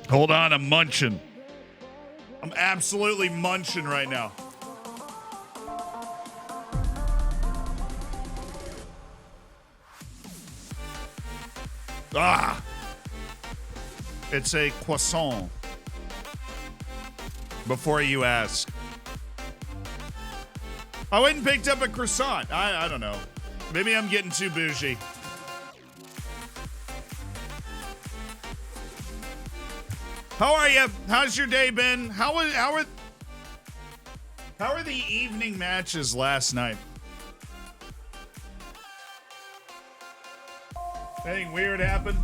Hold on, I'm munching. I'm absolutely munching right now. Ah! It's a croissant. Before you ask. I went and picked up a croissant. I don't know. Maybe I'm getting too bougie. How are you? How's your day been? How are the evening matches last night? Anything weird happened?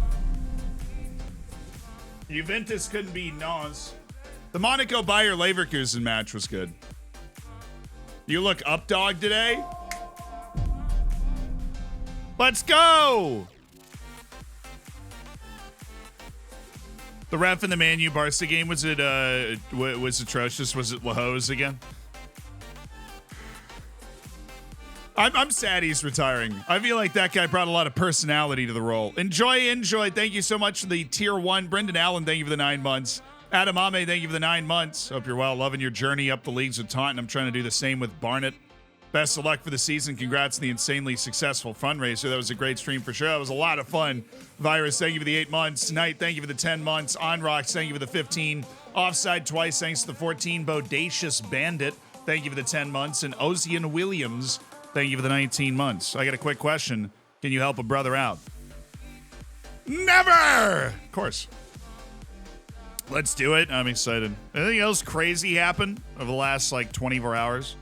Juventus couldn't beat Nons. The Monaco Bayer Leverkusen match was good. You look up dog today? Let's go! The ref in the Man U Barca game, was atrocious. Was it Lahose again? I'm sad he's retiring. I feel like that guy brought a lot of personality to the role. Enjoy. Thank you so much for the tier 1. Brendan Allen, thank you for the 9 months. Adam Ame, thank you for the 9 months. Hope you're well. Loving your journey up the leagues with Taunton. I'm trying to do the same with Barnet. Best of luck for the season. Congrats on the insanely successful fundraiser. That was a great stream for sure. That was a lot of fun. Virus, thank you for the 8 months. Tonight, thank you for the 10 months. Onrocks, thank you for the 15. Offside twice, thanks to the 14. Bodacious Bandit, thank you for the 10 months. And Ozian Williams, thank you for the 19 months. I got a quick question. Can you help a brother out? Never! Of course. Let's do it. I'm excited. Anything else crazy happen over the last, 24 hours?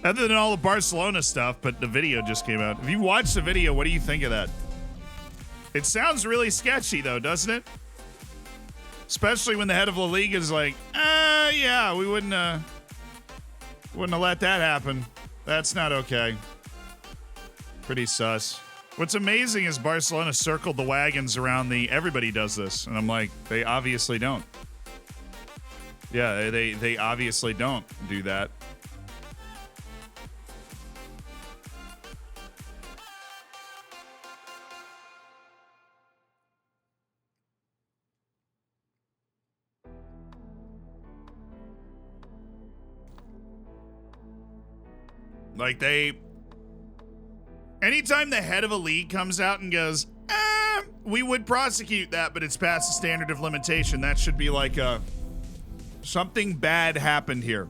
Other than all the Barcelona stuff, but the video just came out. If you watched the video, what do you think of that? It sounds really sketchy, though, doesn't it? Especially when the head of La Liga is like, yeah, we wouldn't have let that happen. That's not okay. Pretty sus. What's amazing is Barcelona circled the wagons around the everybody does this. And I'm like, they obviously don't. Yeah, they obviously don't do that. Like anytime the head of a league comes out and goes, we would prosecute that, but it's past the standard of limitation. That should be like something bad happened here.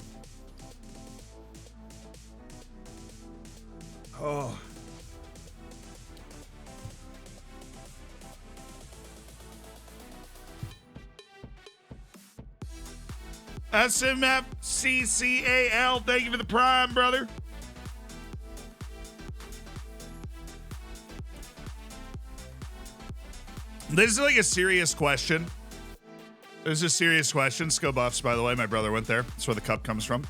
Oh. SMFCCAL, thank you for the prime, brother. This is like a serious question. This is a serious question. Sco Buffs, by the way. My brother went there. That's where the cup comes from.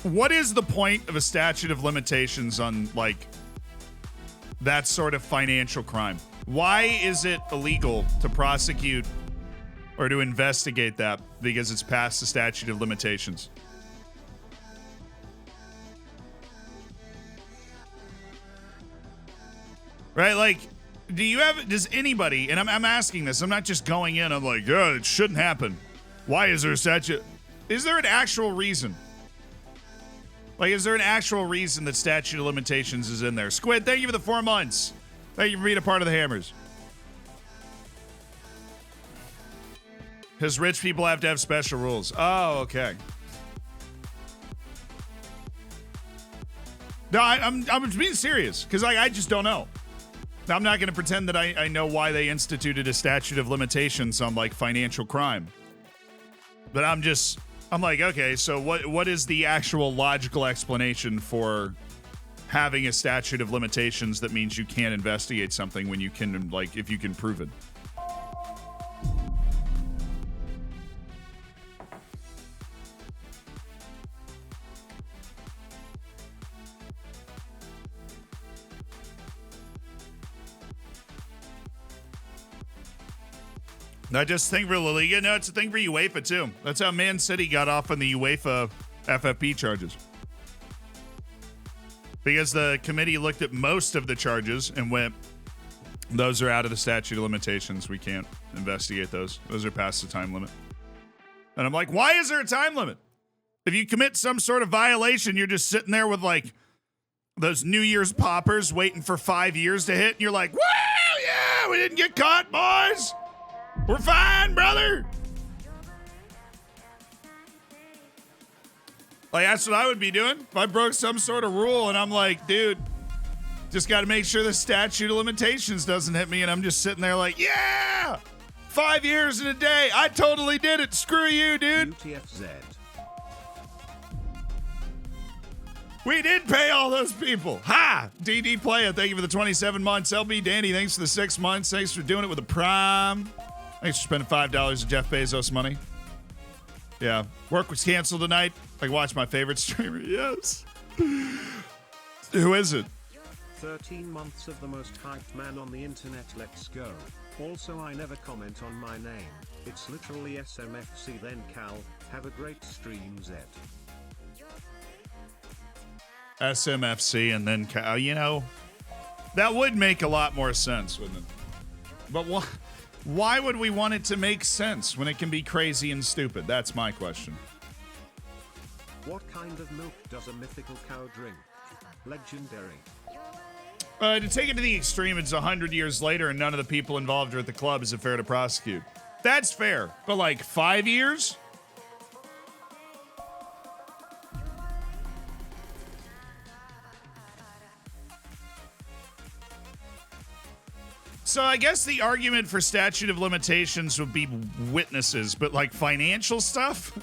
What is the point of a statute of limitations on, that sort of financial crime? Why is it illegal to prosecute or to investigate that because it's past the statute of limitations? Right? Does anybody, and I'm asking this, I'm not just going in, I'm like, yeah, it shouldn't happen. Why is there a statute? Is there an actual reason? Is there an actual reason that statute of limitations is in there? Squid, thank you for the 4 months. Thank you for being a part of the Hammers. Because rich people have to have special rules. Oh, okay. No, I'm being serious, because I just don't know. I'm not going to pretend that I know why they instituted a statute of limitations on financial crime. But I'm like, okay, so what is the actual logical explanation for having a statute of limitations that means you can't investigate something when you can, if you can prove it? Not just a thing for La Liga. No, it's a thing for UEFA, too. That's how Man City got off on the UEFA FFP charges. Because the committee looked at most of the charges and went, Those are out of the statute of limitations. We can't investigate those. Those are past the time limit. And I'm like, why is there a time limit? If you commit some sort of violation, you're just sitting there with like those New Year's poppers waiting for 5 years to hit. And you're like, well, yeah, we didn't get caught, boys. We're fine, brother. Like, that's what I would be doing if I broke some sort of rule and I'm like, dude, just got to make sure the statute of limitations doesn't hit me. And I'm just sitting there like, yeah, 5 years and a day. I totally did it. Screw you, dude. UTFZ. We did pay all those people. Ha! DD Playa, thank you for the 27 months. LB Danny, thanks for the 6 months. Thanks for doing it with a Prime. Thanks for spending $5 of Jeff Bezos money. Yeah. Work was canceled tonight. I can watch my favorite streamer. Yes. Who is it? 13 months of the most hyped man on the internet. Let's go. Also, I never comment on my name. It's literally SMFC then Cal. Have a great stream, Zed. SMFC and then Cal. You know, that would make a lot more sense, wouldn't it? But why would we want it to make sense when it can be crazy and stupid? That's my question. What kind of milk does a mythical cow drink? Legendary. To take it to the extreme, it's 100 years later and none of the people involved are at the club. Is it fair to prosecute? That's fair. But like 5 years? So I guess the argument for statute of limitations would be witnesses, but like financial stuff?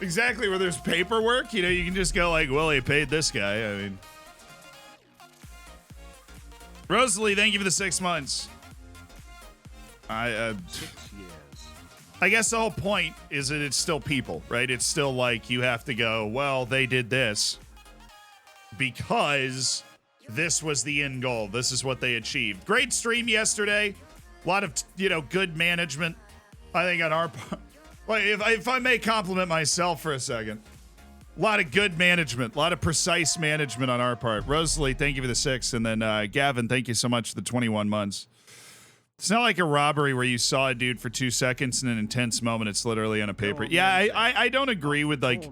Exactly, where there's paperwork, you know, you can just go like, well, he paid this guy. I mean, Rosalie, thank you for the 6 months. 6 years. I guess the whole point is that it's still people, right? It's still like you have to go, well, they did this because this was the end goal. This is what they achieved. Great stream yesterday. A lot of, good management. I think on our part. Well, if I may compliment myself for a second. A lot of good management. A lot of precise management on our part. Rosalie, thank you for the 6. And then Gavin, thank you so much for the 21 months. It's not like a robbery where you saw a dude for 2 seconds in an intense moment. It's literally on a paper. Yeah, I don't agree with like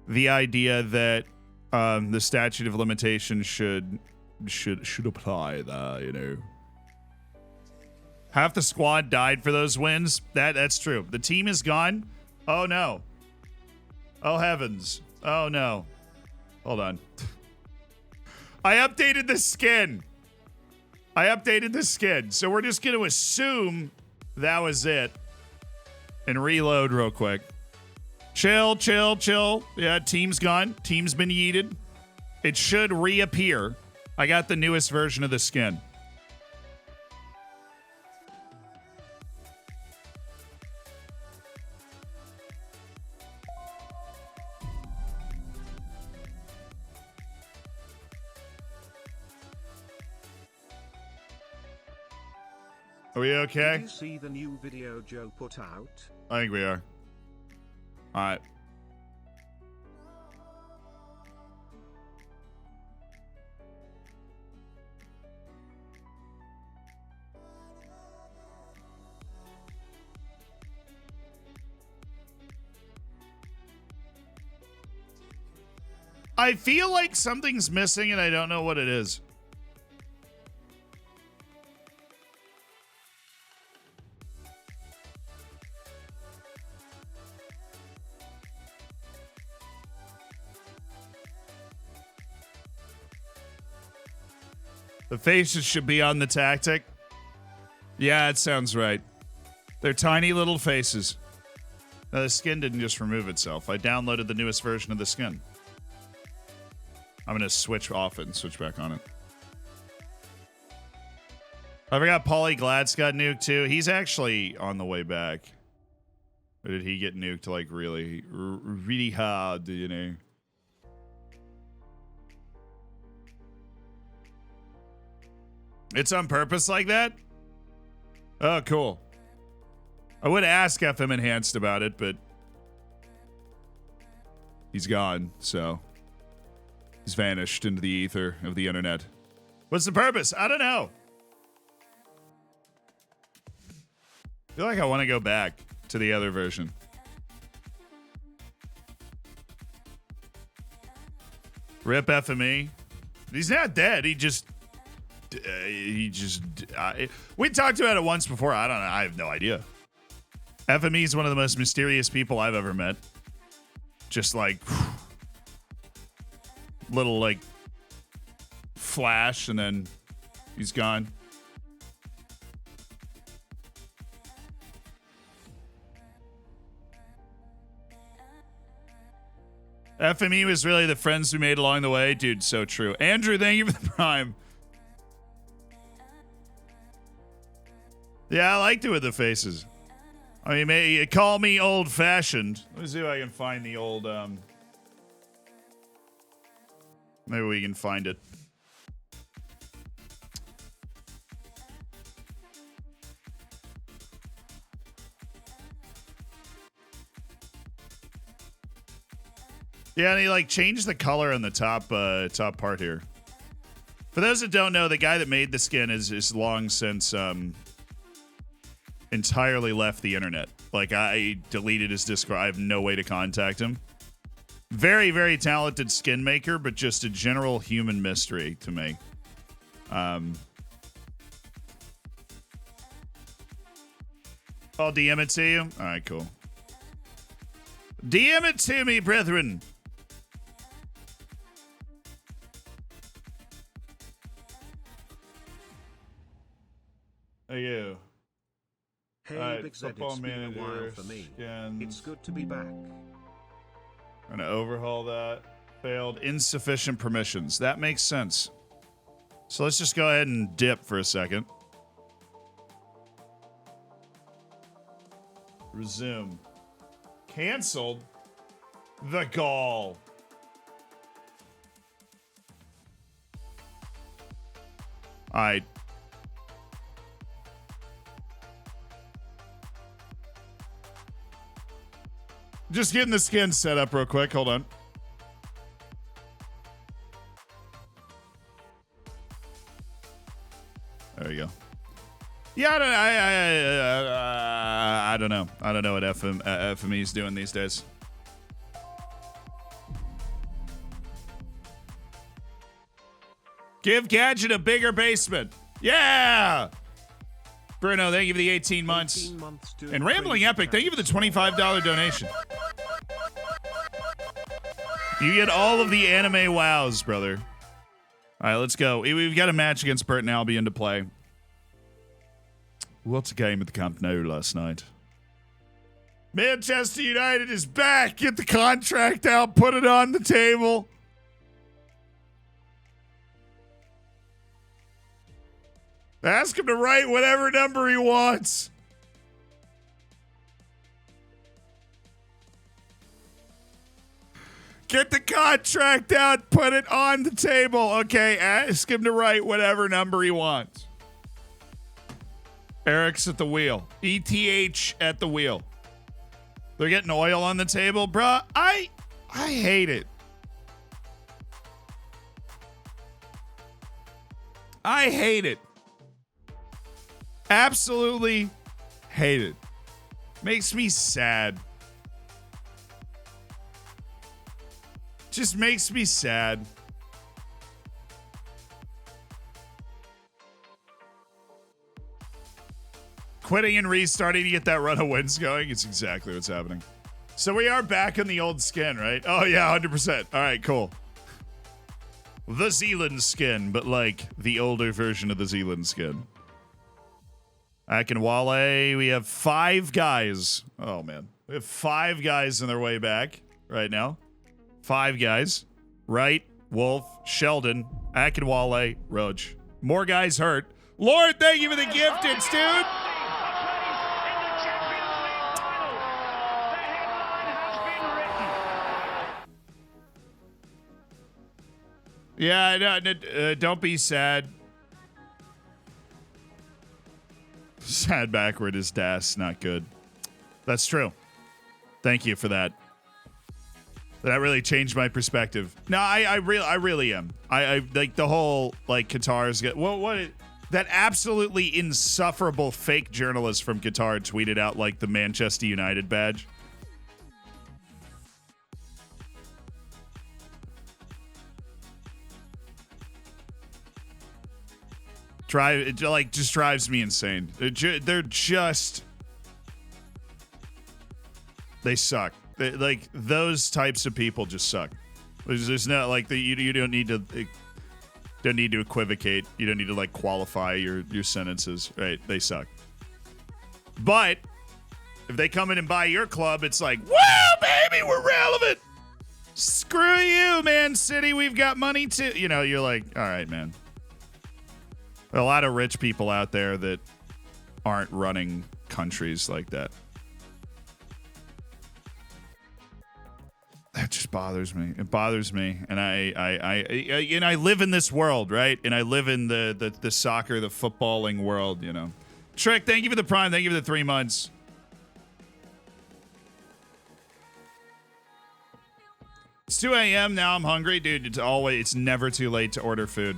the idea that the statute of limitations should apply there, Half the squad died for those wins. That's true. The team is gone. Oh no. Oh heavens. Oh no. Hold on. I updated the skin. So we're just going to assume that was it. And reload real quick. Chill. Yeah, team's gone. Team's been yeeted. It should reappear. I got the newest version of the skin. Are we okay? Did you see the new video Joe put out? I think we are. All right. I feel like something's missing and I don't know what it is. The faces should be on the tactic. Yeah, it sounds right. They're tiny little faces. The skin didn't just remove itself. I downloaded the newest version of the skin. I'm going to switch off it and switch back on it. I forgot Paulie Glad's got nuked too. He's actually on the way back. Or did he get nuked like really, really hard, It's on purpose like that? Oh, cool. I would ask FM Enhanced about it, but he's gone, so he's vanished into the ether of the internet. What's the purpose? I don't know. I feel like I want to go back to the other version. Rip FME. He's not dead. He just. We talked about it once before. I don't know. I have no idea. FME is one of the most mysterious people I've ever met. Just like little like flash and then he's gone. FME was really the friends we made along the way. Dude, so true. Andrew, thank you for the prime. Yeah, I liked it with the faces. I mean, maybe call me old-fashioned. Let me see if I can find the old, maybe we can find it. Yeah, and he, like, changed the color on the top part here. For those that don't know, the guy that made the skin is long since, entirely left the internet. Like, I deleted his Discord. I have no way to contact him. Very, very talented skin maker, but just a general human mystery to me. I'll DM it to you. All right, cool. DM it to me, brethren. There you go. Hey, right, Big Z, it's been a while for me. Skins. It's good to be back. I'm gonna overhaul that. Failed. Insufficient permissions. That makes sense. So let's just go ahead and dip for a second. Resume. Canceled. The gall. All right. Just getting the skin set up real quick. Hold on. There you go. Yeah, I don't know. I don't know what FME is doing these days. Give Gadget a bigger basement. Yeah! Bruno, thank you for the 18 months. 18 months And Rambling Epic, thank you for the $25 donation. You get all of the anime wows, brother. All right, let's go. We've got a match against Burton Albion to play. What's a game at the Camp Nou last night? Manchester United is back. Get the contract out. Put it on the table. Ask him to write whatever number he wants. Get the contract out. Put it on the table. Okay, ask him to write whatever number he wants. Eric's at the wheel. ETH at the wheel. They're getting oil on the table. Bruh, I hate it. I hate it. Absolutely hate it. Makes me sad. Just makes me sad. Quitting and restarting to get that run of wins going. It's exactly what's happening. So we are back on the old skin, right? Oh, yeah, 100%. All right, cool. The Zealand skin, but like the older version of the Zealand skin. Akinwale, we have 5 guys. Oh, man. We have 5 guys on their way back right now. 5 guys. Wright, Wolf, Sheldon, Akinwale, Roach. More guys hurt. Lord, thank you for the gifteds, dude. Yeah, no, don't be sad. Sad backward is das, not good. That's true. Thank you for that. That really changed my perspective. No, I really am. I like the whole like Qatar's get what That absolutely insufferable fake journalist from Qatar tweeted out like the Manchester United badge. It like just drives me insane. They're just they suck. Like those types of people just suck. There's not like you don't need to equivocate. You don't need to like qualify your sentences. Right? They suck. But if they come in and buy your club, it's like, whoa, baby, we're relevant. Screw you, Man City. We've got money too. You know, you're like, all right, man. A lot of rich people out there that aren't running countries like that. That just bothers me. It bothers me, and I live in this world, right? And I live in the soccer, the footballing world, you know. Trick, thank you for the Prime. Thank you for the 3 months. It's 2 a.m. now. I'm hungry, dude. It's never too late to order food.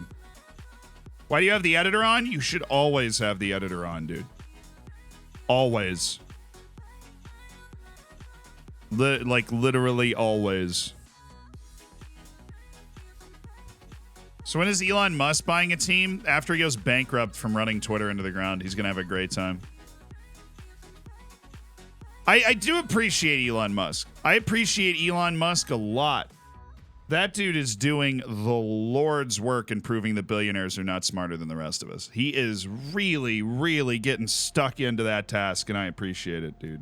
Why do you have the editor on? You should always have the editor on, dude. Always. Like, literally always. So when is Elon Musk buying a team? After he goes bankrupt from running Twitter into the ground. He's going to have a great time. I do appreciate Elon Musk. I appreciate Elon Musk a lot. That dude is doing the Lord's work in proving that billionaires are not smarter than the rest of us. He is really, really getting stuck into that task, and I appreciate it, dude.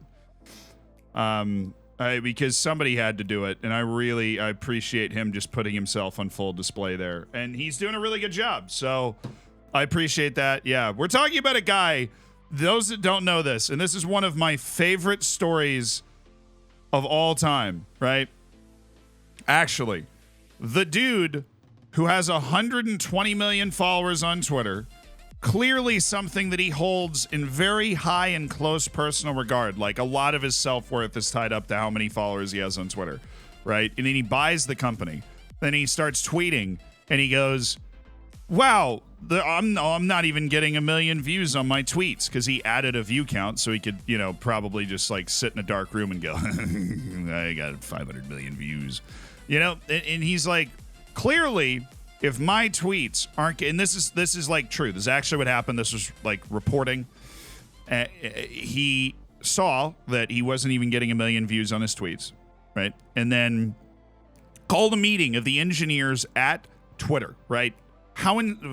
Because somebody had to do it, and I appreciate him just putting himself on full display there. And he's doing a really good job, so I appreciate that. Yeah, we're talking about a guy, those that don't know this, and this is one of my favorite stories of all time, right? Actually, the dude who has 120 million followers on Twitter, clearly something that he holds in very high and close personal regard. Like a lot of his self-worth is tied up to how many followers he has on Twitter, right? And then he buys the company. Then he starts tweeting and he goes, wow, I'm not even getting 1 million views on my tweets, because he added a view count so he could, you know, probably just like sit in a dark room and go, I got 500 million views. You know, and he's like, clearly, if my tweets aren't, and this is like true. This is actually what happened. This was like reporting. He saw that he wasn't even getting 1 million views on his tweets, right? And then called a meeting of the engineers at Twitter, right?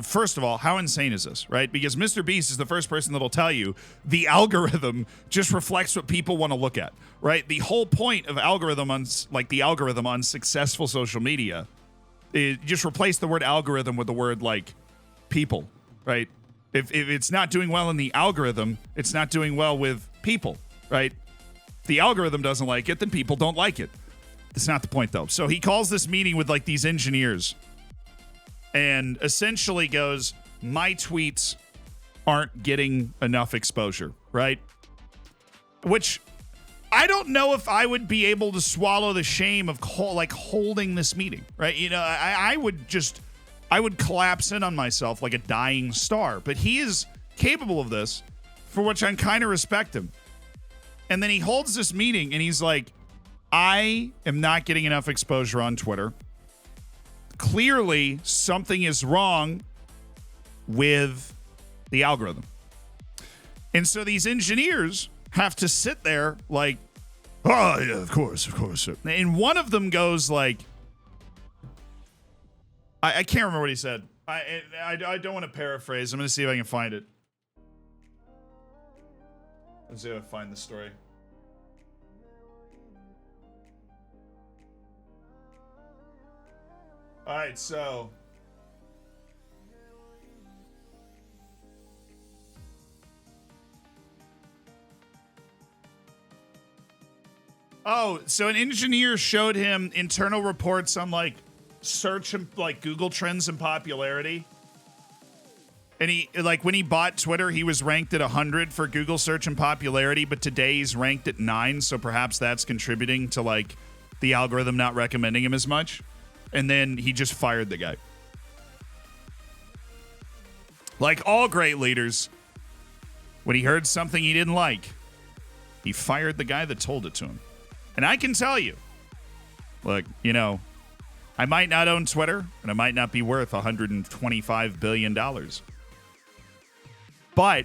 First of all, how insane is this, right? Because Mr. Beast is the first person that'll tell you the algorithm just reflects what people want to look at, right? The whole point of algorithm on successful social media is just replace the word algorithm with the word like people, right? If it's not doing well in the algorithm, it's not doing well with people, right? If the algorithm doesn't like it, then people don't like it. That's not the point, though. So he calls this meeting with like these engineers and essentially goes, my tweets aren't getting enough exposure, right? Which I don't know if I would be able to swallow the shame of holding this meeting, right? You know, I would collapse in on myself like a dying star, but he is capable of this, for which I kind of respect him. And then he holds this meeting and he's like, I am not getting enough exposure on Twitter. Clearly, something is wrong with the algorithm. And so these engineers have to sit there like, oh, yeah, of course. And one of them goes like, I can't remember what he said. I don't want to paraphrase. I'm going to see if I can find it. Let's see if I find the story. All right, so so an engineer showed him internal reports on like search and like Google Trends and popularity. And he, like, when he bought Twitter, he was ranked at 100 for Google search and popularity, but today he's ranked at 9, so perhaps that's contributing to like the algorithm not recommending him as much. And then he just fired the guy. Like all great leaders, when he heard something he didn't like, he fired the guy that told it to him. And I can tell you, look, you know, I might not own Twitter, and I might not be worth $125 billion. But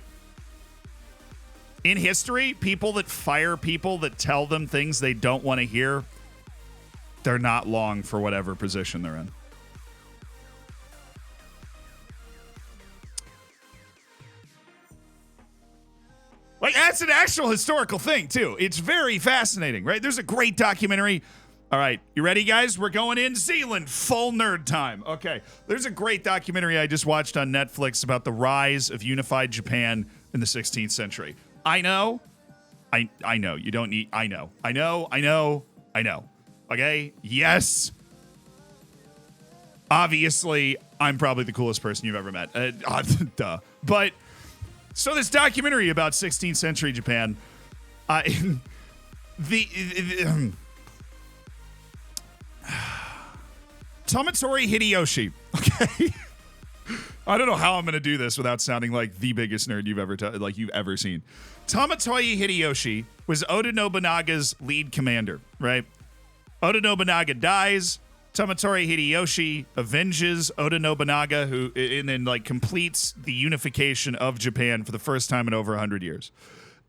in history, people that fire people that tell them things they don't want to hear, they're not long for whatever position they're in. Like, that's an actual historical thing, too. It's very fascinating, right? There's a great documentary. All right, you ready, guys? We're going in Zealand, full nerd time. Okay, there's a great documentary I just watched on Netflix about the rise of unified Japan in the 16th century. I know. I know. You don't need... I know. Okay? Yes. Obviously, I'm probably the coolest person you've ever met. Duh. But... So this documentary about 16th century Japan, Tomotori Hideyoshi. Okay, I don't know how I'm going to do this without sounding like the biggest nerd you've ever seen. Tomotori Hideyoshi was Oda Nobunaga's lead commander. Right, Oda Nobunaga dies. Tomotori Hideyoshi avenges Oda Nobunaga, and then completes the unification of Japan for the first time in over 100 years.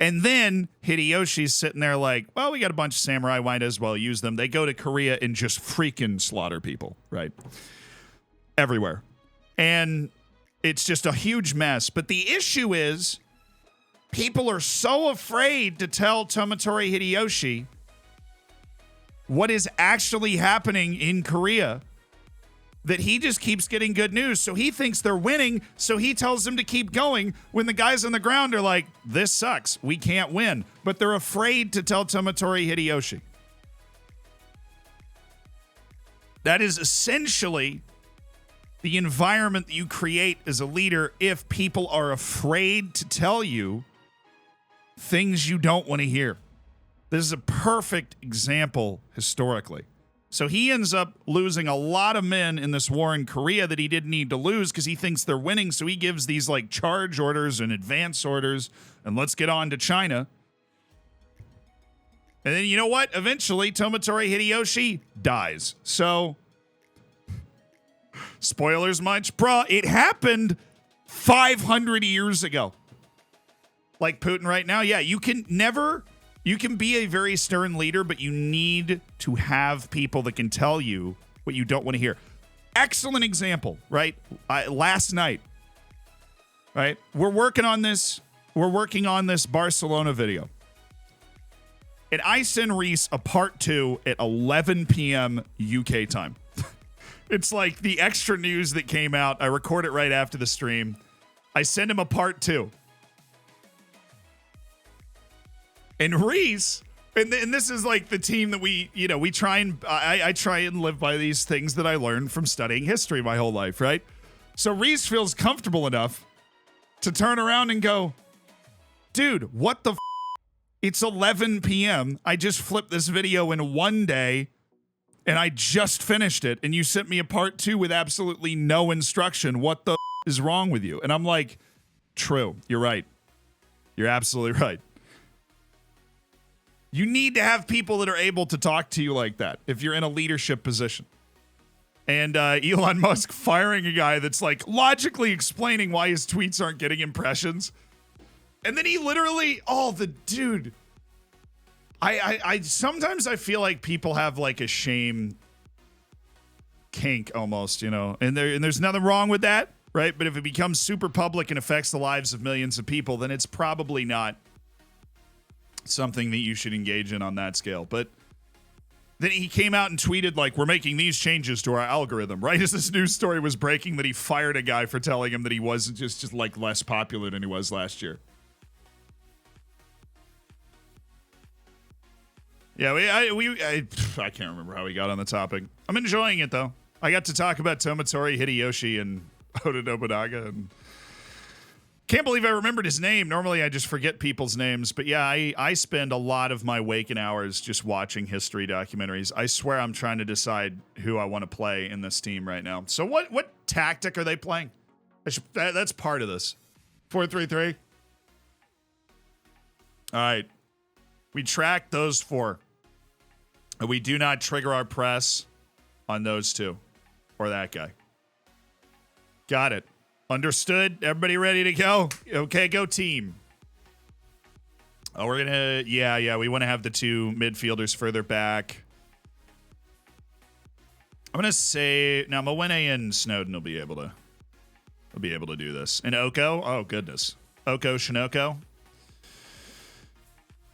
And then Hideyoshi's sitting there like, well, we got a bunch of samurai, might as well use them. They go to Korea and just freaking slaughter people, right? Everywhere. And it's just a huge mess. But the issue is, people are so afraid to tell Tomotori Hideyoshi what is actually happening in Korea that he just keeps getting good news. So he thinks they're winning, so he tells them to keep going when the guys on the ground are like, this sucks, we can't win. But they're afraid to tell Tomotori Hideyoshi. That is essentially the environment that you create as a leader if people are afraid to tell you things you don't want to hear. This is a perfect example historically. So he ends up losing a lot of men in this war in Korea that he didn't need to lose because he thinks they're winning. So he gives these charge orders and advance orders and let's get on to China. And then you know what? Eventually, Tomotori Hideyoshi dies. So, spoilers much? Bruh, it happened 500 years ago. Like Putin right now. Yeah, you can be a very stern leader, but you need to have people that can tell you what you don't want to hear. Excellent example, right? Last night, right? We're working on this Barcelona video. And I send Reese a part 2 at 11 p.m. UK time. It's like the extra news that came out. I record it right after the stream. I send him a part 2. And Reese, and this is like the team that we try and, I try and live by these things that I learned from studying history my whole life, right? So Reese feels comfortable enough to turn around and go, dude, what the f***? It's 11 p.m. I just flipped this video in one day, and I just finished it, and you sent me a part 2 with absolutely no instruction. What the f*** is wrong with you? And I'm like, true, you're right. You're absolutely right. You need to have people that are able to talk to you like that if you're in a leadership position. And Elon Musk firing a guy that's logically explaining why his tweets aren't getting impressions. And then he literally, dude. I sometimes I feel like people have a shame kink almost, and there's nothing wrong with that, right? But if it becomes super public and affects the lives of millions of people, then it's probably not something that you should engage in on that scale. But then he came out and tweeted we're making these changes to our algorithm, right as this news story was breaking that he fired a guy for telling him that he wasn't just less popular than he was last year. Yeah, I can't remember how we got on the topic. I'm enjoying it though. I got to talk about Tomotori Hideyoshi and Oda Nobunaga, and can't believe I remembered his name. Normally, I just forget people's names. But yeah, I spend a lot of my waking hours just watching history documentaries. I swear I'm trying to decide who I want to play in this team right now. So what tactic are they playing? That's part of this. 433. All right. We track those 4. And we do not trigger our press on those 2. Or that guy. Got it. Understood. Everybody ready to go? Okay, go team. Oh, we're gonna... Yeah. We want to have the 2 midfielders further back. I'm gonna say... Now, Mwene and Snowden will be able to... do this. And Oko? Oh, goodness. Oko, Shinoko?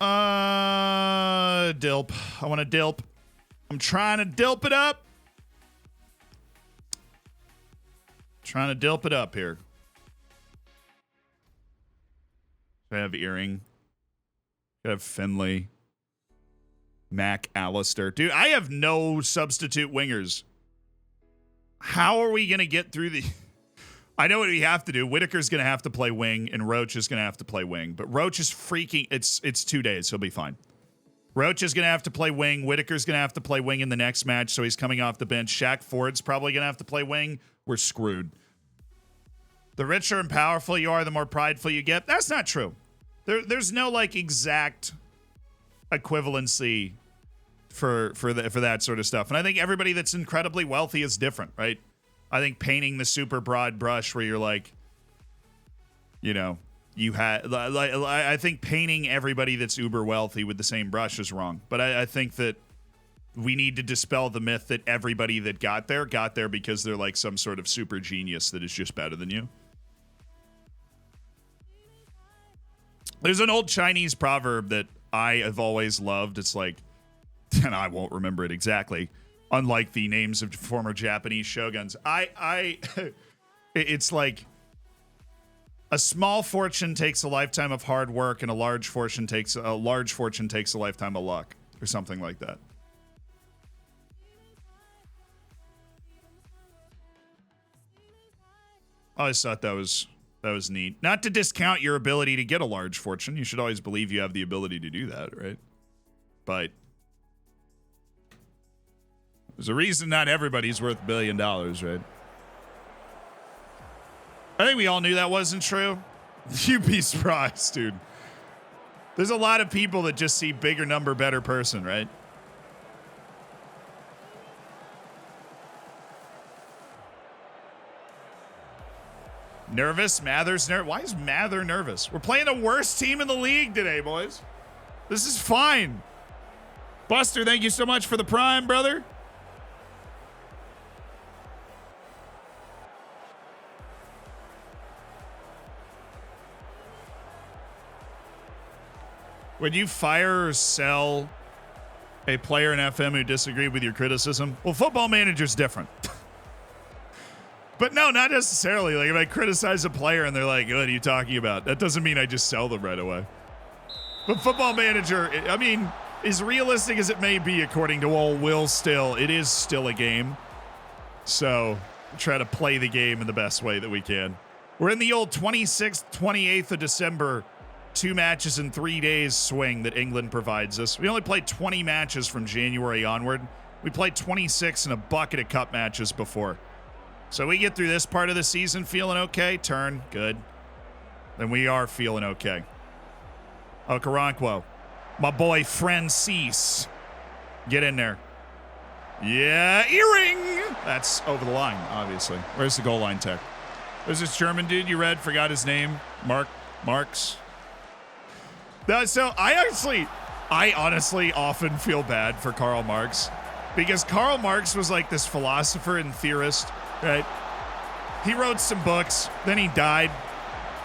Dilp. I want to dilp. I'm trying to dilp it up. Trying to dilp it up here. I have Earring. I have Finley. Mac Allister. Dude, I have no substitute wingers. How are we going to get through the... I know what we have to do. Whitaker's going to have to play wing, and Roach is going to have to play wing. But Roach is freaking... It's 2 days. He'll be fine. Roach is going to have to play wing. Whitaker's going to have to play wing in the next match, so he's coming off the bench. Shaq Ford's probably going to have to play wing. We're screwed. The richer and powerful you are, the more prideful you get. That's not true. There's no, like, exact equivalency for that sort of stuff. And I think everybody that's incredibly wealthy is different, right? I think painting the super broad brush where you're like, you know, you had like I think painting everybody that's uber wealthy with the same brush is wrong. But I think that we need to dispel the myth that everybody that got there because they're like some sort of super genius that is just better than you. There's an old Chinese proverb that I have always loved. It's like, and I won't remember it exactly. Unlike the names of former Japanese shoguns, it's like a small fortune takes a lifetime of hard work, and a large fortune takes a lifetime of luck, or something like that. I always thought that was neat. Not to discount your ability to get a large fortune. You should always believe you have the ability to do that, right? But there's a reason not everybody's worth $1 billion, right? I think we all knew that wasn't true. You'd be surprised, dude. There's a lot of people that just see bigger number, better person, right? Nervous? Mather's nervous. Why is Mather nervous? We're playing the worst team in the league today, boys. This is fine. Buster, thank you so much for the prime, brother. Would you fire or sell a player in FM who disagreed with your criticism? Well, Football Manager's different. But no, not necessarily. Like, if I criticize a player and they're like, what are you talking about? That doesn't mean I just sell them right away. But Football Manager, I mean, as realistic as it may be, according to old Will Still, it is still a game. So try to play the game in the best way that we can. We're in the old 26th, 28th of December 2 matches in 3 days swing that England provides us. We only played 20 matches from January onward. We played 26 and a bucket of cup matches before. So we get through this part of the season feeling okay. Turn, good. Then we are feeling okay. Okoronkwo, my boy Francis. Get in there. Yeah, Earring. That's over the line, obviously. Where's the goal line tech? There's this German dude you read, forgot his name. Marks. So I honestly often feel bad for Karl Marx, because Karl Marx was like this philosopher and theorist, right? He wrote some books, then he died,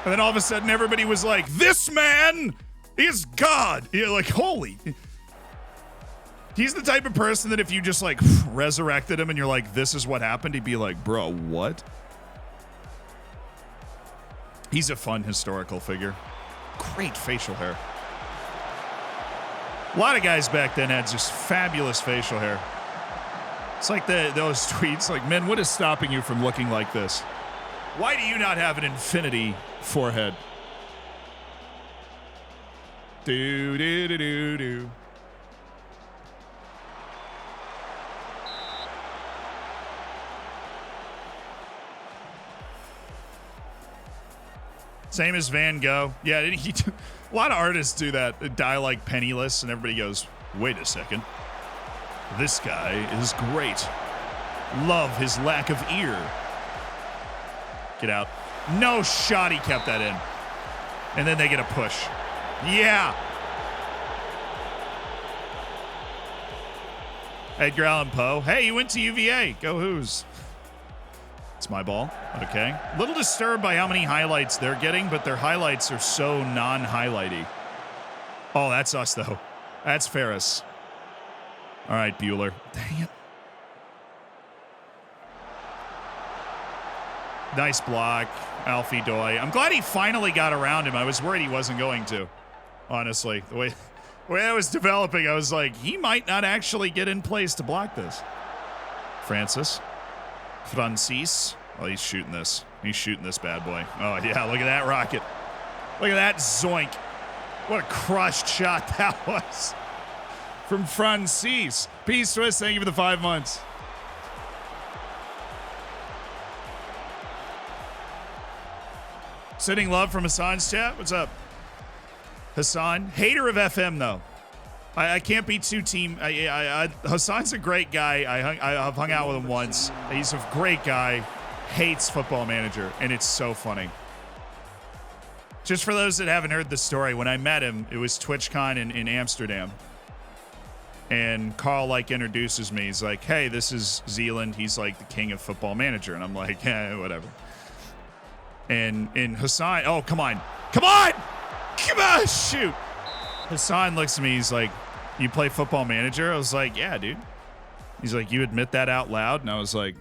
and then all of a sudden everybody was like, this man is God. You're like, holy. He's the type of person that if you just like resurrected him and you're like, this is what happened, he'd be like, bro, what? He's a fun historical figure. Great facial hair. A lot of guys back then had just fabulous facial hair. It's like those tweets, like, men, what is stopping you from looking like this? Why do you not have an infinity forehead? Do. Same as Van Gogh. Yeah, a lot of artists do that. They die like penniless, and everybody goes, wait a second. This guy is great. Love his lack of ear. Get out. No shot, he kept that in. And then they get a push. Yeah. Edgar Allan Poe. Hey, you went to UVA. Go Who's. It's my ball. Okay. A little disturbed by how many highlights they're getting, but their highlights are so non-highlighty. Oh, that's us, though. That's Ferris. All right, Bueller. Dang it. Nice block, Alfie Doy. I'm glad he finally got around him. I was worried he wasn't going to, honestly. The way that was developing, I was like, he might not actually get in place to block this. Francis. Francis. Oh, he's shooting this. He's shooting this bad boy. Oh, yeah, look at that rocket. Look at that zoink. What a crushed shot that was. From Francis. Peace, Swiss. Thank you for the 5 months. Sending love from Hassan's chat. What's up? Hassan. Hater of FM, though. I can't be too team. Hassan's a great guy. I've hung out with him once. He's a great guy. Hates Football Manager, and it's so funny. Just for those that haven't heard the story, when I met him, it was TwitchCon in Amsterdam. And Carl, introduces me. He's like, hey, this is Zealand. He's, the king of Football Manager. And I'm like, yeah, whatever. And Hassan, oh, come on. Come on! Come on, shoot! Hassan looks at me, he's like, you play Football Manager? I was like, yeah, dude. He's like, you admit that out loud? And I was like,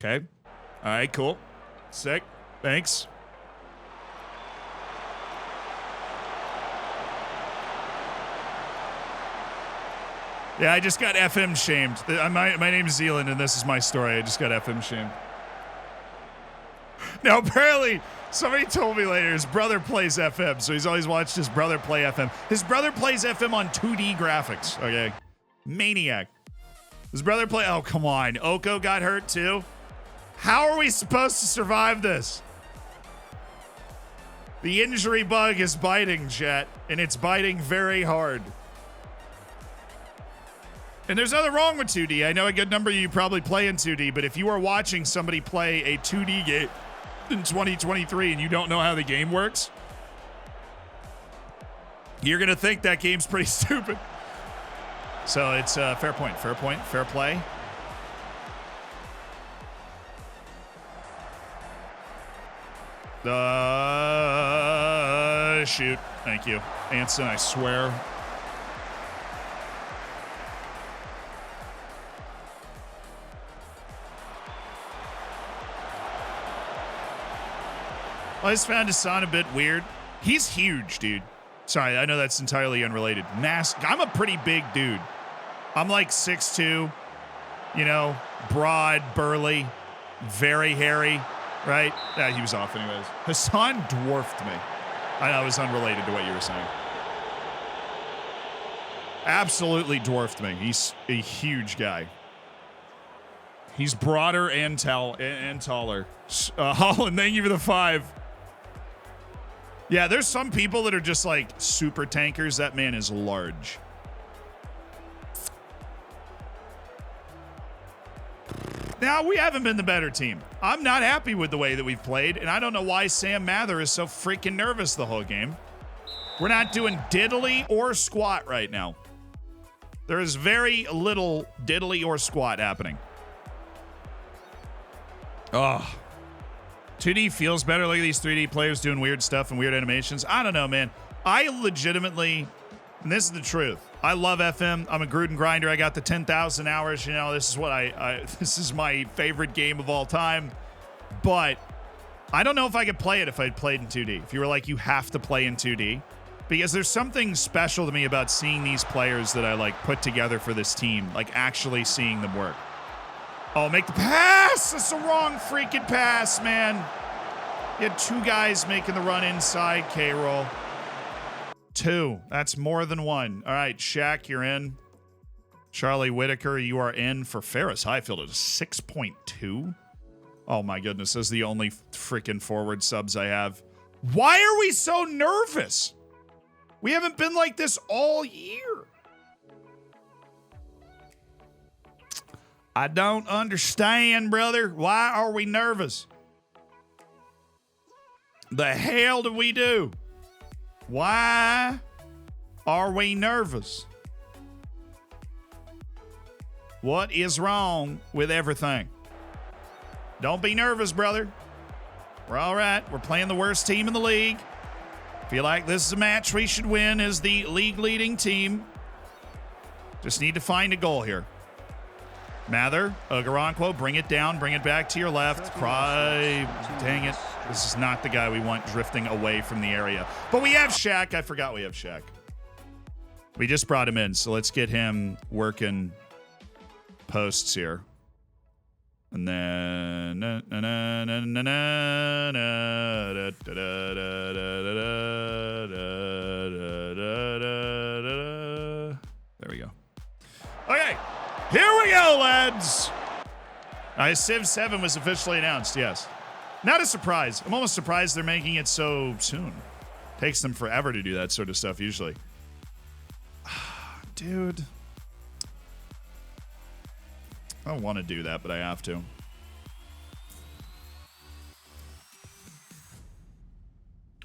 okay. All right, cool. Sick. Thanks. Yeah, I just got FM shamed. My name's Zealand, and this is my story. I just got FM shamed. Now, apparently, somebody told me later his brother plays FM, so he's always watched his brother play FM. His brother plays FM on 2D graphics, okay? Maniac. His brother play... Oh, come on. Oko got hurt, too? How are we supposed to survive this? The injury bug is biting, chat, and it's biting very hard. And there's nothing wrong with 2D. I know a good number of you probably play in 2D, but if you are watching somebody play a 2D game in 2023 and you don't know how the game works, you're going to think that game's pretty stupid. So it's fair point, fair play. Shoot. Thank you. Anson, I swear. I just found Hassan a bit weird. He's huge, dude. Sorry, I know that's entirely unrelated. I'm a pretty big dude. I'm like 6'2", broad, burly, very hairy, right? Yeah, he was off anyways. Hassan dwarfed me. I know it was unrelated to what you were saying. Absolutely dwarfed me. He's a huge guy. He's broader and taller. Holland, thank you for the 5. Yeah, there's some people that are just super tankers. That man is large. Now, we haven't been the better team. I'm not happy with the way that we've played, and I don't know why Sam Mather is so freaking nervous the whole game. We're not doing diddly or squat right now. There is very little diddly or squat happening. Oh. 2D feels better. Look at these 3D players doing weird stuff and weird animations. I don't know, man. I legitimately, and this is the truth, I love FM. I'm a Gruden grinder. I got the 10,000 hours. This is what this is my favorite game of all time. But I don't know if I could play it if I'd played in 2D. If you were like, you have to play in 2D. Because there's something special to me about seeing these players that I put together for this team. Actually seeing them work. Oh, make the pass! That's the wrong freaking pass, man. You had 2 guys making the run inside K-roll. 2. That's more than 1. All right, Shaq, you're in. Charlie Whitaker, you are in for Ferris Highfield at a 6.2. Oh my goodness, this is the only freaking forward subs I have. Why are we so nervous? We haven't been like this all year. I don't understand, brother. Why are we nervous? The hell do we do? Why are we nervous? What is wrong with everything? Don't be nervous, brother. We're all right. We're playing the worst team in the league. Feel like this is a match we should win as the league leading team. Just need to find a goal here. Mather, Garanquo, bring it down, bring it back to your left. Cry, dang it. This is not the guy we want drifting away from the area. But we have Shaq. I forgot we have Shaq. We just brought him in, so let's get him working posts here. And then there we go. Okay, here we go, lads. Civ 7 was officially announced, yes. Not a surprise. I'm almost surprised they're making it so soon. Takes them forever to do that sort of stuff usually. Dude. I don't want to do that, but I have to.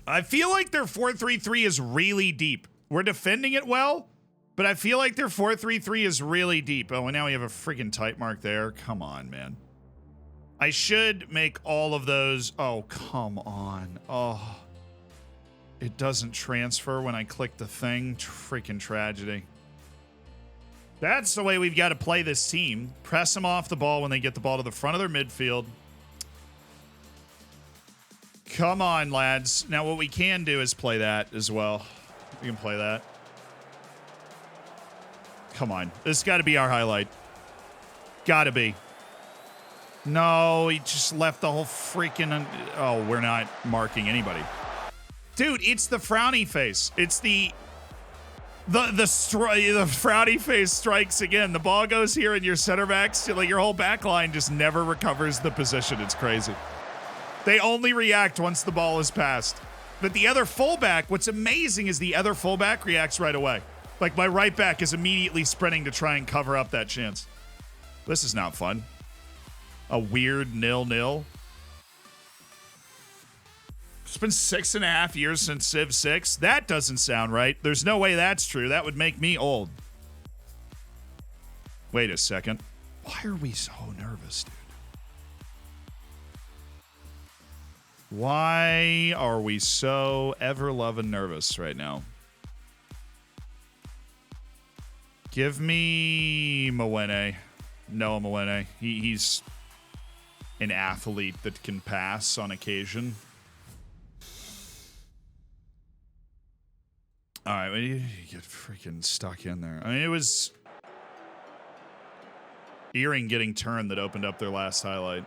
I feel like their 4-3-3 is really deep. We're defending it well, but I feel like their 4-3-3 is really deep. Oh, and now we have a freaking type mark there. Come on, man. I should make all of those. Oh, come on. Oh. It doesn't transfer when I click the thing. Freaking tragedy. That's the way we've got to play this team. Press them off the ball when they get the ball to the front of their midfield. Come on, lads. Now, what we can do is play that as well. We can play that. Come on. This has got to be our highlight. Got to be. No, he just left the whole freaking... Oh, we're not marking anybody. Dude, it's the frowny face. It's the frowny face strikes again. The ball goes here and your center backs, like your whole back line just never recovers the position. It's crazy. They only react once the ball is passed. But the other fullback, what's amazing is the other fullback reacts right away. Like my right back is immediately sprinting to try and cover up that chance. This is not fun. A weird 0-0. It's been 6.5 years since Civ 6. That doesn't sound right. There's no way that's true. That would make me old. Wait a second. Why are we so nervous, dude? Why are we so ever-loving nervous right now? Give me Mwene. Noah Mwene. He's an athlete that can pass on occasion. All right, we get freaking stuck in there. I mean, it was Earring getting turned that opened up their last highlight.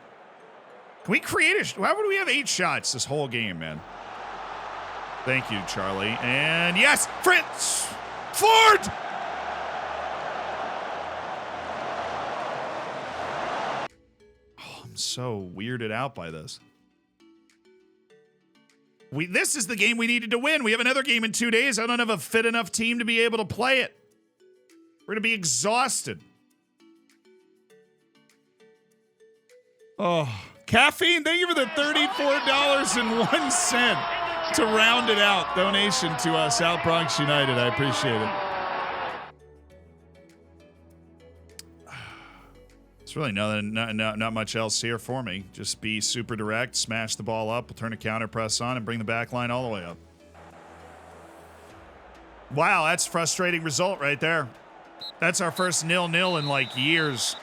Can we create why would we have 8 shots this whole game, man? Thank you, Charlie. And yes, Fritz! Ford! Oh, I'm so weirded out by this. This is the game we needed to win. We have another game in 2 days. I don't have a fit enough team to be able to play it. We're going to be exhausted. Oh, Caffeine, thank you for the $34.01 to round it out. Donation to South Bronx United. I appreciate it. It's really not much else here for me. Just be super direct, smash the ball up, we'll turn a counter press on, and bring the back line all the way up. Wow, that's a frustrating result right there. That's our first 0-0 in like years.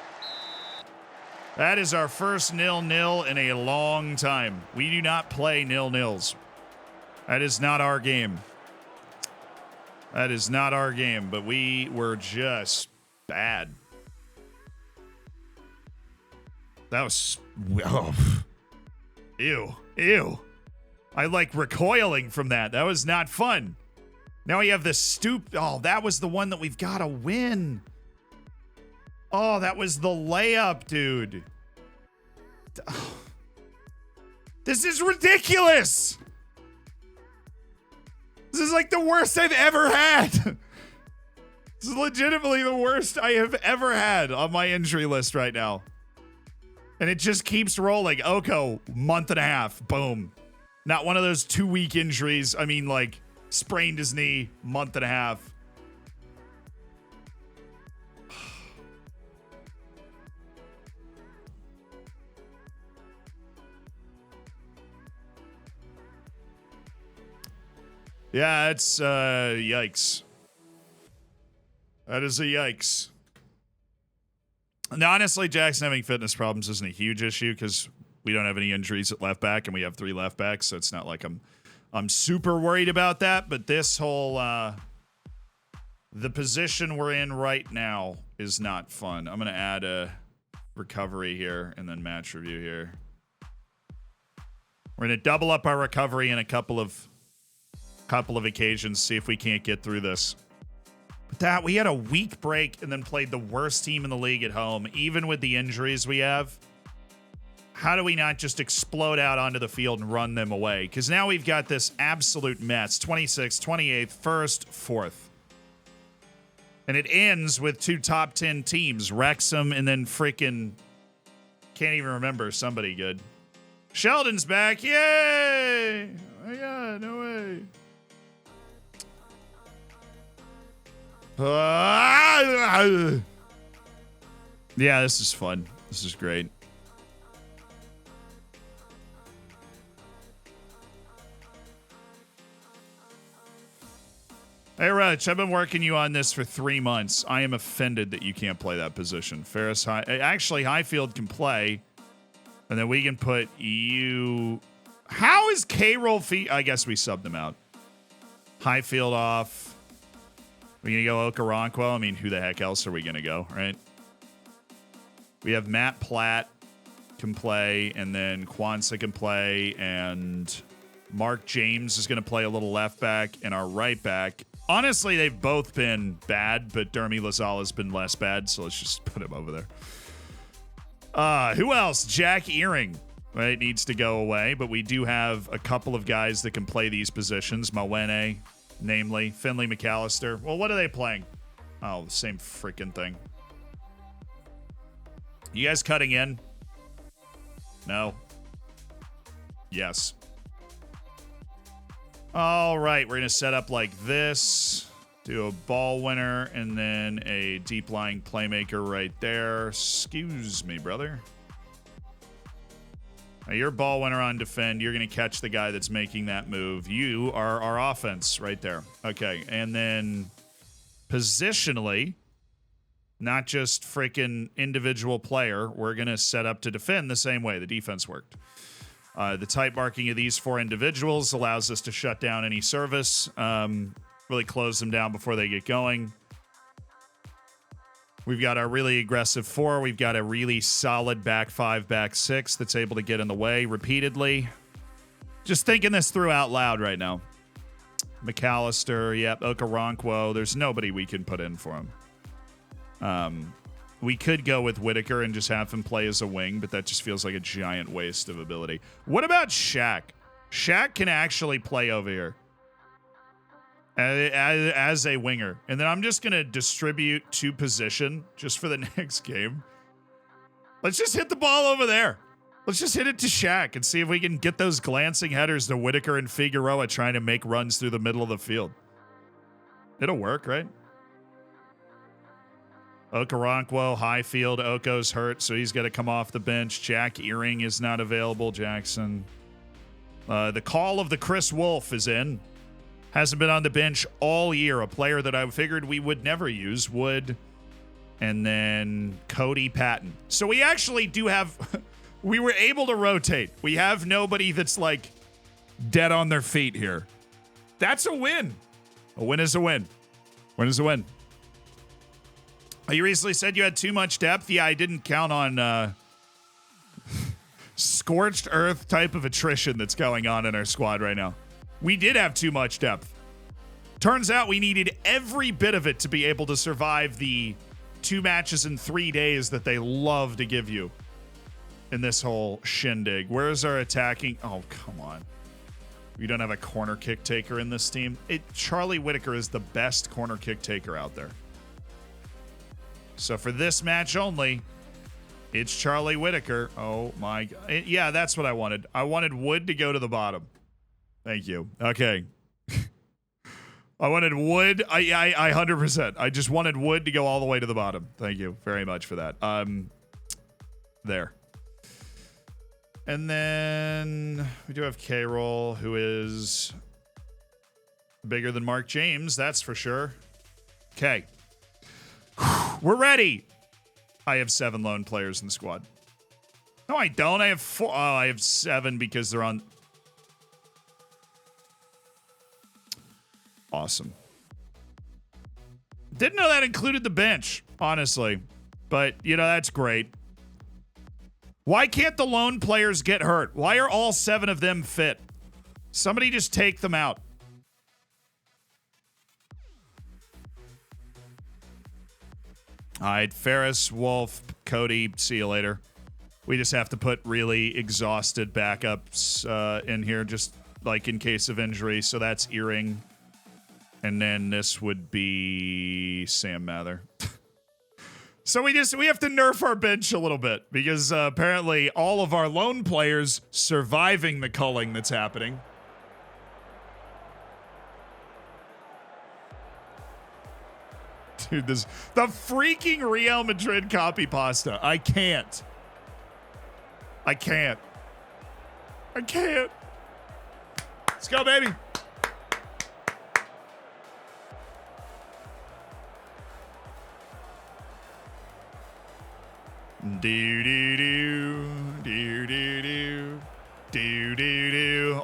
That is our first 0-0 in a long time. We do not play 0-0s. That is not our game. That is not our game, but we were just bad. That was... Oh. Ew. Ew. I like recoiling from that. That was not fun. Now we have this Oh, that was the one that we've got to win. Oh, that was the layup, dude. This is ridiculous. This is like the worst I've ever had. This is legitimately the worst I have ever had on my injury list right now. And it just keeps rolling. Oko, month and a half. Boom. Not one of those 2-week injuries. I mean, like, sprained his knee, month and a half. Yeah, it's yikes. That is a yikes. Now, honestly, Jackson having fitness problems isn't a huge issue because we don't have any injuries at left back and we have 3 left backs, so it's not like I'm super worried about that. But this whole the position we're in right now is not fun. I'm gonna add a recovery here and then match review here. We're gonna double up our recovery in a couple of occasions, see if we can't get through this. But that we had a week break and then played the worst team in the league at home, even with the injuries we have. How do we not just explode out onto the field and run them away? Because now we've got this absolute mess. 26th, 28th, 1st, 4th. And it ends with 2 top 10 teams. Wrexham and then freaking... Can't even remember somebody good. Sheldon's back. Yay! Oh my God, no way. Yeah, this is fun. This is great. Hey, Rich, I've been working you on this for 3 months. I am offended that you can't play that position. Actually, Highfield can play, and then we can put you... How is K-Roll feet? I guess we subbed them out. Highfield off. We're going to go Okoronkwo. I mean, who the heck else are we going to go, right? We have Matt Platt can play, and then Kwanzaa can play, and Mark James is going to play a little left back, and our right back. Honestly, they've both been bad, but Dermy Lazal has been less bad, so let's just put him over there. Who else? Jack Earring, right, needs to go away, but we do have a couple of guys that can play these positions. Mawene, namely. Finley McAllister. Well, what are they playing? Oh, the same freaking thing. You guys cutting in? No. Yes. All right, we're going to set up like this. Do a ball winner and then a deep lying playmaker right there. Excuse me, brother. Now, your ball winner on defend. You're going to catch the guy that's making that move. You are our offense right there. Okay, and then positionally, not just freaking individual player, we're going to set up to defend the same way the defense worked. The type marking of these 4 individuals allows us to shut down any service, really close them down before they get going. We've got our really aggressive 4. We've got a really solid back 5, back 6 that's able to get in the way repeatedly. Just thinking this through out loud right now. McAllister, yep, Okoronkwo. There's nobody we can put in for him. We could go with Whitaker and just have him play as a wing, but that just feels like a giant waste of ability. What about Shaq? Shaq can actually play over here as a winger. And then I'm just going to distribute to position just for the next game. Let's just hit the ball over there. Let's just hit it to Shaq and see if we can get those glancing headers to Whitaker and Figueroa trying to make runs through the middle of the field. It'll work, right? Okoronkwo, Highfield, Oko's hurt, so he's got to come off the bench. Jack Earring is not available. Jackson. The call of the Chris Wolf is in. Hasn't been on the bench all year. A player that I figured we would never use would. And then Cody Patton. So we actually do have... we were able to rotate. We have nobody that's like dead on their feet here. That's a win. A win is a win. Win is a win. You recently said you had too much depth. Yeah, I didn't count on scorched earth type of attrition that's going on in our squad right now. We did have too much depth. Turns out we needed every bit of it to be able to survive the 2 matches in 3 days that they love to give you in this whole shindig. Where's our attacking? Oh, come on. We don't have a corner kick taker in this team. Charlie Whitaker is the best corner kick taker out there. So for this match only, it's Charlie Whitaker. Oh my God. Yeah, that's what I wanted. I wanted Wood to go to the bottom. Thank you. Okay. I wanted Wood. I 100%. I just wanted Wood to go all the way to the bottom. Thank you very much for that. There. And then we do have K-Roll, who is bigger than Mark James, that's for sure. Okay. We're ready. I have 7 lone players in the squad. No, I don't. I have 4. Oh, I have 7 because they're on. Awesome. Didn't know that included the bench, honestly. But, you know, that's great. Why can't the lone players get hurt? Why are all 7 of them fit? Somebody just take them out. All right, Ferris, Wolf, Cody, see you later. We just have to put really exhausted backups in here, just like in case of injury. So that's Earring. And then this would be Sam Mather. So we have to nerf our bench a little bit because apparently all of our lone players surviving the culling that's happening. Dude, the freaking Real Madrid copy pasta. I can't. Let's go, baby. Do.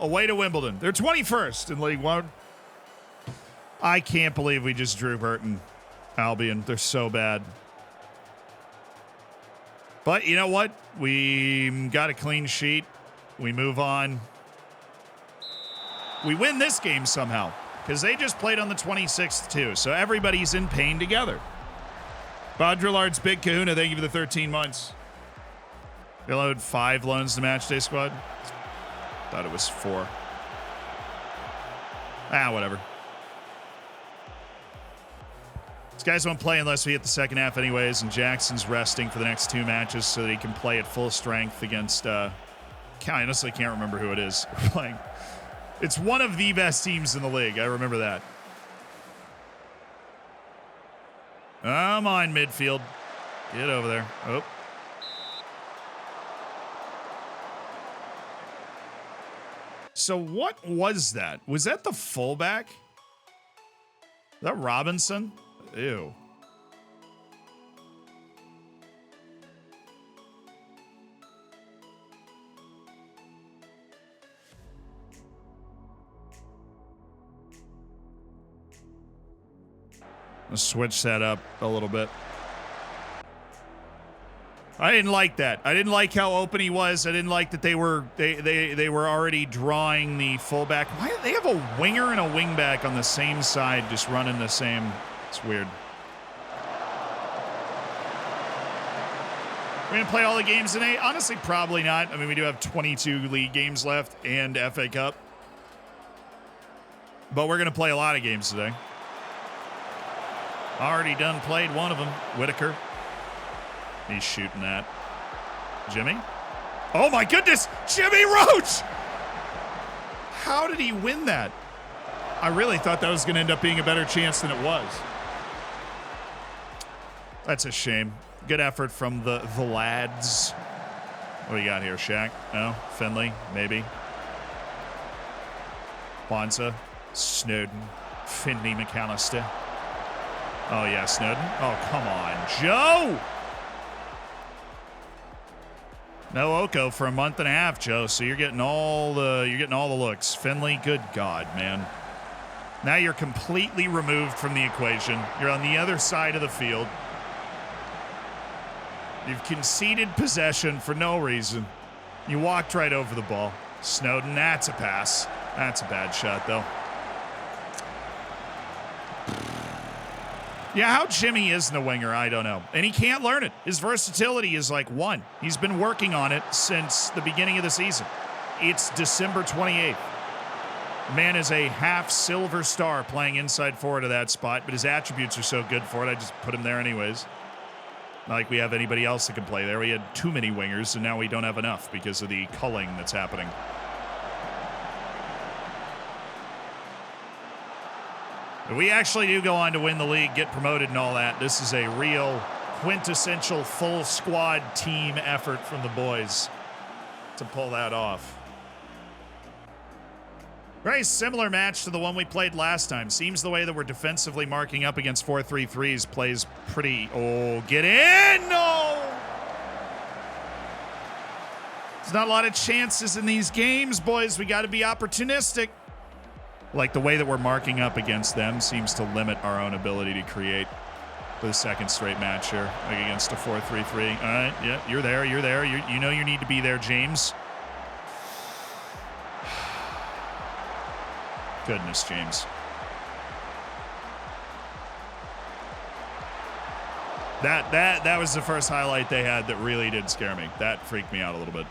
Away to Wimbledon. They're 21st in League One. I can't believe we just drew Burton Albion. They're so bad. But you know what? We got a clean sheet. We move on. We win this game somehow because they just played on the 26th too. So everybody's in pain together. Baudrillard's Big Kahuna, thank you for the 13 months. You load 5 loans to Matchday squad. Thought it was 4. Whatever. These guys won't play unless we hit the second half anyways, and Jackson's resting for the next 2 matches so that he can play at full strength against, I honestly can't remember who it is we're playing. It's one of the best teams in the league. I remember that. Come on, midfield. Get over there. Oh. So what was that? Was that the fullback? Is that Robinson? Ew. Let's switch that up a little bit. I didn't like that. I didn't like how open he was. I didn't like that they were already drawing the fullback. Why do they have a winger and a wingback on the same side just running the same? It's weird. We're going to play all the games today? Honestly, probably not. I mean, we do have 22 league games left and FA Cup. But we're going to play a lot of games today. Already done played one of them. Whitaker. He's shooting that. Jimmy? Oh my goodness! Jimmy Roach! How did he win that? I really thought that was going to end up being a better chance than it was. That's a shame. Good effort from the lads. What do you got here, Shaq? No? Finley? Maybe. Bonza? Snowden? Finley McAllister? Oh yeah, Snowden? Oh, come on, Joe! No Oko for a month and a half, Joe. So you're getting all the looks. Finley, good God, man. Now you're completely removed from the equation. You're on the other side of the field. You've conceded possession for no reason. You walked right over the ball. Snowden, that's a pass. That's a bad shot, though. Yeah, how Jimmy isn't a winger, I don't know. And he can't learn it. His versatility is like 1. He's been working on it since the beginning of the season. It's December 28th. The man is a half silver star playing inside forward of that spot, but his attributes are so good for it, I just put him there anyways. Not like we have anybody else that can play there. We had too many wingers, and now we don't have enough because of the culling that's happening. If we actually do go on to win the league, get promoted and all that, this is a real quintessential full squad team effort from the boys to pull that off. Very similar match to the one we played last time. Seems the way that we're defensively marking up against 4-3-3s plays pretty... Oh, get in! No! There's not a lot of chances in these games, boys. We got to be opportunistic. Like, the way that we're marking up against them seems to limit our own ability to create for the second straight match here, like against a 4-3-3. All right, yeah, you're there. You know you need to be there, James. Goodness, James. That was the first highlight they had that really did scare me. That freaked me out a little bit.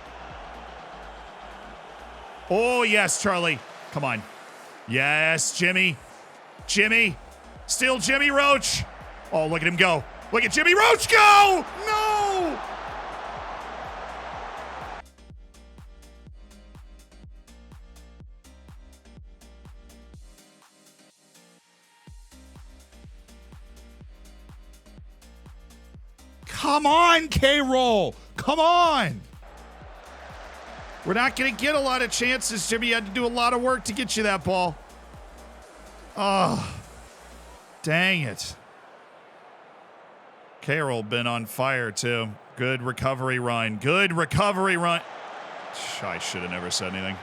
Oh, yes, Charlie. Come on. Yes, Jimmy. Jimmy. Still Jimmy Roach. Oh, look at him go. Look at Jimmy Roach go! No! Come on, K-Roll. Come on. We're not going to get a lot of chances. Jimmy had to do a lot of work to get you that ball. Oh, dang it. Carroll been on fire, too. Good recovery run. Good recovery run. I should have never said anything.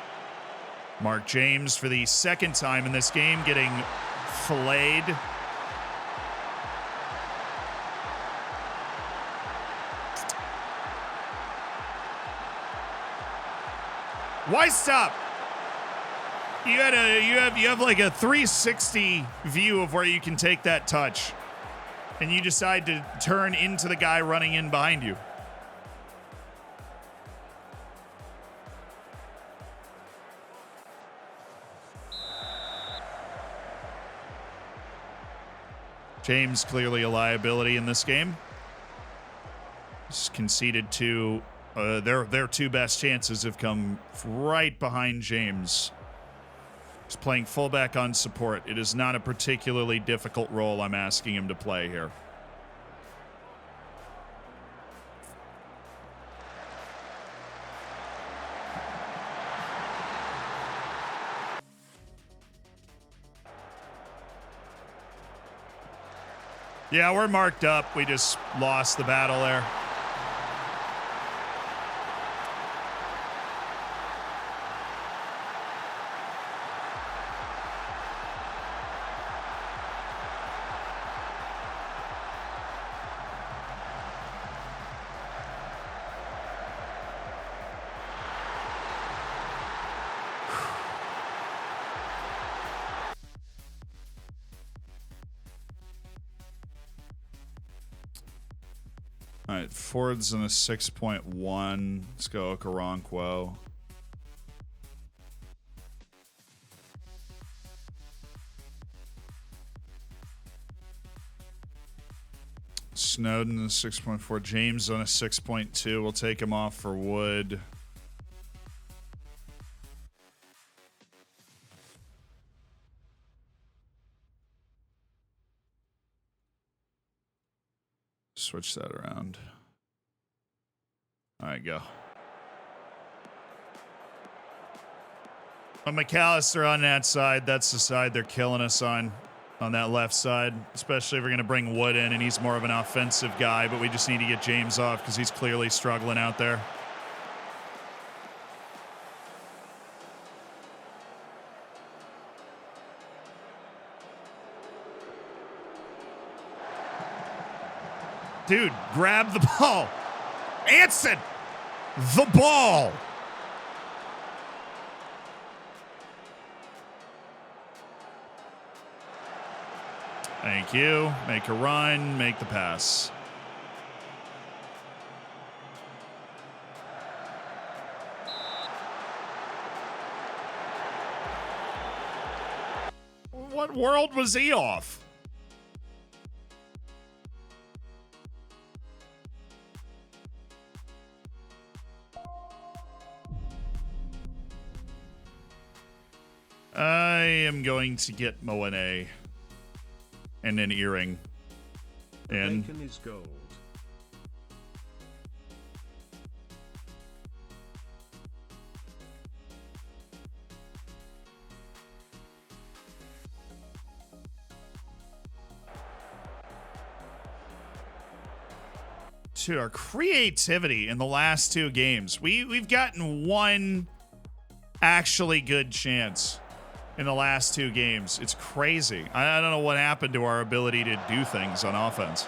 Mark James for the second time in this game getting filleted. Why stop? You have like a 360 view of where you can take that touch, and you decide to turn into the guy running in behind you. James clearly a liability in this game. He's conceded to their two best chances have come right behind James. He's playing fullback on support. It is not a particularly difficult role I'm asking him to play here. Yeah, we're marked up. We just lost the battle there. All right, Ford's in a 6.1. Let's go Okoronkwo. Snowden in a 6.4. James on a 6.2. We'll take him off for Wood. Switch that around. All right, go. When McAllister on that side, that's the side they're killing us on that left side, especially if we're going to bring Wood in, and he's more of an offensive guy, but we just need to get James off because he's clearly struggling out there. Dude, grab the ball. Anson, the ball. Thank you. Make a run. Make the pass. What world was he off? I am going to get Moane and an earring. And bacon is gold. to our creativity in the last two games. We've gotten one actually good chance in the last two games. It's crazy. I don't know what happened to our ability to do things on offense.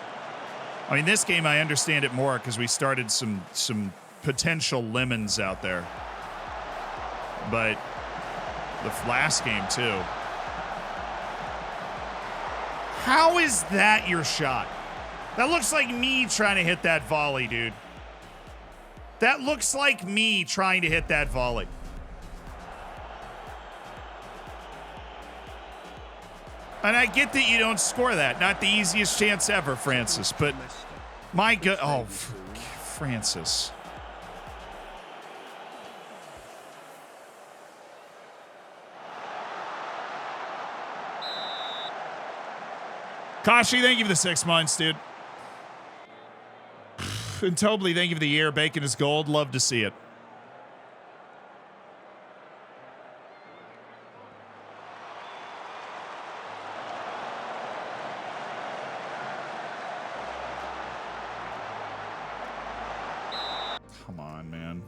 I mean, this game I understand it more because we started some potential lemons out there. But the last game too. How is that your shot? That looks like me trying to hit that volley, dude. That looks like me trying to hit that volley. And I get that you don't score that. Not the easiest chance ever, Francis. But my God. Oh, Francis. Kashi, thank you for the 6 months, dude. And Tobley, thank you for the year. Bacon is gold. Love to see it. Come on, man.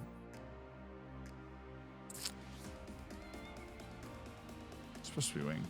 It's supposed to be wing.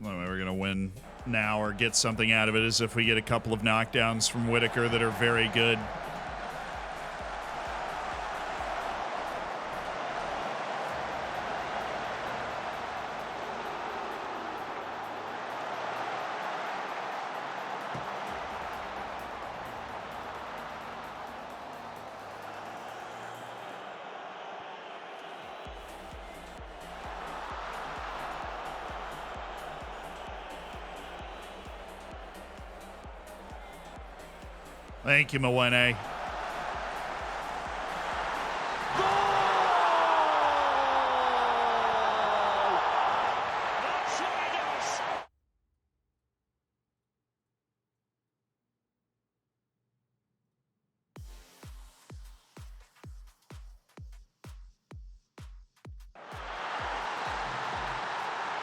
The only way we're going to win now or get something out of it is if we get a couple of knockdowns from Whitaker that are very good. Thank you, Moane.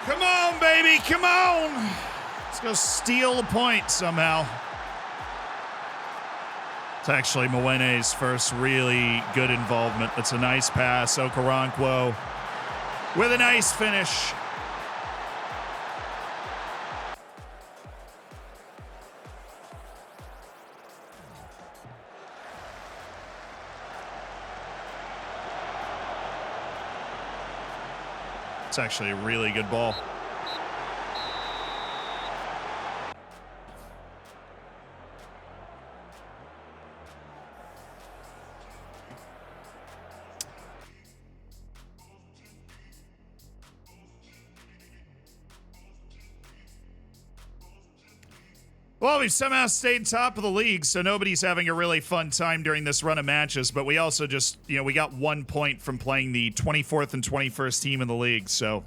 Come on, baby, come on. Let's go steal a point somehow. It's actually Moene's first really good involvement. It's a nice pass. Okoronkwo with a nice finish. It's actually a really good ball. Well, we've somehow stayed top of the league, so nobody's having a really fun time during this run of matches, but we also just, we got 1 point from playing the 24th and 21st team in the league, so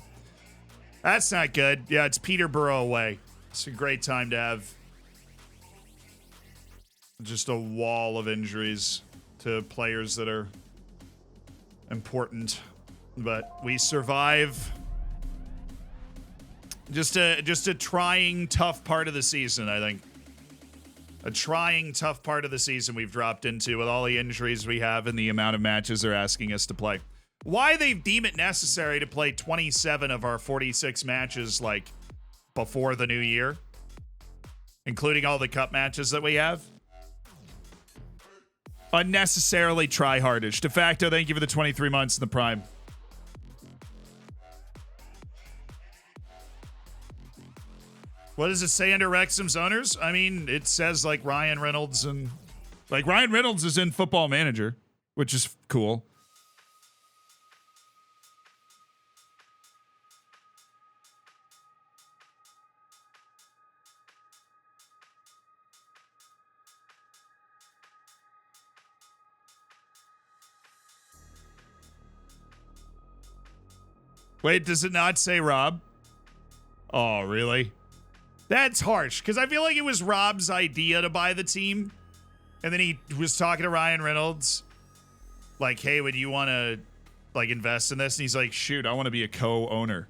that's not good. Yeah, it's Peterborough away. It's a great time to have just a wall of injuries to players that are important, but we survive. Just a trying, tough part of the season, I think. A trying, tough part of the season we've dropped into with all the injuries we have and the amount of matches they're asking us to play. Why they deem it necessary to play 27 of our 46 matches, like, before the new year, including all the cup matches that we have. Unnecessarily try-hardish. De facto, thank you for the 23 months in the prime. What does it say under Wrexham's owners? I mean, it says like Ryan Reynolds and like Ryan Reynolds is in Football Manager, which is cool. Wait, does it not say Rob? Oh, really? That's harsh, because I feel like it was Rob's idea to buy the team. And then he was talking to Ryan Reynolds. Like, hey, would you want to, like, invest in this? And he's like, shoot, I want to be a co-owner.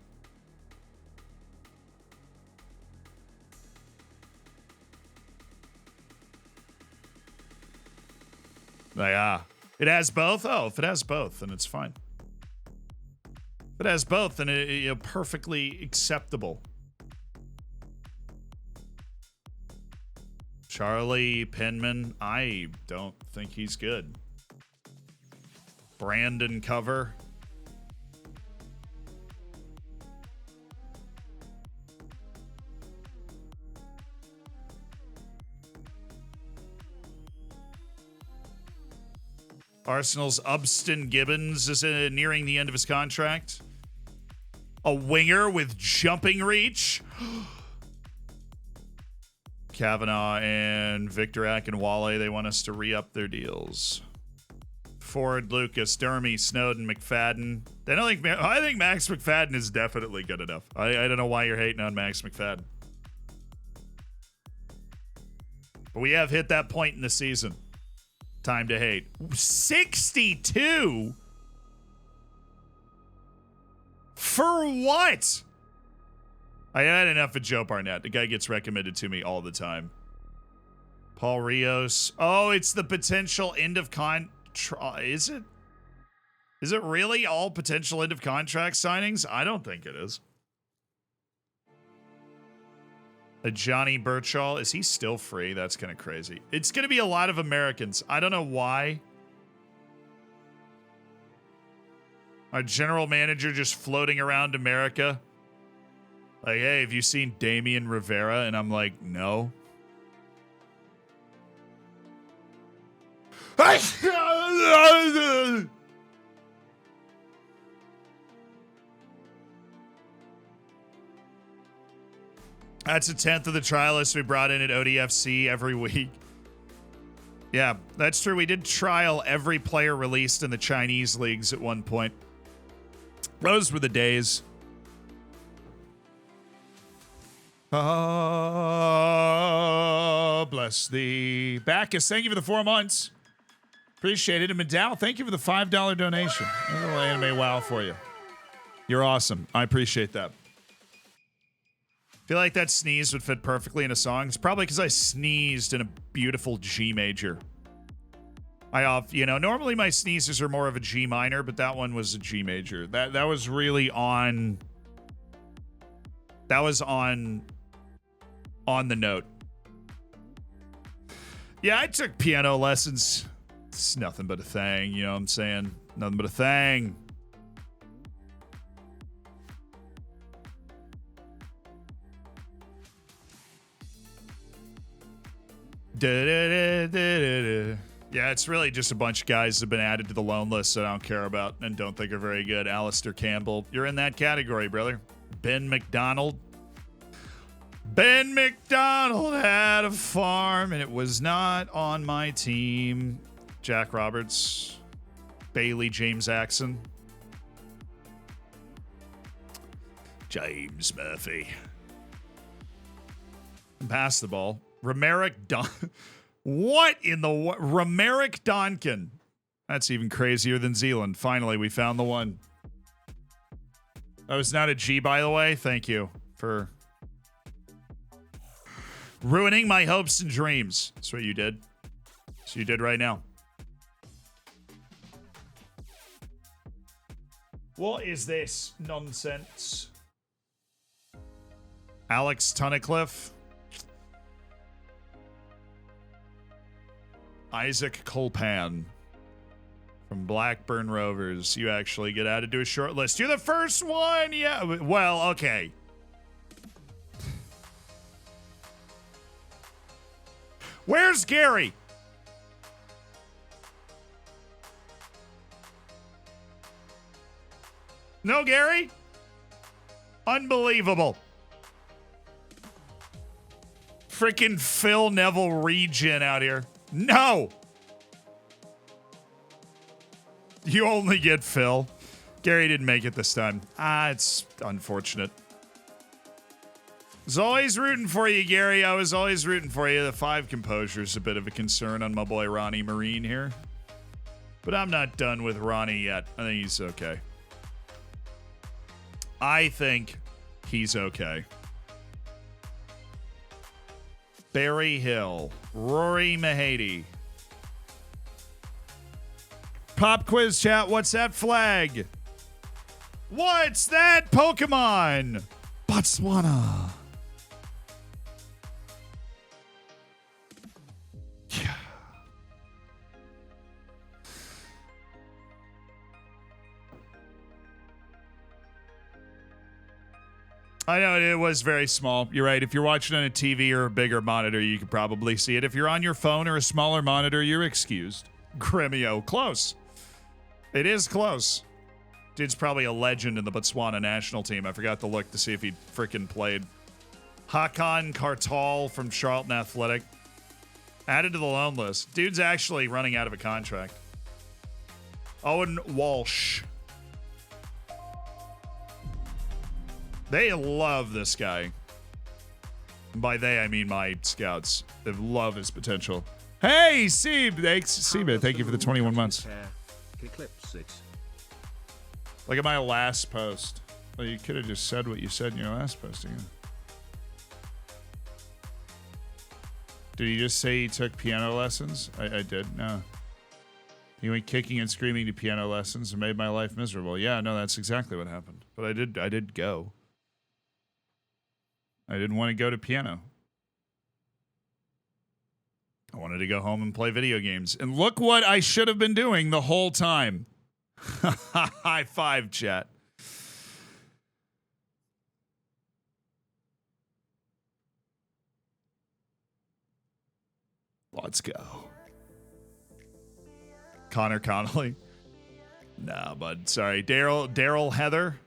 Like, it has both? Oh, if it has both, then it's fine. If it has both, then it's perfectly acceptable. Charlie Penman, I don't think he's good. Brandon Cover. Arsenal's Upston Gibbons is nearing the end of his contract. A winger with jumping reach. Kavanaugh and Victor Akinwale, they want us to re-up their deals. Ford, Lucas, Dermy, Snowden, McFadden. I think Max McFadden is definitely good enough. I don't know why you're hating on Max McFadden. But we have hit that point in the season. Time to hate. 62? For what? I had enough of Joe Barnett. The guy gets recommended to me all the time. Paul Rios. Oh, it's the potential end of is it? Is it really all potential end of contract signings? I don't think it is. A Johnny Birchall. Is he still free? That's kind of crazy. It's going to be a lot of Americans. I don't know why. Our general manager just floating around America. Like, hey, have you seen Damian Rivera? And I'm like, no. That's a tenth of the trialists we brought in at ODFC every week. Yeah, that's true. We did trial every player released in the Chinese leagues at one point. Those were the days. Bless thee. Bacchus, thank you for the 4 months. Appreciate it. And Medal, thank you for the $5 donation. A little anime wow for you. You're awesome. I appreciate that. Feel like that sneeze would fit perfectly in a song. It's probably because I sneezed in a beautiful G major. Normally my sneezes are more of a G minor, but that one was a G major. That was really on. That was on the note. Yeah, I took piano lessons. It's nothing but a thing, you know what I'm saying? Nothing but a thing. Yeah, it's really just a bunch of guys that have been added to the loan list that I don't care about and don't think are very good. Alistair Campbell, you're in that category, brother. Ben McDonald. Ben McDonald had a farm, and it was not on my team. Jack Roberts. Bailey James Axon. James Murphy. Pass the ball. What in the... Romeric Donkin. That's even crazier than Zealand. Finally, we found the one. That was not a G, by the way. Thank you for ruining my hopes and dreams. That's what you did. That's what you did right now. What is this nonsense? Alex Tunnicliffe. Isaac Colpan. From Blackburn Rovers. You actually get added to a short list. You're the first one! Yeah, well, okay. Where's Gary? No, Gary? Unbelievable. Freaking Phil Neville regen out here. No! You only get Phil. Gary didn't make it this time. It's unfortunate. I was always rooting for you, Gary. I was always rooting for you. The 5 composure is a bit of a concern on my boy Ronnie Marine here. But I'm not done with Ronnie yet. I think he's okay. I think he's okay. Barry Hill. Rory Mahady. Pop quiz chat, what's that flag? What's that Pokemon? Botswana. Yeah. I know it was very small. You're right. If you're watching on a TV or a bigger monitor, you could probably see it. If you're on your phone or a smaller monitor, you're excused. Gremio, close. It is close. Dude's probably a legend in the Botswana national team. I forgot to look to see if he freaking played. Hakan Kartal from Charlton Athletic. Added to the loan list. Dude's actually running out of a contract. Owen Walsh. They love this guy. And by they, I mean my scouts. They love his potential. Hey, Seeb! Thanks, Seeb. Thank you for the 21 months. Eclipse it. Look at my last post. Well, you could have just said what you said in your last post again. Did you just say you took piano lessons? I did. No. You went kicking and screaming to piano lessons and made my life miserable. Yeah, no, that's exactly what happened. But I did go. I didn't want to go to piano. I wanted to go home and play video games. And look what I should have been doing the whole time. High five, chat. Let's go. Connor Connolly. Nah, bud. Sorry. Daryl Heather.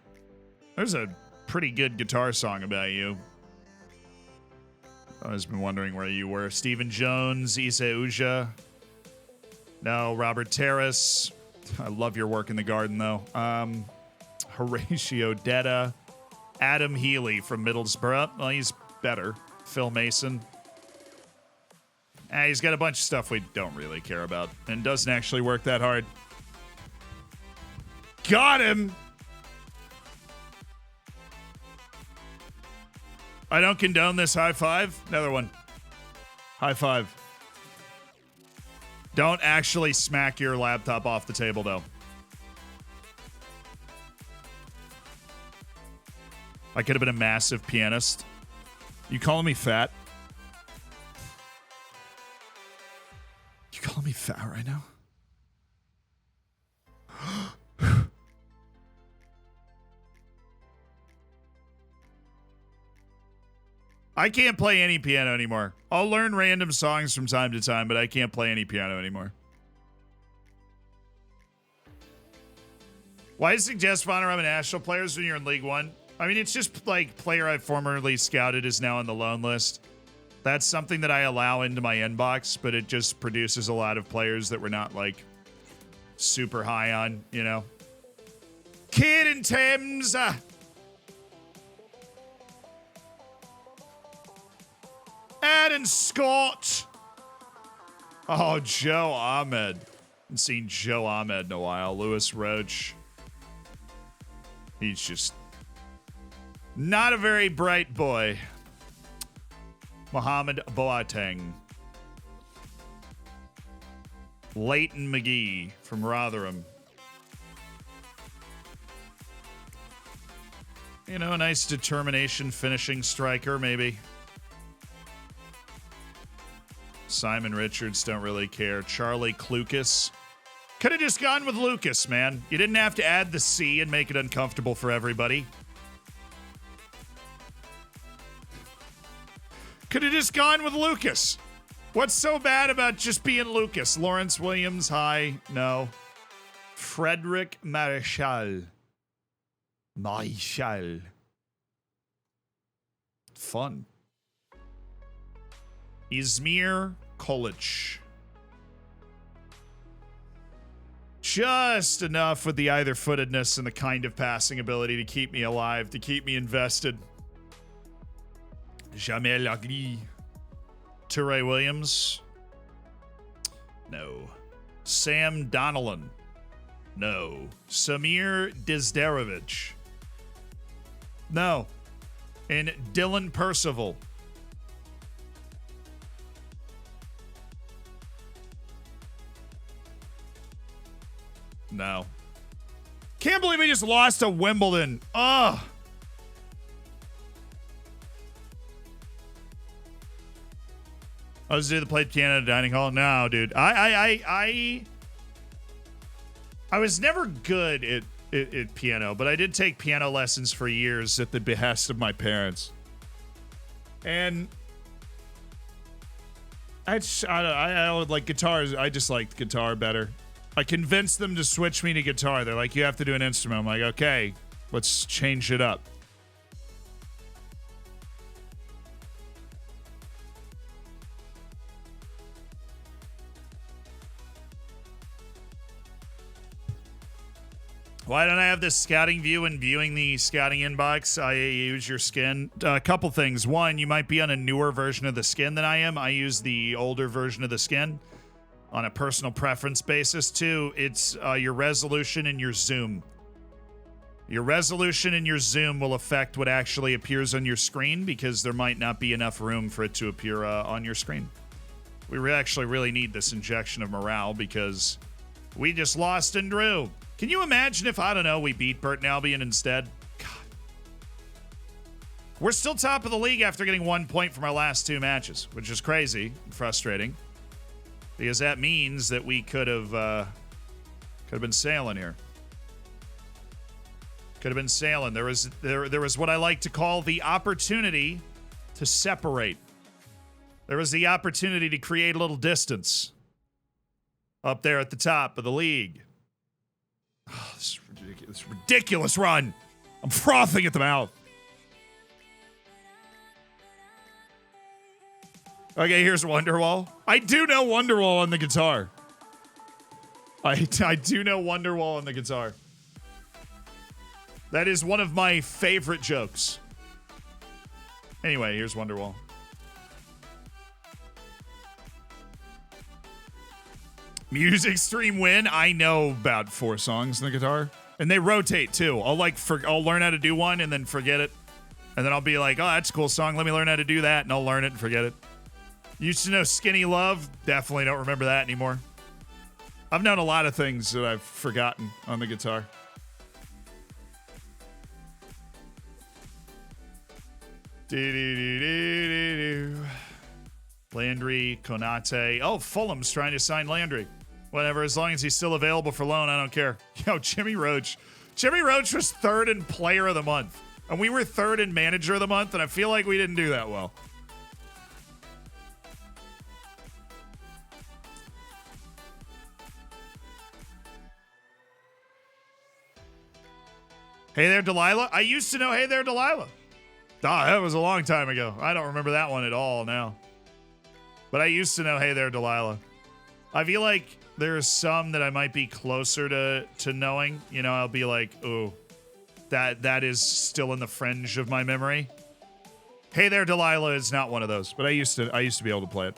There's a pretty good guitar song about you. I was been wondering where you were. Stephen Jones, Issa Uja. No, Robert Terrace. I love your work in the garden, though. Horatio Detta. Adam Healy from Middlesbrough. Well, he's better. Phil Mason. He's got a bunch of stuff we don't really care about and doesn't actually work that hard. Got him! I don't condone this high five. Another one. High five. Don't actually smack your laptop off the table, though. I could have been a massive pianist. You calling me fat? You calling me fat right now? I can't play any piano anymore. I'll learn random songs from time to time, but I can't play any piano anymore. Why suggest Vanarama national players when you're in League One? I mean, it's just like player I've formerly scouted is now on the loan list. That's something that I allow into my inbox, but it just produces a lot of players that we're not like super high on, you know. Kid and Thames. Adam Scott. Oh, Joe Ahmed. Haven't seen Joe Ahmed in a while. Lewis Roach. He's just not a very bright boy. Mohamed Boateng. Leighton McGee from Rotherham. You know, a nice determination finishing striker, maybe. Simon Richards, don't really care. Charlie Clucas. Could have just gone with Lucas, man. You didn't have to add the C and make it uncomfortable for everybody. Could have just gone with Lucas. What's so bad about just being Lucas? Lawrence Williams, hi. No. Frederick Marichal. Fun. Izmir Kolic. Just enough with the either-footedness and the kind of passing ability to keep me alive, to keep me invested. Jamel Agli. Ture Williams. No. Sam Donnellan. No. Samir Dizdarovich. No. And Dylan Percival. No. Can't believe we just lost to Wimbledon. Ugh. Oh, this dude that played piano at a dining hall? No, dude. I was never good at piano, but I did take piano lessons for years at the behest of my parents. And I would like guitars. I just liked guitar better. I convinced them to switch me to guitar. They're like, you have to do an instrument. I'm like, okay, let's change it up. Why don't I have this scouting view and viewing the scouting inbox? I use your skin. A couple things. One, you might be on a newer version of the skin than I am. I use the older version of the skin on a personal preference basis. Two, it's your resolution and your zoom. Your resolution and your zoom will affect what actually appears on your screen because there might not be enough room for it to appear on your screen. We actually really need this injection of morale because we just lost and drew. Can you imagine if, I don't know, we beat Burton Albion instead? God. We're still top of the league after getting 1 point from our last two matches, which is crazy and frustrating. Because that means that we could have been sailing here. Could have been sailing. There was what I like to call the opportunity to separate. There was the opportunity to create a little distance up there at the top of the league. Oh, this ridiculous run. I'm frothing at the mouth. Okay, here's Wonderwall. I do know Wonderwall on the guitar. I do know Wonderwall on the guitar. That is one of my favorite jokes. Anyway, here's Wonderwall. Music stream win. I know about 4 songs on the guitar. And they rotate too. I'll learn how to do one and then forget it. And then I'll be like, oh, that's a cool song. Let me learn how to do that. And I'll learn it and forget it. Used to know Skinny Love. Definitely don't remember that anymore. I've known a lot of things that I've forgotten on the guitar. Landry, Konate. Oh, Fulham's trying to sign Landry. Whatever, as long as he's still available for loan, I don't care. Yo, Jimmy Roach. Jimmy Roach was 3rd in Player of the Month. And we were 3rd in Manager of the Month, and I feel like we didn't do that well. Hey there, Delilah. I used to know Hey there, Delilah. Ah, that was a long time ago. I don't remember that one at all now. But I used to know Hey there, Delilah. I feel like there's some that I might be closer to knowing. You know, I'll be like, ooh, that is still in the fringe of my memory. Hey there, Delilah is not one of those, but I used to be able to play it.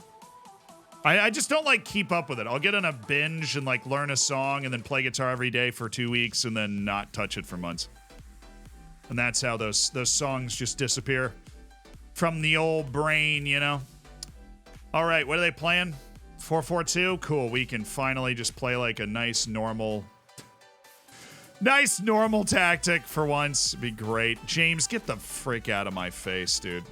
I just don't like keep up with it. I'll get on a binge and like learn a song and then play guitar every day for 2 weeks and then not touch it for months. And that's how those songs just disappear from the old brain, you know? All right, what are they playing? 4-4-2? Cool, we can finally just play like a nice normal tactic for once. It'd be great. James, get the frick out of my face, dude.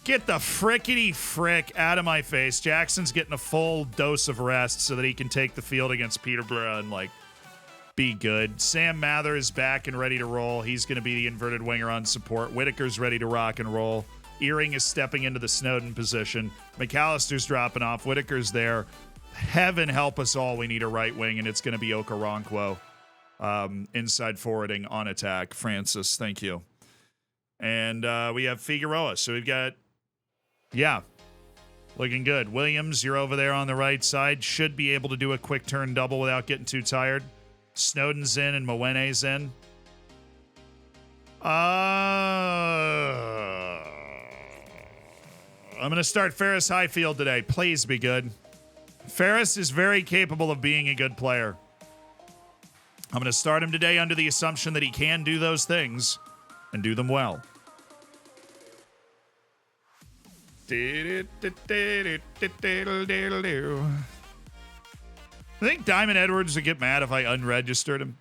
Get the frickety frick out of my face. Jackson's getting a full dose of rest so that he can take the field against Peterborough and, like, be good. Sam Mather is back and ready to roll. He's going to be the inverted winger on support. Whitaker's ready to rock and roll. Earring is stepping into the Snowden position. McAllister's dropping off. Whitaker's there. Heaven help us all. We need a right wing, and it's going to be Okoronkwo. Inside forwarding on attack. Francis, thank you. And we have Figueroa. So we've got, yeah, looking good. Williams, you're over there on the right side. Should be able to do a quick turn double without getting too tired. Snowden's in and Mwene's in. I'm going to start Ferris Highfield today. Please be good. Ferris is very capable of being a good player. I'm going to start him today under the assumption that he can do those things and do them well. I think Diamond Edwards would get mad if I unregistered him.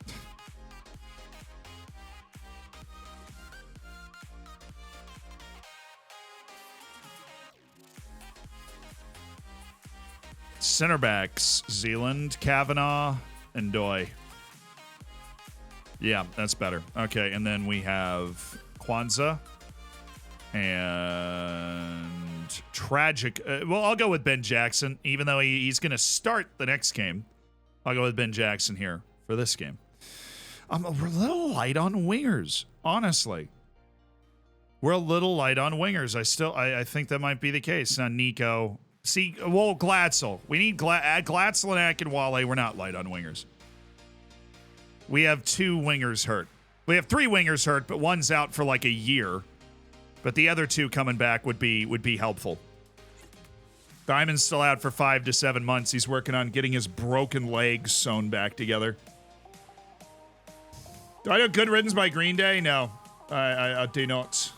Center backs, Zealand, Kavanaugh, and Doy. Yeah, that's better. Okay, and then we have Kwanzaa and Tragic. Well, I'll go with Ben Jackson, even though he's going to start the next game. I'll go with Ben Jackson here for this game. We're a little light on wingers, honestly. We're a little light on wingers. I think that might be the case. Now, Nico. See, well, Glatzel. We need Glatzel and Akinwale. We're not light on wingers. We have 2 wingers hurt. We have 3 wingers hurt, but one's out for like a year. But the other 2 coming back would be helpful. Diamond's still out for 5 to 7 months. He's working on getting his broken legs sewn back together. Do I know Good Riddance by Green Day? No, I do not.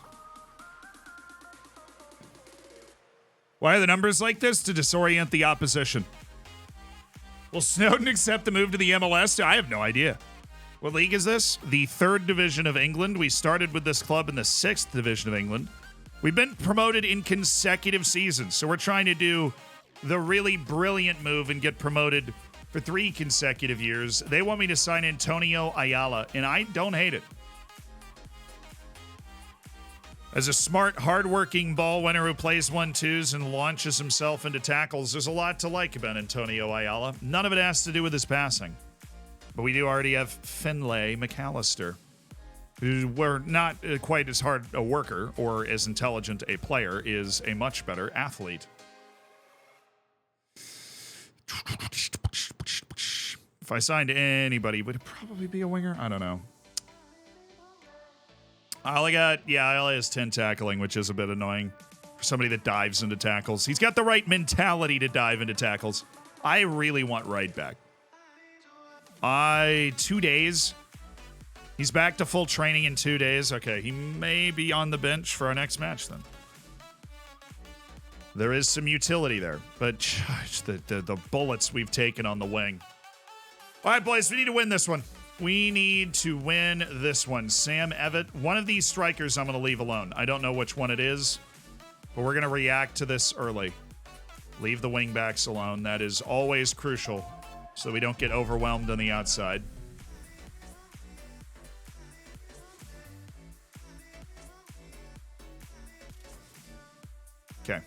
Why are the numbers like this? To disorient the opposition. Will Snowden accept the move to the MLS? I have no idea. What league is this? The 3rd division of England. We started with this club in the 6th division of England. We've been promoted in consecutive seasons, so we're trying to do the really brilliant move and get promoted for 3 consecutive years. They want me to sign Antonio Ayala, and I don't hate it. As a smart, hardworking ball winner who plays 1-2s and launches himself into tackles, there's a lot to like about Antonio Ayala. None of it has to do with his passing. But we do already have Finlay McAllister, who we're not quite as hard a worker or as intelligent a player, is a much better athlete. If I signed anybody, would it probably be a winger? I don't know. Ayala has 10 tackling, which is a bit annoying for somebody that dives into tackles. He's got the right mentality to dive into tackles. I really want Wright back. 2 days. He's back to full training in 2 days. Okay, he may be on the bench for our next match then. There is some utility there, but the bullets we've taken on the wing. All right, boys, we need to win this one. We need to win this one. Sam Evett, one of these strikers I'm going to leave alone. I don't know which one it is, but we're going to react to this early. Leave the wingbacks alone. That is always crucial so we don't get overwhelmed on the outside. Okay.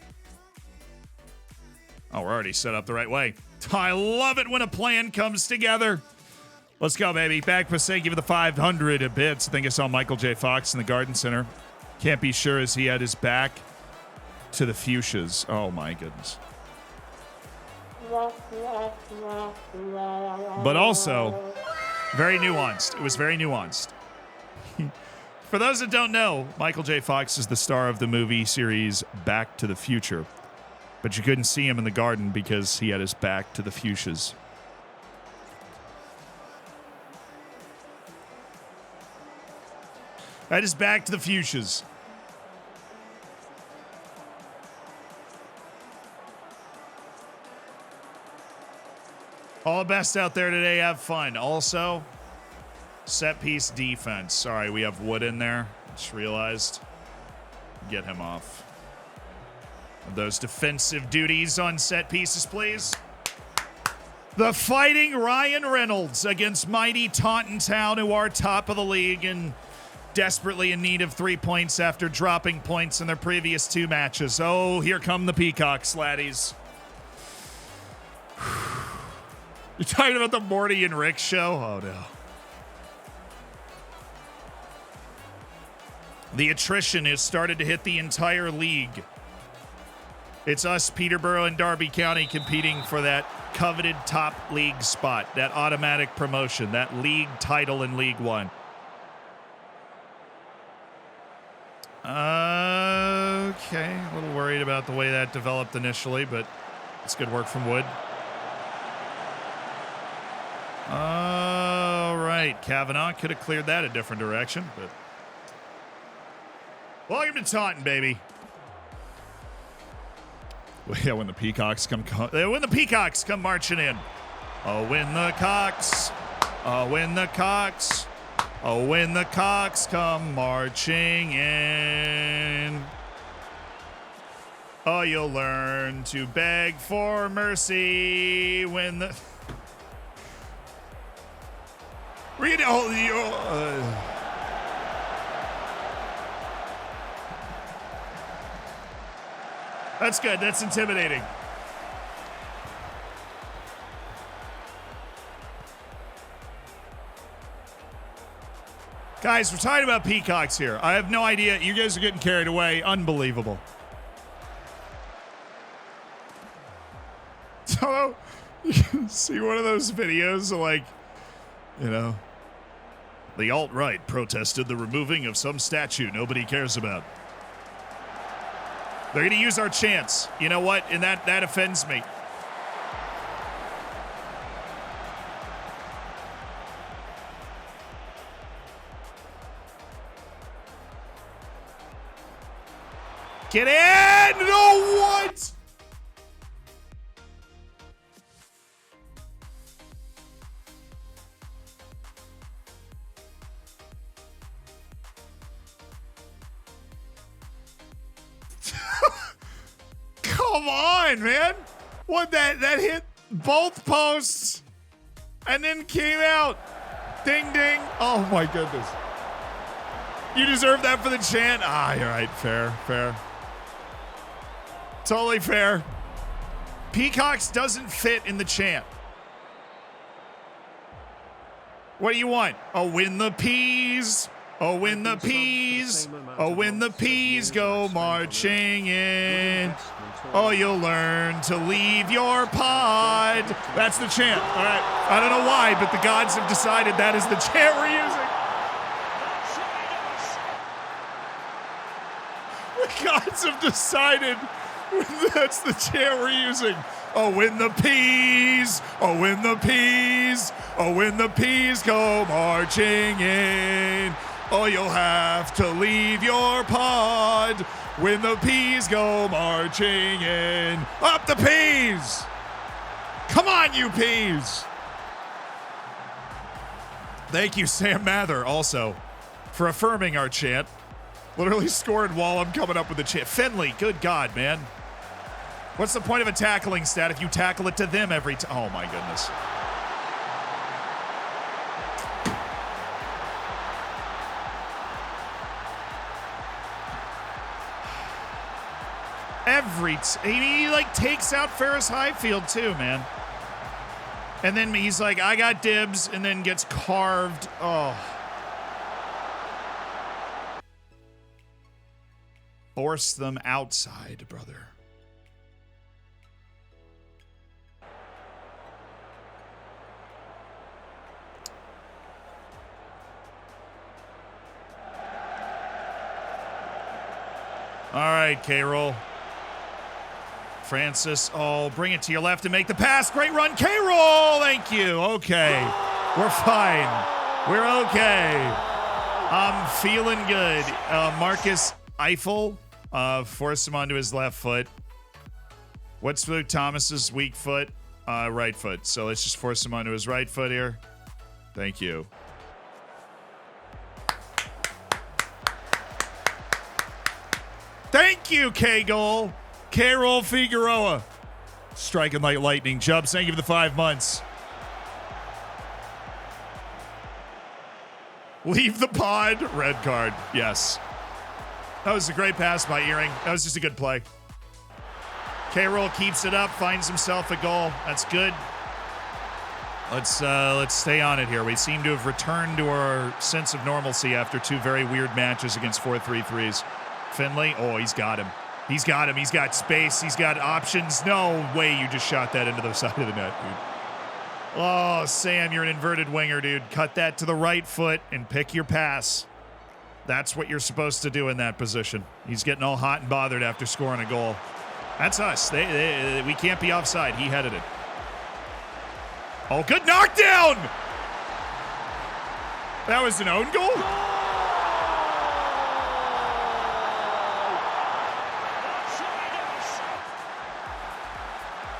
Oh, we're already set up the right way. I love it when a plan comes together. Let's go, baby. Back for sake, give it the 500 bits. I think I saw Michael J. Fox in the Garden Center. Can't be sure as he had his back to the fuchsias. Oh, my goodness. But also, very nuanced. It was very nuanced. For those that don't know, Michael J. Fox is the star of the movie series Back to the Future. But you couldn't see him in the garden because he had his back to the fuchsias. That is back to the fuchsias. All the best out there today. Have fun. Also, set piece defense. Sorry, we have Wood in there. Just realized. Get him off. Those defensive duties on set pieces, please. The Fighting Ryan Reynolds against mighty Taunton Town, who are top of the league and desperately in need of 3 points after dropping points in their previous 2 matches. Oh, here come the Peacocks, laddies. You're talking about the Morty and Rick show? Oh, no. The attrition has started to hit the entire league. It's us, Peterborough and Derby County, competing for that coveted top league spot, that automatic promotion, that league title in League One. Okay, a little worried about the way that developed initially, but it's good work from Wood. All right, Kavanaugh could have cleared that a different direction, but welcome to Taunton, baby. Well, yeah, when the Peacocks come marching in. Oh, when the Cocks. Oh, when the Cocks. Oh, when the Cocks come marching in. Oh, you'll learn to beg for mercy when the... Read it. That's good. That's intimidating. Guys, we're talking about Peacocks here. I have no idea. You guys are getting carried away. Unbelievable. So, you can see one of those videos of, like, you know, the alt-right protested the removing of some statue nobody cares about. They're going to use our chants. You know what? And that offends me. Get in! No, what? Come on, man. What, that hit both posts and then came out. Ding, ding. Oh, my goodness. You deserve that for the chant? Ah, you're right. Fair. Totally fair. Peacocks doesn't fit in the chant. What do you want? Oh, win the peas. Oh, when the peas. Oh, when the peas go marching in. Oh, you'll learn to leave your pod. That's the chant. All right. I don't know why, but the gods have decided that is the chant we're using. The gods have decided that's the chant we're using. Oh, when the peas. Oh, when the peas. Oh, when the peas go marching in. Oh, you'll have to leave your pod when the peas go marching in. Up the peas! Come on, you peas! Thank you, Sam Mather, also, for affirming our chant. Literally scored while I'm coming up with the chant. Finley, good God, man. What's the point of a tackling stat if you tackle it to them every time? Oh, my goodness. He like takes out Ferris Highfield too, man. And then he's like, I got dibs, and then gets carved. Oh. Force them outside, brother. All right, K-Roll. Francis, oh, bring it to your left and make the pass. Great run, K-Roll. Thank you. Okay. We're fine. We're okay. I'm feeling good. Marcus Eiffel, force him onto his left foot. What's Luke Thomas's weak foot? Right foot. So let's just force him onto his right foot here. Thank you. Thank you, K-Goal. K-Roll Figueroa. Striking like lightning. Chubbs, thank you for the 5 months. Leave the pod. Red card. Yes. That was a great pass by Earring. That was just a good play. K-Roll keeps it up, finds himself a goal. That's good. Let's stay on it here. We seem to have returned to our sense of normalcy after 2 very weird matches against 4-3-3s. Finley, oh, he's got him. He's got him. He's got space. He's got options. No way you just shot that into the side of the net, dude. Oh, Sam, you're an inverted winger, dude. Cut that to the right foot and pick your pass. That's what you're supposed to do in that position. He's getting all hot and bothered after scoring a goal. That's us. We can't be offside. He headed it. Oh, good knockdown! That was an own goal?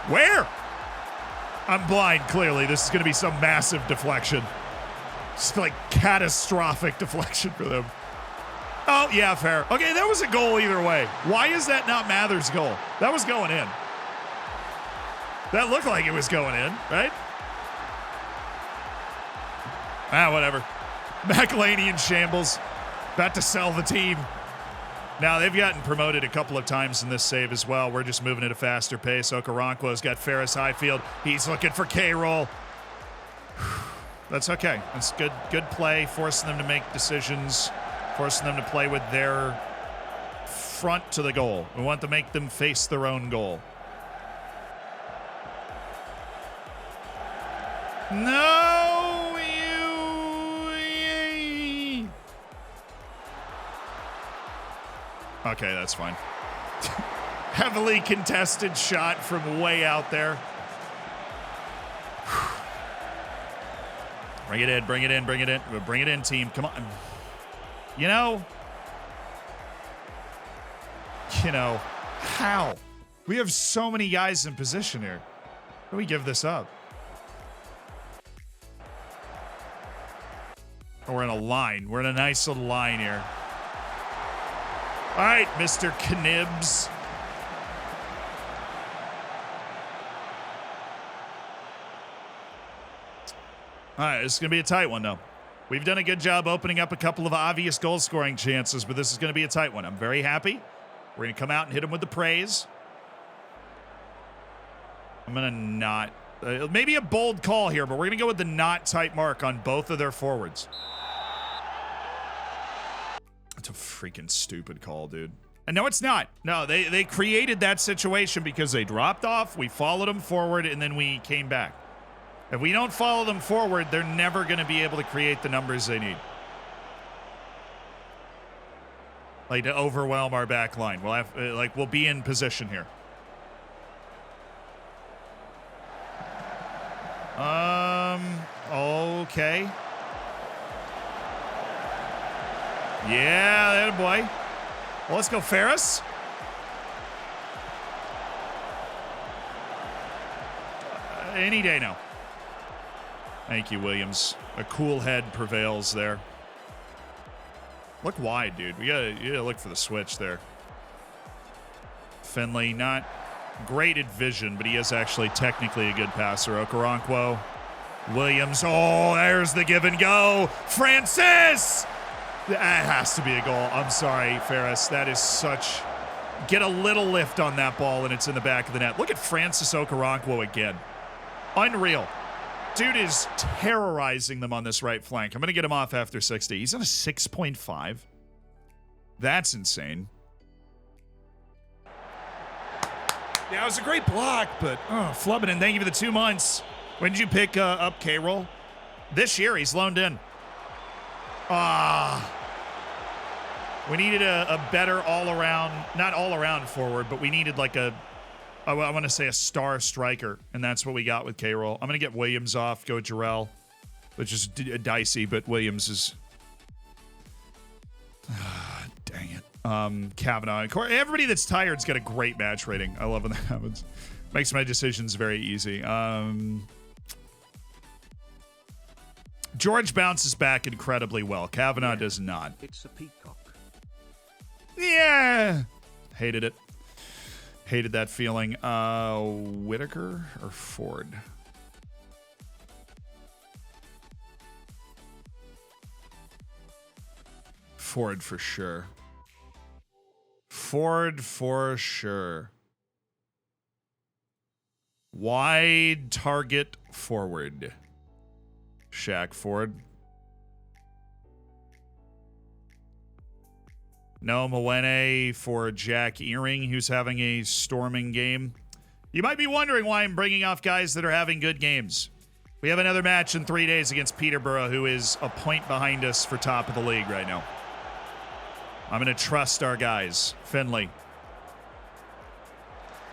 Where? I'm blind, clearly. This is going to be some massive deflection. Just like catastrophic deflection for them. Oh, yeah, fair. Okay, that was a goal either way. Why is that not Mather's goal? That was going in. That looked like it was going in, right? Whatever. McElhaney in shambles. About to sell the team. Now, they've gotten promoted a couple of times in this save as well. We're just moving at a faster pace. Okoronkwo's got Ferris Highfield. He's looking for K-Roll. That's okay. That's good play, forcing them to make decisions, forcing them to play with their front to the goal. We want to make them face their own goal. No, you. Okay, that's fine. Heavily contested shot from way out there. Bring it in, bring it in, bring it in. Bring it in, team. Come on. You know, how? We have so many guys in position here. How do we give this up? Oh, we're in a line. We're in a nice little line here. All right, Mr. Knibs. All right, this is going to be a tight one, though. We've done a good job opening up a couple of obvious goal-scoring chances, but this is going to be a tight one. I'm very happy. We're going to come out and hit him with the praise. I'm going to not... maybe a bold call here, but we're going to go with the not tight mark on both of their forwards. That's a freaking stupid call, dude. And no, it's not. No, they created that situation because they dropped off, we followed them forward, and then we came back. If we don't follow them forward, they're never going to be able to create the numbers they need. Like, to overwhelm our back line. We'll have, we'll be in position here. Okay. Yeah, that boy. Well, let's go, Ferris. Any day now. Thank you, Williams. A cool head prevails there. Look wide, dude. You gotta look for the switch there. Finley, not great at vision, but he is actually technically a good passer. Okoronkwo. Williams. Oh, there's the give and go. Francis! That has to be a goal. I'm sorry, Ferris. That is such... Get a little lift on that ball, and it's in the back of the net. Look at Francis Okoronkwo again. Unreal. Dude is terrorizing them on this right flank. I'm going to get him off after 60. He's on a 6.5. That's insane. Yeah, it was a great block, but Flubbin, thank you for the 2 months. When did you pick up K-Roll? This year, he's loaned in. We needed a better all-around, not all-around forward, but we needed like I want to say a star striker, and that's what we got with K-Roll. I'm going to get Williams off, go Jarrell, which is dicey, but Williams is... dang it. Kavanaugh. Everybody that's tired's got a great match rating. I love when that happens. Makes my decisions very easy. George bounces back incredibly well. Kavanaugh does not. It's a peacock. Yeah. Hated it. Hated that feeling. Whitaker or Ford? Ford for sure. Ford for sure. Wide target forward. Shaq Ford. No Mwene for Jack Earring, who's having a storming game. You might be wondering why I'm bringing off guys that are having good games. We have another match in 3 days against Peterborough, who is a point behind us for top of the league right now. I'm going to trust our guys. Finley.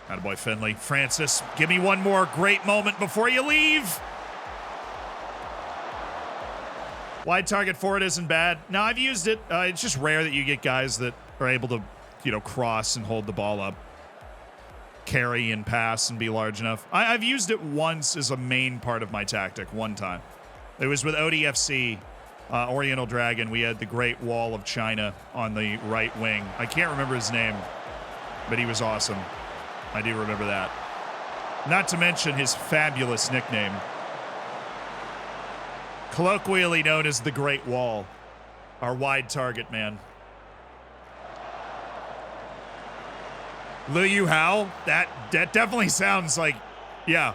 Attaboy Finley. Francis, give me one more great moment before you leave. Wide target forward isn't bad. No, I've used it. It's just rare that you get guys that are able to, cross and hold the ball up, carry and pass and be large enough. I've used it once as a main part of my tactic, one time. It was with ODFC, Oriental Dragon. We had the Great Wall of China on the right wing. I can't remember his name, but he was awesome. I do remember that. Not to mention his fabulous nickname. Colloquially known as the Great Wall. Our wide target man. Liu Yu Hao? That definitely sounds like, yeah.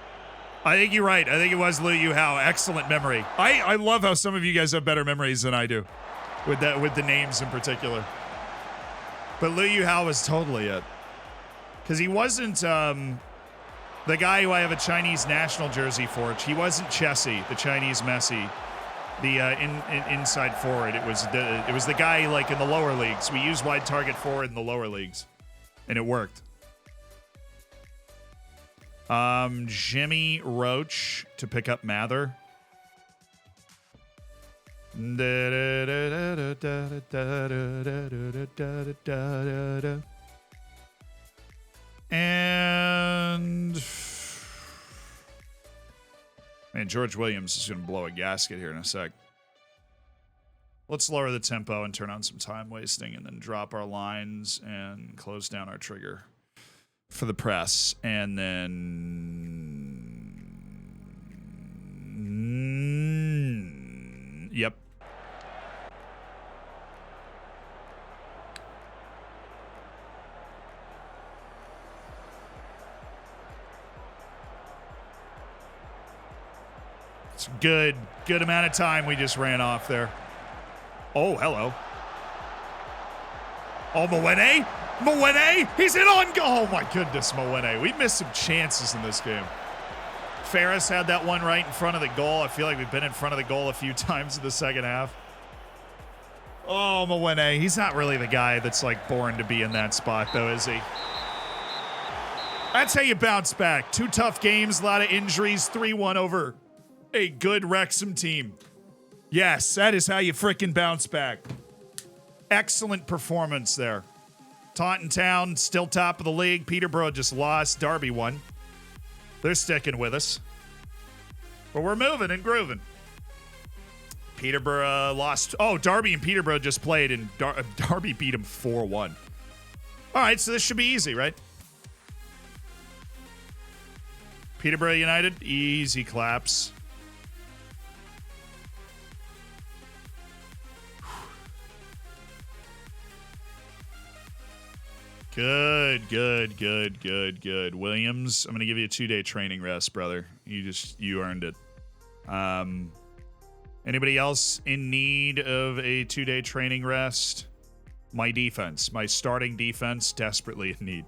I think you're right. I think it was Liu Yu Hao. Excellent memory. I love how some of you guys have better memories than I do. With the names in particular. But Liu Yu Hao was totally it. Because he wasn't the guy who I have a Chinese national jersey for. He wasn't Chessie, the Chinese Messi. The inside forward. It was the guy like in the lower leagues. We used wide target forward in the lower leagues, and it worked. Jimmy Roach to pick up Mather. And man, George Williams is going to blow a gasket here in a sec. Let's lower the tempo and turn on some time wasting and then drop our lines and close down our trigger for the press. And then... Yep. It's good amount of time we just ran off there. Oh, hello. Oh, Mwene? Mwene? He's in on goal. Oh, my goodness, Mwene. We missed some chances in this game. Ferris had that one right in front of the goal. I feel like we've been in front of the goal a few times in the second half. Oh, Mwene. He's not really the guy that's, like, born to be in that spot, though, is he? That's how you bounce back. 2 tough games, a lot of injuries, 3-1 over a good Wrexham team. Yes, that is how you frickin' bounce back. Excellent performance there. Taunton Town still top of the league. Peterborough just lost. Derby won. They're sticking with us. But we're moving and grooving. Peterborough lost. Oh, Derby and Peterborough just played, and Derby beat them 4-1. All right, so this should be easy, right? Peterborough United, easy claps. Good. Williams, I'm going to give you a 2-day training rest, brother. You earned it. Anybody else in need of a 2-day training rest? My defense, my starting defense, desperately in need.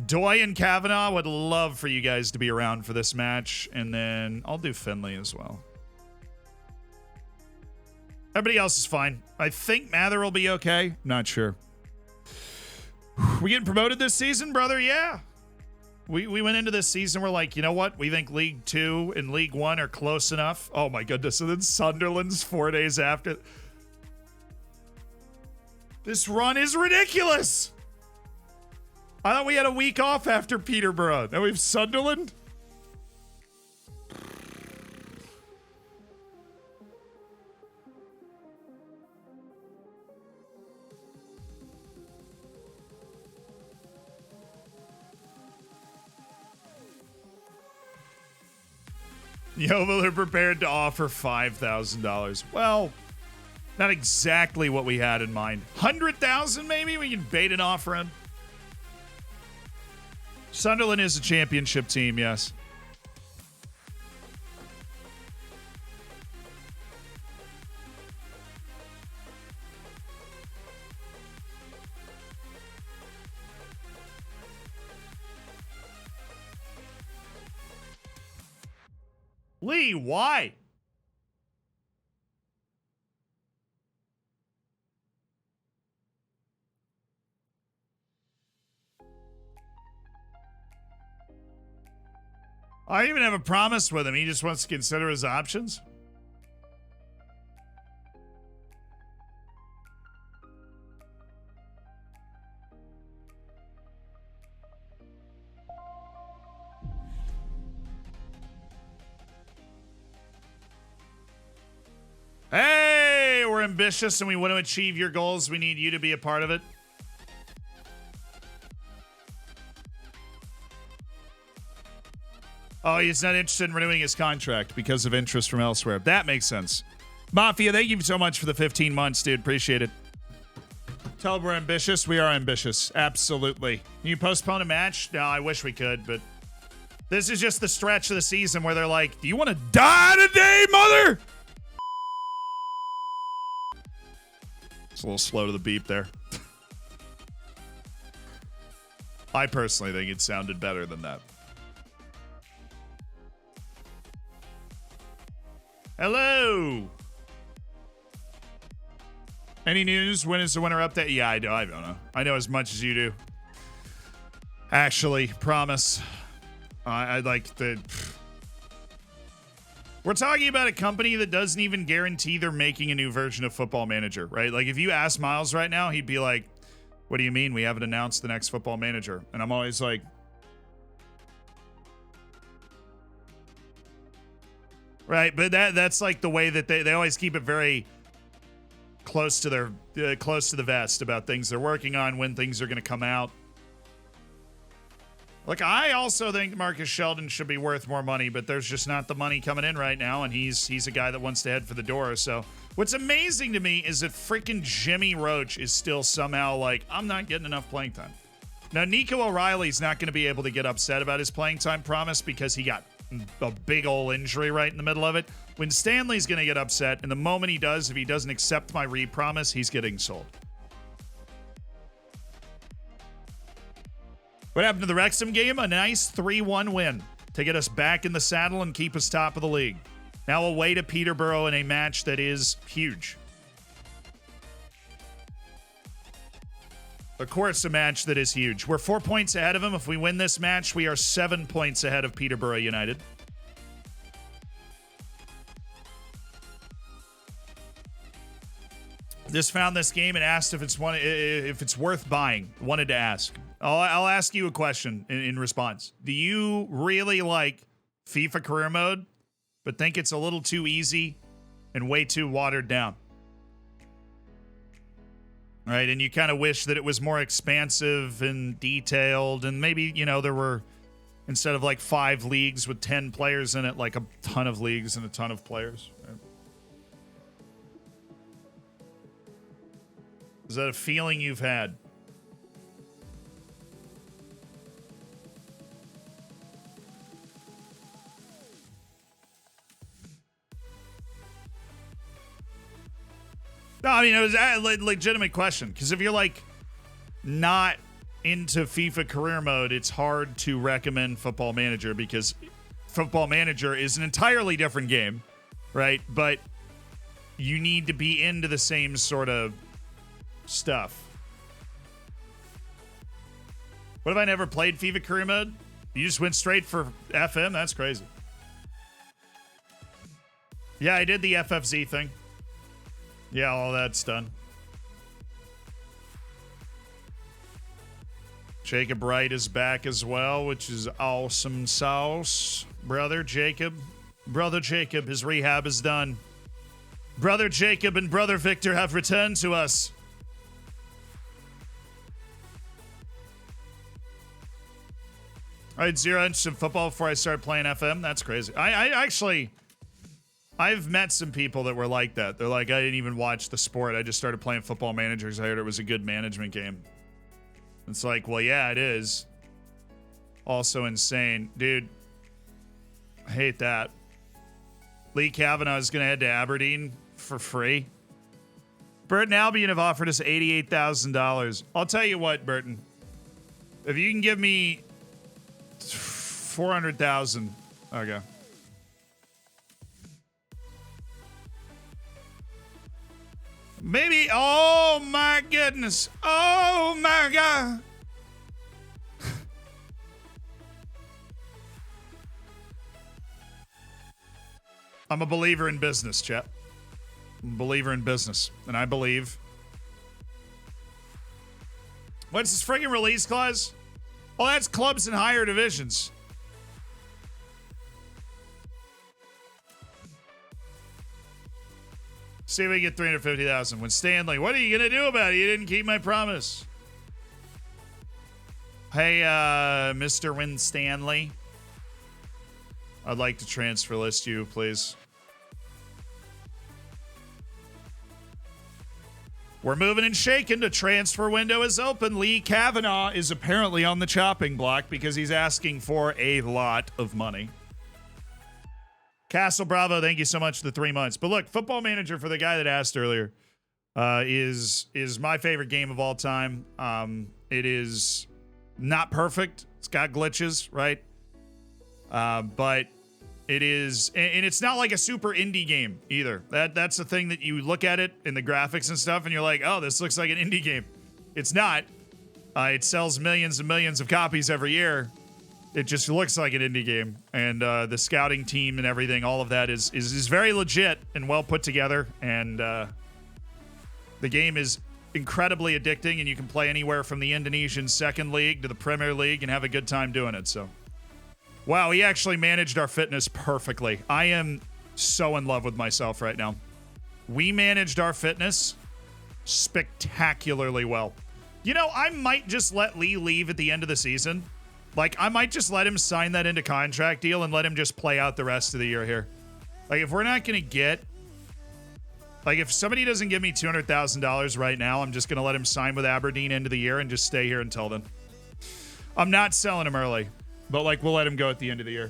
Doy and Kavanaugh would love for you guys to be around for this match, and then I'll do Finley as well. Everybody else is fine. I think Mather will be okay. Not sure. We getting promoted this season, brother? Yeah. We went into this season, we're like, you know what? We think League 2 and League 1 are close enough. Oh my goodness. And then Sunderland's 4 days after. This run is ridiculous. I thought we had a week off after Peterborough. Now we have Sunderland. Yeovil are prepared to offer $5,000. Well, not exactly what we had in mind. 100,000 maybe? We can bait an offer in. Sunderland is a championship team, yes. Lee, why? I even have a promise with him. He just wants to consider his options. Hey, we're ambitious and we want to achieve your goals. We need you to be a part of it. Oh, he's not interested in renewing his contract because of interest from elsewhere. That makes sense. Mafia, thank you so much for the 15 months, dude. Appreciate it. Tell them we're ambitious. We are ambitious. Absolutely. Can you postpone a match? No, I wish we could, but this is just the stretch of the season where they're like, do you want to die today, mother? It's a little slow to the beep there. I personally think it sounded better than that. Hello. Any news? When is the winter update? Yeah, I don't know. I know as much as you do. Actually, promise. I'd like to... We're talking about a company that doesn't even guarantee they're making a new version of Football Manager, right? Like, if you ask Miles right now, he'd be like, what do you mean? We haven't announced the next Football Manager. And I'm always like... Right, but that's like the way that they always keep it very close to their close to the vest about things they're working on, when things are going to come out. Look, I also think Marcus Sheldon should be worth more money, but there's just not the money coming in right now, and he's a guy that wants to head for the door. So what's amazing to me is that freaking Jimmy Roach is still somehow like, I'm not getting enough playing time. Now, Nico O'Reilly's not going to be able to get upset about his playing time promise because he got a big ol' injury right in the middle of it. When Stanley's going to get upset, and the moment he does, if he doesn't accept my re-promise, he's getting sold. What happened to the Wrexham game? A nice 3-1 win to get us back in the saddle and keep us top of the league. Now away to Peterborough in a match that is huge. Of course, a match that is huge. We're 4 points ahead of him. If we win this match, we are 7 points ahead of Peterborough United. Just found this game and asked if it's worth buying. Wanted to ask. I'll ask you a question in response. Do you really like FIFA career mode, but think it's a little too easy and way too watered down? Right, and you kind of wish that it was more expansive and detailed, and maybe, you know, there were, instead of like 5 leagues with 10 players in it, like a ton of leagues and a ton of players. Right? Is that a feeling you've had? No, I mean, it was a legitimate question. Because if you're like not into FIFA career mode, it's hard to recommend Football Manager because Football Manager is an entirely different game, right? But you need to be into the same sort of stuff. What if I never played FIFA career mode? You just went straight for FM? That's crazy. Yeah, I did the FFZ thing. Yeah, all that's done. Jacob Wright is back as well, which is awesome sauce. Brother Jacob. Brother Jacob, his rehab is done. Brother Jacob and Brother Victor have returned to us. I had zero interest in football before I started playing FM. That's crazy. I've met some people that were like that. They're like, I didn't even watch the sport. I just started playing Football Manager because I heard it was a good management game. It's like, well, yeah, it is. Also insane. Dude, I hate that. Lee Kavanaugh is going to head to Aberdeen for free. Burton Albion have offered us $88,000. I'll tell you what, Burton. If you can give me 400,000, okay. Maybe, oh my goodness. Oh my God. I'm a believer in business, chat. I'm a believer in business. And I believe. What's this friggin' release clause? Oh, that's clubs in higher divisions. See if we get 350,000. When Stanley, what are you gonna do about it? You didn't keep my promise. Hey, Mr. Win Stanley. I'd like to transfer list you, please. We're moving and shaking. The transfer window is open. Lee Kavanaugh is apparently on the chopping block because he's asking for a lot of money. Castle Bravo, thank you so much for the 3 months. But look, Football Manager, for the guy that asked earlier, is my favorite game of all time. It is not perfect. It's got glitches, right? But it is, and it's not like a super indie game either. That's the thing that you look at it in the graphics and stuff, and you're like, oh, this looks like an indie game. It's not. It sells millions and millions of copies every year. It just looks like an indie game, and the scouting team and everything, all of that is very legit and well put together. And the game is incredibly addicting, and you can play anywhere from the Indonesian Second League to the Premier League and have a good time doing it. So, wow, he actually managed our fitness perfectly. I am so in love with myself right now. We managed our fitness spectacularly well. You know, I might just let Lee leave at the end of the season. Like, I might just let him sign that into contract deal and let him just play out the rest of the year here. Like, if we're not going to get... Like, if somebody doesn't give me $200,000 right now, I'm just going to let him sign with Aberdeen into the year and just stay here until then. I'm not selling him early, but, like, we'll let him go at the end of the year.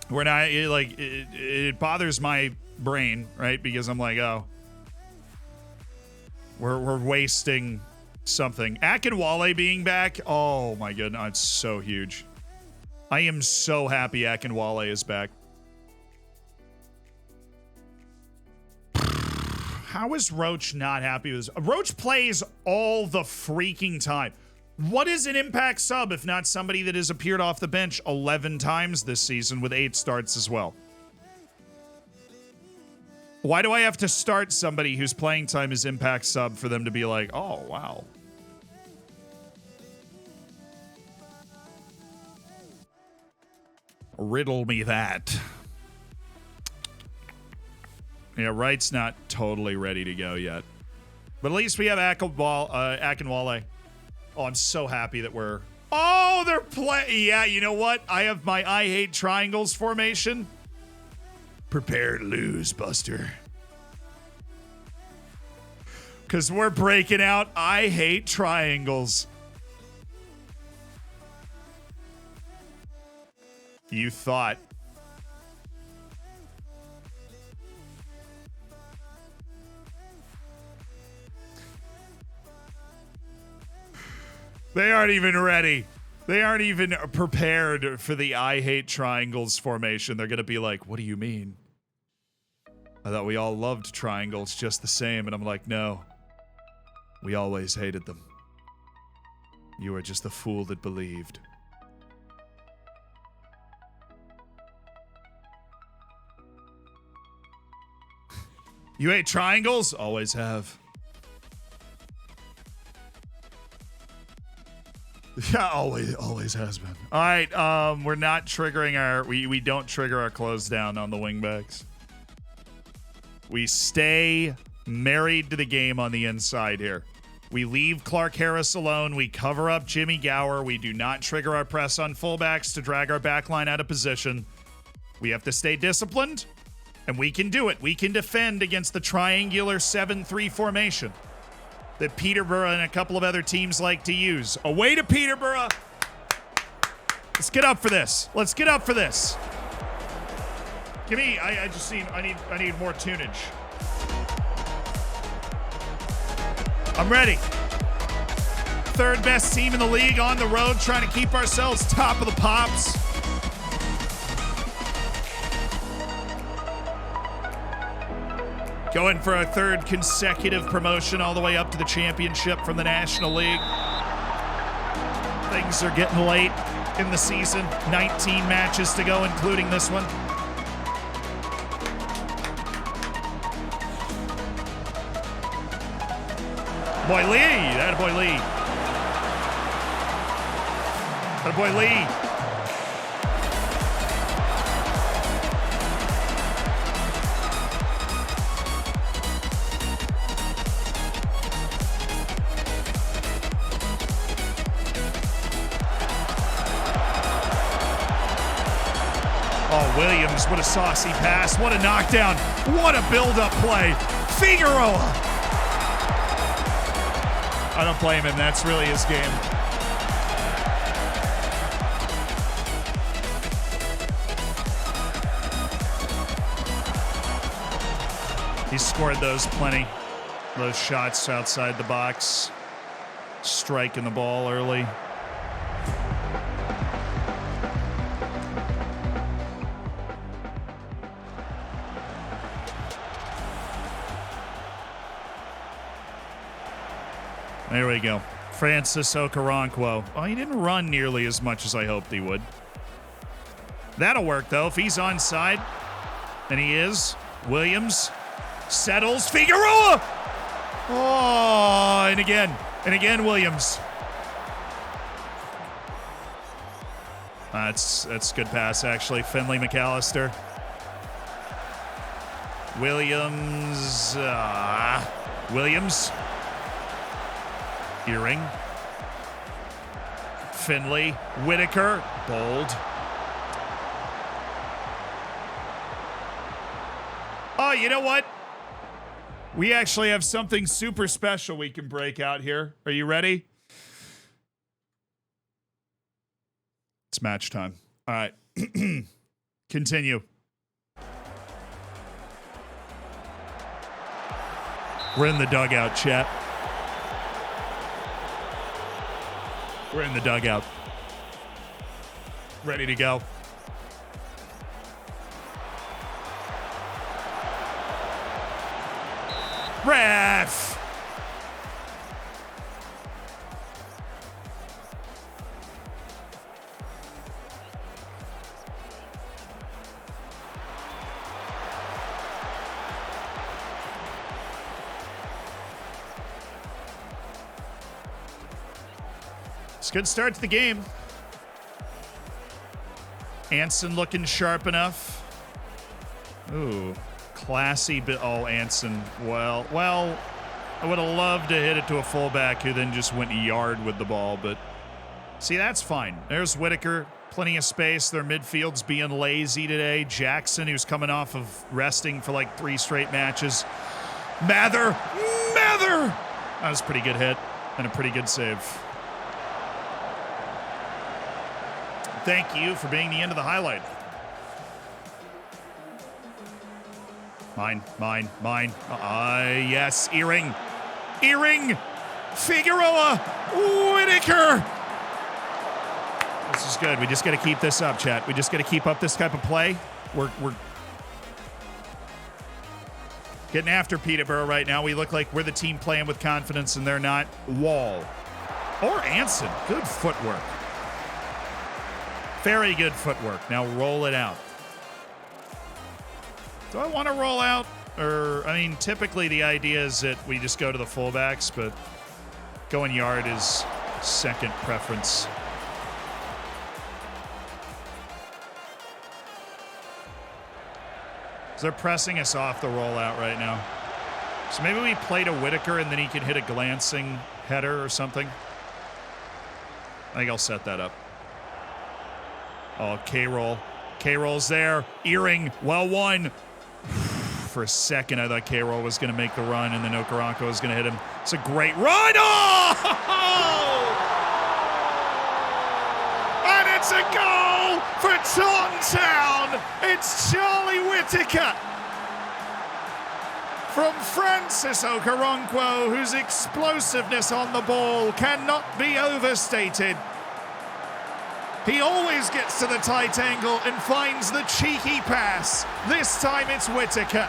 We're not... It bothers my brain, right? Because I'm like, oh... We're wasting... something. Akinwale being back, oh my goodness, it's so huge. I am so happy Akinwale is back. How is Roach not happy with this? Roach plays all the freaking time. What is an Impact sub if not somebody that has appeared off the bench 11 times this season with 8 starts as well? Why do I have to start somebody whose playing time is Impact sub for them to be like, oh, wow. Riddle me that. Yeah, Wright's not totally ready to go yet. But at least we have Akinwale. Oh, I'm so happy that we're... Oh, they're playing... Yeah, you know what? I have my I Hate Triangles formation. Prepare to lose, Buster. Because we're breaking out I Hate Triangles. You thought. They aren't even ready. They aren't even prepared for the I hate triangles formation. They're going to be like, what do you mean? I thought we all loved triangles just the same. And I'm like, no. We always hated them. You were just the fool that believed. You hate triangles? Always have. Yeah, always has been. All right, we're not triggering our... We don't trigger our close down on the wingbacks. We stay married to the game on the inside here. We leave Clark Harris alone. We cover up Jimmy Gower. We do not trigger our press on fullbacks to drag our backline out of position. We have to stay disciplined, and we can do it. We can defend against the triangular 7-3 formation that Peterborough and a couple of other teams like to use. Away to Peterborough. Let's get up for this. Let's get up for this. Give me, I need more tunage. I'm ready. Third best team in the league on the road, trying to keep ourselves top of the pops. Going for a third consecutive promotion all the way up to the championship from the National League. Things are getting late in the season. 19 matches to go, including this one. Boy Lee, that boy Lee. That boy Lee. Oh, Williams, what a saucy pass. What a knockdown. What a build-up play. Figueroa. I don't blame him. That's really his game. He scored those plenty. Those shots outside the box. Striking the ball early. There we go. Francis Okoronkwo. Oh, he didn't run nearly as much as I hoped he would. That'll work, though, if he's onside. And he is. Williams settles. Figueroa! Oh, and again. And again, Williams. That's a good pass, actually. Finley McAllister. Williams. Williams. Earring. Finley. Whitaker. Bold. Oh, you know what? We actually have something super special we can break out here. Are you ready? It's match time. All right. Continue. We're in the dugout, chat. We're in the dugout. Ready to go. Ref! It's a good start to the game. Anson looking sharp enough. Ooh, classy bit. Oh, Anson. Well, I would have loved to hit it to a fullback who then just went yard with the ball, but see, that's fine. There's Whitaker, plenty of space. Their midfield's being lazy today. Jackson, who's coming off of resting for like 3 straight matches. Mather! That was a pretty good hit and a pretty good save. Thank you for being the end of the highlight. Mine. Yes, Earring. Figueroa. Whitaker. This is good. We just got to keep this up, chat. We just got to keep up this type of play. We're getting after Peterborough right now. We look like we're the team playing with confidence, and they're not. Wall. Or Anson. Good footwork. Very good footwork. Now roll it out. Do I want to roll out? Or, I mean, typically the idea is that we just go to the fullbacks, but going yard is second preference. So they're pressing us off the rollout right now. So maybe we play to Whitaker and then he can hit a glancing header or something. I think I'll set that up. Oh, K-roll. K-roll's there. Earring, well won. For a second, I thought K-roll was going to make the run and then Okoronkwo was going to hit him. It's a great run. Oh! And it's a goal for Taunton Town. It's Charlie Whitaker. From Francis Okoronkwo, whose explosiveness on the ball cannot be overstated. He always gets to the tight angle and finds the cheeky pass. This time it's Whitaker.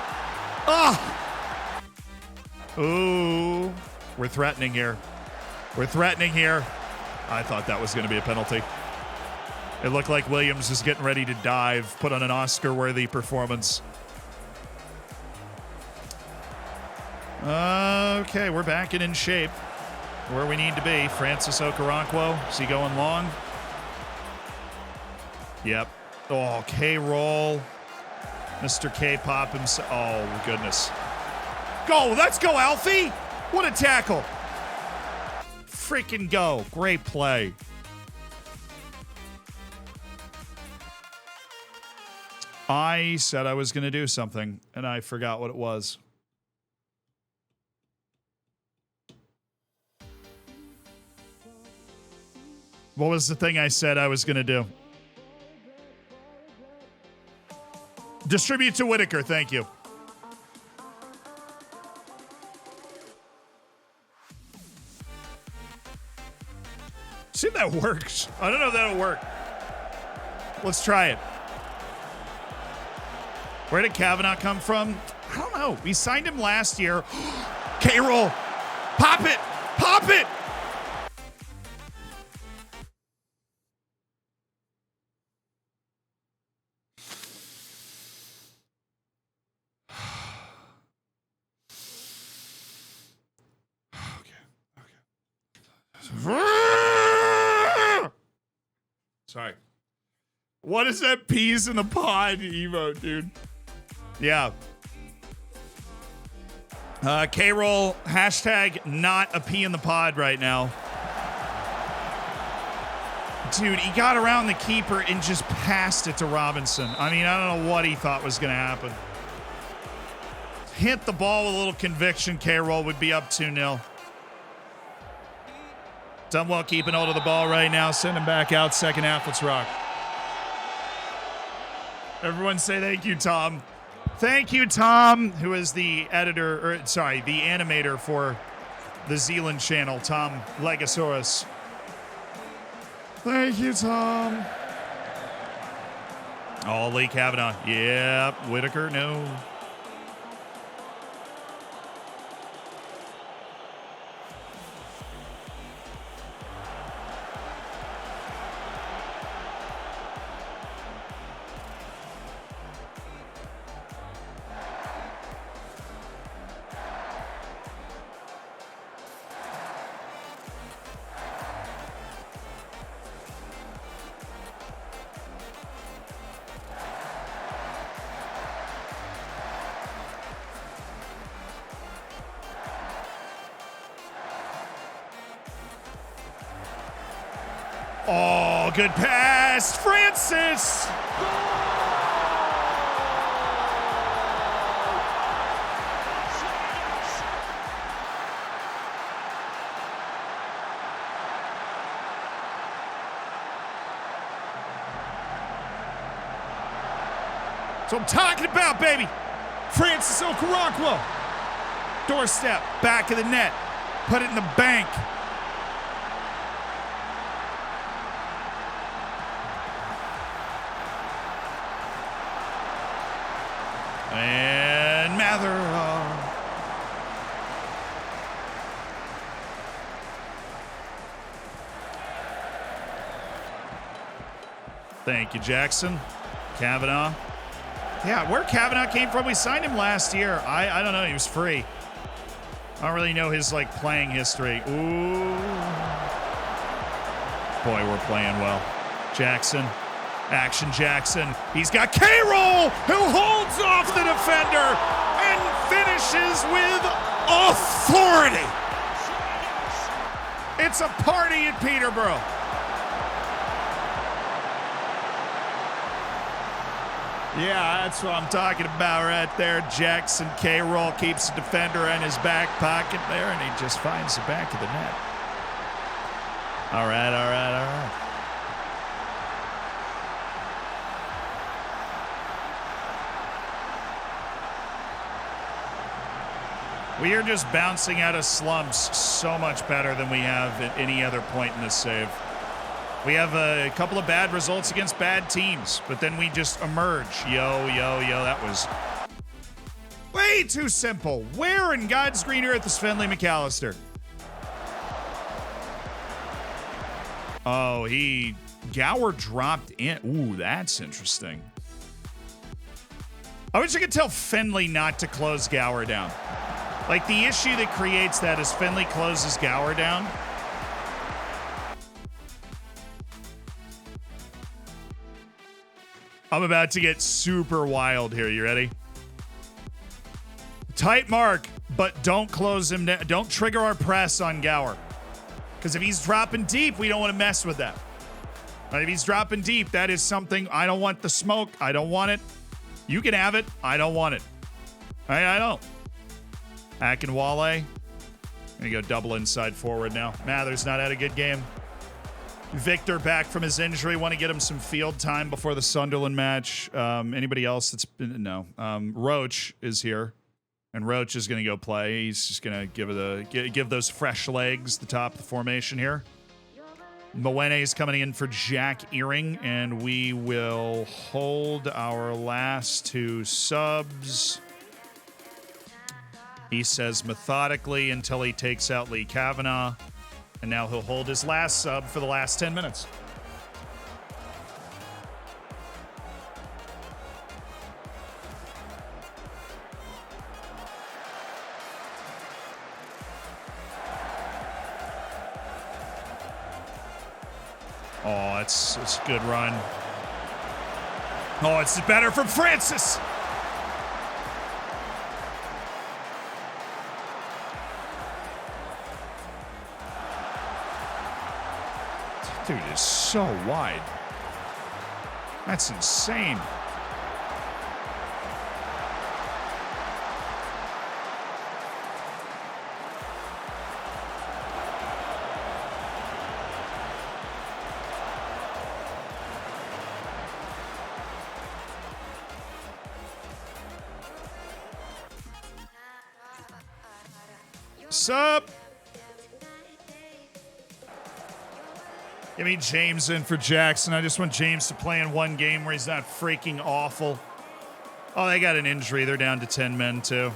Ah! Ooh. We're threatening here. We're threatening here. I thought that was going to be a penalty. It looked like Williams was getting ready to dive, put on an Oscar-worthy performance. Okay, we're back and in shape. Where we need to be. Francis Okoronkwo. Is he going long? Yep. Oh, K-roll. Mr. K-pop himself. Oh, goodness. Go. Let's go, Alfie. What a tackle. Freaking go. Great play. I said I was going to do something, and I forgot what it was. What was the thing I said I was going to do? Distribute to Whitaker, thank you. See if that works. I don't know if that'll work. Let's try it. Where did Kavanaugh come from? I don't know. We signed him last year. K-roll. Pop it. Pop it. Sorry. What is that peas in the pod emote, dude? Yeah. K-roll, hashtag not a pea in the pod right now. Dude, he got around the keeper and just passed it to Robinson. I mean, I don't know what he thought was going to happen. Hit the ball with a little conviction, K-roll would be up 2-0. Done well keeping hold of the ball right now. Send him back out. Second half. Let's rock. Everyone say thank you, Tom. Thank you, Tom, who is the editor, or sorry, the animator for the Zealand channel, Tomleggosaurus. Thank you, Tom. Oh, Lee Kavanaugh. Yep. Whitaker, no. Oh, good pass, Francis! That's what I'm talking about, baby. Francis Okoronkwo. Doorstep, back of the net. put it in the bank. And Mather. Thank you, Jackson. Kavanaugh. Yeah, where Kavanaugh came from, we signed him last year. I don't know, he was free. I don't really know his, like, playing history. Ooh. Boy, we're playing well. Jackson. Action Jackson. He's got K-Roll, who holds off the defender and finishes with authority. It's a party at Peterborough. Yeah, that's what I'm talking about right there. Jackson K-Roll keeps the defender in his back pocket there, and he just finds the back of the net. All right. We are just bouncing out of slumps so much better than we have at any other point in this save. We have a couple of bad results against bad teams, but then we just emerge. Yo, that was way too simple. Where in God's green earth is Finley McAllister? Oh, Gower dropped in. Ooh, that's interesting. I wish I could tell Finley not to close Gower down. Like, the issue that creates that is Finley closes Gower down. I'm about to get super wild here. You ready? Tight mark, but don't close him down. Don't trigger our press on Gower. Because if he's dropping deep, we don't want to mess with that. Right? If he's dropping deep, that is something. I don't want the smoke. I don't want it. You can have it. I don't want it. I don't. Akinwale. Gonna go double inside forward now. Mather's not had a good game. Victor back from his injury. Want to get him some field time before the Sunderland match. Anybody else that's been... No. Roach is here. And Roach is going to go play. He's just going to give those fresh legs the top of the formation here. Mwene is coming in for Jack Earring. And we will hold our last two subs. He says methodically until he takes out Lee Kavanaugh. And now he'll hold his last sub for the last 10 minutes. Oh, it's a good run. Oh, it's better from Francis. Dude is so wide. That's insane. Sup? Give me James in for Jackson. I just want James to play in one game where he's not freaking awful. Oh, they got an injury. They're down to 10 men, too.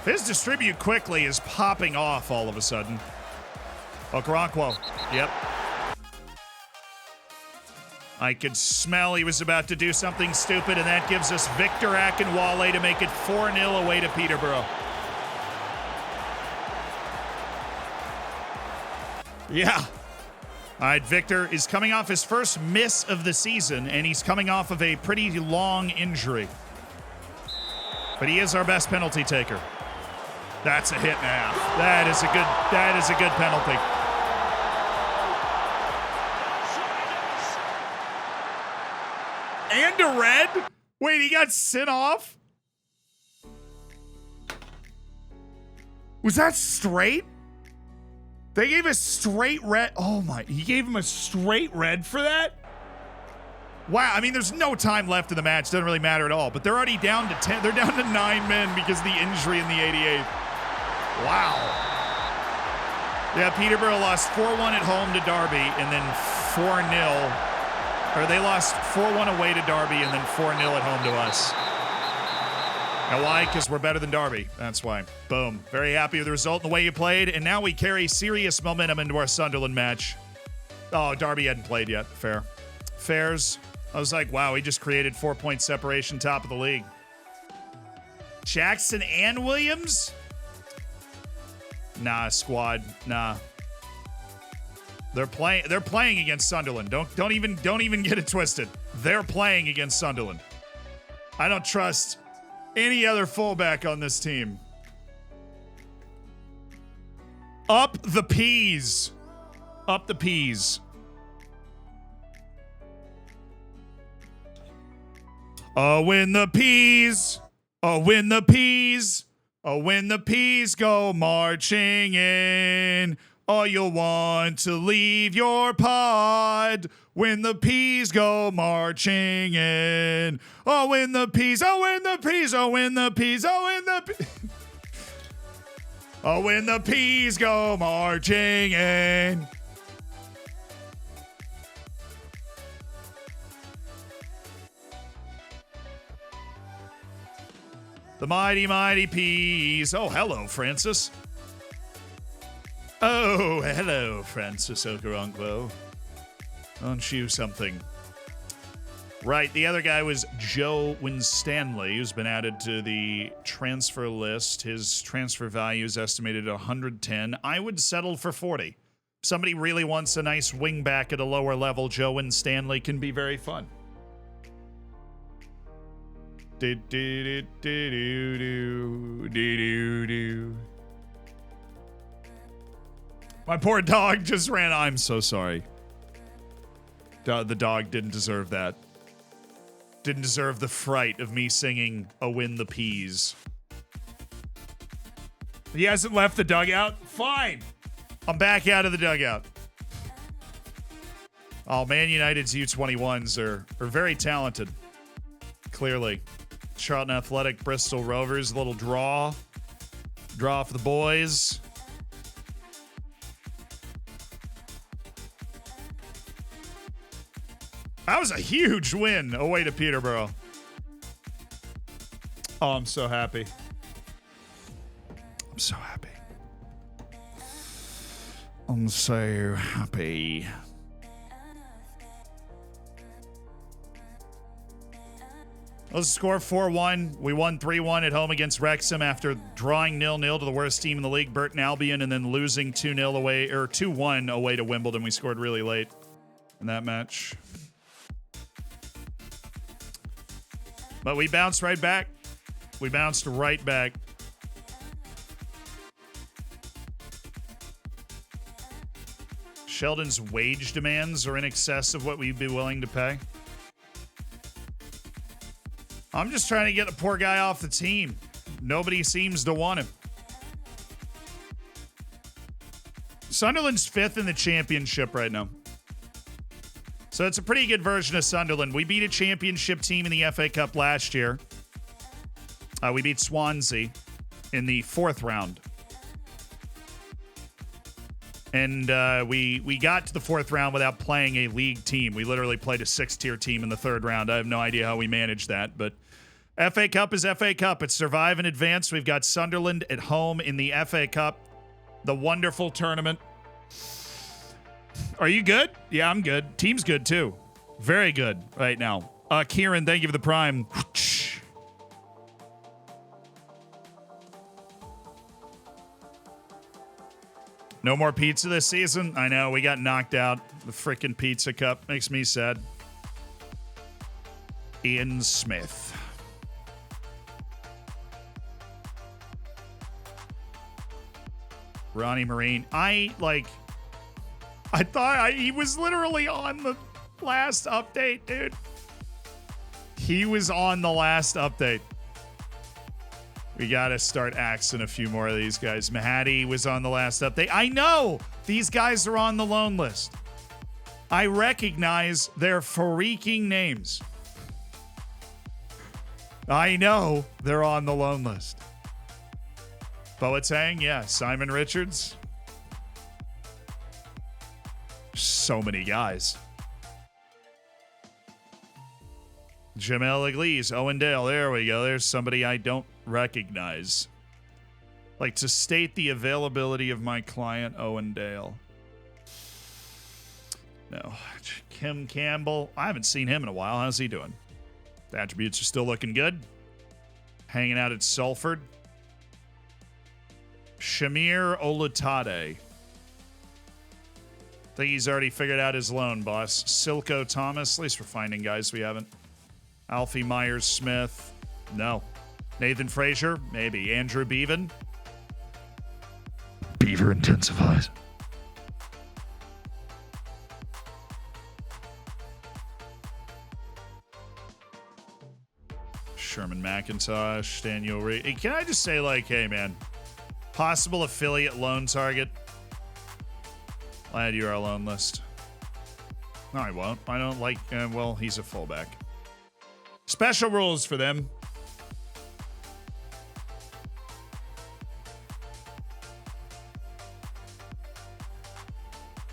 His distribute quickly is popping off all of a sudden. Okoronkwo. Yep. I could smell he was about to do something stupid, and that gives us Victor Akinwale to make it 4-0 away to Peterborough. Yeah. All right, Victor is coming off his first miss of the season, and he's coming off of a pretty long injury. But he is our best penalty taker. That's a hit and a half. That is a good penalty. And a red? Wait, he got sent off? Was that straight? They gave a straight red. Oh my, he gave him a straight red for that? Wow, I mean, there's no time left in the match. Doesn't really matter at all. But they're already down to 10. They're down to 9 men because of the injury in the 88th. Wow. Yeah, Peterborough lost 4-1 at home to Derby and then 4-0. Or they lost 4-1 away to Derby and then 4-0 at home to us. Now why? Because we're better than Derby. That's why. Boom. Very happy with the result and the way you played. And now we carry serious momentum into our Sunderland match. Oh, Derby hadn't played yet. Fair. Fairs. I was like, wow, he just created 4-point separation, top of the league. Jackson and Williams? Nah, squad. Nah. They're playing against Sunderland. Don't even get it twisted. They're playing against Sunderland. I don't trust any other fullback on this team. Up the peas. Up the peas. Oh, when the peas. Oh, when the peas. Oh, when the peas go marching in. Oh, you'll want to leave your pod when the peas go marching in. Oh, when the peas, oh, when the peas, oh, when the peas, oh, when the peas. Oh, when the peas go marching in. The mighty, mighty peas. Oh, hello, Francis. Oh, hello, Francis Okoronkwo. Aren't you something? Right, the other guy was Joe Winstanley, who's been added to the transfer list. His transfer value is estimated at 110. I would settle for 40. If somebody really wants a nice wing back at a lower level, Joe Winstanley can be very fun. My poor dog just ran. I'm so sorry. The dog didn't deserve that. Didn't deserve the fright of me singing "Oh, Win the Peas." He hasn't left the dugout? Fine. I'm back out of the dugout. Oh, Man United's U21s are very talented. Clearly. Charlton Athletic, Bristol Rovers, a little draw. Draw for the boys. That was a huge win away to Peterborough. Oh, I'm so happy. I'm so happy. I'm so happy. Let's score 4-1. We won 3-1 at home against Wrexham after drawing 0-0 to the worst team in the league, Burton Albion, and then losing 2-0 away, or 2-1 away to Wimbledon. We scored really late in that match. But we bounced right back. We bounced right back. Sheldon's wage demands are in excess of what we'd be willing to pay. I'm just trying to get the poor guy off the team. Nobody seems to want him. Sunderland's 5th in the championship right now. So it's a pretty good version of Sunderland. We beat a championship team in the FA Cup last year. We beat Swansea in the 4th round. And we got to the 4th round without playing a league team. We literally played a 6th-tier team in the 3rd round. I have no idea how we managed that, but FA Cup is FA Cup. It's survive and advance. We've got Sunderland at home in the FA Cup, the wonderful tournament. Are you good? Yeah, I'm good. Team's good, too. Very good right now. Kieran, thank you for the prime. No more pizza this season? I know, we got knocked out. The frickin' pizza cup makes me sad. Ian Smith. Ronnie Marine. I thought he was literally on the last update, dude. He was on the last update. We got to start axing a few more of these guys. Mahadi was on the last update. I know! These guys are on the loan list. I recognize their freaking names. I know they're on the loan list. Boateng, yeah. Simon Richards. So many guys. Jamel Iglesias, Owen Dale. There we go. There's somebody I don't recognize. Like, to state the availability of my client, Owen Dale. No. Kim Campbell. I haven't seen him in a while. How's he doing? The attributes are still looking good. Hanging out at Salford. Shamir Olutade. I think he's already figured out his loan, boss. Silko Thomas. At least we're finding guys we haven't. Alfie Myers-Smith. No. Nathan Frazier. Maybe. Andrew Bevan. Beaver intensifies. Sherman McIntosh. Daniel Reed. Hey, can I just say, like, hey, man. Possible affiliate loan target. I'll add you to our loan list. No, I won't. I don't like... well, he's a fullback. Special rules for them.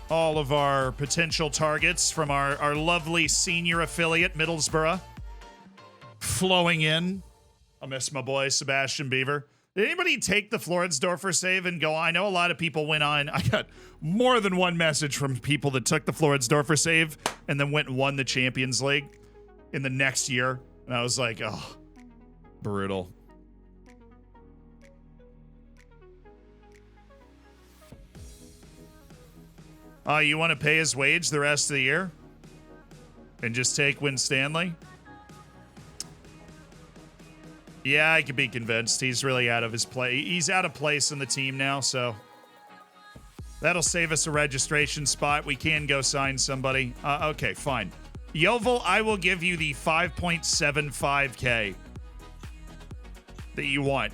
All of our potential targets from our lovely senior affiliate, Middlesbrough, flowing in. I'll miss my boy, Sebastian Beaver. Did anybody take the Floridsdorfer save and go on? I know a lot of people went on. I got more than one message from people that took the Floridsdorfer save and then went and won the Champions League in the next year. And I was like, oh, brutal. Oh, you want to pay his wage the rest of the year? And just take Win Stanley? Yeah, I could be convinced. He's really out of his play. He's out of place in the team now, so that'll save us a registration spot. We can go sign somebody. Okay, fine. Yovel, I will give you the 5.75K that you want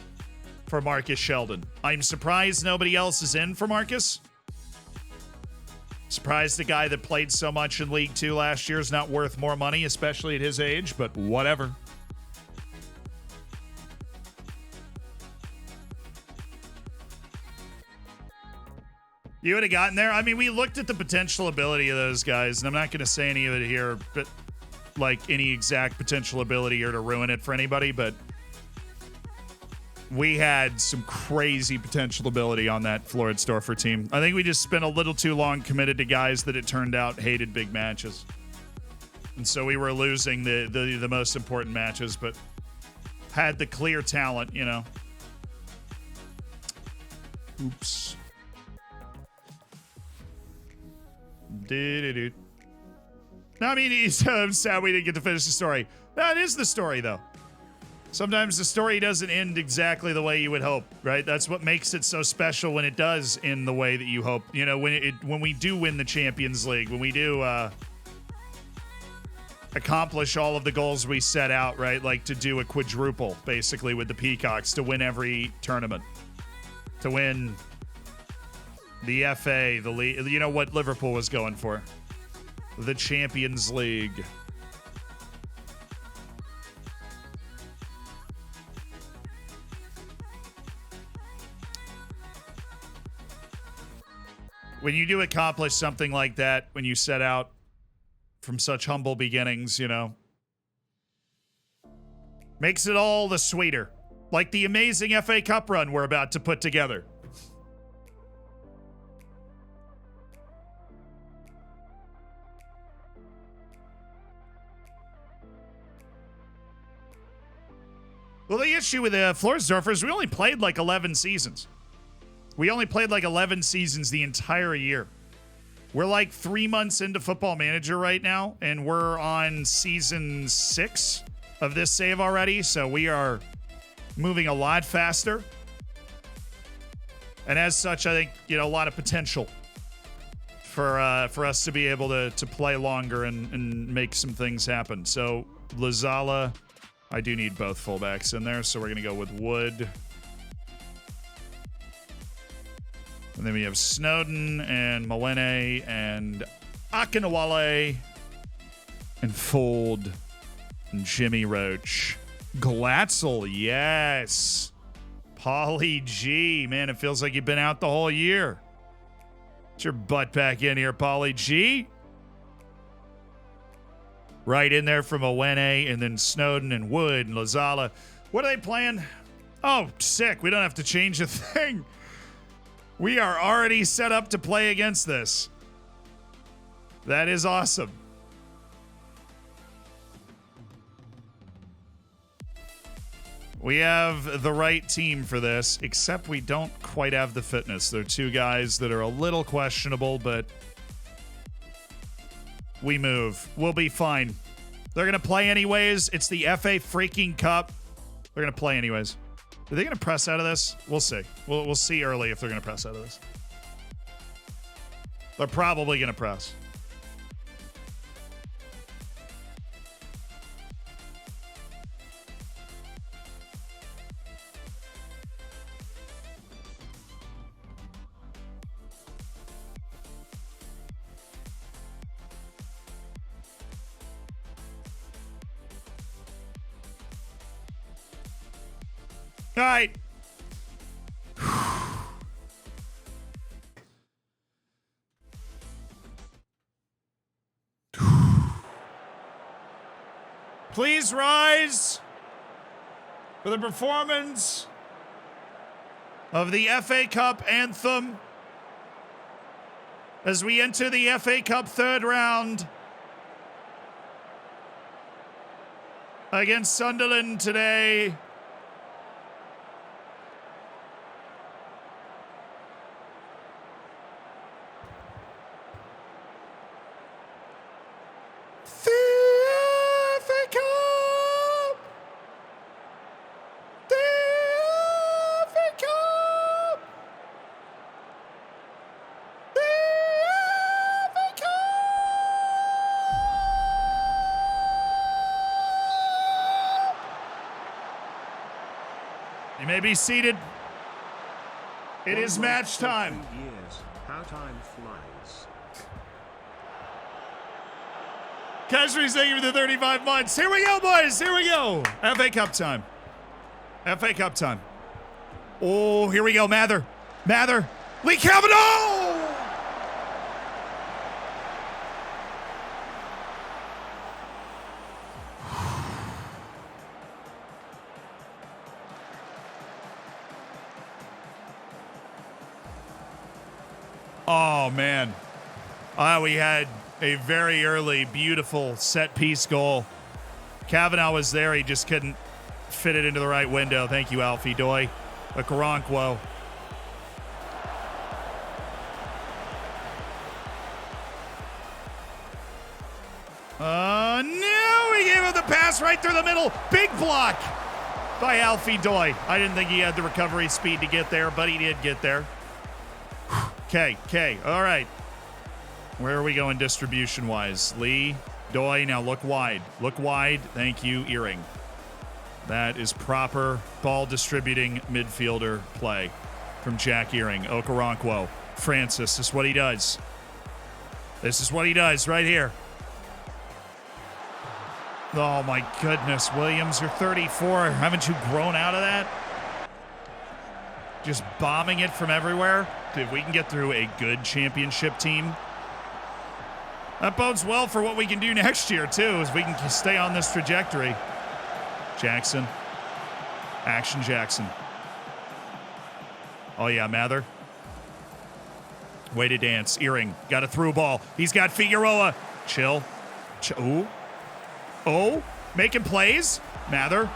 for Marcus Sheldon. I'm surprised nobody else is in for Marcus. Surprised the guy that played so much in League 2 last year is not worth more money, especially at his age, but whatever. You would have gotten there. I mean, we looked at the potential ability of those guys, and I'm not going to say any of it here, but like any exact potential ability here to ruin it for anybody, but we had some crazy potential ability on that Floridsdorfer team. I think we just spent a little too long committed to guys that it turned out hated big matches. And so we were losing the most important matches, but had the clear talent, you know. Oops. No, I mean, I'm sad we didn't get to finish the story. That is the story, though. Sometimes the story doesn't end exactly the way you would hope, right? That's what makes it so special when it does end the way that you hope. You know, when we do win the Champions League, when we do accomplish all of the goals we set out, right? Like to do a quadruple, basically, with the Peacocks, to win every tournament, to win the FA, the league. You know what Liverpool was going for? The Champions League. When you do accomplish something like that, when you set out from such humble beginnings, you know, makes it all the sweeter. Like the amazing FA Cup run we're about to put together. Well, the issue with the Floridsdorfer is we only played like 11 seasons. We only played like 11 seasons the entire year. We're like 3 months into Football Manager right now, and we're on season 6 of this save already, so we are moving a lot faster. And as such, I think, you know, a lot of potential for us to be able to play longer and make some things happen. So Lazala, I do need both fullbacks in there, so we're going to go with Wood. And then we have Snowden and Malene and Akinwale, and Fold, and Jimmy Roach. Glatzel, yes. Polly G, man, it feels like you've been out the whole year. Get your butt back in here, Polly G. Right in there from Owene, and then Snowden and Wood and Lazala. What are they playing? Oh, sick. We don't have to change a thing. We are already set up to play against this. That is awesome. We have the right team for this, except we don't quite have the fitness. They're two guys that are a little questionable, but we move. We'll be fine. They're going to play anyways. It's the FA freaking Cup. They're going to play anyways. Are they going to press out of this? We'll see. We'll see early if they're going to press out of this. They're probably going to press. All right. Please rise for the performance of the FA Cup anthem as we enter the FA Cup third round against Sunderland today. You may be seated. It is match time. Years, how time flies. Cashrees, thank you for the 35 months. Here we go, boys. Here we go. FA Cup time. FA Cup time. Oh, here we go. Mather. Lee Kavanaugh! Oh, man. We had a very early, beautiful set-piece goal. Kavanaugh was there. He just couldn't fit it into the right window. Thank you, Alfie Doi. Okoronkwo. No! He gave him the pass right through the middle. Big block by Alfie Doi. I didn't think he had the recovery speed to get there, but he did get there. Okay. All right. Where are we going distribution-wise? Lee, Doi, now look wide. Look wide. Thank you, Earring. That is proper ball distributing midfielder play from Jack Earring. Okoronkwo. Francis, this is what he does. This is what he does right here. Oh, my goodness. Williams, you're 34. Haven't you grown out of that? Just bombing it from everywhere. If we can get through a good championship team, that bodes well for what we can do next year, too, as we can stay on this trajectory. Jackson. Action Jackson. Oh, yeah, Mather. Way to dance. Earring. Got a through ball. He's got Figueroa. Chill. Ooh. Oh. Making plays. Mather.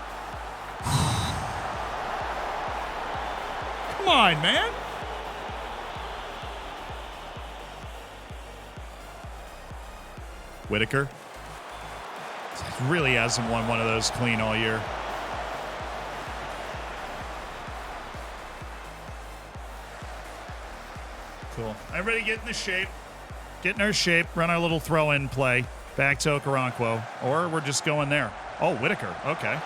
Come on, man. Whitaker. Really hasn't won one of those clean all year. Cool. Everybody get in the shape. Get in our shape. Run our little throw-in play. Back to Okoronkwo. Or we're just going there. Oh, Whitaker. Okay.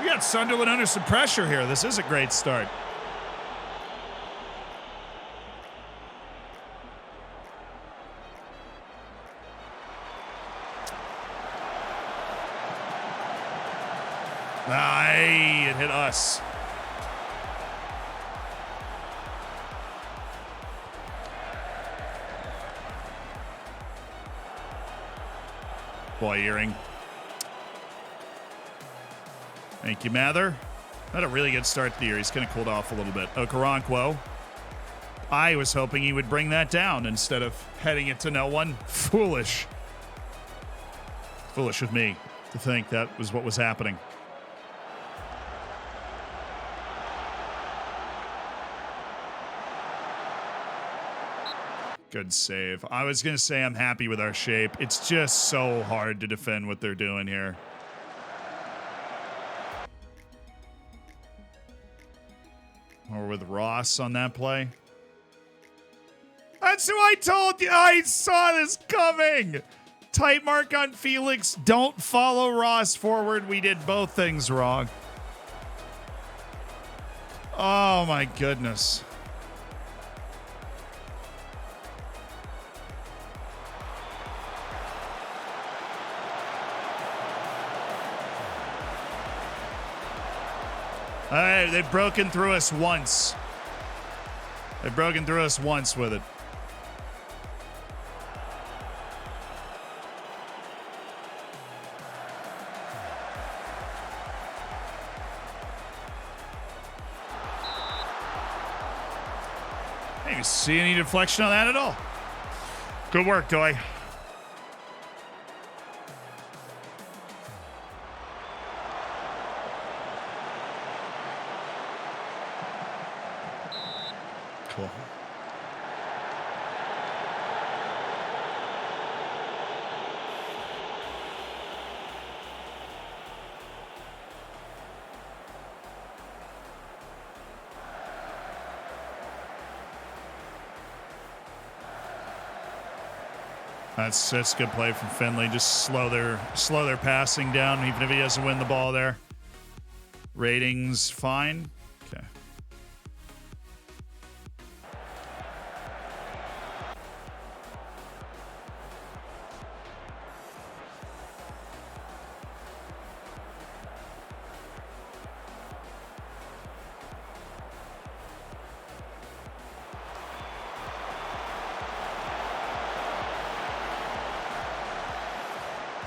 We got Sunderland under some pressure here. This is a great start. hit us. Boy, earring. Thank you, Mather. Had a really good start to the year. He's kind of cooled off a little bit. Okoronkwo. I was hoping he would bring that down instead of heading it to no one. Foolish. Foolish of me to think that was what was happening. Good save. I was going to say I'm happy with our shape. It's just so hard to defend what they're doing here. Or with Ross on that play. That's who I told you. I saw this coming. Tight mark on Felix. Don't follow Ross forward. We did both things wrong. Oh, my goodness. All right, they've broken through us once. They've broken through us once with it. I didn't see any deflection on that at all. Good work, Doy. Cool. That's a good play from Finley. Just slow their passing down, even if he doesn't win the ball there. Ratings fine. Okay.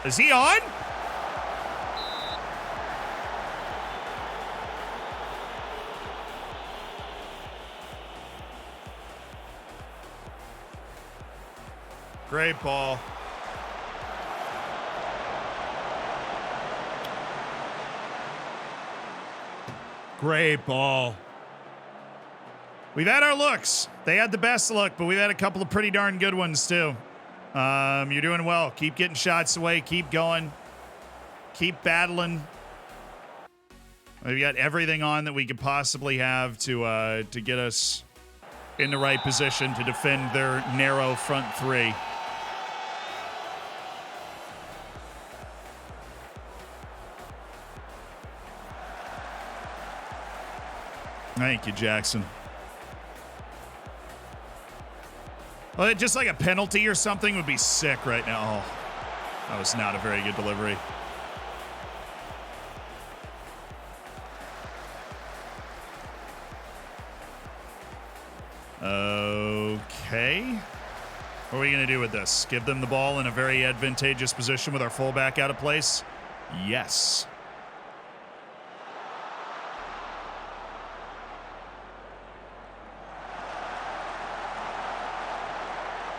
Is he on? Great ball. Great ball. We've had our looks. They had the best look, but we've had a couple of pretty darn good ones too. You're doing well. Keep getting shots away. Keep going. Keep battling. We've got everything on that we could possibly have to get us in the right position to defend their narrow front three. Thank you, Jackson. Well, just like a penalty or something would be sick right now. Oh, that was not a very good delivery. Okay. What are we going to do with this? Give them the ball in a very advantageous position with our fullback out of place? Yes.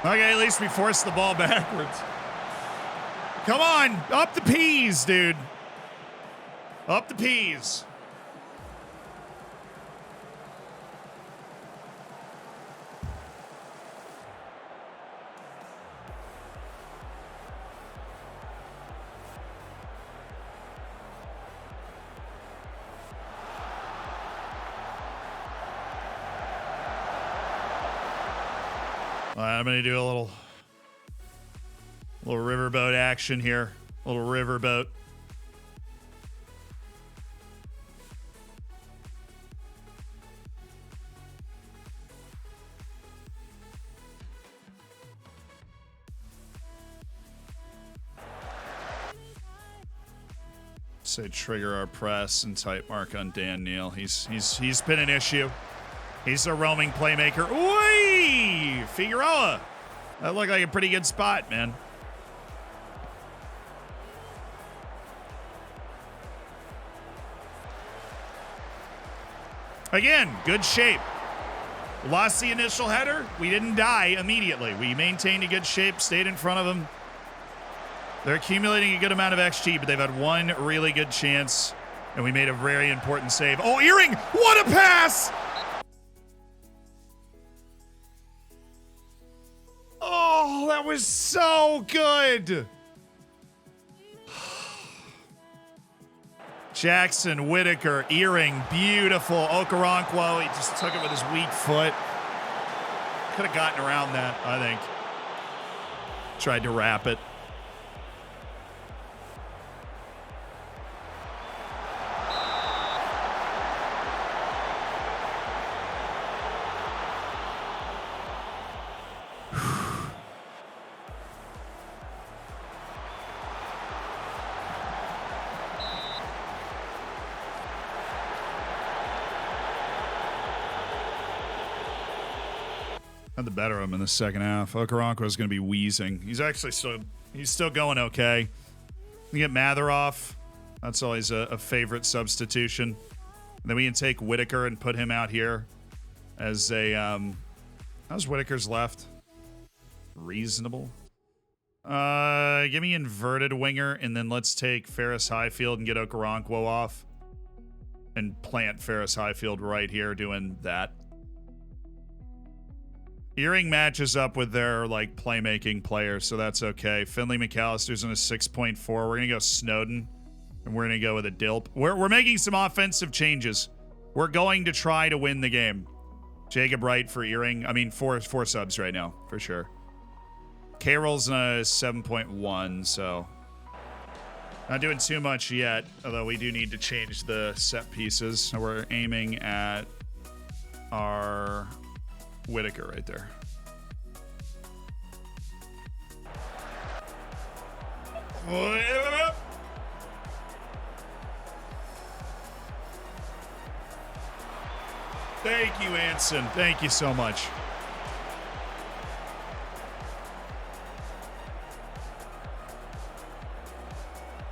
Okay, at least we forced the ball backwards. Come on, up the peas, dude. Up the peas. I'm going to do a little riverboat action here. A little riverboat. Say trigger our press and type mark on Dan Neal. He's been an issue. He's a roaming playmaker. Oi! Figueroa. That looked like a pretty good spot, man. Again, good shape. Lost the initial header. We didn't die immediately. We maintained a good shape, stayed in front of them. They're accumulating a good amount of XG, but they've had one really good chance, and we made a very important save. Oh, Earring! What a pass! Oh, that was so good. Jackson, Whitaker, Earring, beautiful. Okoronkwo, he just took it with his weak foot. Could have gotten around that, I think. Tried to wrap it. Had the better of him in the second half. Okoronkwo is going to be wheezing. He's actually still going okay. We get Mather off. That's always a favorite substitution. And then we can take Whitaker and put him out here as a how's Whitaker's left? Reasonable. Give me inverted winger, and then let's take Ferris Highfield and get Okoronkwo off and plant Ferris Highfield right here doing that. Earring matches up with their, like, playmaking players, so that's okay. Finley McAllister's in a 6.4. We're going to go Snowden, and we're going to go with a Dilp. We're making some offensive changes. We're going to try to win the game. Jacob Wright for Earring. I mean, four subs right now, for sure. Carroll's in a 7.1, so not doing too much yet, although we do need to change the set pieces. So we're aiming at our Whitaker right there. Thank you, Anson. Thank you so much.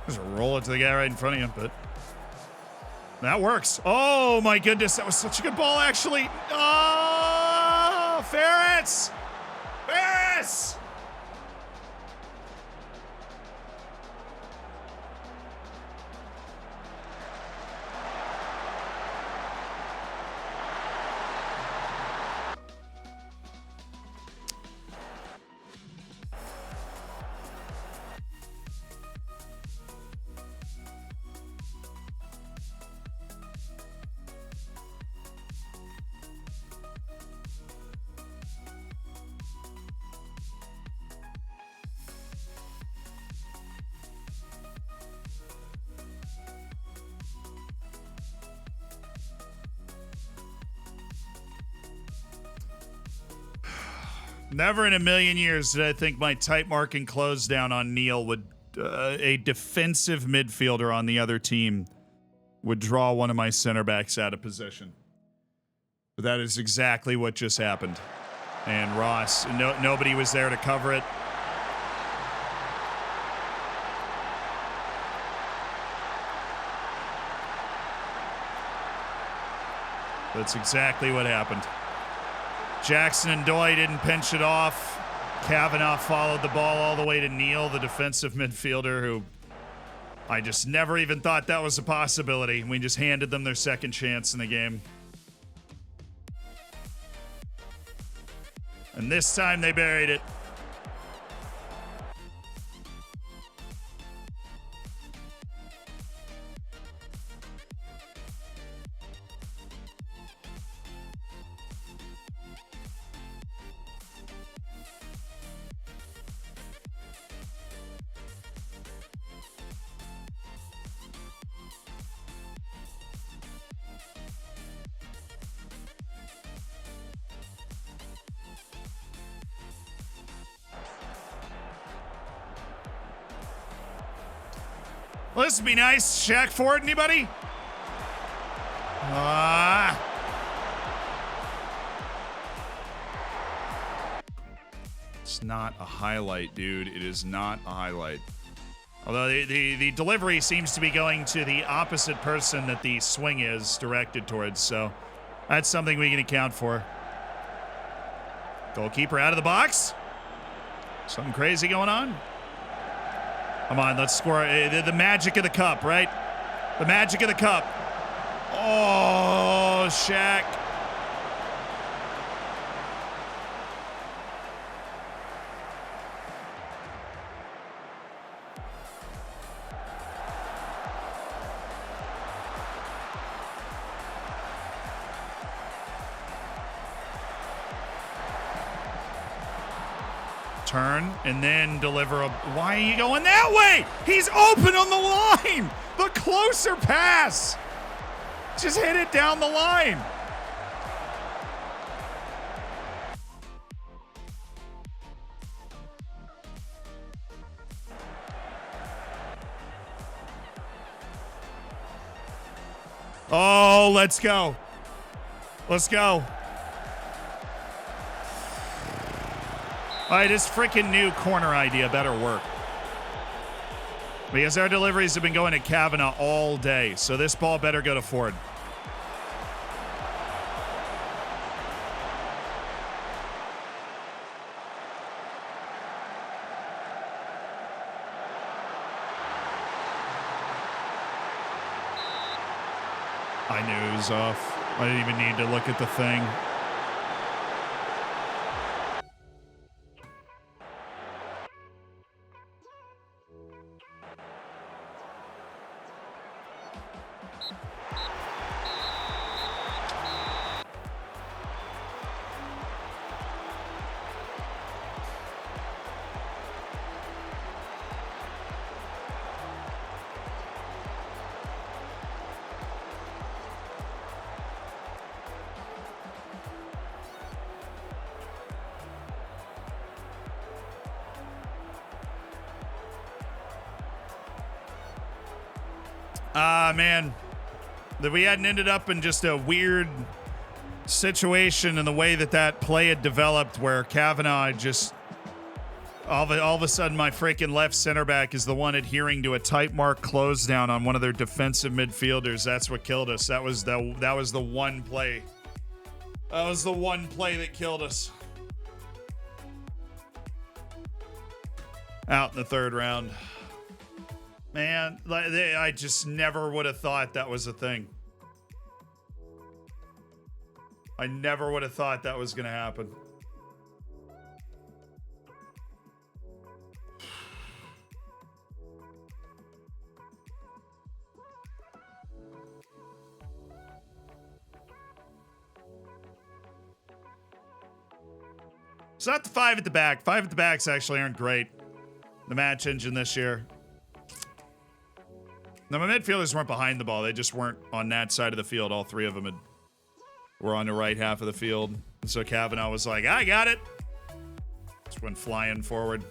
Just roll it to the guy right in front of you, but that works. Oh my goodness, that was such a good ball, actually. Oh, Ferris! Ferris! Never in a million years did I think my tight marking close down on Neal would, a defensive midfielder on the other team would draw one of my center backs out of position. But that is exactly what just happened. And Ross, nobody was there to cover it. That's exactly what happened. Jackson and Doy didn't pinch it off. Kavanaugh followed the ball all the way to Neal, the defensive midfielder, who I just never even thought that was a possibility. We just handed them their second chance in the game. And this time they buried it. Well, this would be nice. Shaq Ford, anybody? It's not a highlight, dude. It is not a highlight. Although the delivery seems to be going to the opposite person that the swing is directed towards, so that's something we can account for. Goalkeeper out of the box. Something crazy going on. Come on, let's score. The magic of the cup, right? The magic of the cup. Oh, Shaq. Turn and then deliver a... Why are you going that way? He's open on the line. The closer pass. Just hit it down the line. Oh, let's go. Let's go. All right, this freaking new corner idea better work. Because our deliveries have been going to Kavanaugh all day, so this ball better go to Ford. I knew it was off. I didn't even need to look at the thing. Man, that we hadn't ended up in just a weird situation in the way that play had developed, where Kavanaugh just all of a sudden my freaking left center back is the one adhering to a tight mark close down on one of their defensive midfielders. That's what killed us. That was the one play. That was the one play that killed us. Out in the third round. Man, I just never would have thought that was a thing. I never would have thought that was going to happen. It's not the five at the back. Five at the backs actually aren't great. The match engine this year. No, my midfielders weren't behind the ball. They just weren't on that side of the field. All three of them were on the right half of the field. And so Kavanaugh was like, I got it. Just went flying forward.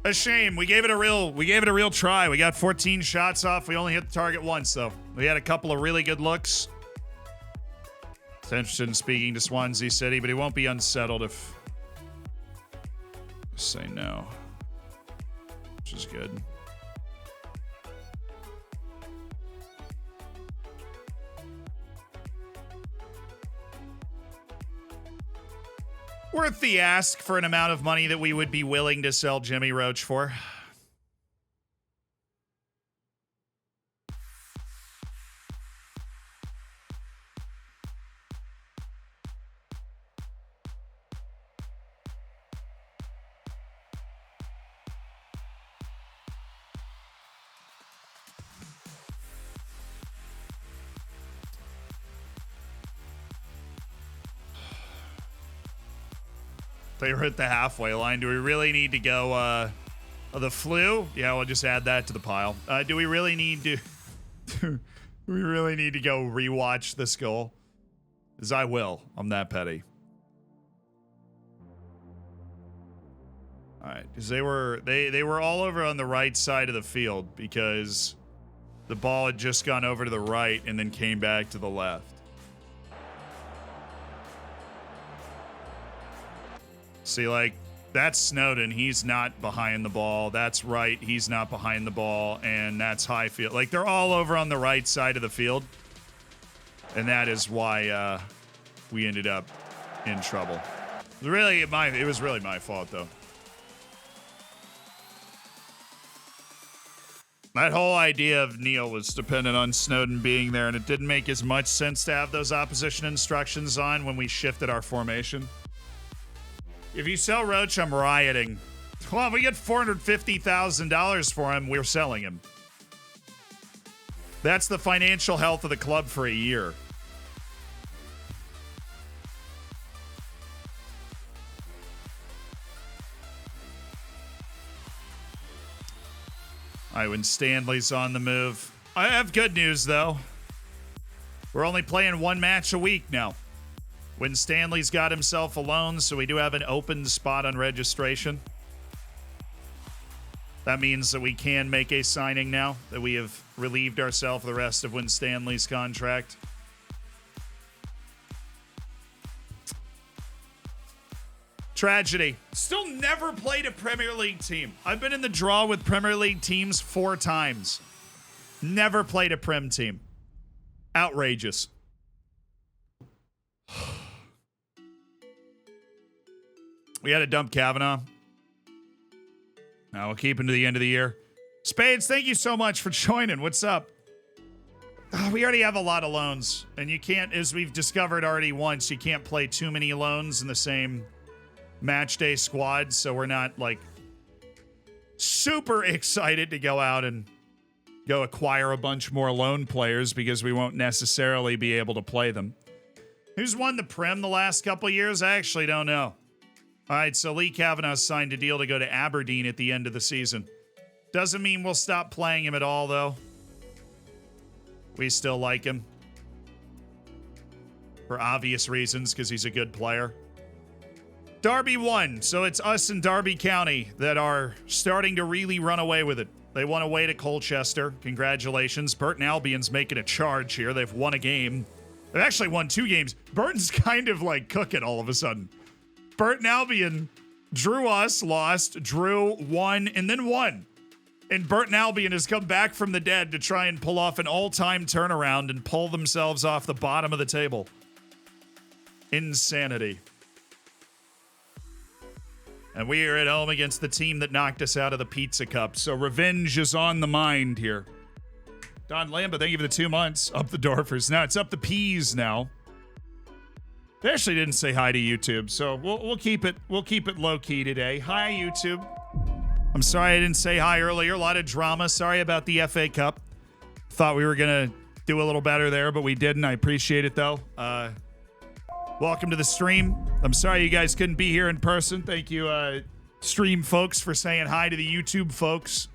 A shame. We gave it a real try. We got 14 shots off. We only hit the target once, though. We had a couple of really good looks. He's interested in speaking to Swansea City, but he won't be unsettled if... say no. Which is good. Worth the ask for an amount of money that we would be willing to sell Jimmy Roach for. They were at the halfway line. Do we really need to go, the flu? Yeah, we'll just add that to the pile. Do we really need to, do we really need to go rewatch this goal? Because I will. I'm that petty. All right, because they were all over on the right side of the field because the ball had just gone over to the right and then came back to the left. See, like, that's Snowden. He's not behind the ball. That's right. He's not behind the ball. And that's Highfield. Like, they're all over on the right side of the field. And that is why we ended up in trouble. It was really my fault, though. That whole idea of Neil was dependent on Snowden being there, and it didn't make as much sense to have those opposition instructions on when we shifted our formation. If you sell Roach, I'm rioting. Well, if we get $450,000 for him, we're selling him. That's the financial health of the club for a year. All right, when Stanley's on the move. I have good news, though. We're only playing one match a week now. When Stanley's got himself a loan, so we do have an open spot on registration. That means that we can make a signing now, that we have relieved ourselves of the rest of Win Stanley's contract. Tragedy. Still never played a Premier League team. I've been in the draw with Premier League teams 4 times. Never played a Prem team. Outrageous. We had to dump Kavanaugh. Now we'll keep him to the end of the year. Spades, thank you so much for joining. What's up? We already have a lot of loans. And you can't, as we've discovered already once, you can't play too many loans in the same match day squad. So we're not, like, super excited to go out and go acquire a bunch more loan players because we won't necessarily be able to play them. Who's won the Prem the last couple years? I actually don't know. All right, so Lee Kavanaugh signed a deal to go to Aberdeen at the end of the season. Doesn't mean we'll stop playing him at all, though. We still like him. For obvious reasons, because he's a good player. Derby won, so it's us and Derby County that are starting to really run away with it. They won away to Colchester. Congratulations. Burton Albion's making a charge here. They've won a game. They've actually won 2 games. Burton's kind of like cooking all of a sudden. Burton Albion drew us, lost, drew, won, and then won. And Burton Albion has come back from the dead to try and pull off an all-time turnaround and pull themselves off the bottom of the table. Insanity. And we are at home against the team that knocked us out of the Pizza Cup. So revenge is on the mind here. Don Lamba, thank you for the 2 months. Up the Dorfers. Now it's up the Peas now. They actually didn't say hi to YouTube, so we'll keep it low key today. Hi YouTube. I'm sorry I didn't say hi earlier. A lot of drama. Sorry about the FA Cup. Thought we were gonna do a little better there, but we didn't. I appreciate it though. Welcome to the stream. I'm sorry you guys couldn't be here in person. Thank you, stream folks, for saying hi to the YouTube folks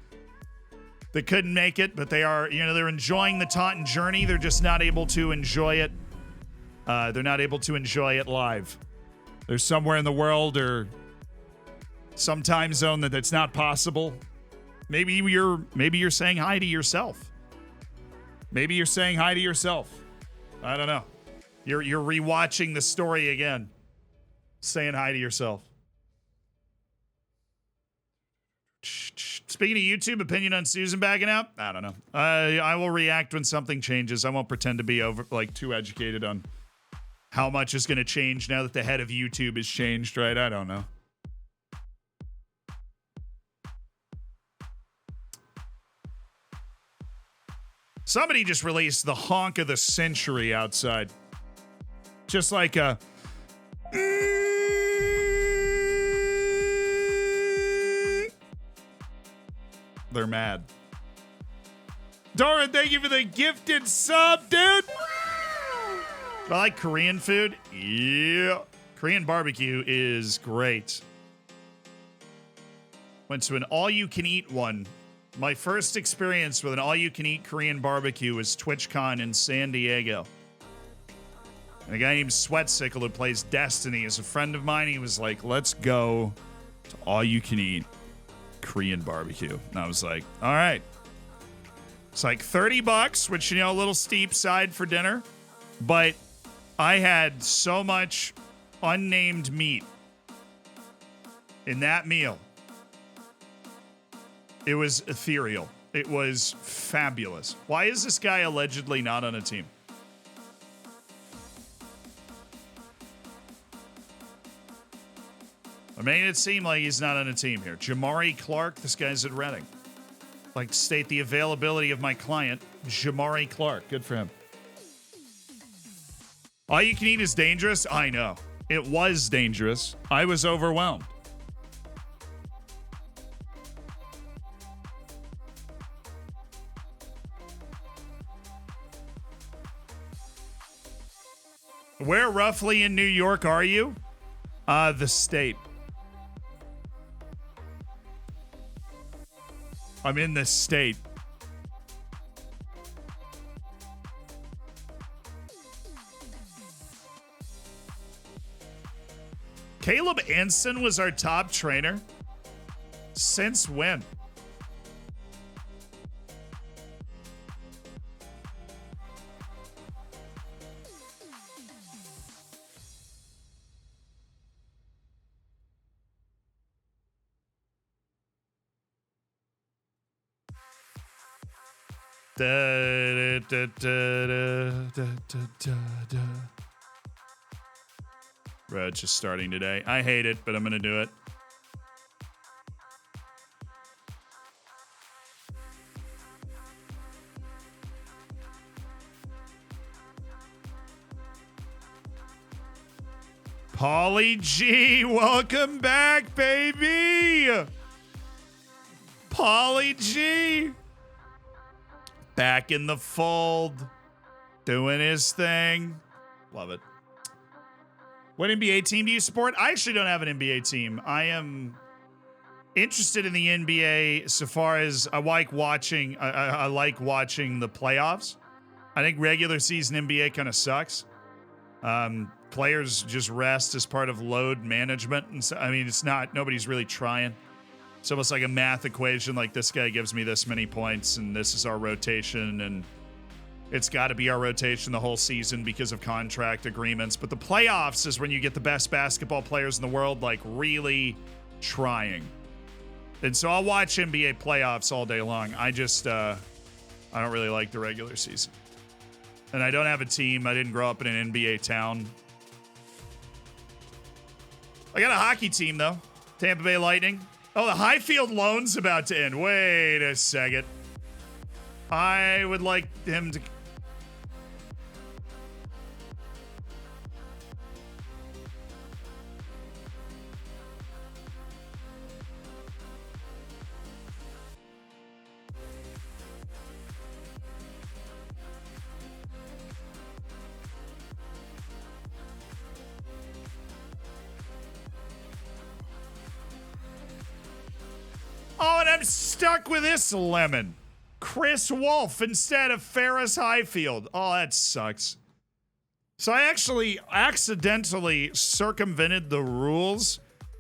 that couldn't make it, but they are, they're enjoying the Taunton journey. They're just not able to enjoy it. They're not able to enjoy it live. They're somewhere in the world or some time zone that's not possible. Maybe you're saying hi to yourself. Maybe you're saying hi to yourself. I don't know. You're rewatching the story again, saying hi to yourself. Speaking of YouTube, opinion on Susan backing out? I don't know. I will react when something changes. I won't pretend to be too educated on how much is going to change now that the head of YouTube has changed, right? I don't know. Somebody just released the honk of the century outside. Just like a... They're mad. Doran, thank you for the gifted sub, dude. I like Korean food. Yeah. Korean barbecue is great. Went to an all-you-can-eat one. My first experience with an all-you-can-eat Korean barbecue was TwitchCon in San Diego. And a guy named Sweatsickle who plays Destiny is a friend of mine. He was like, let's go It's all you can eat Korean barbecue. And I was like, all right. It's like $30, which, you know, a little steep side for dinner. But I had so much unnamed meat in that meal. It was ethereal. It was fabulous. Why is this guy allegedly not on a team? I made it seem like he's not on a team here. Jamari Clark, this guy's at Reading. Like to state the availability of my client, Jamari Clark. Good for him. All you can eat is dangerous? I know. It was dangerous. I was overwhelmed. Where roughly in New York are you? The state. I'm in the state. Caleb Anson was our top trainer. Since when? Bro, it's just starting today. I hate it, but I'm gonna do it. Pauly G, welcome back, baby. Pauly G. Back in the fold, doing his thing. Love it. What NBA team do you support? I actually don't have an NBA team. I am interested in the NBA so far as I like watching. I like watching the playoffs. I think regular season NBA kind of sucks. Players just rest as part of load management, and so, I mean, it's not. Nobody's really trying. It's almost like a math equation, like this guy gives me this many points and this is our rotation and it's got to be our rotation the whole season because of contract agreements. But the playoffs is when you get the best basketball players in the world, like really trying. And so I'll watch NBA playoffs all day long. I just, I don't really like the regular season. And I don't have a team. I didn't grow up in an NBA town. I got a hockey team though. Tampa Bay Lightning. Oh, the Highfield loan's about to end. Wait a second. I would like him to... Oh, and I'm stuck with this lemon. Chris Wolf instead of Ferris Highfield. Oh, that sucks. So I actually accidentally circumvented the rules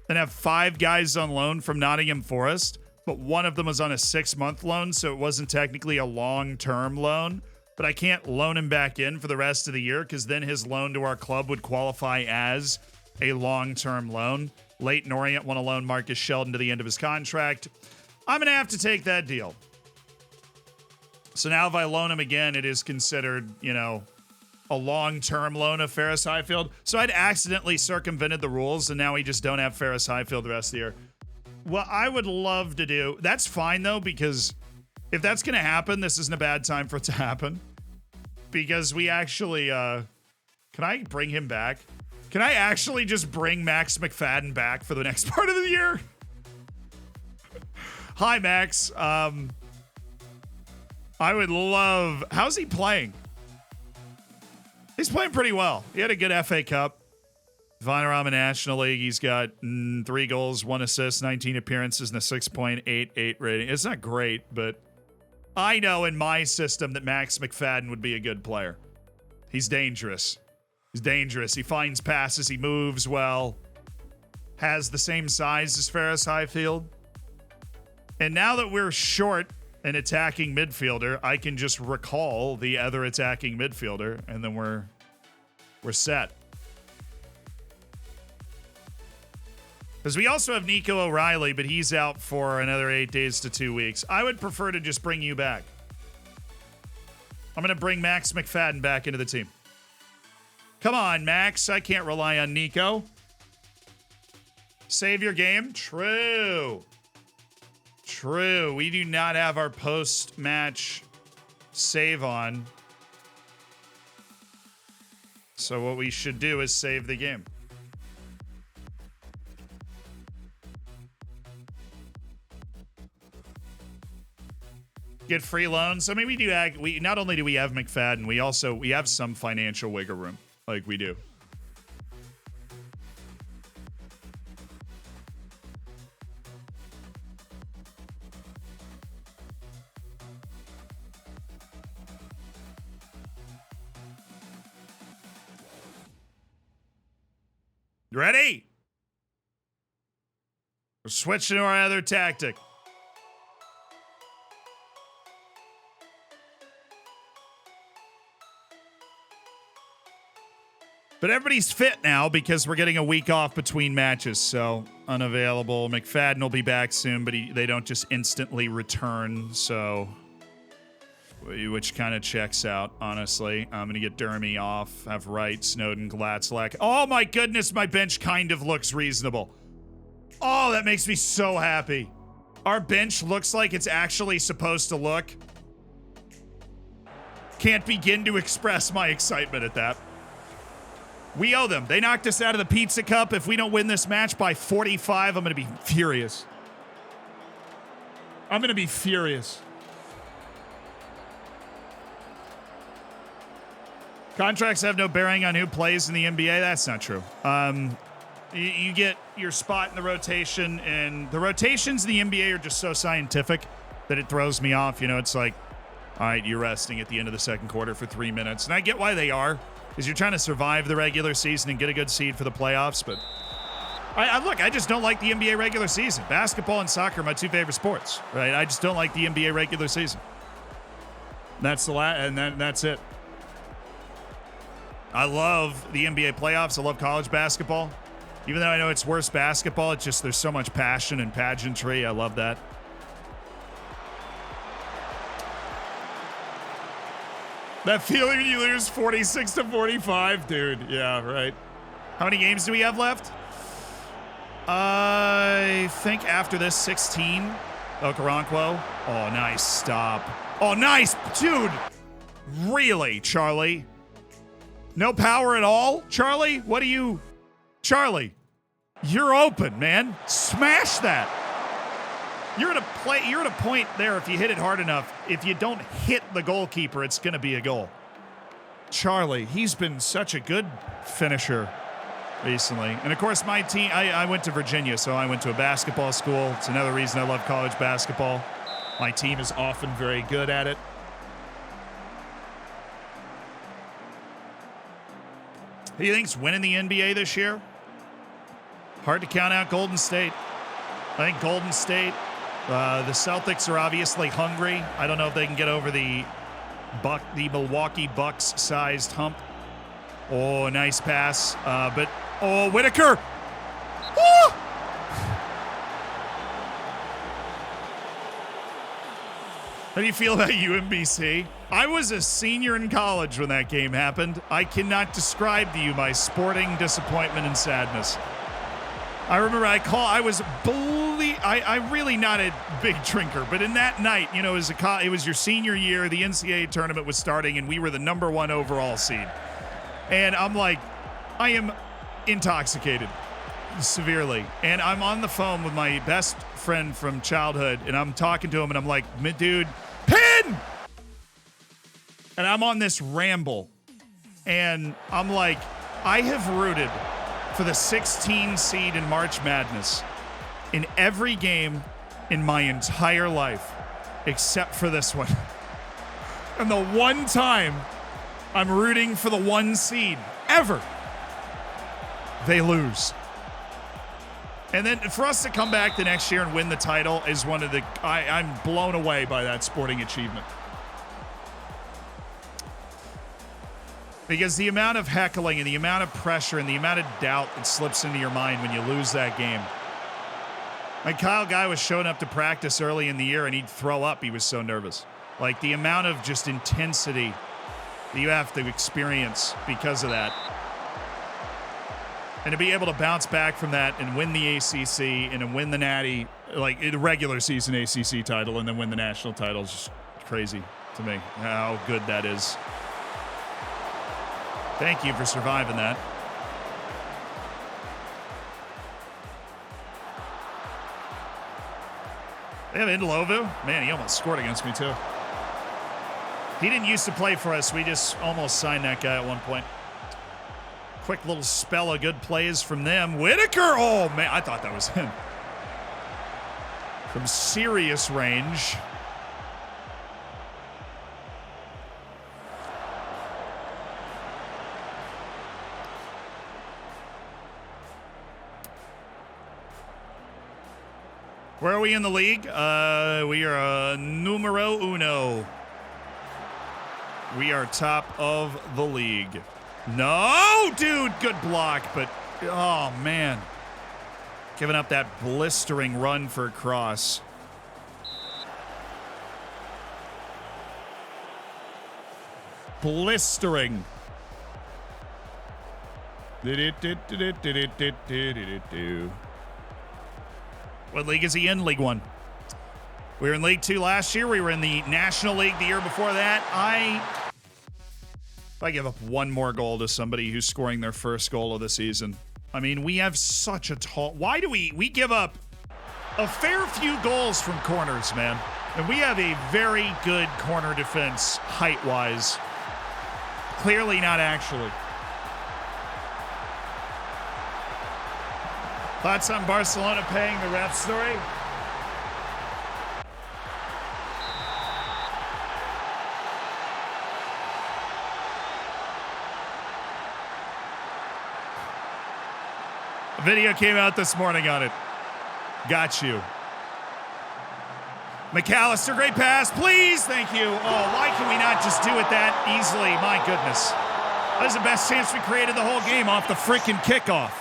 and have 5 guys on loan from Nottingham Forest, but one of them was on a 6-month loan, so it wasn't technically a long-term loan. But I can't loan him back in for the rest of the year because then his loan to our club would qualify as a long-term loan. Leighton Orient want to loan Marcus Sheldon to the end of his contract. I'm going to have to take that deal. So now if I loan him again, it is considered, you know, a long-term loan of Ferris Highfield. So I'd accidentally circumvented the rules, and now we just don't have Ferris Highfield the rest of the year. What I would love to do, that's fine, though, because if that's going to happen, this isn't a bad time for it to happen. Because we actually, can I bring him back? Can I actually just bring Max McFadden back for the next part of the year? Hi, Max. I would love... How's he playing? He's playing pretty well. He had a good FA Cup. Vanarama National League. He's got 3 goals, 1 assist, 19 appearances, and a 6.88 rating. It's not great, but I know in my system that Max McFadden would be a good player. He's dangerous. He's dangerous. He finds passes. He moves well. has the same size as Ferris Highfield. And now that we're short an attacking midfielder, I can just recall the other attacking midfielder, and then we're set. Because we also have Nico O'Reilly, but he's out for another 8 days to 2 weeks. I would prefer to just bring you back. I'm going to bring Max McFadden back into the team. Come on, Max. I can't rely on Nico. Save your game? True. True. We do not have our post-match save on. So what we should do is save the game. Get free loans. I mean, we not only do we have McFadden, we have some financial wiggle room, like we do. Ready? We're switching to our other tactic. But everybody's fit now because we're getting a week off between matches, so unavailable. McFadden will be back soon, but they don't just instantly return, so which kind of checks out, honestly. I'm going to get Dermy off, have Wright, Snowden, Glatzlack. Oh my goodness, my bench kind of looks reasonable. Oh, that makes me so happy. Our bench looks like it's actually supposed to look. Can't begin to express my excitement at that. We owe them. They knocked us out of the Pizza Cup. If we don't win this match by 45, I'm going to be furious. I'm going to be furious. Contracts have no bearing on who plays in the NBA. That's not true. You get your spot in the rotation, and the rotations in the NBA are just so scientific that it throws me off. You know, it's like, all right, you're resting at the end of the second quarter for 3 minutes. And I get why they are, because you're trying to survive the regular season and get a good seed for the playoffs. But look, I just don't like the NBA regular season. Basketball and soccer are my two favorite sports, right? I just don't like the NBA regular season. That's that's it. I love the NBA playoffs. I love college basketball. Even though I know it's worse basketball, it's just there's so much passion and pageantry. I love that. That feeling when you lose 46-45, dude. Yeah, right. How many games do we have left? I think after this, 16. Okoronkwo. Oh, nice stop. Oh, nice. Dude. Really, Charlie? No power at all? Charlie, what do you... Charlie, you're open, man. Smash that. You're at a point there, if you hit it hard enough, if you don't hit the goalkeeper, it's going to be a goal. Charlie, he's been such a good finisher recently. And of course, my team, I went to Virginia, so I went to a basketball school. It's another reason I love college basketball. My team is often very good at it. Who do you think's winning the NBA this year? Hard to count out Golden State. I think Golden State. The Celtics are obviously hungry. I don't know if they can get over the Milwaukee Bucks-sized hump. Oh, nice pass. But Whitaker. Oh! How do you feel about UMBC? I was a senior in college when that game happened. I cannot describe to you my sporting disappointment and sadness. I remember I really not a big drinker, but in that night, you know, it was your senior year, the NCAA tournament was starting, and we were the #1 overall seed. And I'm like, I am intoxicated severely. And I'm on the phone with my best friend from childhood, and I'm talking to him, and I'm like, dude, pin! And I'm on this ramble, and I'm like, I have rooted for the 16 seed in March Madness in every game in my entire life, except for this one. And the one time I'm rooting for the 1 seed ever, they lose. And then for us to come back the next year and win the title is one of the... I'm blown away by that sporting achievement. Because the amount of heckling and the amount of pressure and the amount of doubt that slips into your mind when you lose that game. Like Kyle Guy was showing up to practice early in the year and he'd throw up. He was so nervous. Like the amount of just intensity that you have to experience because of that. And to be able to bounce back from that and win the ACC and then win the Natty, like the regular season ACC title and then win the national title is just crazy to me how good that is. Thank you for surviving that. They have Indlovu. Man, he almost scored against me too. He didn't used to play for us. We just almost signed that guy at one point. Quick little spell of good plays from them. Whitaker! Oh, man, I thought that was him. From serious range. Where are we in the league? We are numero uno. We are top of the league. No, dude, good block, but oh man. Giving up that blistering run for a cross. Blistering. What league is he in? League One. We were in League Two last year. We were in the National League the year before that. If I give up one more goal to somebody who's scoring their first goal of the season. I mean, we have such a tall... Why do we give up a fair few goals from corners, man? And we have a very good corner defense, height-wise. Clearly not actually. Thoughts on Barcelona paying the ref story? A video came out this morning on it. Got you. McAllister, great pass, please. Thank you. Oh, why can we not just do it that easily? My goodness. That was the best chance we created the whole game off the freaking kickoff.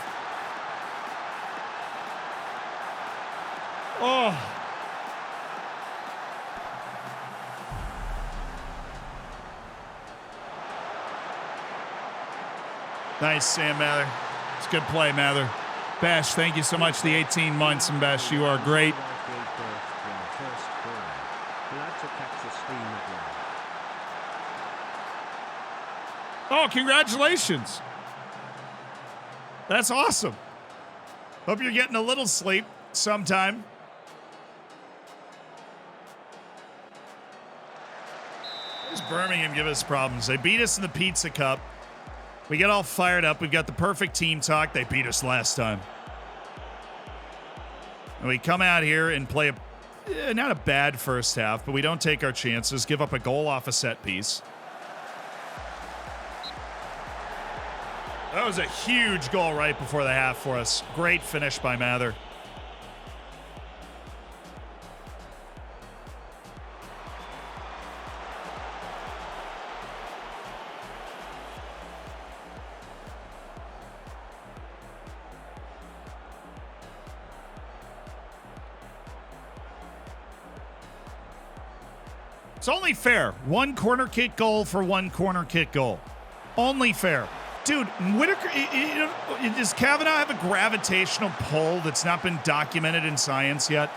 Oh. Nice, Sam Mather. It's a good play, Mather. Bash, thank you so much. The 18 months, and Bash, you are great. Oh, congratulations. That's awesome. Hope you're getting a little sleep sometime. Does Birmingham give us problems? They beat us in the Pizza Cup. We get all fired up. We've got the perfect team talk. They beat us last time. And we come out here and play not a bad first half, but we don't take our chances, give up a goal off a set piece. That was a huge goal right before the half for us. Great finish by Mather. It's only fair. One corner kick goal for one corner kick goal. Only fair. Dude, Whitaker, does Kavanaugh have a gravitational pull that's not been documented in science yet?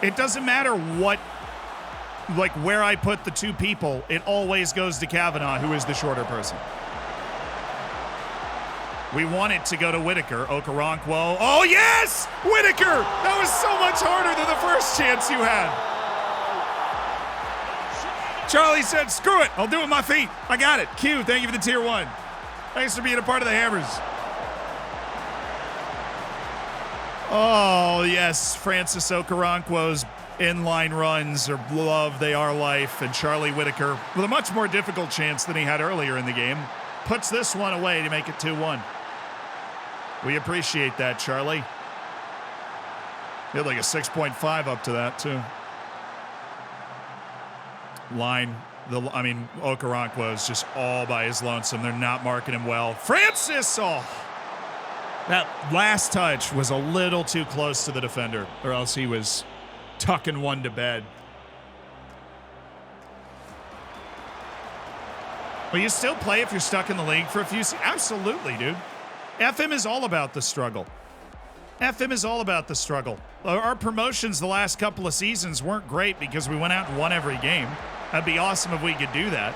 It doesn't matter what, like where I put the two people, it always goes to Kavanaugh, who is the shorter person. We want it to go to Whitaker. Okoronkwo. Oh, yes! Whitaker! That was so much harder than the first chance you had. Charlie said, screw it. I'll do it with my feet. I got it. Q, thank you for the tier 1. Thanks for being a part of the Hammers. Oh, yes. Francis Okoronkwo's inline runs are love, they are life. And Charlie Whitaker, with a much more difficult chance than he had earlier in the game, puts this one away to make it 2-1. We appreciate that, Charlie. He had like a 6.5 up to that, too. Line. Okoronkwo is just all by his lonesome. They're not marking him well. Francis! Oh! That last touch was a little too close to the defender, or else he was tucking one to bed. Will you still play if you're stuck in the league for a few seasons? Absolutely, dude. FM is all about the struggle. FM is all about the struggle. Our promotions the last couple of seasons weren't great because we went out and won every game. That'd be awesome if we could do that.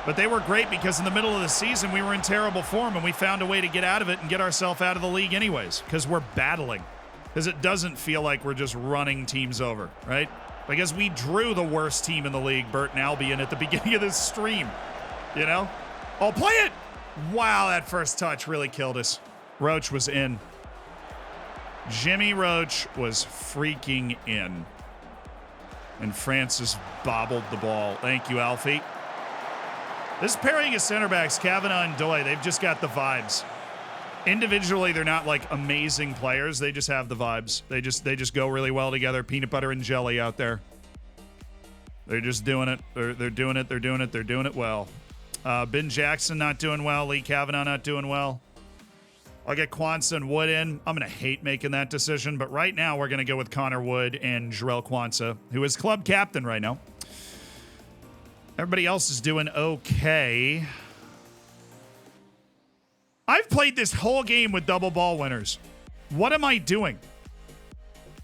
But they were great because in the middle of the season, we were in terrible form, and we found a way to get out of it and get ourselves out of the league anyways, because we're battling. Because it doesn't feel like we're just running teams over, right? Because we drew the worst team in the league, Burton Albion, at the beginning of this stream. You know? Oh, play it! Wow, that first touch really killed us. Roach was in. Jimmy Roach was freaking in. And Francis bobbled the ball. Thank you, Alfie. This pairing of center backs, Kavanaugh and Doi, they've just got the vibes. Individually, they're not like amazing players. They just have the vibes. They just go really well together. Peanut butter and jelly out there. They're just doing it. They're doing it. They're doing it. They're doing it well. Ben Jackson not doing well. Lee Kavanaugh not doing well. I'll get Kwanzaa and Wood in. I'm going to hate making that decision, but right now we're going to go with Connor Wood and Jarrell Kwanzaa, who is club captain right now. Everybody else is doing okay. I've played this whole game with double ball winners. What am I doing?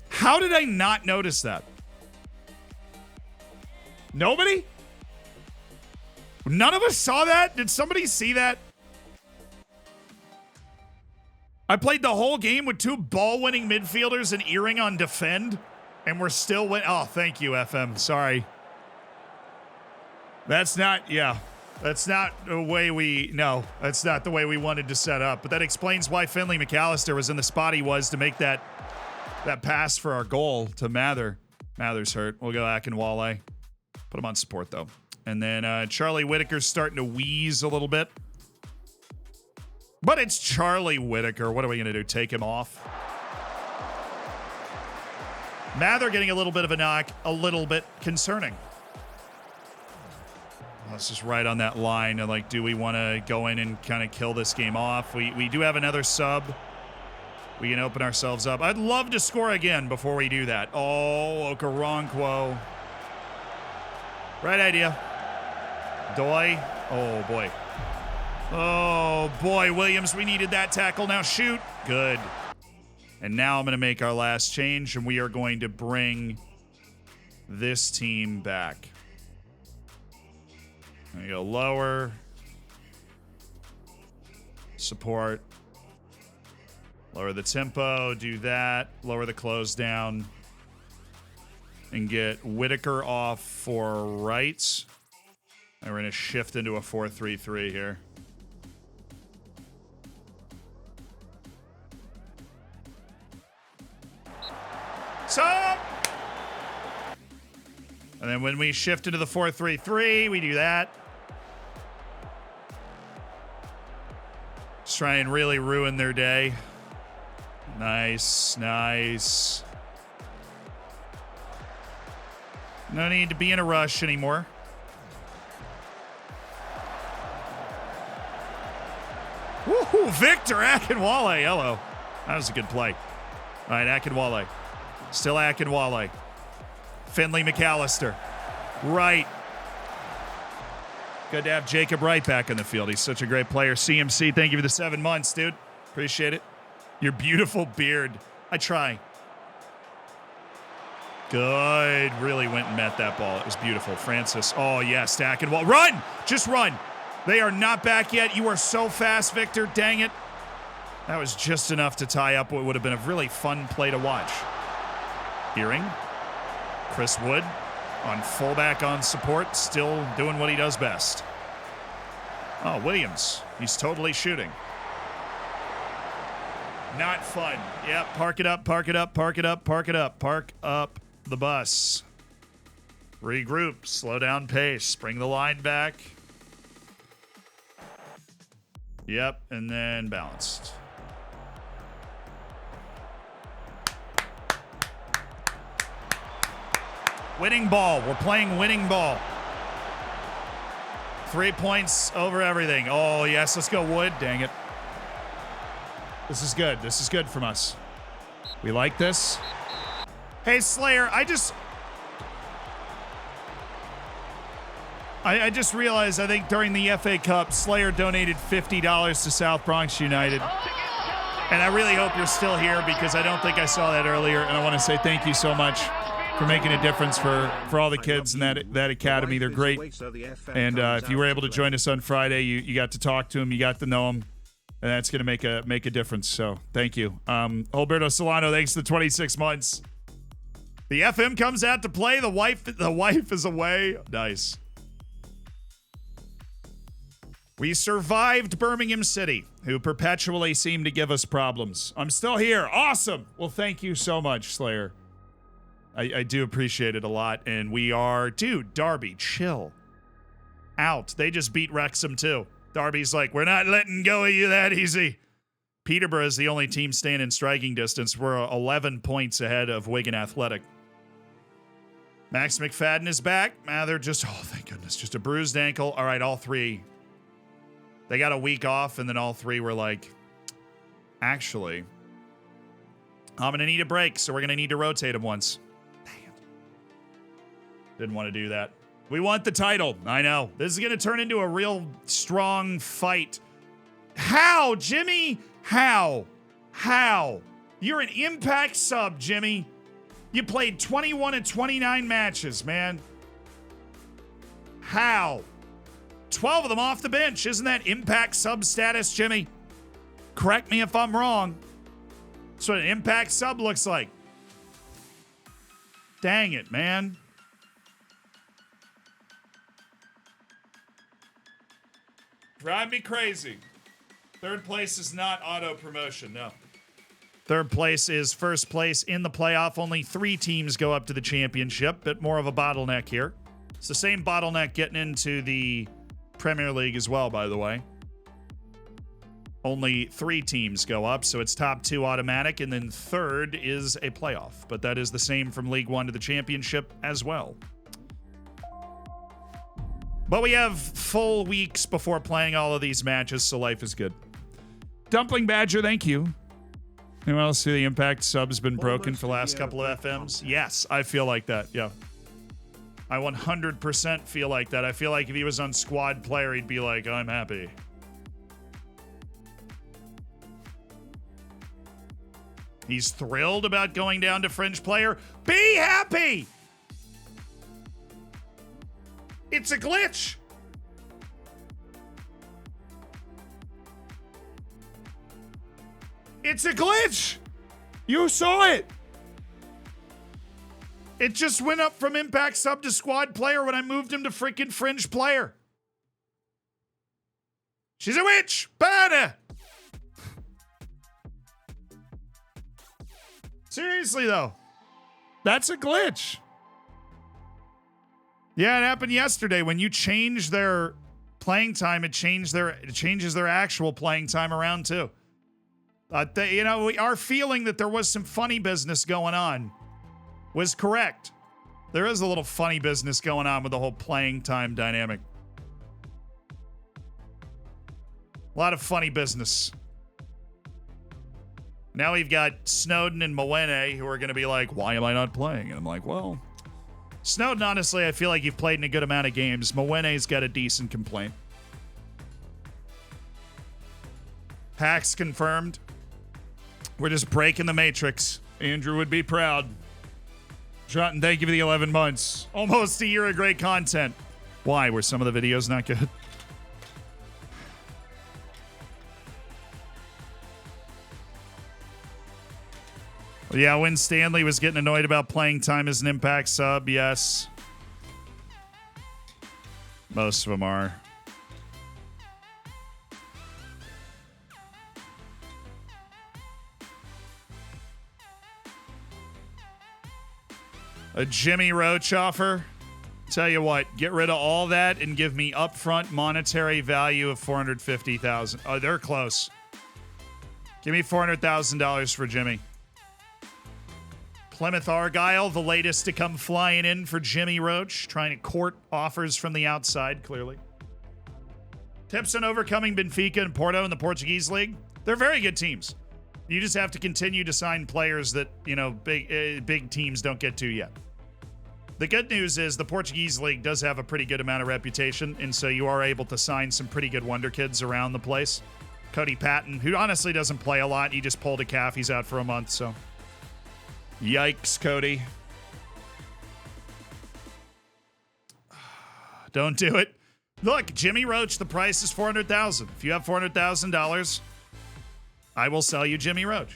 How did I not notice that? Nobody? None of us saw that? Did somebody see that? I played the whole game with two ball-winning midfielders and Earring on defend, and we're still win. Oh, thank you, FM. Sorry. That's not the way that's not the way we wanted to set up. But that explains why Finley McAllister was in the spot he was to make that pass for our goal to Mather. Mather's hurt. We'll go Akinwale. Put him on support, though. And then Charlie Whitaker's starting to wheeze a little bit. But it's Charlie Whitaker. What are we going to do? Take him off? Mather getting a little bit of a knock. A little bit concerning. Let's just right on that line. Like, do we want to go in and kind of kill this game off? We do have another sub. We can open ourselves up. I'd love to score again before we do that. Oh, Okoronkwo. Right idea. Doi. Oh, boy. Oh, boy, Williams, we needed that tackle. Now shoot. Good. And now I'm going to make our last change, and we are going to bring this team back. There you go. Lower. Support. Lower the tempo. Do that. Lower the close down. And get Whitaker off for rights. And we're going to shift into a 4-3-3 here. Sub! And then when we shift into the 4-3-3, we do that. Just try and really ruin their day. Nice, nice. No need to be in a rush anymore. Woohoo! Victor Akinwale. Hello. That was a good play. All right, Akinwale. Still Akinwale. Finley McAllister. Right. Good to have Jacob Wright back in the field. He's such a great player. CMC, thank you for the 7 months, dude. Appreciate it. Your beautiful beard. I try. Good. Really went and met that ball. It was beautiful. Francis. Oh, yes. Akinwale. Run! Just run. They are not back yet. You are so fast, Victor. Dang it. That was just enough to tie up what would have been a really fun play to watch. Earring. Chris Wood on fullback on support, still doing what he does best. Oh, Williams. He's totally shooting. Not fun. Yep, park it up, park it up, park it up, park it up. Park up the bus. Regroup, slow down pace, bring the line back. Yep, and then balanced. Winning ball. We're playing winning ball. 3 points over everything. Oh, yes. Let's go, Wood. Dang it. This is good. This is good from us. We like this. Hey, Slayer, I just realized, I think during the FA Cup, Slayer donated $50 to South Bronx United. And I really hope you're still here because I don't think I saw that earlier. And I want to say thank you so much for making a difference for all the kids in that academy. They're great. And if you were able to join us on Friday, you got to talk to them, you got to know them, and that's going to make a difference. So thank you. Alberto Solano, thanks for the 26 months. The FM comes out to play. The wife is away. Nice. We survived Birmingham City, who perpetually seem to give us problems. I'm still here. Awesome. Well, thank you so much, Slayer. I do appreciate it a lot. And we are... Dude, Derby, chill. Out. They just beat Wrexham, too. Derby's like, we're not letting go of you that easy. Peterborough is the only team staying in striking distance. We're 11 points ahead of Wigan Athletic. Max McFadden is back. They're just... Oh, thank goodness. Just a bruised ankle. All right, all three... They got a week off, and then all three were like, actually, I'm going to need a break, so we're going to need to rotate them once. Dang it. Didn't want to do that. We want the title. I know. This is going to turn into a real strong fight. How, Jimmy? How? How? You're an Impact sub, Jimmy. You played 21 of 29 matches, man. How? 12 of them off the bench. Isn't that Impact sub status, Jimmy? Correct me if I'm wrong. That's what an Impact sub looks like. Dang it, man. Drive me crazy. Third place is not auto promotion, no. Third place is first place in the playoff. Only 3 teams go up to the championship. Bit more of a bottleneck here. It's the same bottleneck getting into the Premier League as well, by the way. Only 3 teams go up, so it's top 2 automatic, and then third is a playoff. But that is the same from League 1 to the championship as well. But we have full weeks before playing all of these matches, so life is good. Dumpling Badger, thank you. Anyone else see the Impact sub's been broken for the last couple of FMs? Yes, I feel like that, yeah. I 100% feel like that. I feel like if he was on squad player, he'd be like, I'm happy. He's thrilled about going down to fringe player. Be happy! It's a glitch. It's a glitch. You saw it. It just went up from Impact sub to squad player when I moved him to freaking fringe player. She's a witch! Banter! Seriously, though. That's a glitch. Yeah, it happened yesterday. When you change their playing time, it changes their actual playing time around, too. Our feeling that there was some funny business going on was correct. There is a little funny business going on with the whole playing time dynamic. A lot of funny business. Now we've got Snowden and Mwene who are going to be like, why am I not playing? And I'm like, well, Snowden, honestly, I feel like you've played in a good amount of games. Mwene's got a decent complaint. Hacks confirmed. We're just breaking the matrix. Andrew would be proud. Jotten, thank you for the 11 months. Almost a year of great content. Why? Were some of the videos not good? Well, yeah, when Stanley was getting annoyed about playing time as an Impact sub, yes. Most of them are. A Jimmy Roach offer? Tell you what, get rid of all that and give me upfront monetary value of $450,000. Oh, they're close. Give me $400,000 for Jimmy. Plymouth Argyle, the latest to come flying in for Jimmy Roach, trying to court offers from the outside, clearly. Tips on overcoming Benfica and Porto in the Portuguese league. They're very good teams. You just have to continue to sign players that, big teams don't get to yet. The good news is the Portuguese league does have a pretty good amount of reputation, and so you are able to sign some pretty good wonder kids around the place. Cody Patton, who honestly doesn't play a lot. He just pulled a calf. He's out for a month, so. Yikes, Cody. Don't do it. Look, Jimmy Roach, the price is $400,000. If you have $400,000, I will sell you Jimmy Roach.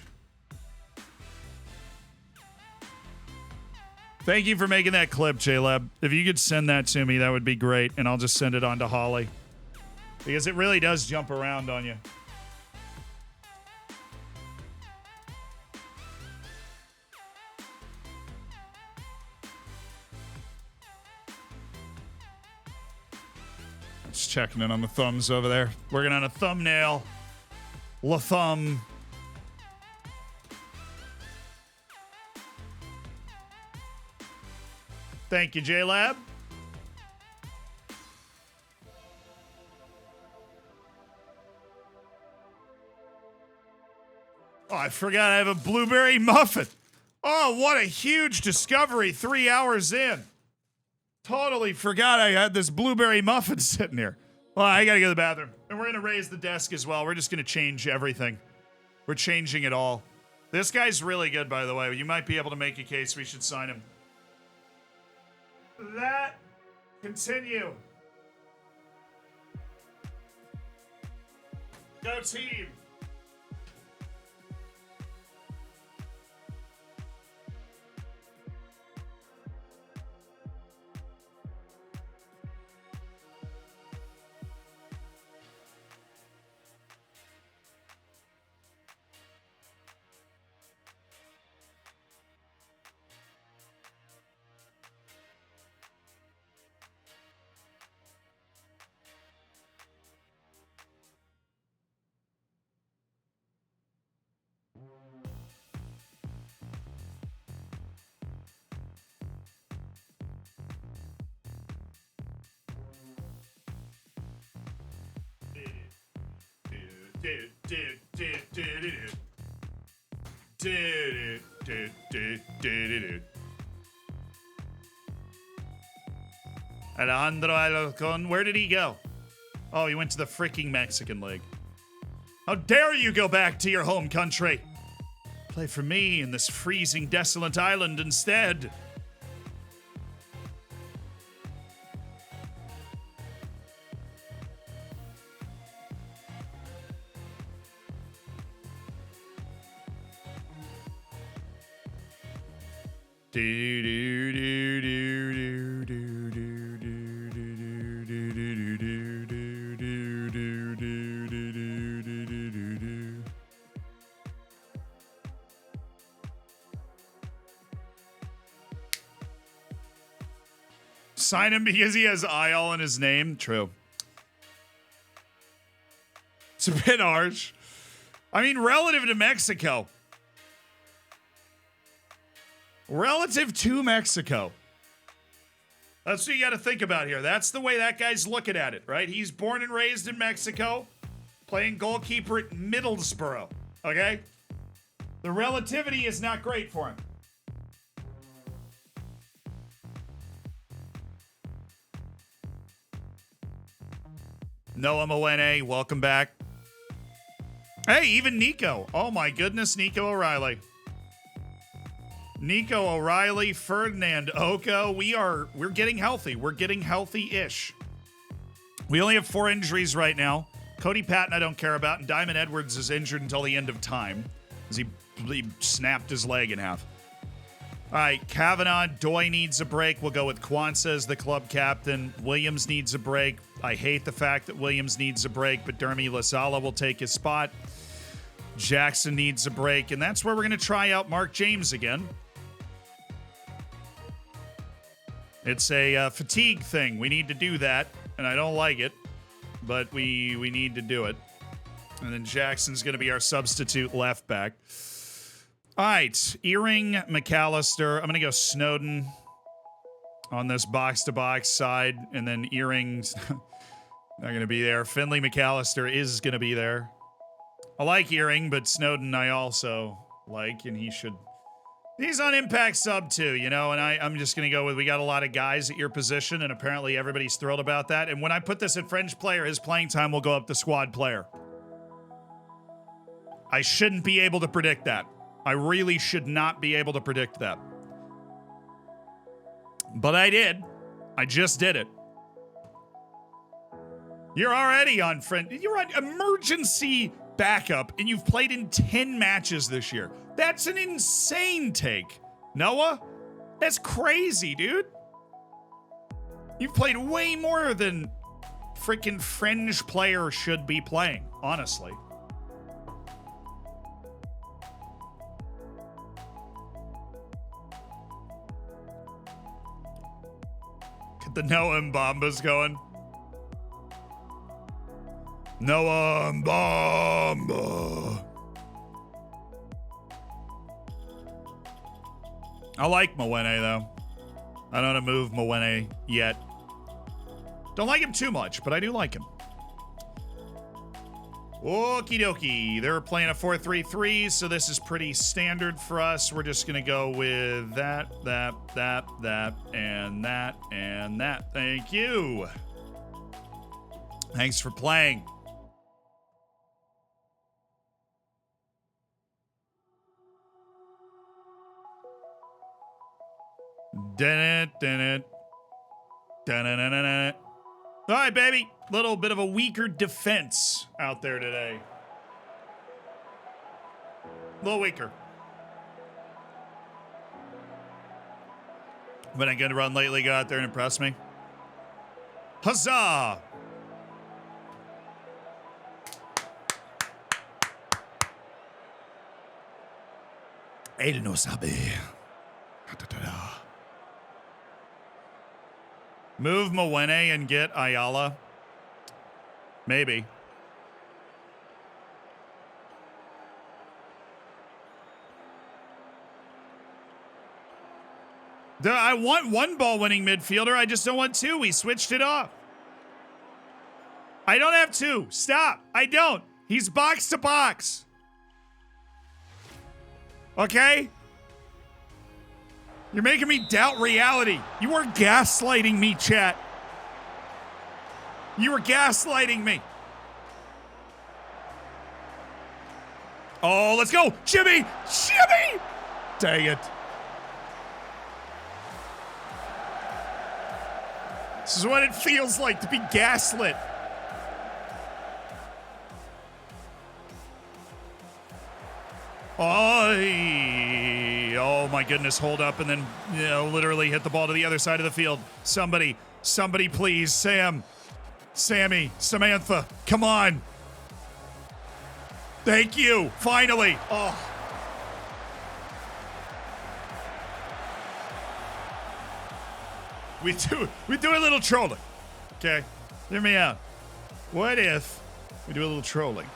Thank you for making that clip, J-Lab. If you could send that to me, that would be great, and I'll just send it on to Holly. Because it really does jump around on you. Just checking in on the thumbs over there. Working on a thumbnail. La thumb. Thank you, J-Lab. Oh, I forgot I have a blueberry muffin. Oh, what a huge discovery 3 hours in. Totally forgot I had this blueberry muffin sitting here. Well, I gotta go to the bathroom. And we're gonna raise the desk as well. We're just gonna change everything. We're changing it all. This guy's really good, by the way. You might be able to make a case we should sign him. That. Continue. Go team. Alejandro Alarcon, where did he go? Oh, he went to the freaking Mexican League. How dare you go back to your home country? Play for me in this freezing, desolate island instead. Sign him because he has IL in his name. True. It's a bit harsh. I mean, relative to Mexico. Relative to Mexico. That's what you got to think about here. That's the way that guy's looking at it, right? He's born and raised in Mexico, playing goalkeeper at Middlesbrough, okay? The relativity is not great for him. Noah Mwene, welcome back. Hey, even Nico. Oh my goodness, Nico O'Reilly. Nico O'Reilly, Ferdinand Oko. We're getting healthy. We're getting healthy-ish. We only have 4 injuries right now. Cody Patton I don't care about, and Diamond Edwards is injured until the end of time, as he snapped his leg in half. All right, Kavanaugh, Doy needs a break. We'll go with Kwanzaa as the club captain. Williams needs a break. I hate the fact that Williams needs a break, but Dermy Lasala will take his spot. Jackson needs a break, and that's where we're going to try out Mark James again. It's a fatigue thing. We need to do that, and I don't like it, but we need to do it. And then Jackson's going to be our substitute left back. All right, Earring, McAllister. I'm going to go Snowden on this box-to-box side, and then Earring's not going to be there. Finley McAllister is going to be there. I like Earring, but Snowden I also like, and he's on Impact sub too, you know, and I'm just going to go with, we got a lot of guys at your position, and apparently everybody's thrilled about that. And when I put this at fringe player, his playing time will go up to squad player. I shouldn't be able to predict that. I really should not be able to predict that. But I did. I just did it. You're already on you're on emergency backup, and you've played in 10 matches this year. That's an insane take. Noah? That's crazy, dude. You've played way more than freaking fringe player should be playing, honestly. Get the Noah Mbamba's going. Noah Mbamba. I like Mwene, though. I don't want to move Mwene yet. Don't like him too much, but I do like him. Okie dokie. They're playing a 4-3-3, so this is pretty standard for us. We're just going to go with that, and that, and that. Thank you. Thanks for playing. Dun-it. Dun-dun-dun-dun-dun. All right, baby. Little bit of a weaker defense out there today. A little weaker. Been a good run lately. Go out there and impress me. Huzzah! El no sabe. Move Mwene and get Ayala. Maybe. I want one ball winning midfielder. I just don't want two. We switched it off. I don't have two. Stop. I don't. He's box to box. Okay? You're making me doubt reality. You are gaslighting me, chat. You were gaslighting me. Oh, let's go. Jimmy! Jimmy! Dang it. This is what it feels like to be gaslit. Oh my goodness, hold up and then, you know, literally hit the ball to the other side of the field. Somebody please, Sammy, Samantha, come on. Thank you, finally. Oh. We do a little trolling, okay? Hear me out. What if we do a little trolling?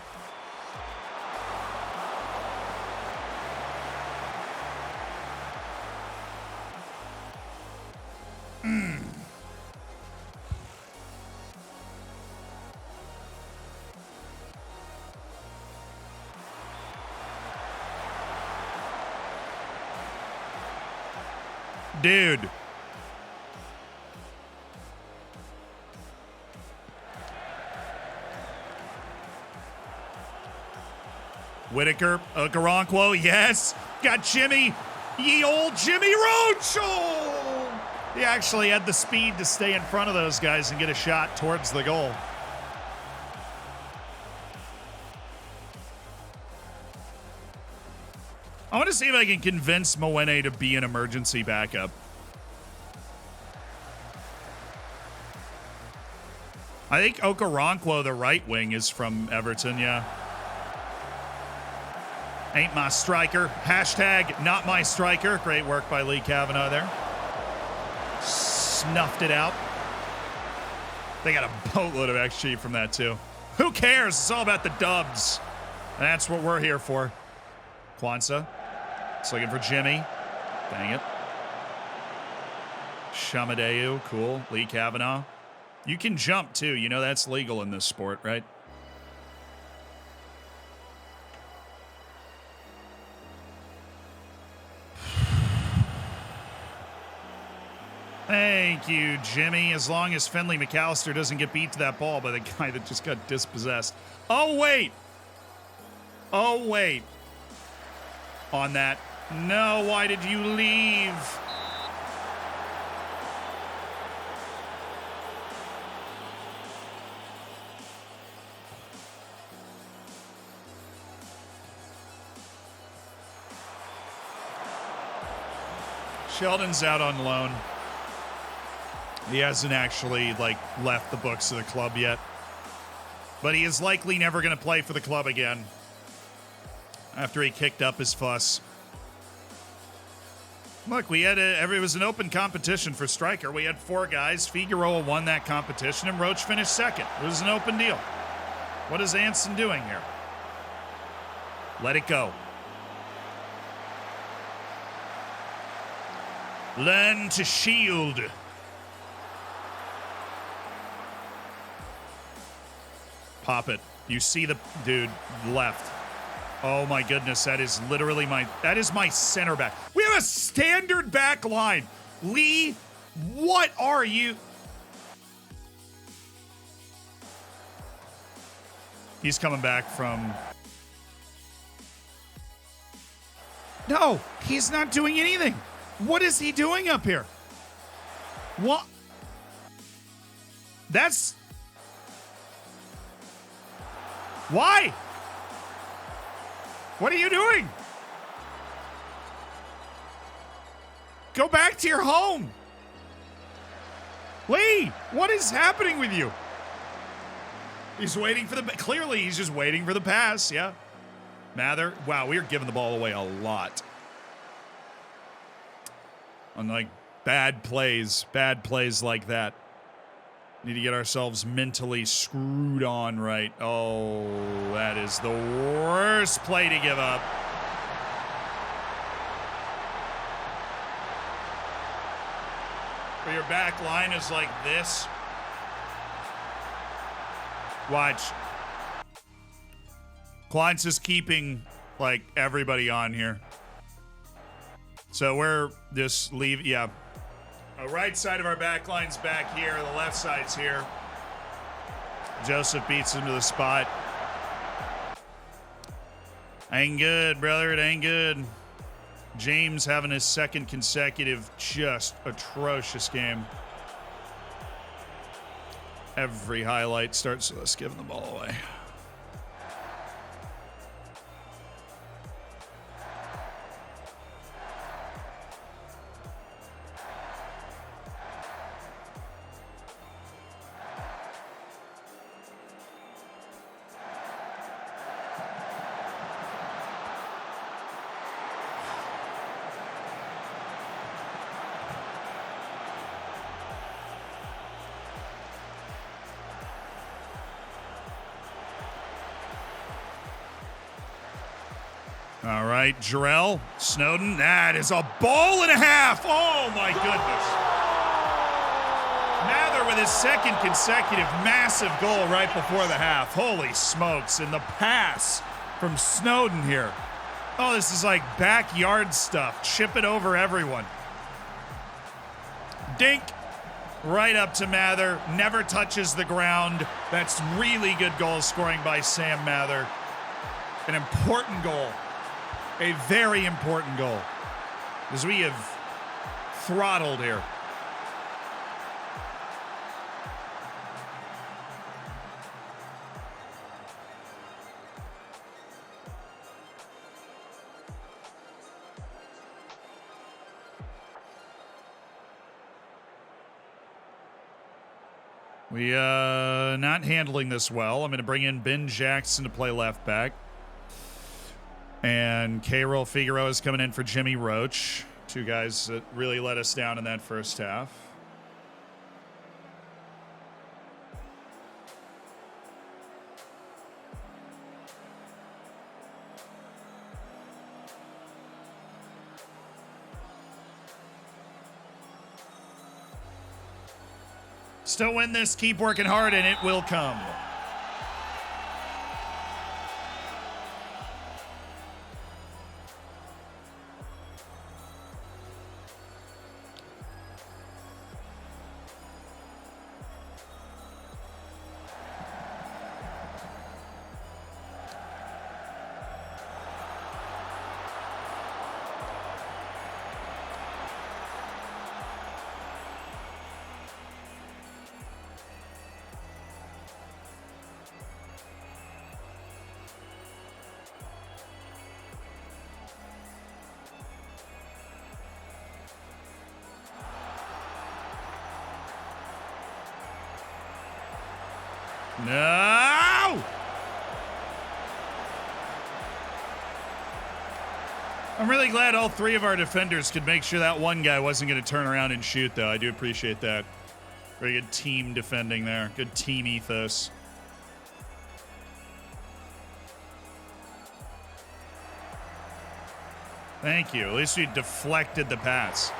Dude. Whitaker, Garanquo, yes. Got Jimmy, ye old Jimmy Roach. Oh! He actually had the speed to stay in front of those guys and get a shot towards the goal. I want to see if I can convince Mwene to be an emergency backup. I think Okoronkwo, the right wing, is from Everton, yeah. Ain't my striker. Hashtag not my striker. Great work by Lee Kavanaugh there. Snuffed it out. They got a boatload of XG from that, too. Who cares? It's all about the dubs. That's what we're here for. Kwanzaa. It's looking for Jimmy. Dang it. Shamadeu, cool. Lee Kavanaugh. You can jump, too. You know that's legal in this sport, right? Thank you, Jimmy. As long as Finley McAllister doesn't get beat to that ball by the guy that just got dispossessed. Oh, wait. Oh, wait. On that. No, why did you leave? Sheldon's out on loan. He hasn't actually, left the books of the club yet. But he is likely never going to play for the club again after he kicked up his fuss. Look, it was an open competition for striker. We had 4 guys. Figueroa won that competition, and Roach finished second. It was an open deal. What is Anson doing here? Let it go. Learn to shield. Pop it. You see the dude left. Oh my goodness, that is literally my center back. We have a standard back line. Lee, what are you? He's coming back from... No, he's not doing anything. What is he doing up here? What? That's... Why? What are you doing? Go back to your home. Lee, what is happening with you? He's waiting for the... Clearly, he's just waiting for the pass, yeah. Mather. Wow, we are giving the ball away a lot. On, bad plays like that. Need to get ourselves mentally screwed on right. Oh, that is the worst play to give up. Where your back line is like this. Watch. Klein's just keeping, everybody on here. So we're just yeah. The right side of our back line's back here. The left side's here. Joseph beats him to the spot. Ain't good, brother. It ain't good. James having his second consecutive just atrocious game. Every highlight starts with us giving the ball away. All right, Jarrell, Snowden, that is a ball and a half. Oh, my goodness. Mather with his second consecutive massive goal right before the half. Holy smokes, and the pass from Snowden here. Oh, this is like backyard stuff. Chip it over everyone. Dink, right up to Mather, never touches the ground. That's really good goal scoring by Sam Mather. An important goal. A very important goal, as we have throttled here. We not handling this well. I'm going to bring in Ben Jackson to play left back. And K-Roll Figueroa is coming in for Jimmy Roach. 2 guys that really let us down in that first half. Still win this, keep working hard, and it will come. No! I'm really glad all three of our defenders could make sure that one guy wasn't going to turn around and shoot, though. I do appreciate that. Very good team defending there. Good team ethos. Thank you. At least we deflected the pass.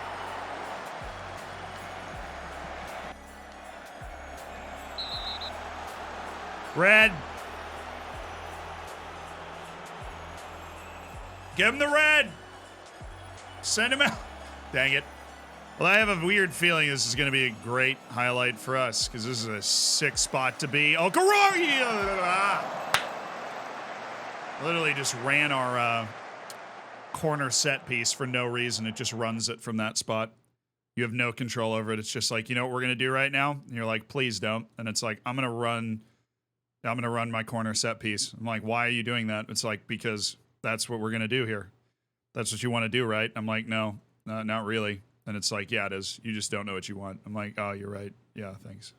Red. Give him the red. Send him out. Dang it. Well, I have a weird feeling this is going to be a great highlight for us because this is a sick spot to be. Oh, Karagi! Literally just ran our corner set piece for no reason. It just runs it from that spot. You have no control over it. It's just like, you know what we're going to do right now? And you're like, please don't. And it's like, I'm going to run my corner set piece. I'm like, why are you doing that? It's like, because that's what we're going to do here. That's what you want to do, right? I'm like, no, not really. And it's like, yeah, it is. You just don't know what you want. I'm like, oh, you're right. Yeah, thanks.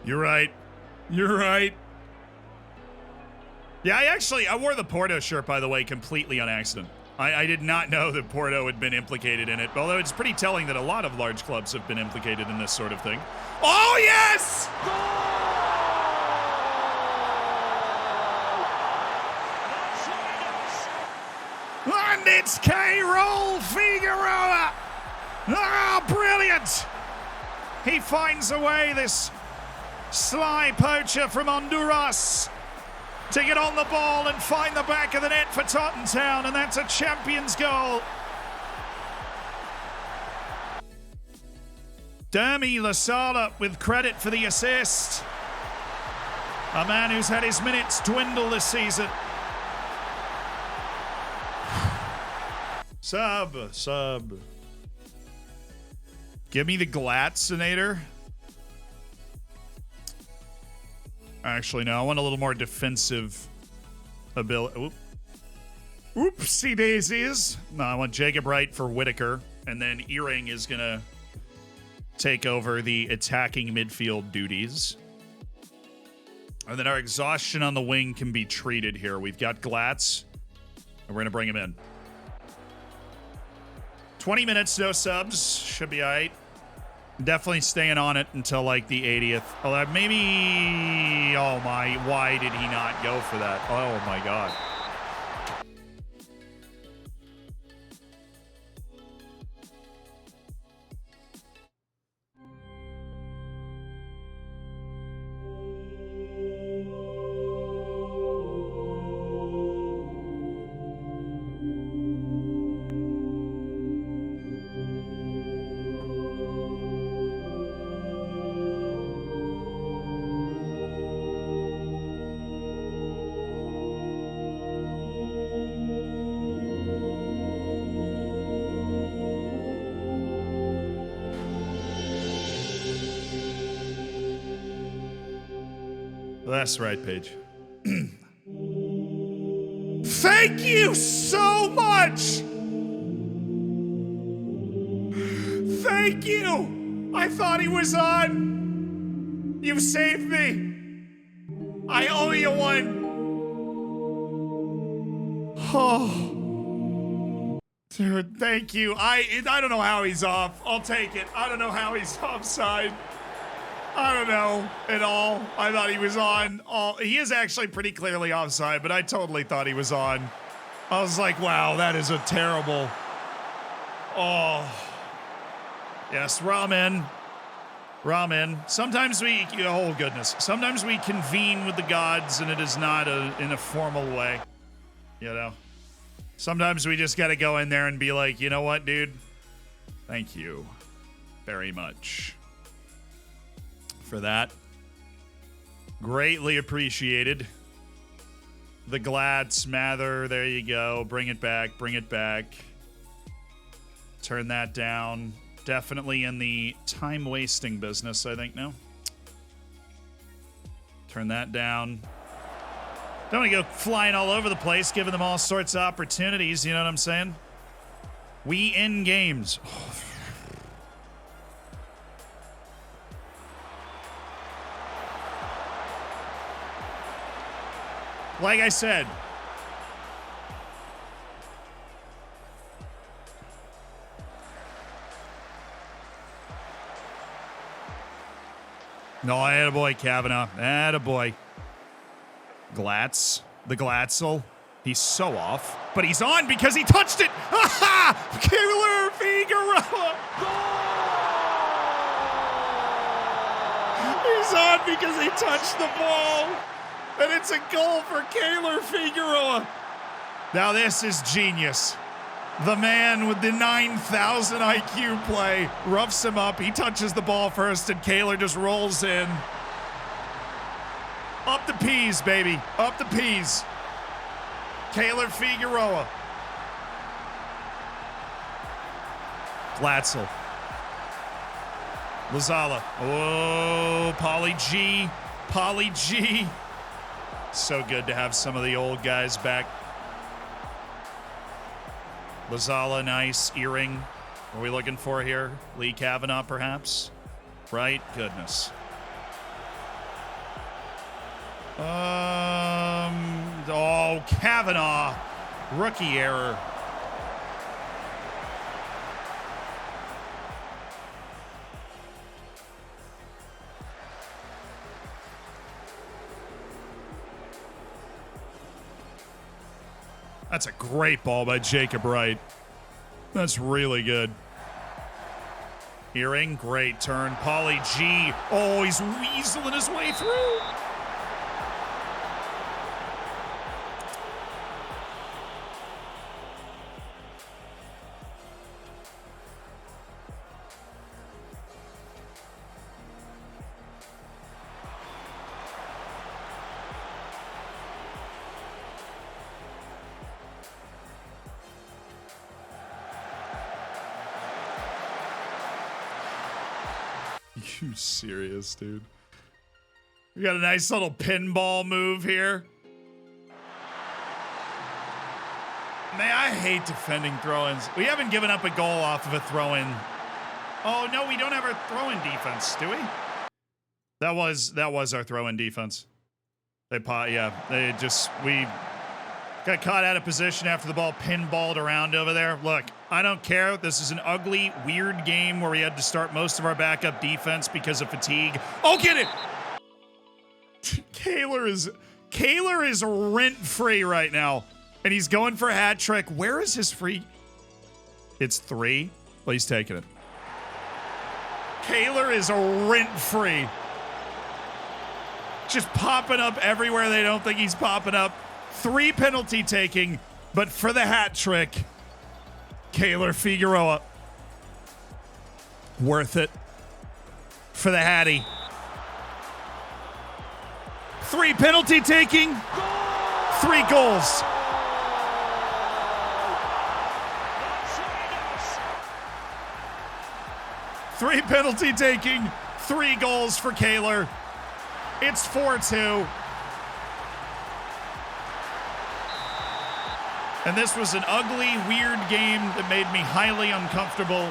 You're right. You're right. Yeah, I wore the Porto shirt, by the way, completely on accident. I did not know that Porto had been implicated in it, although it's pretty telling that a lot of large clubs have been implicated in this sort of thing. Oh, yes! And it's K-Roll Figueroa! Ah, brilliant! He finds a way, this sly poacher from Honduras, to get on the ball and find the back of the net for Tottenham, and that's a champion's goal. Dermy Lasala with credit for the assist. A man who's had his minutes dwindle this season. Sub. Give me the Glatzinator. Actually, no, I want a little more defensive ability. Oopsie daisies. No, I want Jacob Wright for Whitaker, and then Earring is going to take over the attacking midfield duties. And then our exhaustion on the wing can be treated here. We've got Glatz, and we're going to bring him in. 20 minutes, no subs. Should be all right. Definitely staying on it until like the 80th. Although maybe, oh my, why did he not go for that? Oh my God. That's the right page. Thank you so much! Thank you! I thought he was on! You've saved me! I owe you one! Oh. Dude, thank you. I don't know how he's off. I'll take it. I don't know how he's offside. I don't know at all. I thought he was on. He is actually pretty clearly offside, but I totally thought he was on. I was like, wow, that is a terrible. Oh. Yes, ramen. Ramen. Sometimes we, oh goodness. Sometimes we convene with the gods and it is not in a formal way. You know? Sometimes we just gotta go in there and be like, you know what, dude? Thank you very much for that. Greatly appreciated. The glad smather, there you go. Bring it back, bring it back. Turn that down. Definitely in the time-wasting business, I think, now. Turn that down. Don't want to go flying all over the place, giving them all sorts of opportunities, you know what I'm saying? We in games. Like I said, no, attaboy, Kavanaugh. Attaboy. Glatz. The Glatzel. He's so off. But he's on because he touched it. Ha! Killer Figueroa. He's on because he touched the ball. And it's a goal for Kaylor Figueroa. Now this is genius. The man with the 9,000 IQ play roughs him up. He touches the ball first, and Kaylor just rolls in. Up the peas, baby. Up the peas. Kaylor Figueroa. Glatzel. Lazala. Oh, Polly G. Polly G. So good to have some of the old guys back. Lazala, nice. Earring. What are we looking for here? Lee Kavanaugh, perhaps? Right? Goodness. Oh, Kavanaugh. Rookie error. That's a great ball by Jacob Wright. That's really good. Earring, great turn. Pauly G. Oh, he's weaseling his way through. You serious, dude? We got a nice little pinball move here. Man, I hate defending throw-ins. We haven't given up a goal off of a throw-in. Oh, no, we don't have our throw-in defense, do we? That was our throw-in defense. We got caught out of position after the ball pinballed around over there. Look, I don't care. This is an ugly, weird game where we had to start most of our backup defense because of fatigue. Oh, get it! Kaylor is rent-free right now. And he's going for a hat trick. Where is his free? It's 3. Well, he's taking it. Kaylor is rent-free. Just popping up everywhere they don't think he's popping up. 3 penalty taking, but for the hat trick, Kaylor Figueroa. Worth it for the Hattie. 3 penalty taking, 3 goals. Three penalty taking, 3 goals for Kaylor. It's 4-2. And this was an ugly, weird game that made me highly uncomfortable.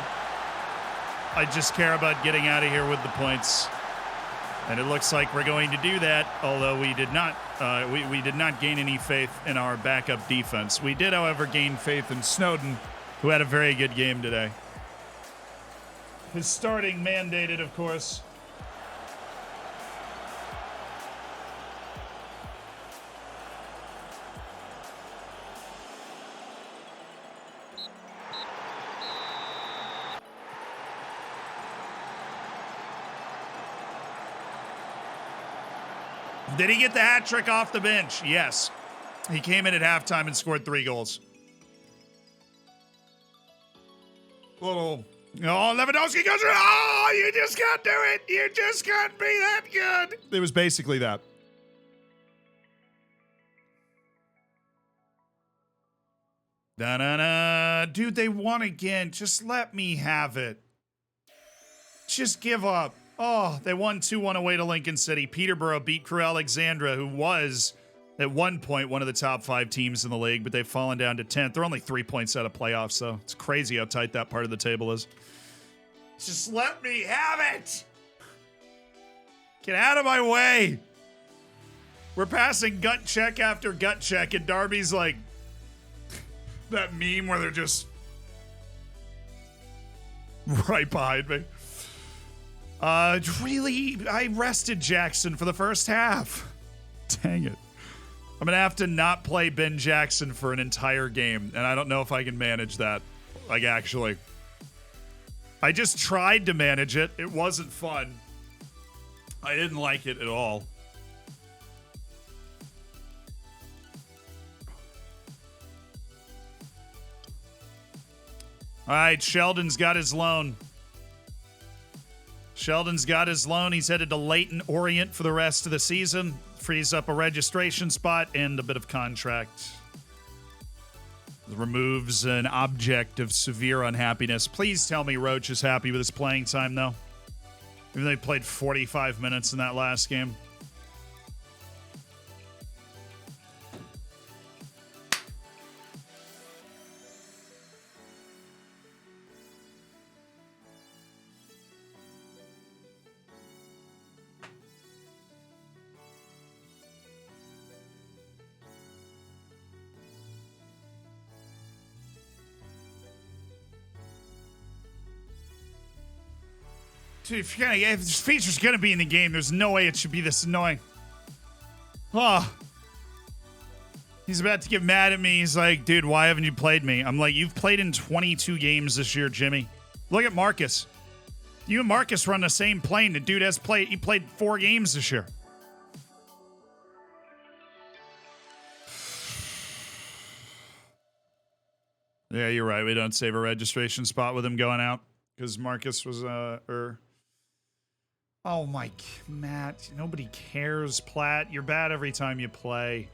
I just care about getting out of here with the points. And it looks like we're going to do that, although we did not we did not gain any faith in our backup defense. We did, however, gain faith in Snowden, who had a very good game today. His starting mandated, of course. Did he get the hat trick off the bench? Yes. He came in at halftime and scored 3 goals. Oh, Lewandowski goes, oh, you just can't do it. You just can't be that good. It was basically that. Da-na-na. Dude, they won again. Just let me have it. Just give up. Oh, they won 2-1 away to Lincoln City. Peterborough beat Crew Alexandra, who was at one point one of the top 5 teams in the league, but they've fallen down to 10th. They're only 3 points out of playoffs, so it's crazy how tight that part of the table is. Just let me have it. Get out of my way. We're passing gut check after gut check, and Darby's like that meme where they're just right behind me. Really, I rested Jackson for the first half. Dang it. I'm going to have to not play Ben Jackson for an entire game, and I don't know if I can manage that. Like, actually. I just tried to manage it. It wasn't fun. I didn't like it at all. All right, Sheldon's got his loan. Sheldon's got his loan. He's headed to Leyton Orient for the rest of the season. Frees up a registration spot and a bit of contract. Removes an object of severe unhappiness. Please tell me Roach is happy with his playing time, though. Even though he played 45 minutes in that last game. Dude, if this feature's gonna be in the game, there's no way it should be this annoying. Oh. He's about to get mad at me. He's like, dude, why haven't you played me? I'm like, you've played in 22 games this year, Jimmy. Look at Marcus. You and Marcus run the same plane. The dude he played 4 games this year. Yeah, you're right. We don't save a registration spot with him going out because Marcus was, Oh my, Matt, nobody cares, Platt. You're bad every time you play.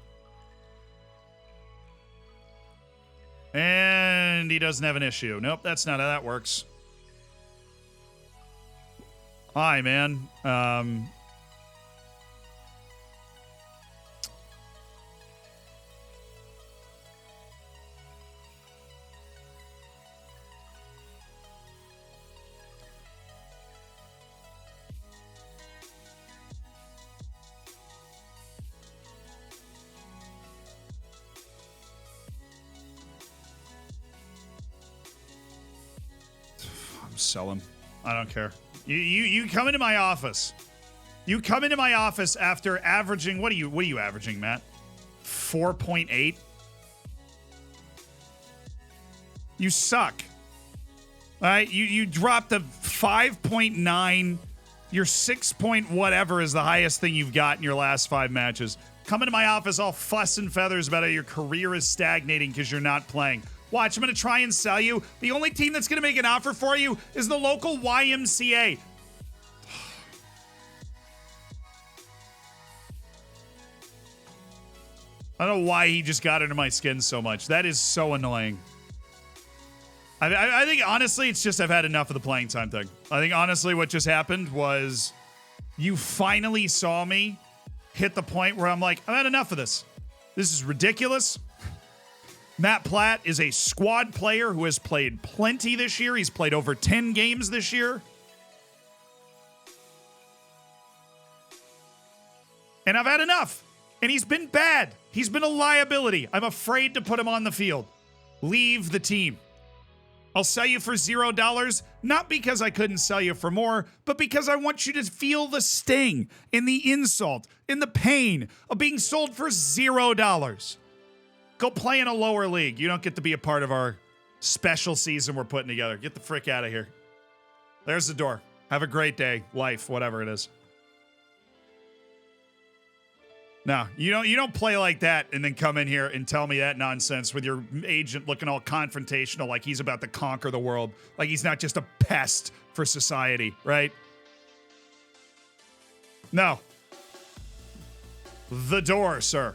And he doesn't have an issue. Nope, that's not how that works. Hi, man. Sell him. I don't care. You come into my office. You come into my office after averaging, what are you averaging, Matt? 4.8? You suck. All right, you dropped the 5.9. Your 6 point whatever is the highest thing you've got in your last 5 matches. Come into my office all fuss and feathers about how your career is stagnating because you're not playing. Watch, I'm going to try and sell you. The only team that's going to make an offer for you is the local YMCA. I don't know why he just got under my skin so much. That is so annoying. I think, honestly, it's just I've had enough of the playing time thing. I think, honestly, what just happened was you finally saw me hit the point where I'm like, I've had enough of this. This is ridiculous. Matt Platt is a squad player who has played plenty this year. He's played over 10 games this year. And I've had enough. And he's been bad. He's been a liability. I'm afraid to put him on the field. Leave the team. I'll sell you for $0, not because I couldn't sell you for more, but because I want you to feel the sting and the insult and the pain of being sold for $0. Go play in a lower league. You don't get to be a part of our special season we're putting together. Get the frick out of here. There's the door. Have a great day, life, whatever it is. No, you don't play like that and then come in here and tell me that nonsense with your agent looking all confrontational like he's about to conquer the world, like he's not just a pest for society, right? No. The door, sir.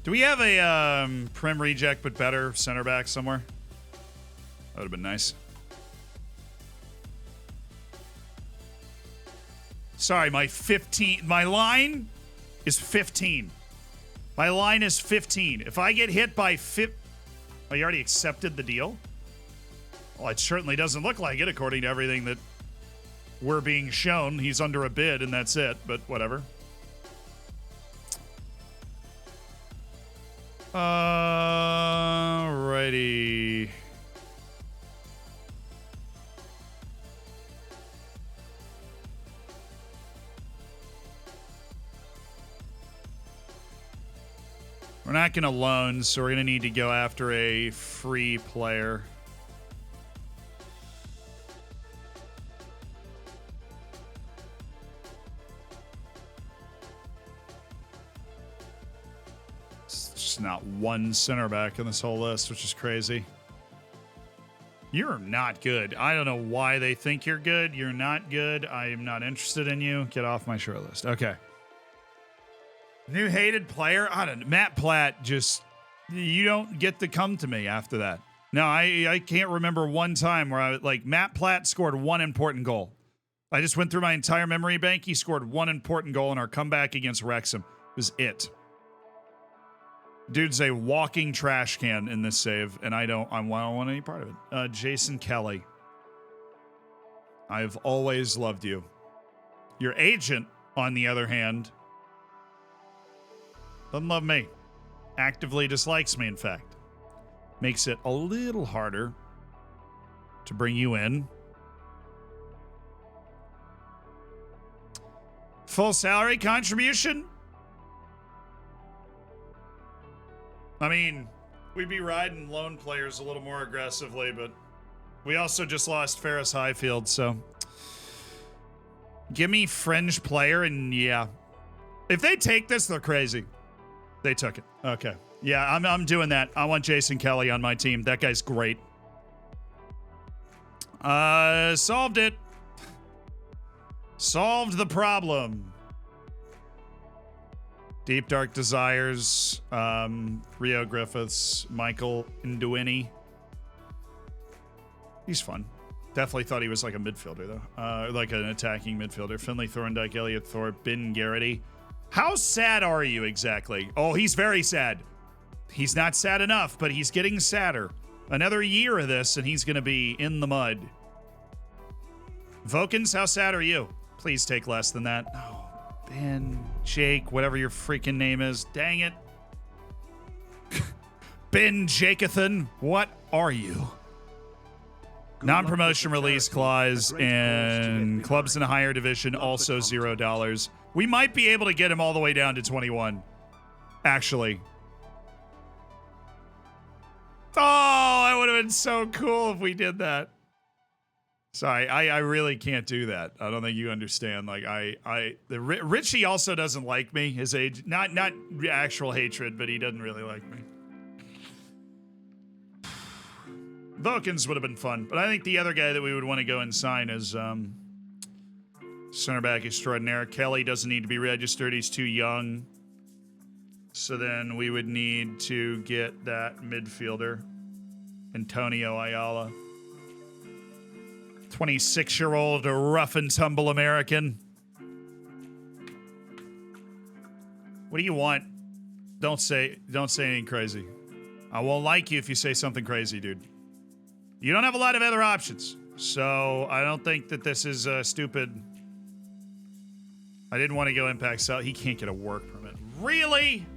Do we have a prim reject but better center back somewhere? That would have been nice. Sorry, my line is 15. My line is 15. If I get hit by oh, you already accepted the deal? Well, it certainly doesn't look like it according to everything that we're being shown. He's under a bid and that's it, but whatever. Alrighty. We're not going to loan, so we're going to need to go after a free player. It's just not one center back in this whole list, which is crazy. You're not good. I don't know why they think you're good. You're not good. I am not interested in you. Get off my short list. Okay. New hated player? I don't know. Matt Platt just, you don't get to come to me after that. No, I can't remember one time where Matt Platt scored one important goal. I just went through my entire memory bank. He scored one important goal in our comeback against Wrexham. It was it. Dude's a walking trash can in this save, and I don't want any part of it. Jason Kelly. I've always loved you. Your agent, on the other hand, doesn't love me. Actively dislikes me, in fact. Makes it a little harder to bring you in. Full salary contribution? I mean, we'd be riding loan players a little more aggressively, but we also just lost Ferris Highfield, so give me fringe player, and yeah. If they take this, they're crazy. They took it. Okay. Yeah, I'm doing that. I want Jason Kelly on my team. That guy's great. Solved it. Solved the problem. Deep Dark Desires, Rio Griffiths, Michael Nduini. He's fun. Definitely thought he was like a midfielder, though. Like an attacking midfielder. Finley Thorndike, Elliot Thorpe, Ben Garrity. How sad are you exactly? Oh, he's very sad. He's not sad enough, but he's getting sadder. Another year of this, and he's going to be in the mud. Vokins, how sad are you? Please take less than that. Oh, Ben, Jake, whatever your freaking name is. Dang it. Ben Jakathan, what are you? Non-promotion release clause and clubs in a higher division, also $0. We might be able to get him all the way down to 21. Actually. Oh, that would have been so cool if we did that. Sorry, I really can't do that. I don't think you understand. Like Richie also doesn't like me. His age, not actual hatred, but he doesn't really like me. Vokins would have been fun, but I think the other guy that we would want to go and sign is center back extraordinaire. Kelly doesn't need to be registered. He's too young. So then we would need to get that midfielder, Antonio Ayala. 26-year-old rough and tumble American. What do you want? Don't say anything crazy. I won't like you if you say something crazy, dude. You don't have a lot of other options. So I don't think that this is stupid. I didn't want to go impact sell. He can't get a work permit. Really?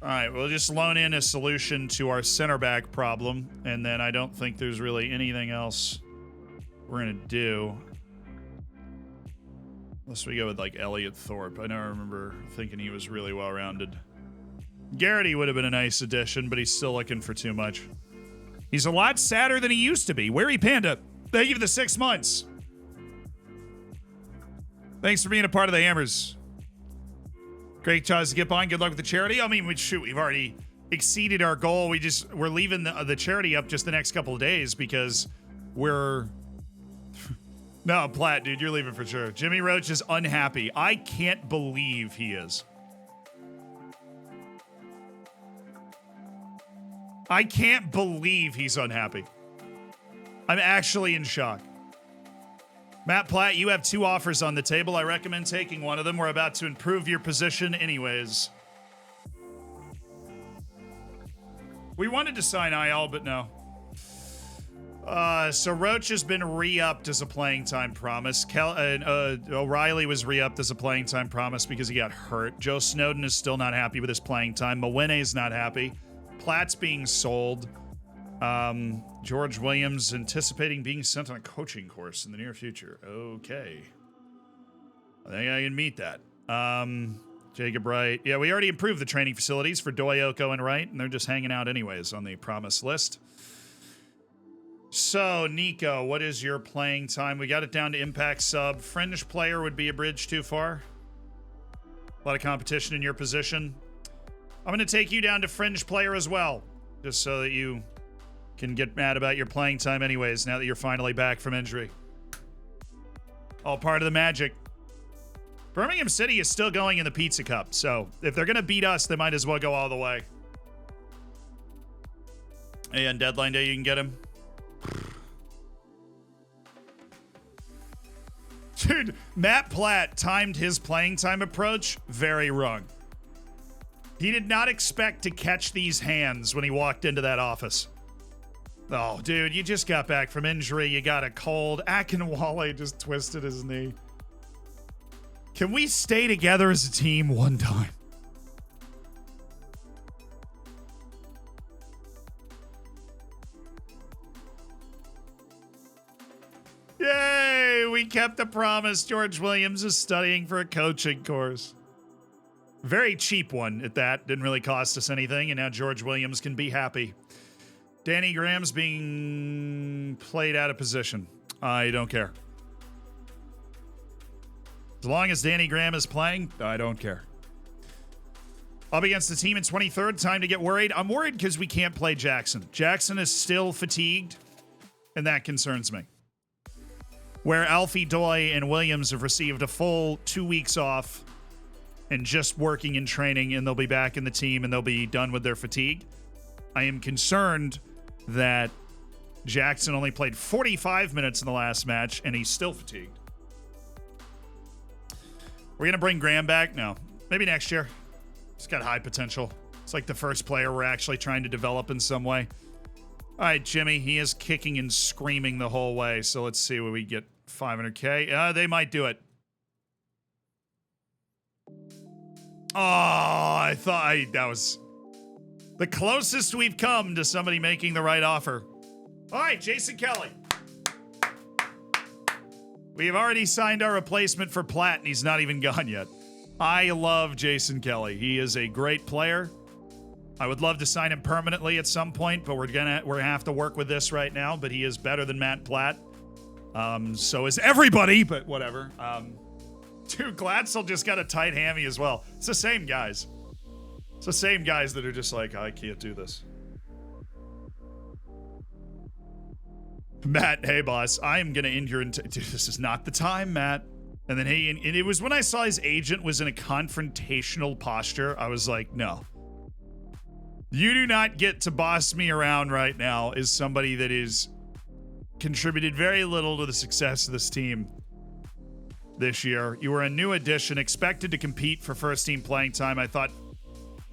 All right, we'll just loan in a solution to our center back problem, and then I don't think there's really anything else we're going to do. Unless we go with, like, Elliot Thorpe. I remember thinking he was really well-rounded. Garrity would have been a nice addition, but he's still looking for too much. He's a lot sadder than he used to be. Wary Panda, thank you for the 6 months. Thanks for being a part of the Hammers. Great choice to get on. Good luck with the charity. I mean, we've already exceeded our goal. We're leaving the charity up just the next couple of days because we're... No, Platt, dude, you're leaving for sure. Jimmy Roach is unhappy. I can't believe he is. I can't believe he's unhappy. I'm actually in shock. Matt Platt, you have 2 offers on the table. I recommend taking one of them. We're about to improve your position anyways. We wanted to sign IL, but no. So Roach has been re-upped as a playing time promise. O'Reilly was re-upped as a playing time promise because he got hurt. Joe Snowden is still not happy with his playing time. Mwene's not happy. Platt's being sold. George Williams anticipating being sent on a coaching course in the near future. Okay. I think I can meet that. Jacob Wright. Yeah, we already improved the training facilities for Doyoko and Wright, and they're just hanging out anyways on the promise list. So, Nico, what is your playing time? We got it down to impact sub. Fringe player would be a bridge too far. A lot of competition in your position. I'm going to take you down to fringe player as well, just so that you can get mad about your playing time anyways, now that you're finally back from injury. All part of the magic. Birmingham City is still going in the Pizza Cup, so if they're going to beat us, they might as well go all the way. Hey, on deadline day, you can get him. Dude, Matt Platt timed his playing time approach very wrong. He did not expect to catch these hands when he walked into that office. Oh, dude, you just got back from injury. You got a cold. Akinwale just twisted his knee. Can we stay together as a team one time? Yay! We kept the promise. George Williams is studying for a coaching course. Very cheap one at that. Didn't really cost us anything, and now George Williams can be happy. Danny Graham's being played out of position. I don't care. As long as Danny Graham is playing, I don't care. Up against the team in 23rd, time to get worried. I'm worried because we can't play Jackson. Jackson is still fatigued, and that concerns me. Where Alfie Doy and Williams have received a full 2 weeks off and just working and training, and they'll be back in the team and they'll be done with their fatigue. I am concerned that Jackson only played 45 minutes in the last match and he's still fatigued. We're going to bring Graham back? No. Maybe next year. He's got high potential. It's like the first player we're actually trying to develop in some way. All right, Jimmy. He is kicking and screaming the whole way. So let's see what we get. 500K. They might do it. Oh, I thought that was the closest we've come to somebody making the right offer. All right, Jason Kelly. We have already signed our replacement for Platt, and he's not even gone yet. I love Jason Kelly. He is a great player. I would love to sign him permanently at some point, but we're gonna have to work with this right now. But he is better than Matt Platt. So is everybody, but whatever. Dude, Glatzel just got a tight hammy as well. It's the same guys. It's the same guys that are just like, I can't do this. Matt, hey boss, I am gonna end your dude, this is not the time, Matt. And then and it was when I saw his agent was in a confrontational posture, I was like, no. You do not get to boss me around right now as somebody that is contributed very little to the success of this team this year. You were a new addition, expected to compete for first team playing time. I thought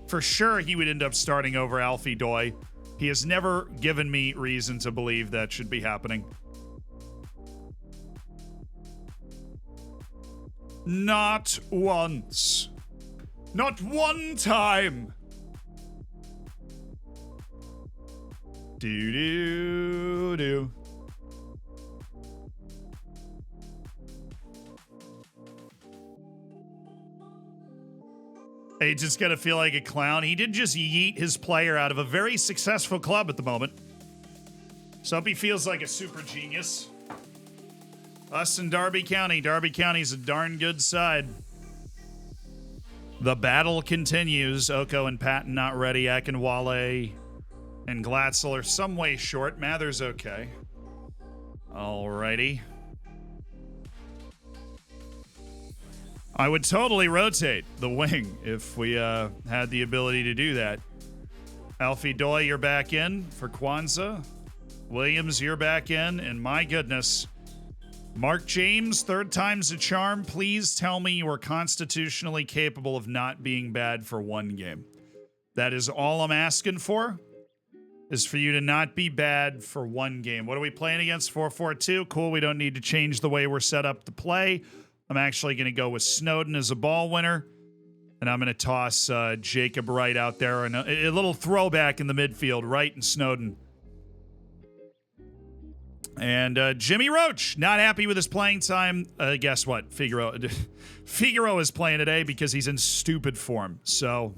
for sure he would end up starting over Alfie Doy. He has never given me reason to believe that should be happening. Not once. Not one time. Do-do-do. Hey, just gonna feel like a clown. He did just yeet his player out of a very successful club at the moment. So hope he feels like a super genius. Us and Derby County. Derby County's a darn good side. The battle continues. Oko and Patton not ready. Akinwale and Glatzel are some way short. Mather's okay. Alrighty. I would totally rotate the wing if we had the ability to do that. Alfie Doy, you're back in for Kwanzaa. Williams, you're back in. And my goodness, Mark James, third time's a charm. Please tell me you are constitutionally capable of not being bad for one game. That is all I'm asking for, is for you to not be bad for one game. What are we playing against? 4-4-2. Cool, we don't need to change the way we're set up to play. I'm actually going to go with Snowden as a ball winner. And I'm going to toss Jacob Wright out there. And a little throwback in the midfield, Wright and Snowden. And Jimmy Roach, not happy with his playing time. Guess what? Figaro is playing today because he's in stupid form. So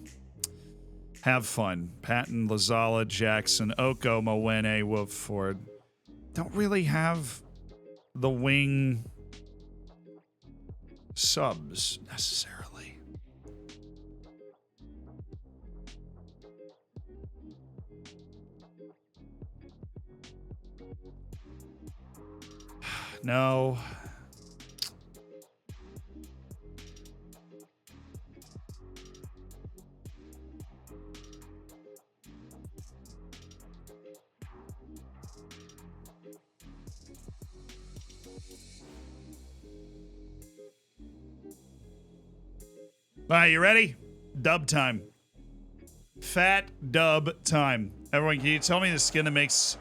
have fun. Patton, Lazala, Jackson, Oko, Mwene, Wolf, Ford. Don't really have the wing subs necessarily. No. All right, you ready? Dub time. Fat dub time. Everyone, can you tell me the skin that makes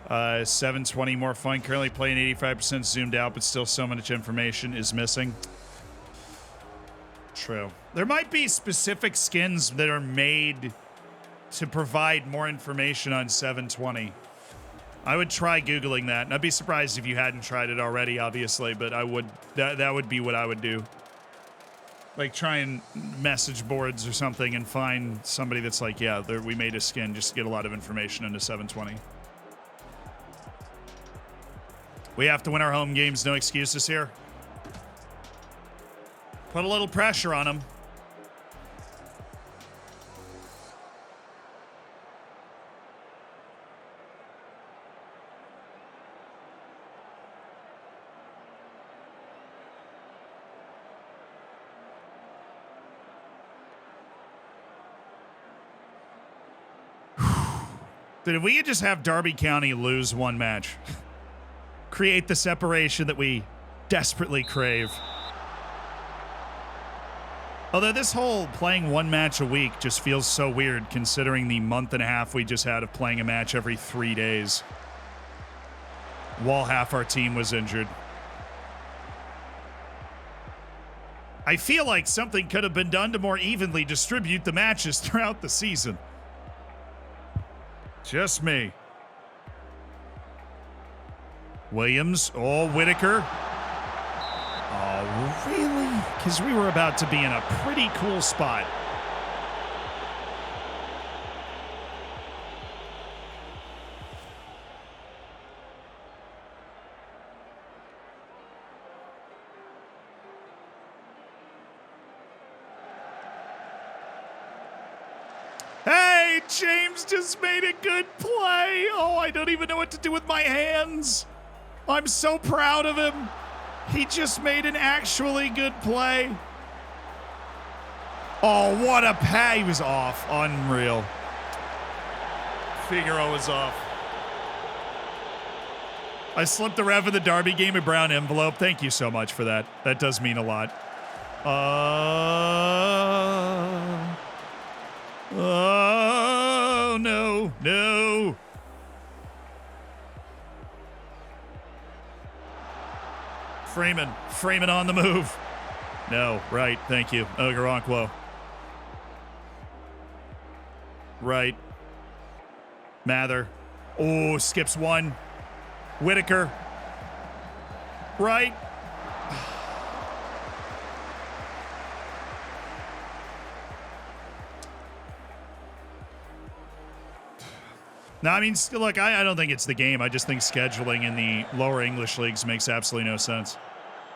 720 more fun? Currently playing 85% zoomed out, but still so much information is missing. True. There might be specific skins that are made to provide more information on 720. I would try Googling that, and I'd be surprised if you hadn't tried it already, obviously, but I would. That would be what I would do. Like, try and message boards or something and find somebody that's like, yeah, we made a skin just to get a lot of information into 720. We have to win our home games. No excuses here. Put a little pressure on them. Dude, if we could just have Derby County lose one match, create the separation that we desperately crave. Although this whole playing one match a week just feels so weird considering the month and a half we just had of playing a match every 3 days while half our team was injured. I feel like something could have been done to more evenly distribute the matches throughout the season. Just me. Williams. Oh, Whitaker. Oh, really? Because we were about to be in a pretty cool spot. Hey, James just made a good play. Oh, I don't even know what to do with my hands. I'm so proud of him. He just made an actually good play. Oh, what a pass. He was off. Unreal. Figaro was off. I slipped the ref of the Derby game a brown envelope. Thank you so much for that. That does mean a lot. Oh, no, no. Freeman on the move. No, right, thank you. Ogarankwo. Right. Mather. Oh, skips one. Whitaker. Right. No, I mean, look, I don't think it's the game. I just think scheduling in the lower English leagues makes absolutely no sense.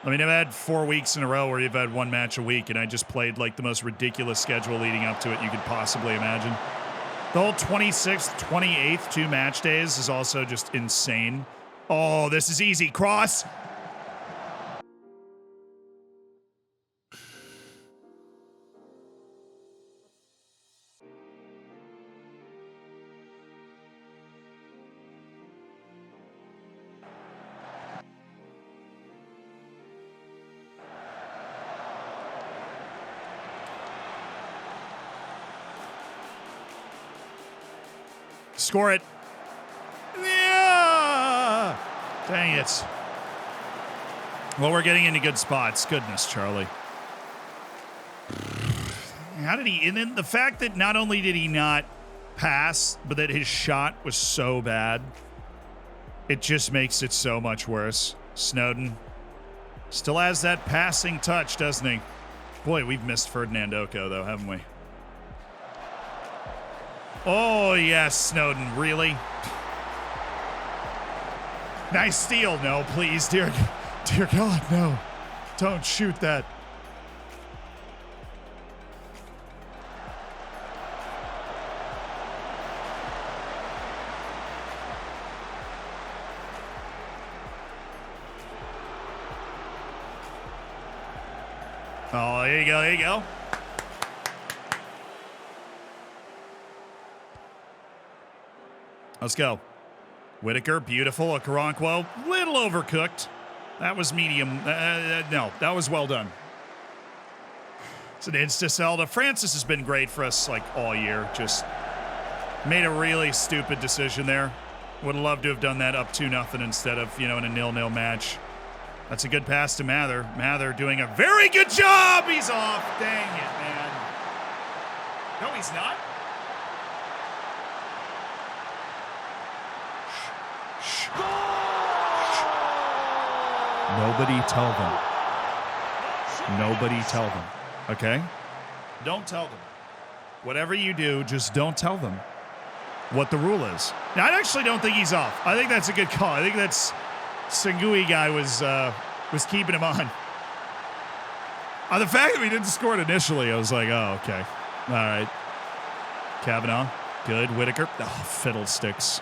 I mean, I've had 4 weeks in a row where you've had one match a week, and I just played like the most ridiculous schedule leading up to it you could possibly imagine. The whole 26th, 28th, 2 match days is also just insane. Oh, this is easy. Cross. Score it. Yeah! Dang it. Well, we're getting into good spots. Goodness, Charlie. How did he... And then the fact that not only did he not pass, but that his shot was so bad, it just makes it so much worse. Snowden still has that passing touch, doesn't he? Boy, we've missed Ferdinand Oko, though, haven't we? Oh, yes, Snowden. Really? Nice steal. No, please. Dear God, no. Don't shoot that. Oh, there you go. There you go. Let's go. Whitaker, beautiful. Okoronkwo, little overcooked. That was medium. No, that was well done. It's an insta-Zelda. Francis has been great for us like all year. Just made a really stupid decision there. Would have loved to have done that up 2-0 instead of, in a 0-0 match. That's a good pass to Mather. Mather doing a very good job. He's off. Dang it, man. No, he's not. Nobody tell them. Nobody tell them. Okay? Don't tell them. Whatever you do, just don't tell them what the rule is. Now, I actually don't think he's off. I think that's a good call. I think that's Sangui guy was keeping him on. The fact that we didn't score it initially, I was like, oh, okay. All right. Kavanaugh. Good. Whitaker. Oh, fiddlesticks.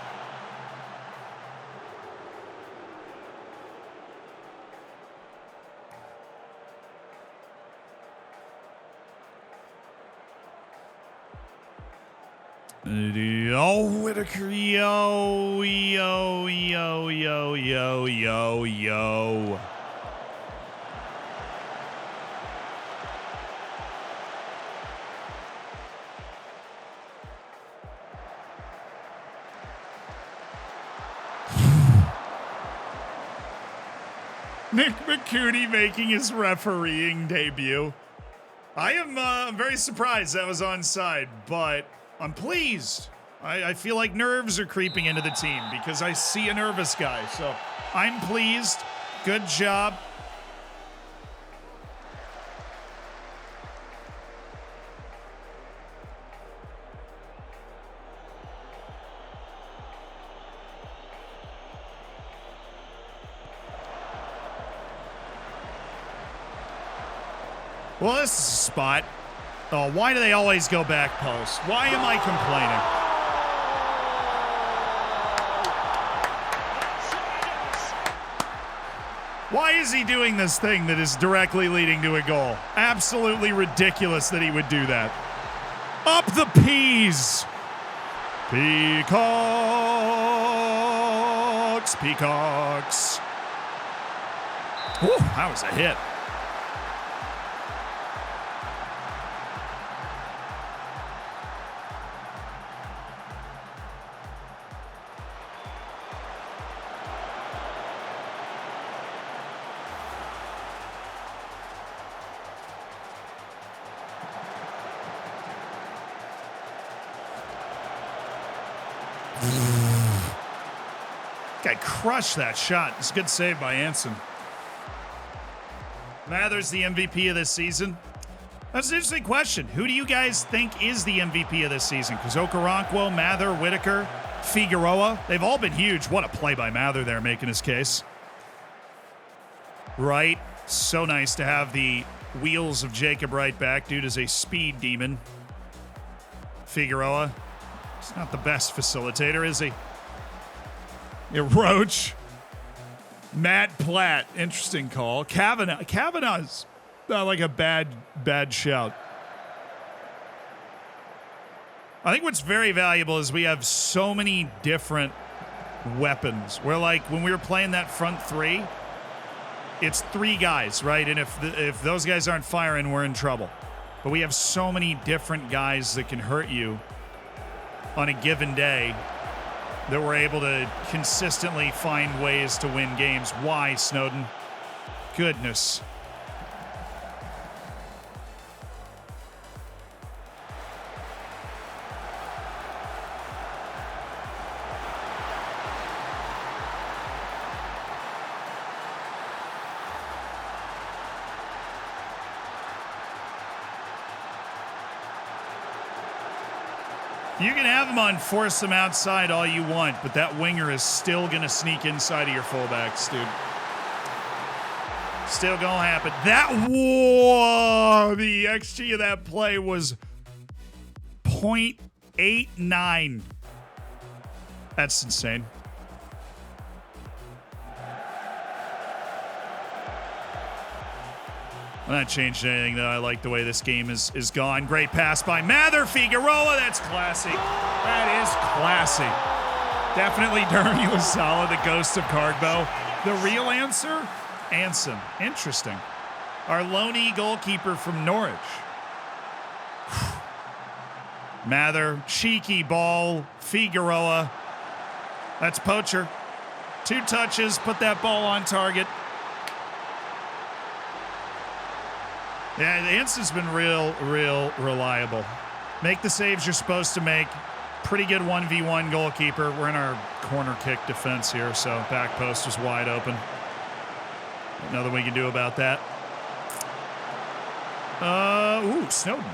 Oh, Whitaker, yo. Nick McCooney making his refereeing debut. I am very surprised that was onside, but I'm pleased. I feel like nerves are creeping into the team because I see a nervous guy. So I'm pleased. Good job. Well, this is a spot. Oh, why do they always go back post? Why am I complaining? Why is he doing this thing that is directly leading to a goal? Absolutely ridiculous that he would do that. Up the peas. Peacocks. Peacocks. Whew, that was a hit. Guy crushed that shot. It's a good save by Anson. Mather's the MVP of this season. That's an interesting question. Who do you guys think is the MVP of this season? Because Okoronkwo, Mather, Whitaker, Figueroa. They've all been huge. What a play by Mather there, making his case. Right. So nice to have the wheels of Jacob Wright back. Dude is a speed demon. Figueroa. He's not the best facilitator, is he? Yeah, Roach. Matt Platt. Interesting call. Kavanaugh. Kavanaugh's not like a bad shout. I think what's very valuable is we have so many different weapons. Where, like, when we were playing that front three, it's 3 guys, right? And if those guys aren't firing, we're in trouble. But we have so many different guys that can hurt you on a given day that we're able to consistently find ways to win games. Why, Snowden? Goodness. You can have them on force them outside all you want, but that winger is still going to sneak inside of your fullbacks, dude. Still going to happen. Whoa, the XG of that play was 0.89. That's insane. I'm not changing anything, though. I like the way this game is gone. Great pass by Mather. Figueroa. That's classy. That is classy. Definitely Dermy was solid. The ghost of Cardbow. The real answer? Anson. Interesting. Our loney goalkeeper from Norwich. Mather. Cheeky ball. Figueroa. That's Poacher. 2 touches. Put that ball on target. Yeah, Anson's been real reliable. Make the saves you're supposed to make. Pretty good 1v1 goalkeeper. We're in our corner kick defense here, so back post is wide open. Nothing we can do about that. Snowden.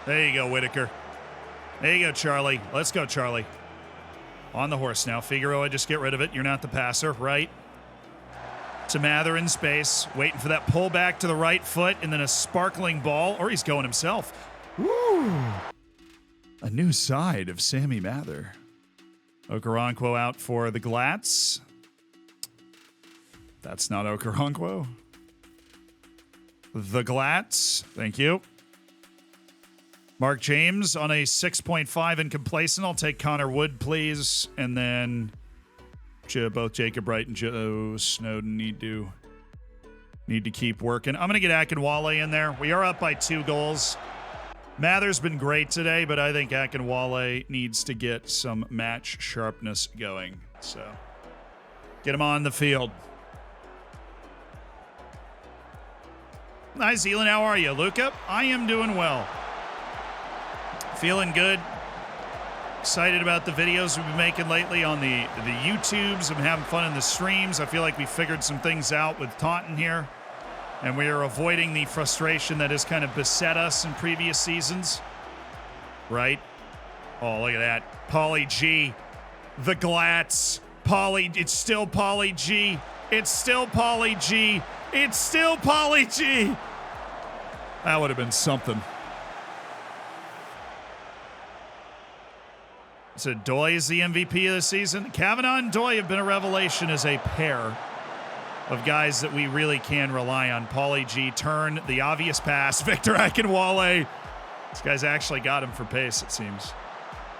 There you go, Whitaker. There you go, Charlie. Let's go, Charlie. On the horse now. Figueroa, just get rid of it. You're not the passer, right? To Mather in space. Waiting for that pull back to the right foot, and then a sparkling ball. Or he's going himself. Woo! A new side of Sammy Mather. Okoronkwo out for the Glats. That's not Okoronkwo. The Glats. Thank you. Mark James on a 6.5 and complacent. I'll take Connor Wood, please. And then both Jacob Wright and Joe Snowden need to keep working. I'm going to get Akinwale in there. We are up by 2 goals. Mather's been great today, but I think Akinwale needs to get some match sharpness going. So get him on the field. Hi, Zealand. How are you? Luca? I am doing well. Feeling good. Excited about the videos we've been making lately on the YouTubes. I'm having fun in the streams. I feel like we figured some things out with Taunton here. And we are avoiding the frustration that has kind of beset us in previous seasons. Right? Oh, look at that. Pauly G. The Glats. It's still Pauly G. It's still Pauly G. It's still Pauly G. That would have been something. So Doy is the MVP of the season. Kavanaugh and Doy have been a revelation as a pair of guys that we really can rely on. Pauly G, turn, the obvious pass. Victor Akinwale. This guy's actually got him for pace, it seems.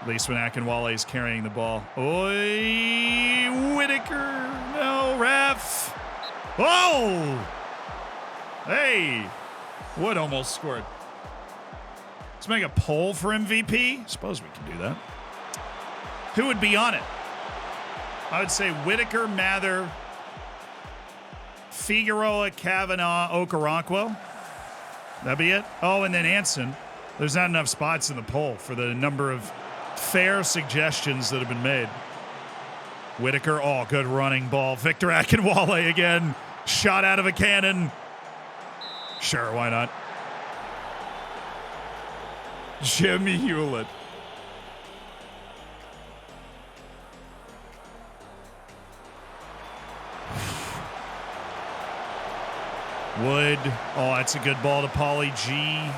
At least when Akinwale is carrying the ball. Oi, Whitaker. No, ref. Oh! Hey. Wood almost scored. Let's make a poll for MVP. Suppose we can do that. Who would be on it? I would say Whitaker, Mather, Figueroa, Kavanaugh, Okoronkwo. That'd be it. Oh, and then Anson. There's not enough spots in the poll for the number of fair suggestions that have been made. Whitaker, oh, good running ball. Victor Akinwale again. Shot out of a cannon. Sure, why not? Jimmy Hewlett. Wood. Oh, that's a good ball to Pauly G.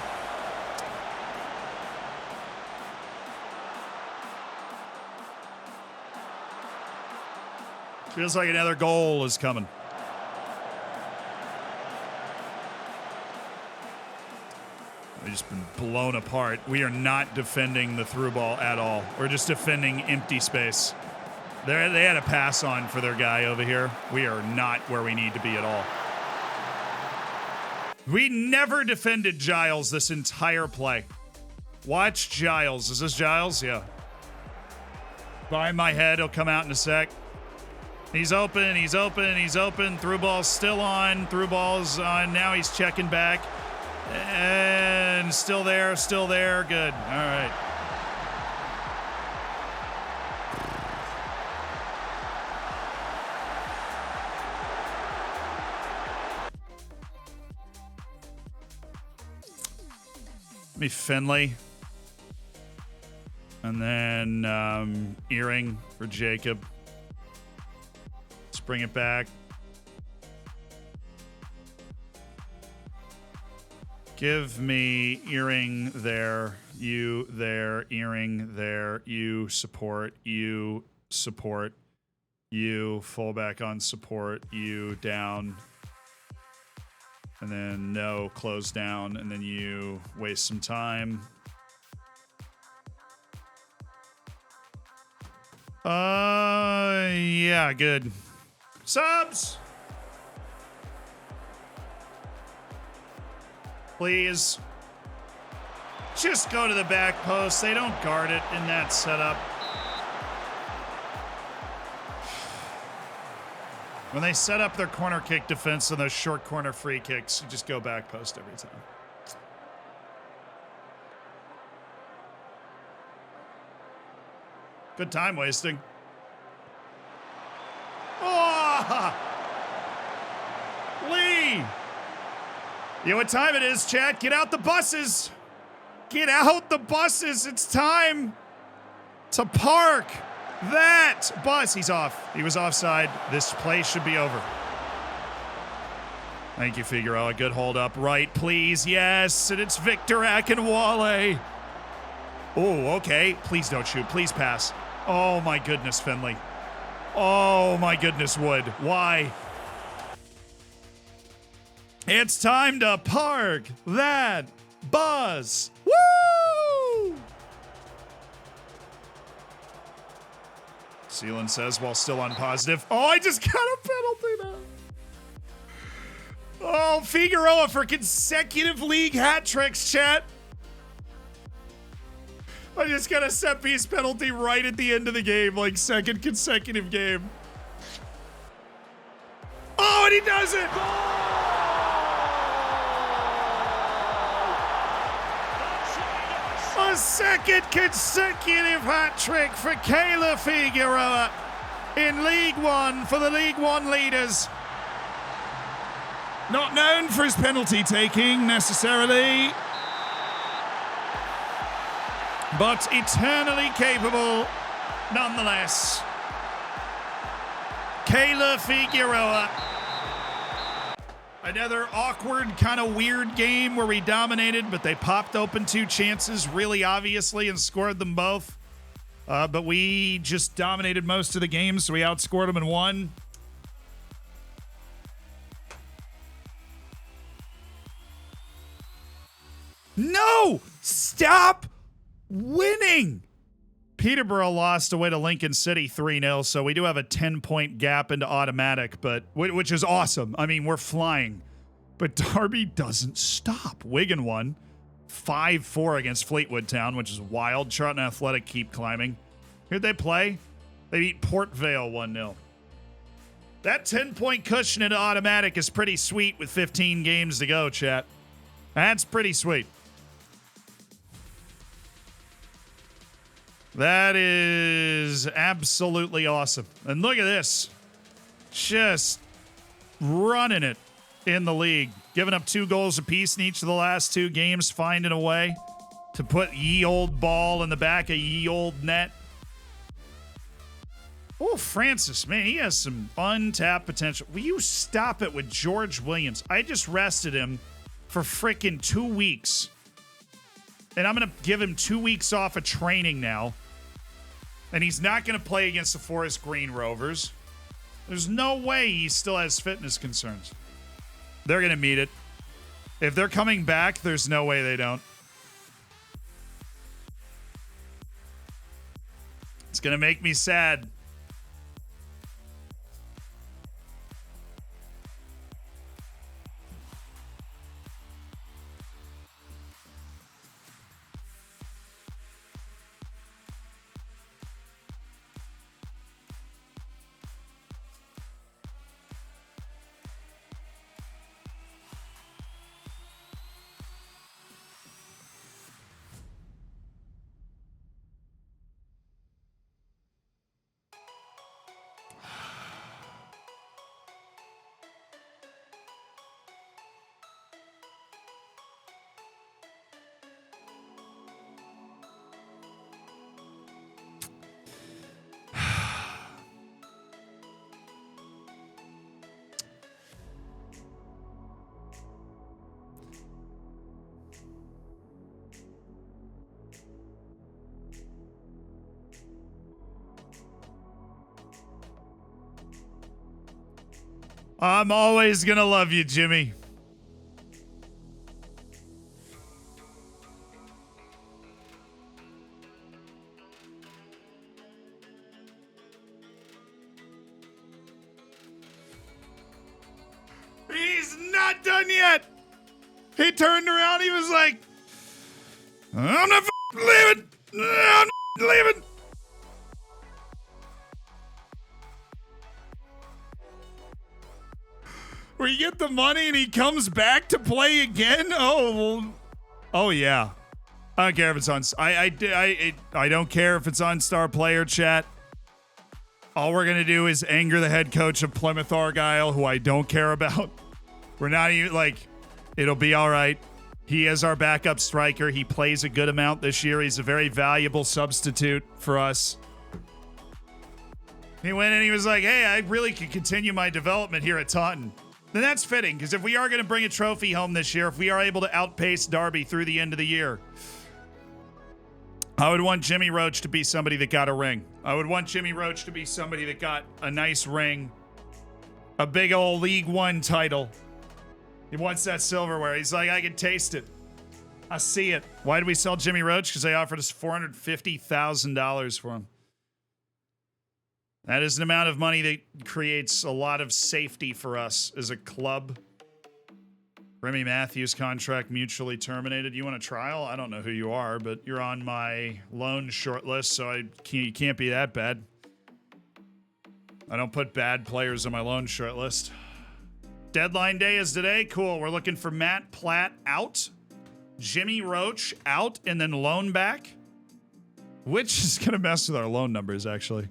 Feels like another goal is coming. We've just been blown apart. We are not defending the through ball at all. We're just defending empty space. They had a pass on for their guy over here. We are not where we need to be at all. We never defended Giles this entire play. Watch Giles. Is this Giles? Yeah. Behind my head, he'll come out in a sec. He's open, he's open, he's open. Through ball's still on. Through ball's on. Now he's checking back. And still there, still there. Good. All right. Be Finley. And then Earring for Jacob. Let's bring it back. Give me Earring there, you there, Earring there, you support, you fullback on support, you down. And then no, close down, and then you waste some time. Yeah, good. Subs! Please. Just go to the back post. They don't guard it in that setup. When they set up their corner kick defense and those short corner free kicks, you just go back post every time. Good time wasting. Oh! Lee! You know what time it is, chat? Get out the buses! Get out the buses! It's time to park that bus. He's off. He was offside. This play should be over. Thank you, Figueroa. Good hold up. Right, please. Yes, and it's Victor Akinwale. Oh, okay. Please don't shoot. Please pass. Oh, my goodness, Finley. Oh, my goodness, Wood. Why? It's time to park that bus. Woo! Sealand says while still on positive. Oh, I just got a penalty now. Oh, Figueroa for consecutive league hat tricks, chat. I just got a set piece penalty right at the end of the game, like second consecutive game. Oh, and he does it! A second consecutive hat trick for Kayla Figueroa in League One for the League One leaders. Not known for his penalty taking necessarily, but eternally capable nonetheless. Kayla Figueroa. Another awkward, kind of weird game where we dominated, but they popped open two chances really obviously and scored them both. But we just dominated most of the game, so we outscored them and won. No! Stop winning! Peterborough lost away to Lincoln City 3-0, so we do have a 10-point gap into automatic, but which is awesome. I mean, we're flying. But Derby doesn't stop. Wigan won 5-4 against Fleetwood Town, which is wild. Charlton Athletic keep climbing. Who'd they play? They beat Port Vale 1-0. That 10-point cushion into automatic is pretty sweet with 15 games to go, chat. That's pretty sweet. That is absolutely awesome. And look at this. Just running it in the league. Giving up 2 goals apiece in each of the last 2 games, finding a way to put ye old ball in the back of ye old net. Oh, Francis, man, he has some untapped potential. Will you stop it with George Williams? I just rested him for freaking 2 weeks. And I'm going to give him 2 weeks off of training now. And he's not going to play against the Forest Green Rovers. There's no way he still has fitness concerns. They're going to meet it. If they're coming back, there's no way they don't. It's going to make me sad. I'm always going to love you, Jimmy. He's not done yet. He turned around. He was like, I'm not leaving. I'm not leaving. Where you get the money and he comes back to play again? Oh yeah. I don't care if it's on. I don't care if it's on Star Player Chat. All we're gonna do is anger the head coach of Plymouth Argyle, who I don't care about. We're not even like. It'll be all right. He is our backup striker. He plays a good amount this year. He's a very valuable substitute for us. He went and he was like, "Hey, I really could continue my development here at Taunton." Then that's fitting, because if we are going to bring a trophy home this year, if we are able to outpace Derby through the end of the year, I would want Jimmy Roach to be somebody that got a ring. I would want Jimmy Roach to be somebody that got a nice ring, a big old League One title. He wants that silverware. He's like, I can taste it. I see it. Why did we sell Jimmy Roach? Because they offered us $450,000 for him. That is an amount of money that creates a lot of safety for us as a club. Remy Matthews contract mutually terminated. You want a trial? I don't know who you are, but you're on my loan short list, so you can't be that bad. I don't put bad players on my loan short list. Deadline day is today. Cool. We're looking for Matt Platt out, Jimmy Roach out, and then loan back, which is going to mess with our loan numbers, actually.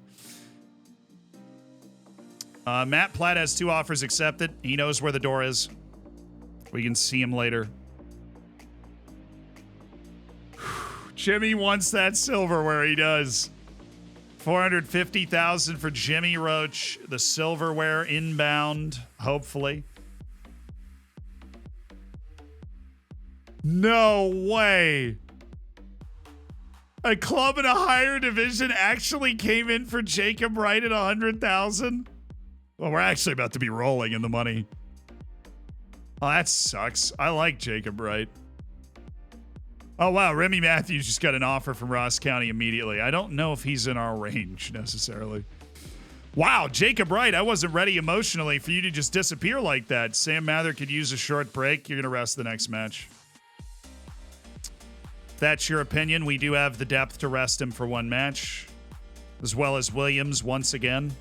Matt Platt has 2 offers accepted. He knows where the door is. We can see him later. Jimmy wants that silverware. He does. $450,000 for Jimmy Roach. The silverware inbound, hopefully. No way. A club in a higher division actually came in for Jacob Wright at $100,000. Well, we're actually about to be rolling in the money. Oh, that sucks. I like Jacob Wright. Oh, wow. Remy Matthews just got an offer from Ross County immediately. I don't know if he's in our range necessarily. Wow, Jacob Wright. I wasn't ready emotionally for you to just disappear like that. Sam Mather could use a short break. You're going to rest the next match. If that's your opinion, we do have the depth to rest him for 1 match, as well as Williams once again,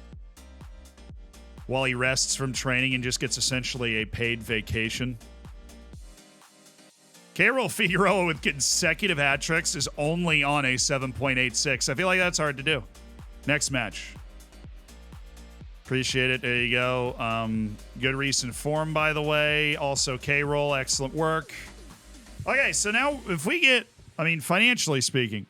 while he rests from training and just gets essentially a paid vacation. K-Roll Figueroa with consecutive hat tricks is only on a 7.86. I feel like that's hard to do. Next match. Appreciate it. There you go. Good recent form, by the way. Also, K-Roll, excellent work. Okay, so now if we get, I mean, financially speaking,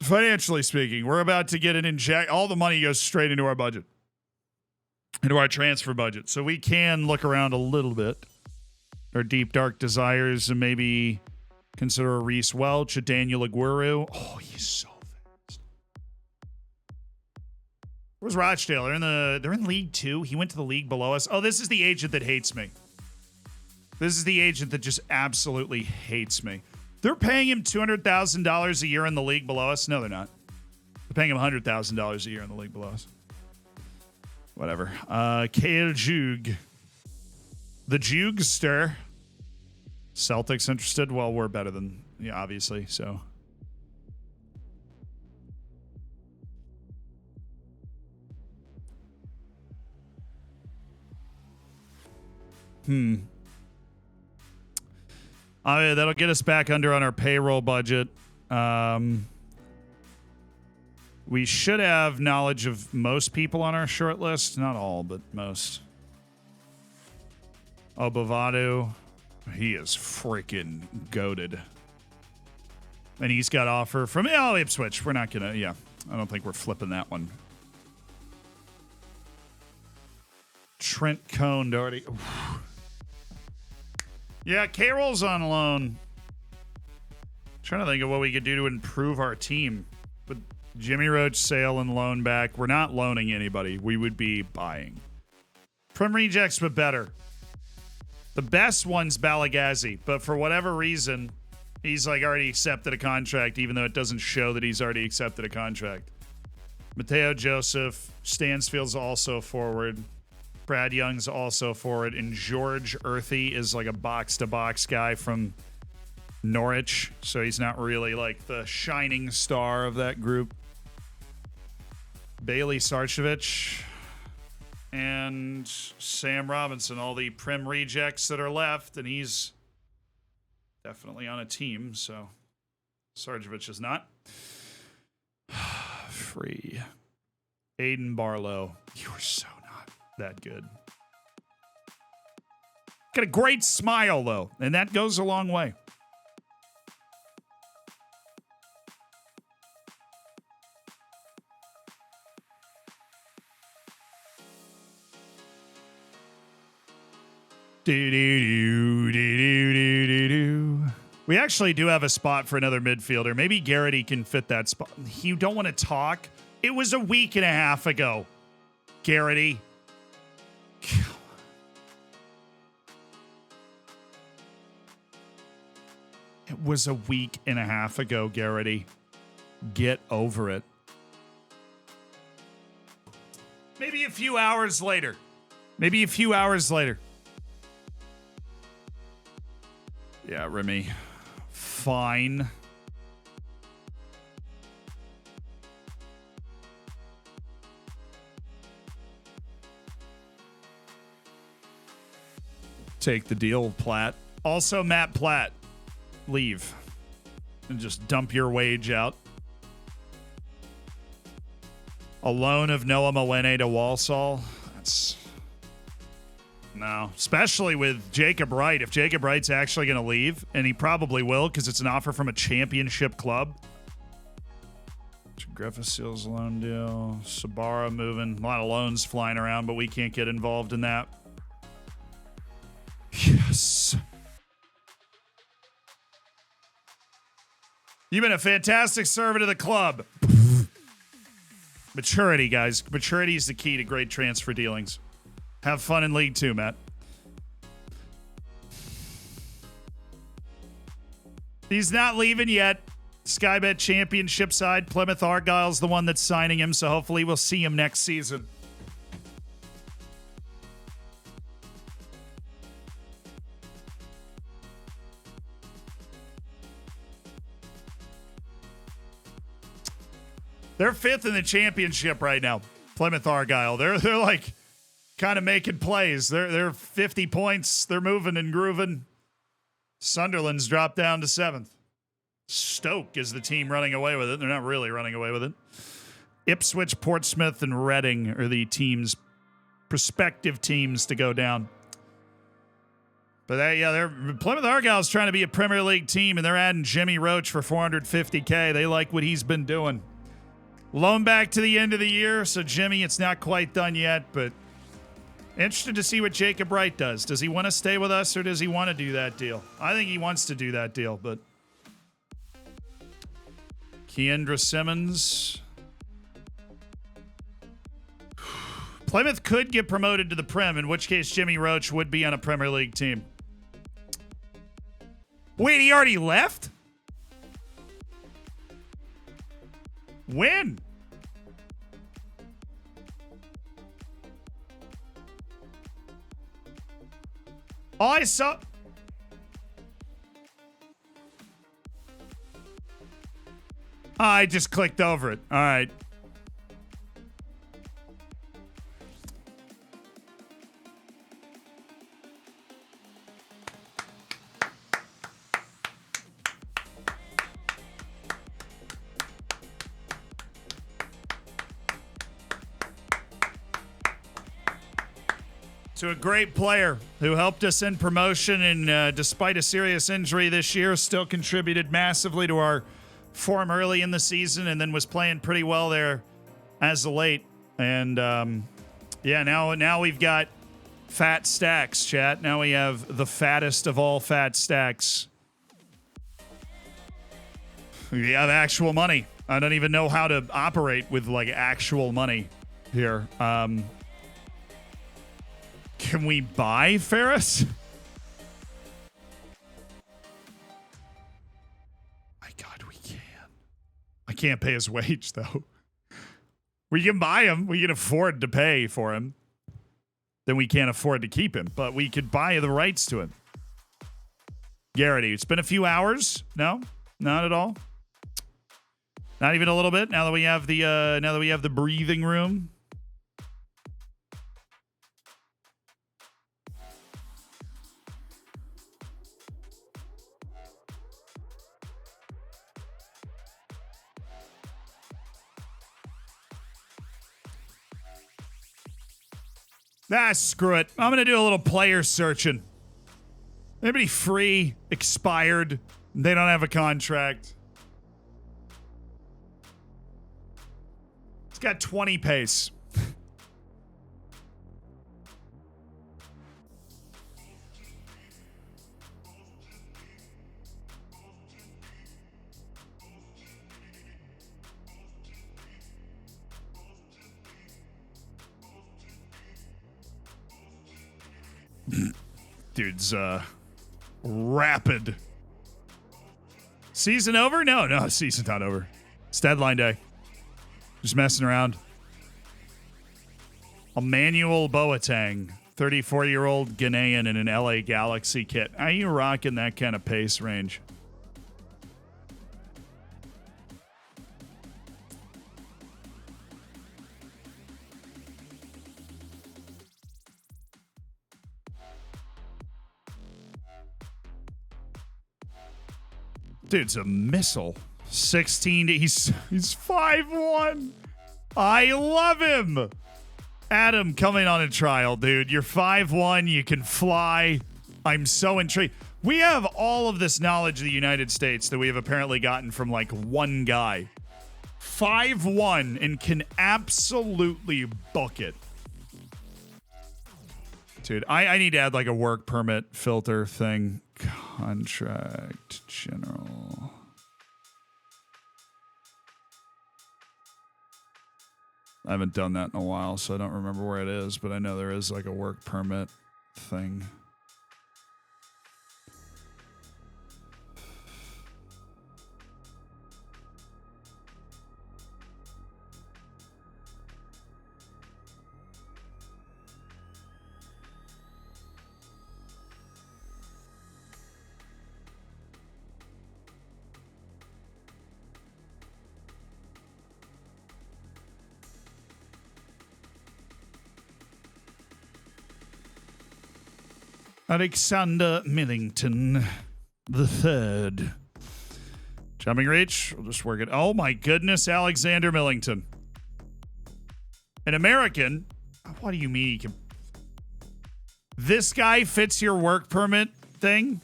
we're about to get an inject. All the money goes straight into our budget, into our transfer budget. So we can look around a little bit. Our deep, dark desires, and maybe consider a Reese Welch, a Daniel Aguero. Oh, he's so fast. Where's Rochdale? They're in League 2. He went to the league below us. Oh, this is the agent that hates me. This is the agent that just absolutely hates me. They're paying him $200,000 a year in the league below us. No, they're not. They're paying him $100,000 a year in the league below us. Whatever. Kale Jug. The Jugster. Celtics interested? Well, we're better than, yeah, obviously, so. Yeah, that'll get us back under on our payroll budget. We should have knowledge of most people on our short list. Not all, but most. Oh, Bovado. He is freaking goated. And he's got offer from Ipswich. We're not going to, yeah. I don't think we're flipping that one. Trent Cone, Doherty. Yeah, K-Roll's on loan. Trying to think of what we could do to improve our team. But Jimmy Roach, sale, and loan back. We're not loaning anybody. We would be buying. Prim rejects, but better. The best one's Balagazzi, but for whatever reason, he's like already accepted a contract, even though it doesn't show that he's already accepted a contract. Mateo Joseph, Stansfield's also forward. Brad Young's also forward, and George Earthy is like a box-to-box guy from Norwich, so he's not really like the shining star of that group. Bailey Sarchevich and Sam Robinson, all the Prim rejects that are left, and he's definitely on a team, so Sarchevich is not. Free. Aiden Barlow, you are so not that good. Got a great smile, though, and that goes a long way. We actually do have a spot for another midfielder. Maybe Garrity can fit that spot. You don't want to talk? It was a week and a half ago, Garrity. It was a week and a half ago, Garrity. Get over it. Maybe a few hours later. Maybe a few hours later. Yeah, Remy. Fine. Take the deal, Platt. Also, Matt Platt. Leave. And just dump your wage out. A loan of Noah Mwene to Walsall. That's... No, especially with Jacob Wright. If Jacob Wright's actually going to leave, and he probably will because it's an offer from a championship club. Griffith Seals loan deal. Sabara moving. A lot of loans flying around, but we can't get involved in that. Yes. You've been a fantastic servant of the club. Maturity, guys. Maturity is the key to great transfer dealings. Have fun in League 2, Matt. He's not leaving yet. Skybet Championship side. Plymouth Argyle's the one that's signing him, so hopefully we'll see him next season. They're fifth in the championship right now. Plymouth Argyle. They're like kind of making plays. They're 50 points. They're moving and grooving. Sunderland's dropped down to 7th. Stoke is the team running away with it. They're not really running away with it. Ipswich, Portsmouth, and Reading are the teams, prospective teams to go down. But Plymouth Argyle's trying to be a Premier League team, and they're adding Jimmy Roach for $450K. They like what he's been doing. Loan back to the end of the year, so Jimmy, it's not quite done yet, but interested to see what Jacob Wright does. Does he want to stay with us, or does he want to do that deal? I think he wants to do that deal, but Keandra Simmons. Plymouth could get promoted to the Prem, in which case Jimmy Roach would be on a Premier League team. Wait, he already left? When? Oh, I saw... I just clicked over it. All right. To a great player who helped us in promotion and despite a serious injury this year, still contributed massively to our form early in the season and then was playing pretty well there as of late. And yeah, now we've got fat stacks, chat. Now we have the fattest of all fat stacks. We have actual money. I don't even know how to operate with like actual money here. Can we buy Ferris? My God, we can. I can't pay his wage, though. We can buy him. We can afford to pay for him. Then we can't afford to keep him. But we could buy the rights to him. Garrity, it's been a few hours. No? Not at all? Not even a little bit? Now that we have the breathing room? Ah, screw it. I'm going to do a little player searching. Anybody free, expired, they don't have a contract. It's got 20 pace. Dude's rapid. Season over? No, season's not over. It's deadline day. Just messing around. Emmanuel Boateng, 34-year-old Ghanaian in an LA Galaxy kit. Are you rocking that kind of pace range? Dude's a missile. 16. He's 5'1". I love him. Adam, coming on a trial, dude. You're 5'1". You can fly. I'm so intrigued. We have all of this knowledge of the United States that we have apparently gotten from like one guy. 5'1" and can absolutely book it. Dude, I need to add like a work permit filter thing. Contract general. I haven't done that in a while, so I don't remember where it is, but I know there is like a work permit thing. Alexander Millington. the third. Jumping reach. We'll just work it. Oh my goodness, Alexander Millington. An American? What do you mean he can... This guy fits your work permit thing?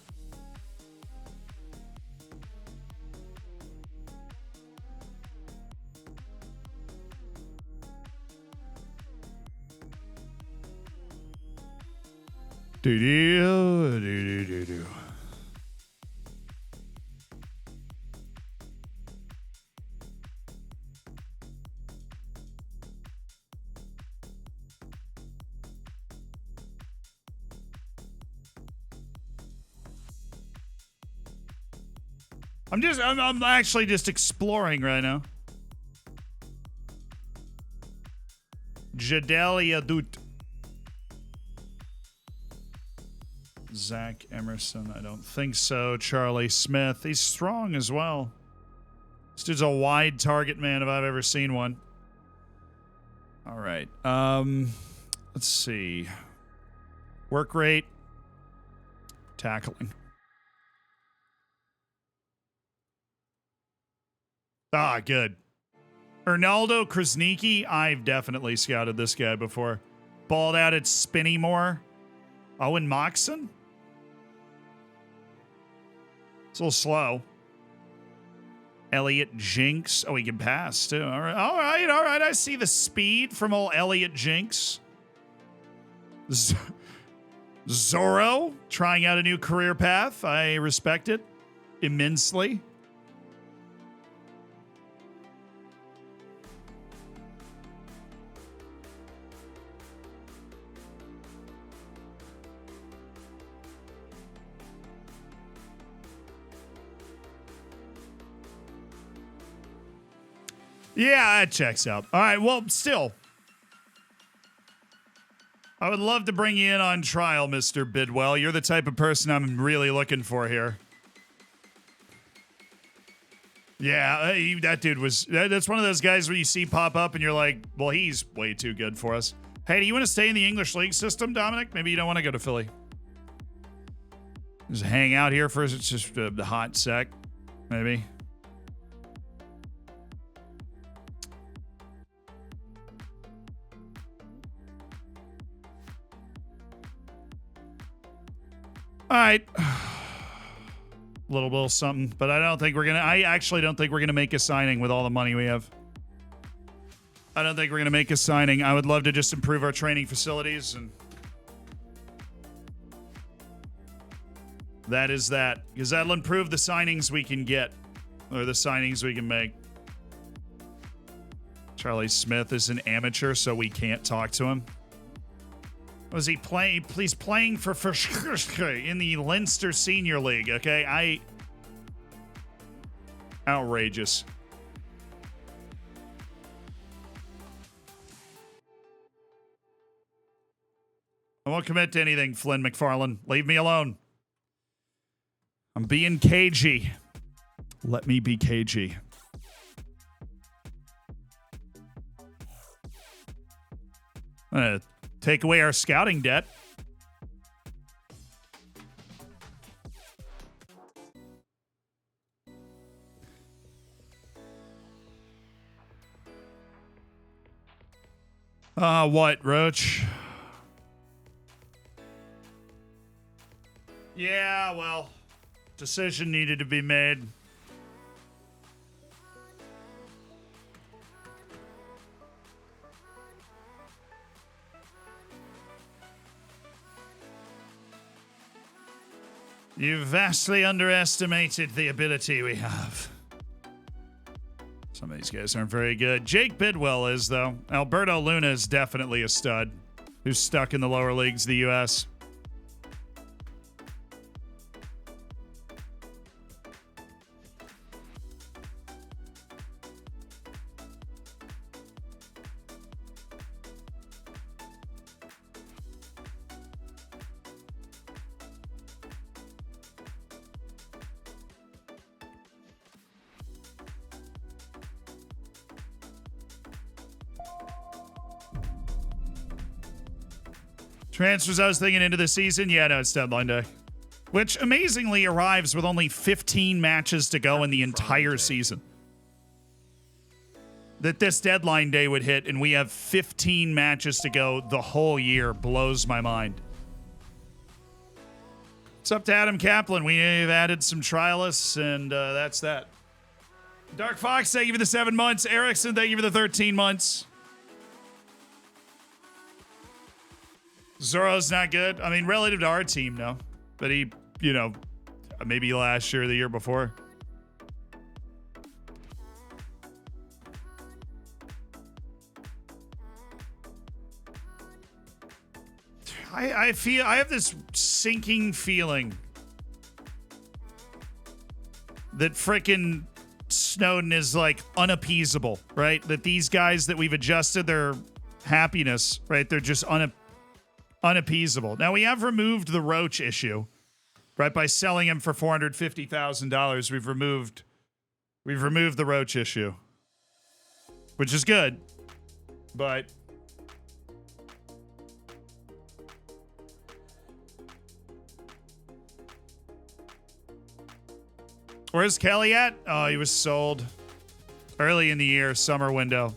Do-do-do-do-do-do. I'm actually just exploring right now. Jadelia Dut. Zach Emerson, I don't think so. Charlie Smith, he's strong as well. This dude's a wide target man if I've ever seen one. All right. Let's see. Work rate. Tackling. Ah, good. Ronaldo Krasniqi, I've definitely scouted this guy before. Balled out at Spinnymore. Owen Moxon? It's a little slow. Elliot Jinx. Oh, he can pass, too. All right. I see the speed from old Elliot Jinx. Zorro, trying out a new career path. I respect it immensely. Yeah, that checks out. All right, well, still. I would love to bring you in on trial, Mr. Bidwell. You're the type of person I'm really looking for here. Yeah, that dude was... That's one of those guys where you see pop up and you're like, well, he's way too good for us. Hey, do you want to stay in the English League system, Dominic? Maybe you don't want to go to Philly. Just hang out here for just a hot sec, maybe. All right. Little something, but I actually don't think we're going to make a signing with all the money we have. I don't think we're going to make a signing. I would love to just improve our training facilities, and that is that. Because that'll improve the signings we can get, or the signings we can make. Charlie Smith is an amateur, so we can't talk to him. Was he playing? He's playing for in the Leinster Senior League, okay? Outrageous. I won't commit to anything, Flynn McFarlane. Leave me alone. I'm being cagey. Let me be cagey. Take away our scouting debt. What, Roach? Yeah, well, decision needed to be made. You've vastly underestimated the ability we have. Some of these guys aren't very good. Jake Bidwell is, though. Alberto Luna is definitely a stud who's stuck in the lower leagues of the U.S. Transfers I was thinking into the season? Yeah, no, it's deadline day. which amazingly arrives with only 15 matches to go in the entire season. That this deadline day would hit and we have 15 matches to go the whole year blows my mind. It's up to Adam Kaplan. We've added some trialists, and that's that. Dark Fox, thank you for the 7 months. Erickson, thank you for the 13 months. Zoro's not good. I mean, relative to our team, no. But he, you know, maybe last year or the year before. I have this sinking feeling that frickin' Snowden is like unappeasable, right? That these guys that we've adjusted their happiness, right? They're just unappeasable. Now we have removed the Roach issue, right? By selling him for $450,000, we've removed the Roach issue, which is good, but where's Kelly at? Oh, he was sold early in the year, summer window.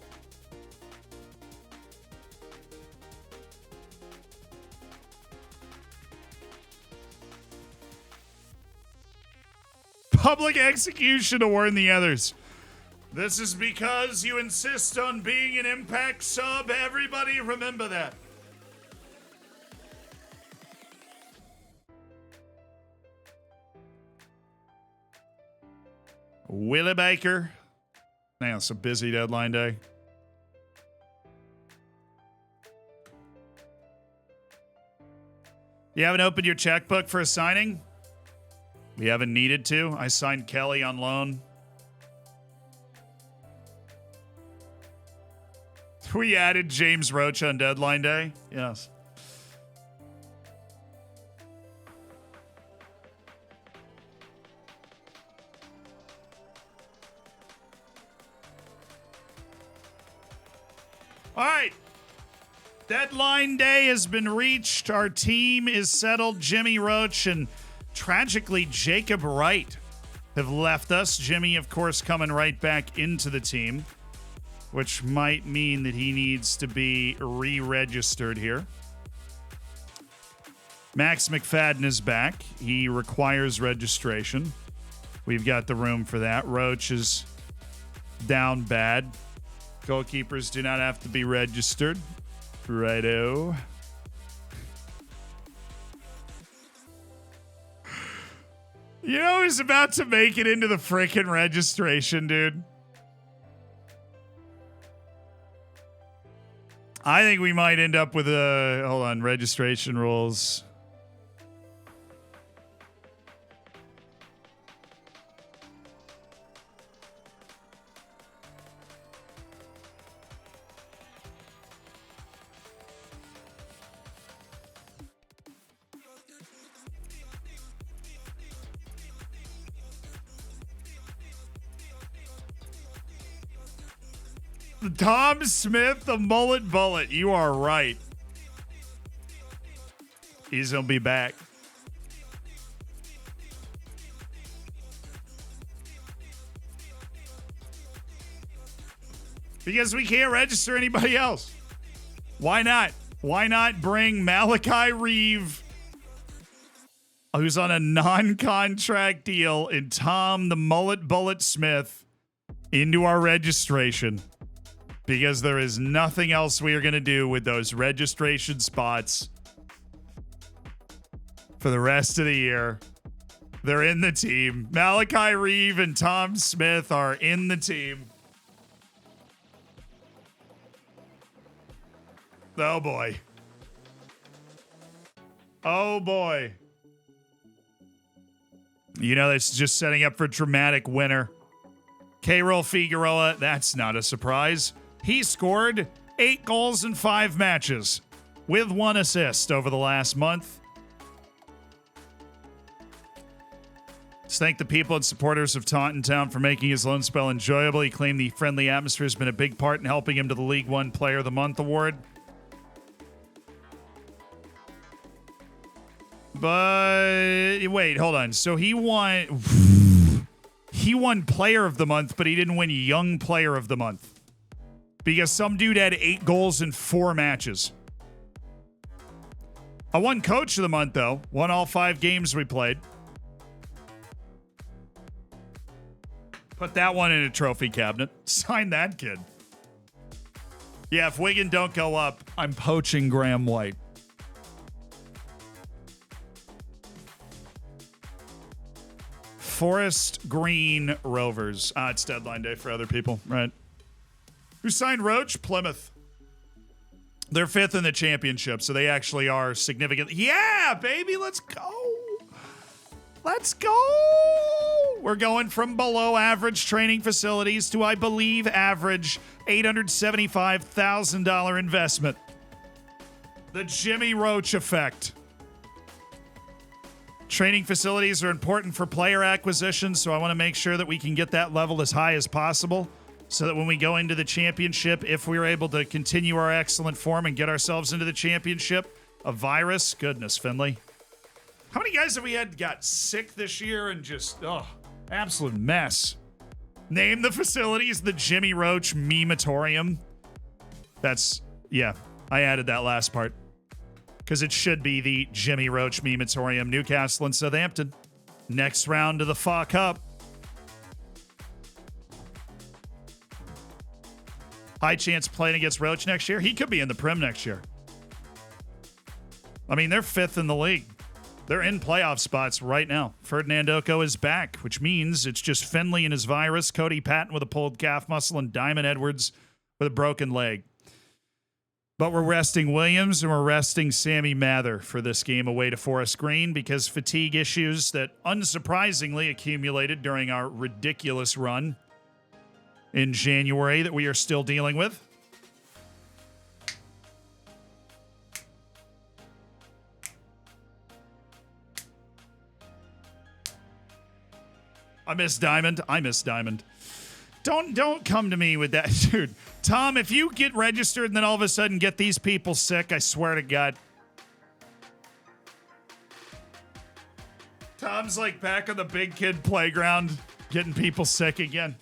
Public execution to warn the others. This is because you insist on being an Impact sub. Everybody remember that. Willie Baker. Man, it's a busy deadline day. You haven't opened your checkbook for a signing? We haven't needed to. I signed Kelly on loan. We added James Roach on deadline day. Yes. All right. Deadline day has been reached. Our team is settled. Jimmy Roach and tragically Jacob Wright have left us. Jimmy, of course, coming right back into the team, which might mean that he needs to be re-registered here. Max McFadden is back. He requires registration. We've got the room for that. Roach is down bad. Goalkeepers do not have to be registered. Righto. You know who's about to make it into the frickin' registration, dude? I think we might end up with a... Hold on, registration rules. Tom Smith, the mullet bullet. You are right. He's going to be back. Because we can't register anybody else. Why not? Why not bring Malachi Reeve, who's on a non-contract deal, and Tom the mullet bullet Smith into our registration? Because there is nothing else we are going to do with those registration spots for the rest of the year. They're in the team. Malachi Reeve and Tom Smith are in the team. Oh, boy. Oh, boy. You know, it's just setting up for a dramatic winner. K-Roll Figueroa, that's not a surprise. He scored 8 goals in 5 matches with 1 assist over the last month. Let's thank the people and supporters of Taunton Town for making his loan spell enjoyable. He claimed the friendly atmosphere has been a big part in helping him to the League One Player of the Month award. But wait, hold on. So he won Player of the Month, but he didn't win Young Player of the Month. Because some dude had 8 goals in 4 matches. I won Coach of the Month, though. Won all 5 games we played. Put that one in a trophy cabinet. Sign that kid. Yeah, if Wigan don't go up, I'm poaching Graham White. Forest Green Rovers. It's deadline day for other people, right? Who signed Roach? Plymouth. They're 5th in the championship, so they actually are significant. Yeah, baby, let's go. Let's go. We're going from below average training facilities to, I believe, average $875,000 investment. The Jimmy Roach effect. Training facilities are important for player acquisition, so I want to make sure that we can get that level as high as possible so that when we go into the championship, if we're able to continue our excellent form and get ourselves into the championship, a virus, goodness, Finley. How many guys have we had got sick this year and just, absolute mess? Name the facilities, the Jimmy Roach Mematorium. That's, yeah, I added that last part. Because it should be the Jimmy Roach Mematorium, Newcastle and Southampton. Next round of the FA Cup. High chance playing against Roach next year. He could be in the Prim next year. I mean, they're 5th in the league. They're in playoff spots right now. Ferdinand Oko is back, which means it's just Finley and his virus, Cody Patton with a pulled calf muscle, and Diamond Edwards with a broken leg. But we're resting Williams and we're resting Sammy Mather for this game away to Forest Green because fatigue issues that unsurprisingly accumulated during our ridiculous run in January that we are still dealing with. I miss Diamond. Don't come to me with that, dude. Tom, if you get registered and then all of a sudden get these people sick, I swear to God. Tom's like back on the big kid playground getting people sick again.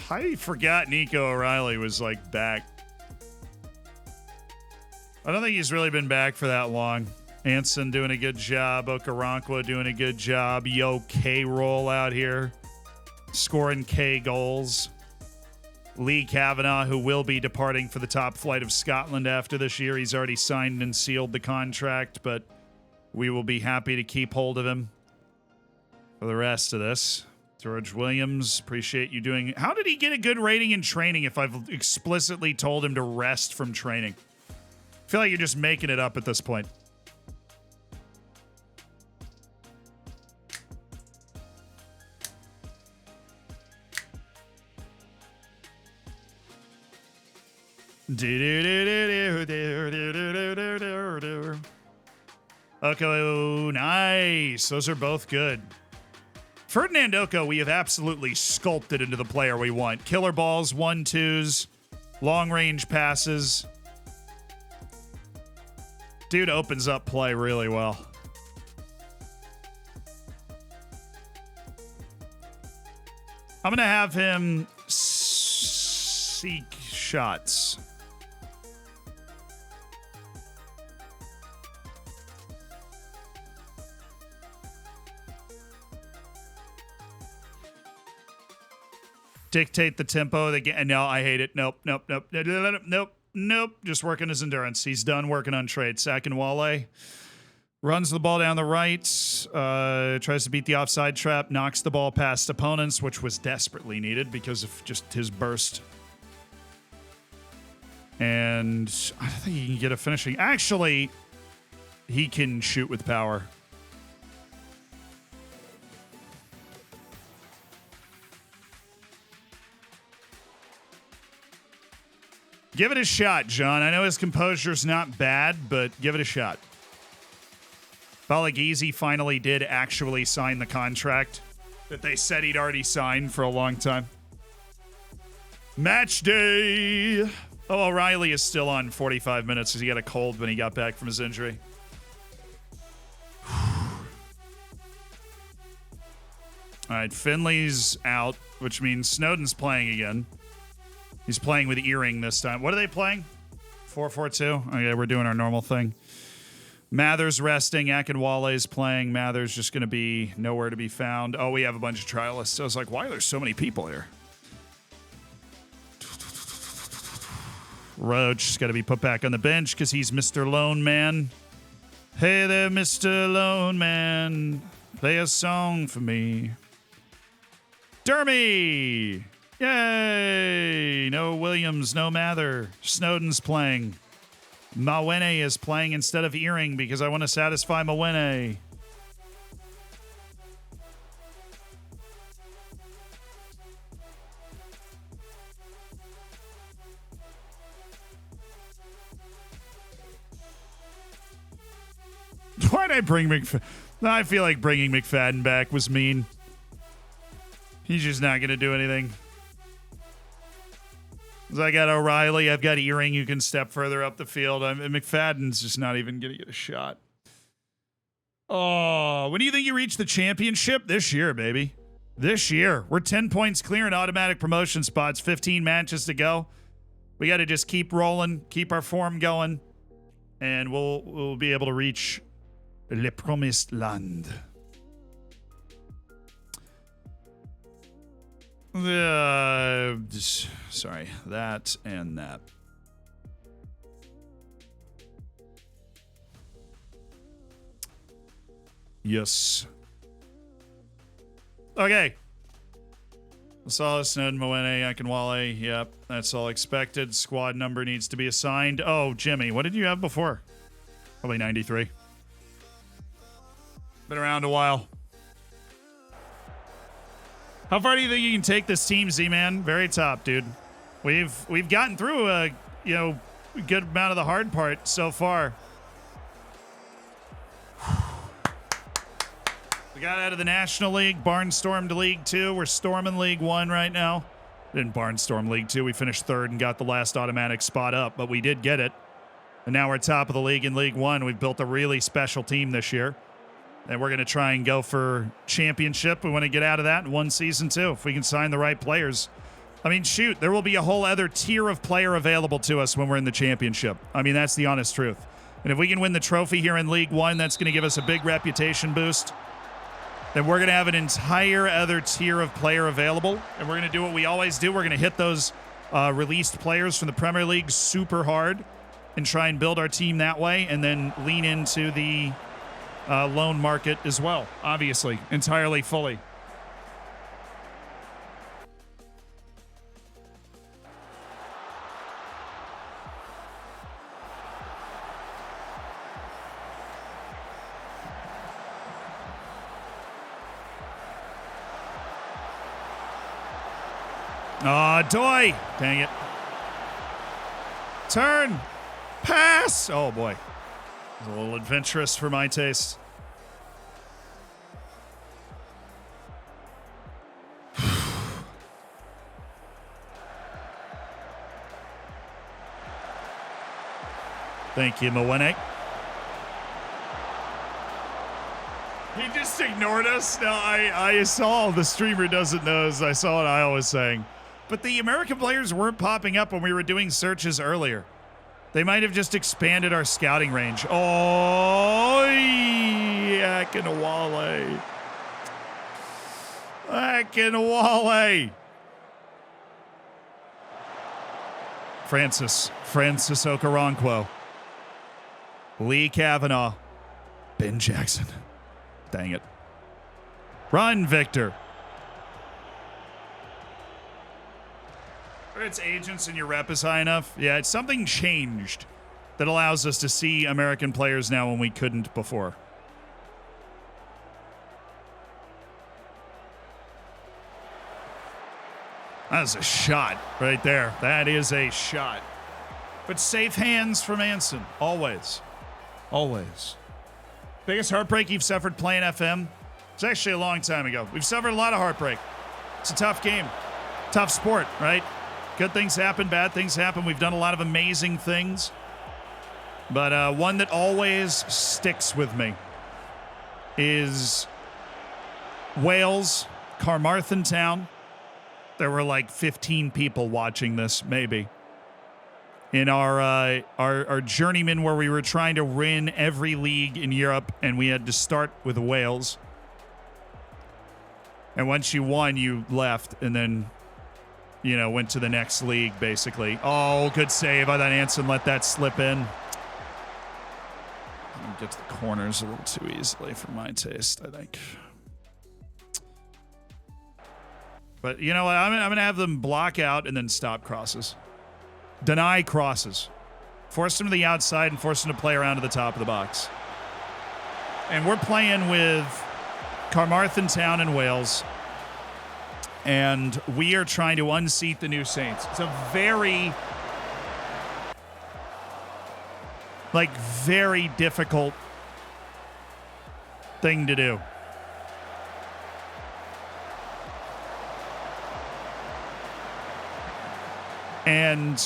I forgot Nico O'Reilly was like back. I don't think he's really been back for that long. Anson doing a good job. Okarankwa doing a good job. Yo, K-roll out here. Scoring K goals. Lee Kavanagh, who will be departing for the top flight of Scotland after this year. He's already signed and sealed the contract, but we will be happy to keep hold of him for the rest of this. George Williams, appreciate you doing it. How did he get a good rating in training if I've explicitly told him to rest from training? I feel like you're just making it up at this point. Oko, nice. Those are both good. Ferdinand Oko, we have absolutely sculpted into the player we want. Killer balls, 1-2s, long-range passes. Dude opens up play really well. I'm going to have him seek shots. Dictate the tempo. No, I hate it. Nope. Just working his endurance. He's done working on trade. Wale runs the ball down the right, tries to beat the offside trap, knocks the ball past opponents, which was desperately needed because of just his burst. And I don't think he can get a finishing. Actually, he can shoot with power. Give it a shot, John. I know his composure's not bad, but give it a shot. Balagizi finally did actually sign the contract that they said he'd already signed for a long time. Match day. Oh, O'Reilly is still on 45 minutes because he got a cold when he got back from his injury. All right, Finley's out, which means Snowden's playing again. He's playing with Earring this time. What are they playing? 4-4-2? Okay, we're doing our normal thing. Mather's resting. Akinwale's playing. Mather's just going to be nowhere to be found. Oh, we have a bunch of trialists. I was like, why are there so many people here? Roach's got to be put back on the bench because he's Mr. Lone Man. Hey there, Mr. Lone Man. Play a song for me. Dermy! Yay! No Williams, no Mather. Snowden's playing. Mawene is playing instead of Earring because I want to satisfy Mawene. Why'd I bring McFadden? I feel like bringing McFadden back was mean. He's just not going to do anything. I got O'Reilly. I've got Earring who can step further up the field. McFadden's just not even going to get a shot. Oh, when do you think you reach the championship? This year, baby. This year. We're 10 points clear in automatic promotion spots. 15 matches to go. We got to just keep rolling, keep our form going, and we'll be able to reach Le Promised Land. Sorry, that and that. Yes. Okay. Lasala, Snowden, Moene, Akinwale. Yep, that's all expected. Squad number needs to be assigned. Oh, Jimmy, what did you have before? Probably 93. Been around a while. How far do you think you can take this team, Z-Man? Very top, dude. We've gotten through a good amount of the hard part so far. We got out of the National League, barnstormed League 2. We're storming League 1 right now. Didn't barnstorm League 2. We finished third and got the last automatic spot up, but we did get it. And now we're top of the league in League 1. We've built a really special team this year. And we're going to try and go for championship. We want to get out of that in one season, too, if we can sign the right players. I mean, shoot, there will be a whole other tier of player available to us when we're in the championship. I mean, that's the honest truth. And if we can win the trophy here in League 1, that's going to give us a big reputation boost. Then we're going to have an entire other tier of player available. And we're going to do what we always do. We're going to hit those released players from the Premier League super hard and try and build our team that way, and then lean into the loan market as well, obviously, entirely fully. Doy! Dang it. Turn! Pass! Oh, boy. A little adventurous for my taste. Thank you, Mawene. He just ignored us. No, I saw, the streamer doesn't know, as I saw what I was saying. But the American players weren't popping up when we were doing searches earlier. They might have just expanded our scouting range. Oh, Akinwale. Akinwale. Francis Okoronkwo. Lee Kavanaugh. Ben Jackson. Dang it. Run, Victor. Its agents and your rep is high enough. Yeah, it's something changed that allows us to see American players now when we couldn't before. That is a shot right there. That is a shot. But safe hands from Anson. Always. Always. Biggest heartbreak you've suffered playing FM? It's actually a long time ago. We've suffered a lot of heartbreak. It's a tough game. Tough sport, right? Good things happen, bad things happen. We've done a lot of amazing things. But one that always sticks with me is Wales, Carmarthen Town. There were like 15 people watching this, maybe. In our journeyman where we were trying to win every league in Europe, and we had to start with Wales. And once you won, you left, and then, you know, went to the next league, basically. Oh, good save. I thought Anson let that slip in. Get to the corners a little too easily for my taste, I think. But you know what? I'm going to have them block out and then stop crosses. Deny crosses. Force them to the outside and force them to play around to the top of the box. And we're playing with Carmarthen Town in Wales. And we are trying to unseat the New Saints. It's a very difficult thing to do. And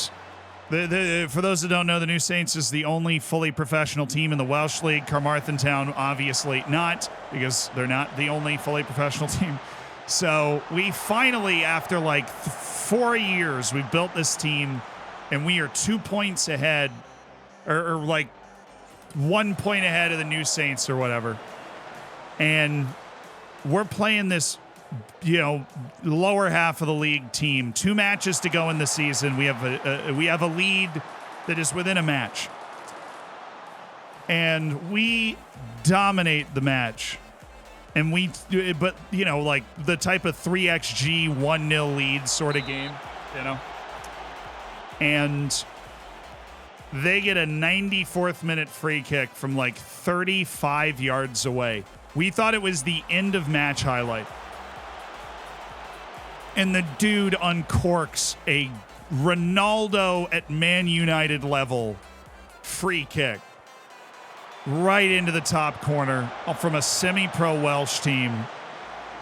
for those that don't know, the New Saints is the only fully professional team in the Welsh League. Carmarthen Town, obviously not, because they're not the only fully professional team. So we finally, after like 4 years, we've built this team, and we are 2 points ahead, or like 1 point ahead of the New Saints or whatever. And we're playing this, you know, lower half of the league team. 2 matches to go in the season. We have a lead that is within a match, and we dominate the match. And but you know, like the type of 3xG 1-0 lead sort of game, you know. And they get a 94th minute free kick from like 35 yards away. We thought it was the end of match highlight. And the dude uncorks a Ronaldo at Man United level free kick right into the top corner from a semi-pro Welsh team.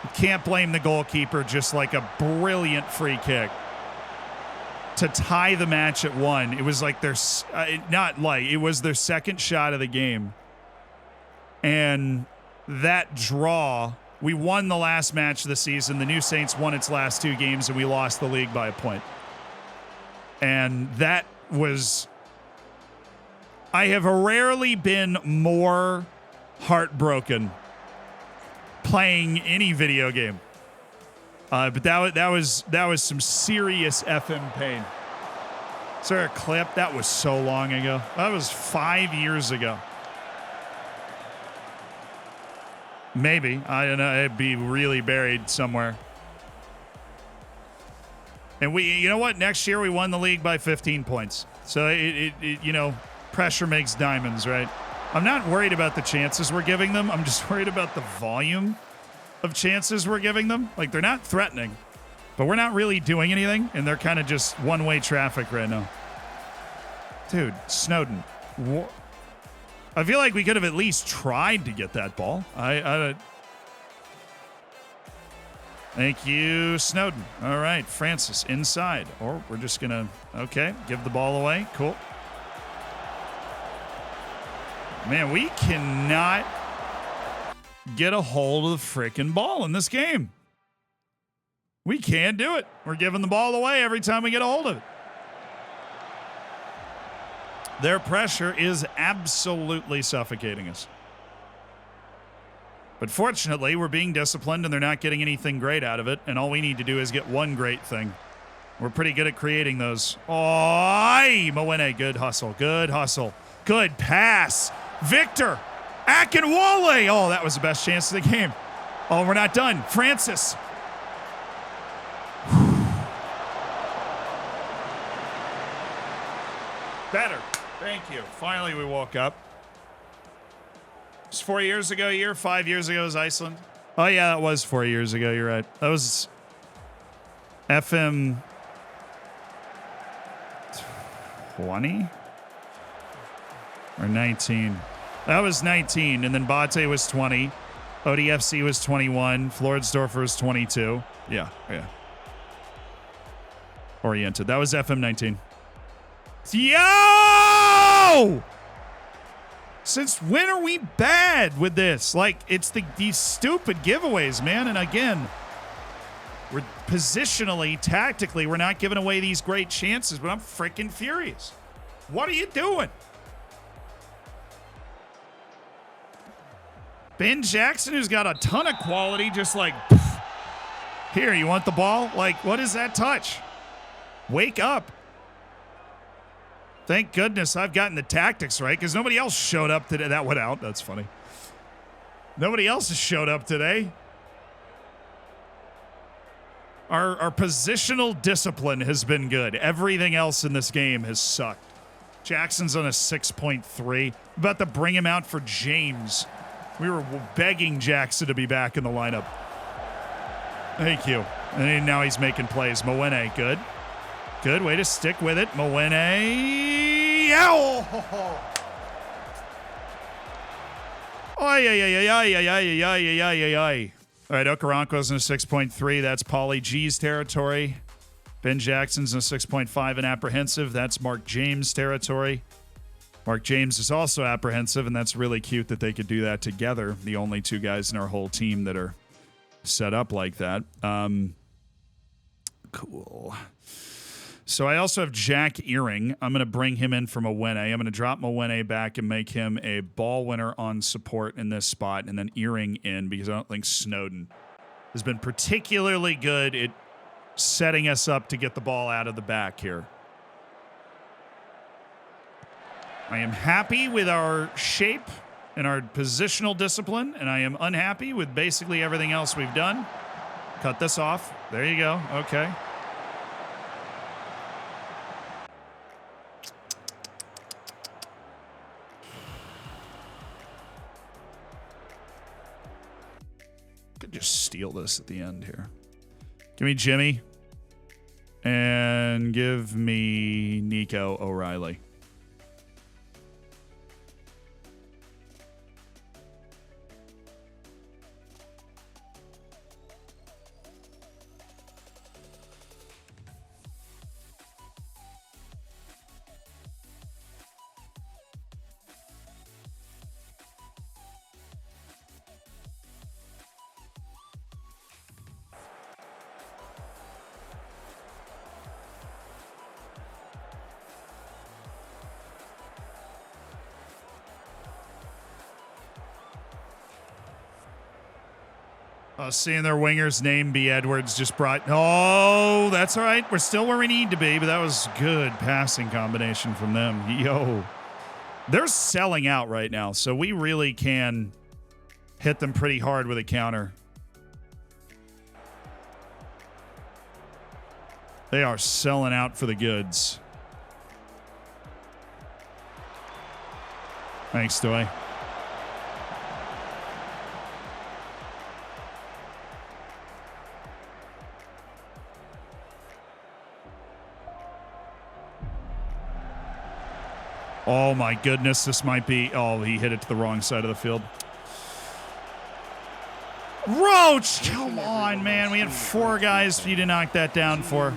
You can't blame the goalkeeper, just like a brilliant free kick to tie the match at 1. It was like it was their second shot of the game. And that draw, we won the last match of the season. The New Saints won its last 2 games, and we lost the league by a point. And that was... I have rarely been more heartbroken playing any video game. But that was some serious FM pain. Is there a clip? That was so long ago. That was 5 years ago. Maybe. I don't know. It'd be really buried somewhere. And you know what? Next year we won the league by 15 points. So it you know, pressure makes diamonds, right? I'm not worried about the chances we're giving them. I'm just worried about the volume of chances we're giving them. Like, they're not threatening, but we're not really doing anything, and they're kind of just one-way traffic right now. Dude, Snowden. I feel like we could have at least tried to get that ball. Thank you, Snowden. All right, Francis, inside. Or we're just going to, okay, give the ball away. Cool. Man, we cannot get a hold of the freaking ball in this game. We can't do it. We're giving the ball away every time we get a hold of it. Their pressure is absolutely suffocating us. But fortunately, we're being disciplined and they're not getting anything great out of it. And all we need to do is get one great thing. We're pretty good at creating those. Oh, Mwene, good hustle. Good hustle. Good pass. Victor Akinwole. Oh, that was the best chance of the game. Oh, we're not done. Francis. Better. Thank you. Finally, we woke up. It was 4 years ago, 5 years ago was Iceland. Oh, yeah, that was 4 years ago. You're right. That was FM 20 or 19. That was 19, and then Bate was 20. ODFC was 21. Floridsdorfer was 22. Yeah. oriented. That was FM19. Yo! Since when are we bad with this? Like, it's these stupid giveaways, man. And again, we're positionally, tactically, we're not giving away these great chances, but I'm freaking furious. What are you doing? Ben Jackson, who's got a ton of quality, just like, pff, here, you want the ball? Like, what is that touch? Wake up. Thank goodness I've gotten the tactics right, because nobody else showed up today. That went out. That's funny. Nobody else has showed up today. Our positional discipline has been good. Everything else in this game has sucked. Jackson's on a 6.3. About to bring him out for James. We were begging Jackson to be back in the lineup. Thank you. And now he's making plays. Mwene, good. Good way to stick with it. Mwene. Ow! Ay, ay, ay, ay, ay, ay, ay, ay, ay, ay, ay. All right, Okaranko's in a 6.3. That's Pauly G's territory. Ben Jackson's in a 6.5 and apprehensive. That's Mark James' territory. Mark James is also apprehensive, and that's really cute that they could do that together. The only two guys in our whole team that are set up like that. Cool. So I also have Jack Earring. I'm going to bring him in from Mwene. I'm going to drop Mwene back and make him a ball winner on support in this spot, and then Earring in because I don't think Snowden has been particularly good at setting us up to get the ball out of the back here. I am happy with our shape and our positional discipline, and I am unhappy with basically everything else we've done. Cut this off. There you go. Okay. Could just steal this at the end here. Give me Jimmy. And give me Nico O'Reilly. Seeing their winger's name be Edwards just brought... Oh, that's all right. We're still where we need to be, but that was good passing combination from them. Yo. They're selling out right now, so we really can hit them pretty hard with a counter. They are selling out for the goods. Thanks, Doy. Oh, my goodness. This might be... Oh, he hit it to the wrong side of the field. Roach! Come on, man. We had 4 guys for you to knock that down for.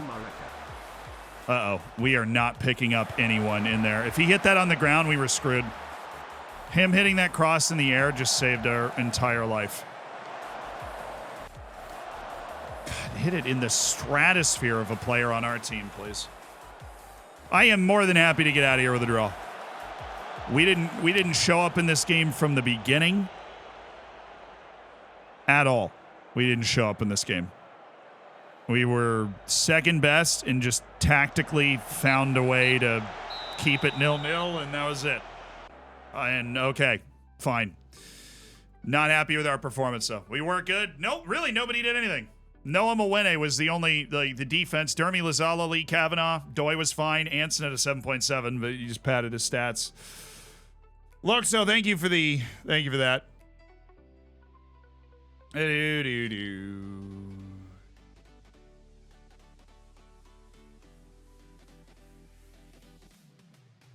Uh-oh. We are not picking up anyone in there. If he hit that on the ground, we were screwed. Him hitting that cross in the air just saved our entire life. God, hit it in the stratosphere of a player on our team, please. I am more than happy to get out of here with a draw. We didn't show up in this game from the beginning at all. We didn't show up in this game. We were second best and just tactically found a way to keep it 0-0, and that was it. And okay, fine. Not happy with our performance, though. We weren't good. Nope, really, nobody did anything. Noah Mwene was the only, the defense. Dermy Lazala, Lee Kavanaugh, Doy was fine. Anson at a 7.7, but you just padded his stats. Luxo, thank you for that.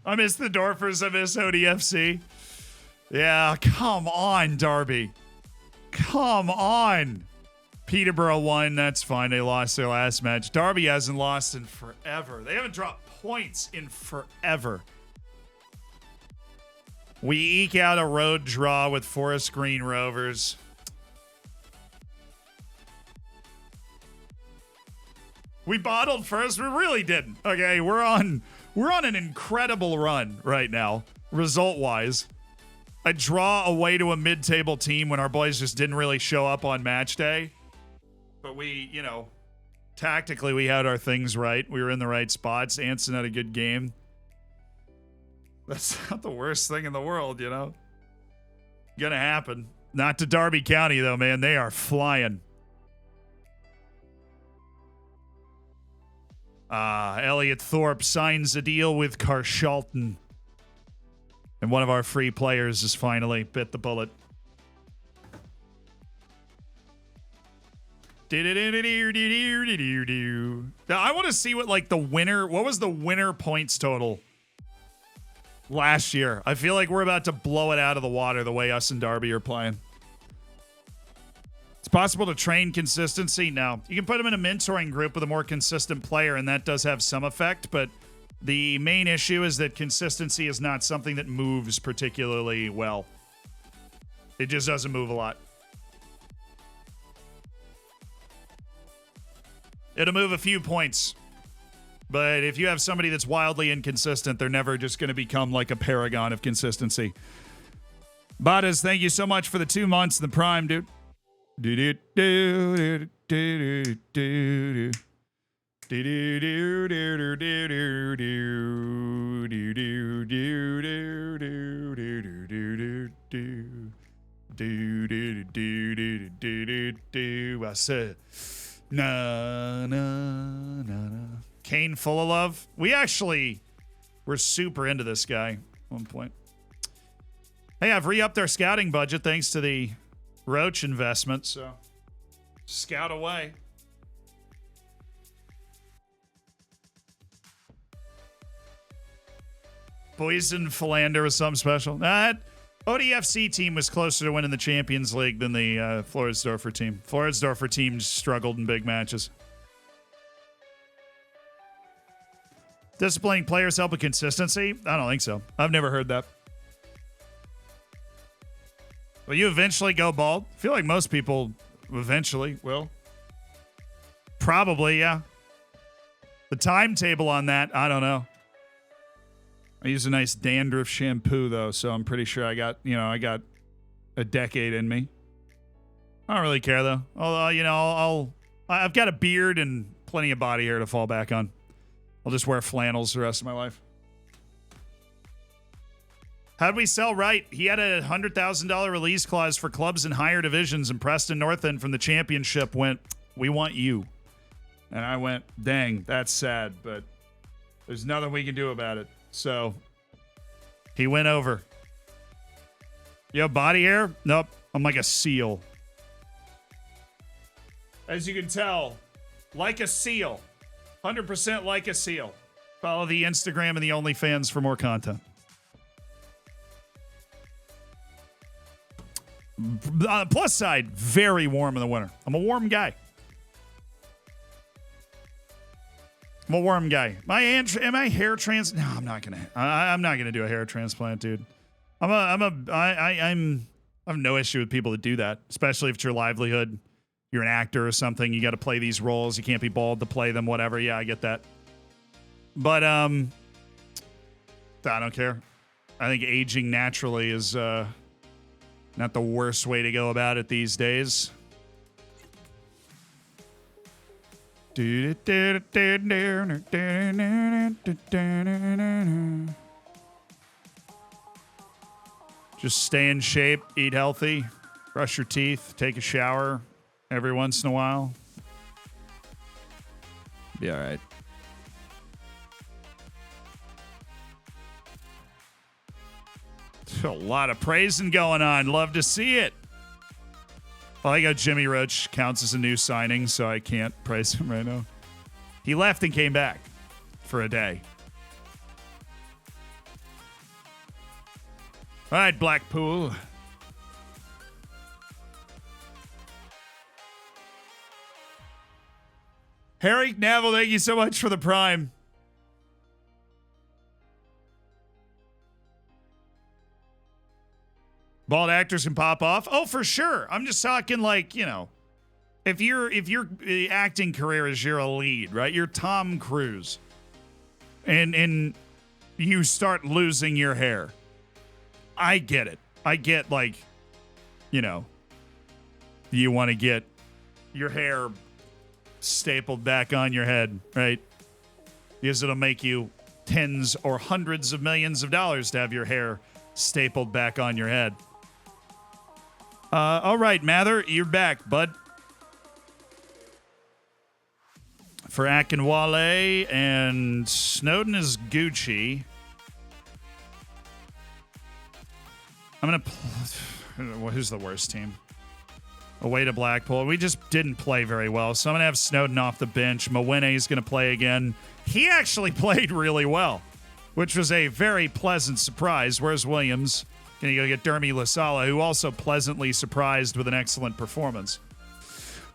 I miss the Dorfers. I miss ODFC. Yeah, come on, Darby. Come on. Peterborough won. That's fine. They lost their last match. Derby hasn't lost in forever. They haven't dropped points in forever. We eke out a road draw with Forest Green Rovers. We bottled first. We really didn't. Okay, we're on an incredible run right now, result-wise. A draw away to a mid-table team when our boys just didn't really show up on match day. But we, tactically we had our things right. We were in the right spots. Anson had a good game. That's not the worst thing in the world, Gonna happen. Not to Derby County, though, man. They are flying. Elliot Thorpe signs a deal with Carshalton. And one of our free players has finally bit the bullet. Now, I want to see what was the winner points total last year. I feel like we're about to blow it out of the water the way us and Derby are playing. It's possible to train consistency. No, you can put them in a mentoring group with a more consistent player, and that does have some effect, but the main issue is that consistency is not something that moves particularly well. It just doesn't move a lot. It'll move a few points. But if you have somebody that's wildly inconsistent, they're never just going to become like a paragon of consistency. Badas, thank you so much for the 2 months in the Prime, dude. I said, na na na na. Kane full of love. We actually were super into this guy at one point. Hey, I've re-upped our scouting budget thanks to the Roach investment, so scout away. Poison Philander was something special. That ODFC team was closer to winning the Champions League than the Floridsdorfer team. Floridsdorfer team struggled in big matches. Disciplining players help with consistency? I don't think so. I've never heard that. Will you eventually go bald? I feel like most people eventually will. Probably, yeah. The timetable on that, I don't know. I use a nice dandruff shampoo, though, so I'm pretty sure I got a decade in me. I don't really care, though. I've got a beard and plenty of body hair to fall back on. I'll just wear flannels the rest of my life. How'd we sell right? He had a $100,000 release clause for clubs in higher divisions, and Preston North End from the championship went, "We want you." And I went, "Dang, that's sad, but there's nothing we can do about it." So he went over. You have body hair? Nope. I'm like a seal. As you can tell, like a seal. 100% like a seal. Follow the Instagram and the OnlyFans for more content. On the plus side, very warm in the winter. I'm a warm guy. I'm a warm guy. Am I hair trans? No, I'm not gonna do a hair transplant, dude. I have no issue with people that do that, especially if it's your livelihood. You're an actor or something. You got to play these roles. You can't be bald to play them. Whatever. Yeah, I get that. But I don't care. I think aging naturally is not the worst way to go about it these days. Just stay in shape, eat healthy, brush your teeth, take a shower every once in a while. Be all right. A lot of praising going on. Love to see it. Well, I got Jimmy Roach counts as a new signing, so I can't praise him right now. He left and came back for a day. All right, Blackpool. Harry Neville, thank you so much for the prime. Bald actors can pop off. Oh, for sure. I'm just talking like, you know, if your acting career is you're a lead, right? You're Tom Cruise. And you start losing your hair. I get it. I get, like, you know, you want to get your hair stapled back on your head, right? Because it'll make you tens or hundreds of millions of dollars to have your hair stapled back on your head. All right, Mather, you're back, bud. For Akinwale and Snowden is Gucci. I'm going to... Who's the worst team? Away to Blackpool. We just didn't play very well, so I'm going to have Snowden off the bench. Mwene is going to play again. He actually played really well, which was a very pleasant surprise. Where's Williams? Going to go get Dermy Lasala, who also pleasantly surprised with an excellent performance.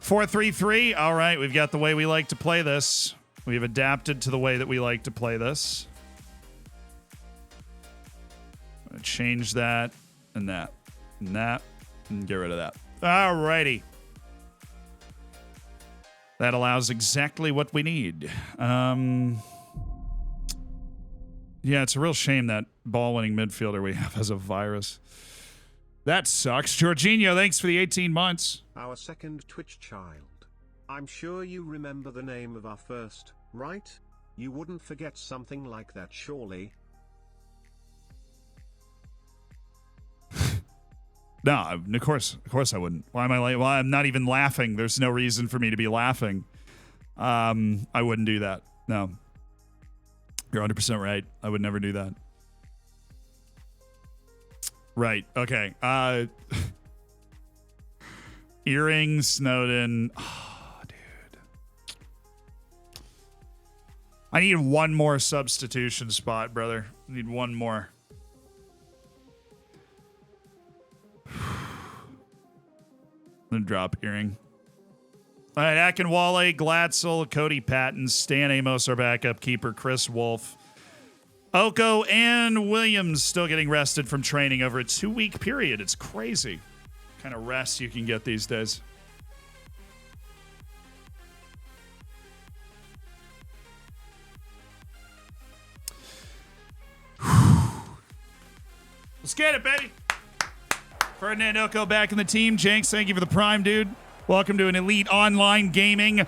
4-3-3. All right, we've got the way we like to play this. We've adapted to the way that we like to play this. I'm going to change that and that and that and get rid of that. All righty. That allows exactly what we need. Yeah, it's a real shame that ball-winning midfielder we have has a virus. That sucks. Jorginho, thanks for the 18 months. Our second Twitch child. I'm sure you remember the name of our first, right? You wouldn't forget something like that, surely? No, of course I wouldn't. Why am I like? Well, I'm not even laughing. There's no reason for me to be laughing. I wouldn't do that. No. You're 100% right. I would never do that. Right. Okay. Earrings, Snowden. Oh, dude. I need one more substitution spot, brother. I need one more. I'm gonna drop earring. All right, Akinwale, Glatzel, Cody Patton, Stan Amos, our backup keeper, Chris Wolf. Oko and Williams still getting rested from training over a 2-week period. It's crazy. What kind of rest you can get these days. Let's get it, baby. Ferdinand Oko back in the team. Jenks, thank you for the prime, dude. Welcome to an elite online gaming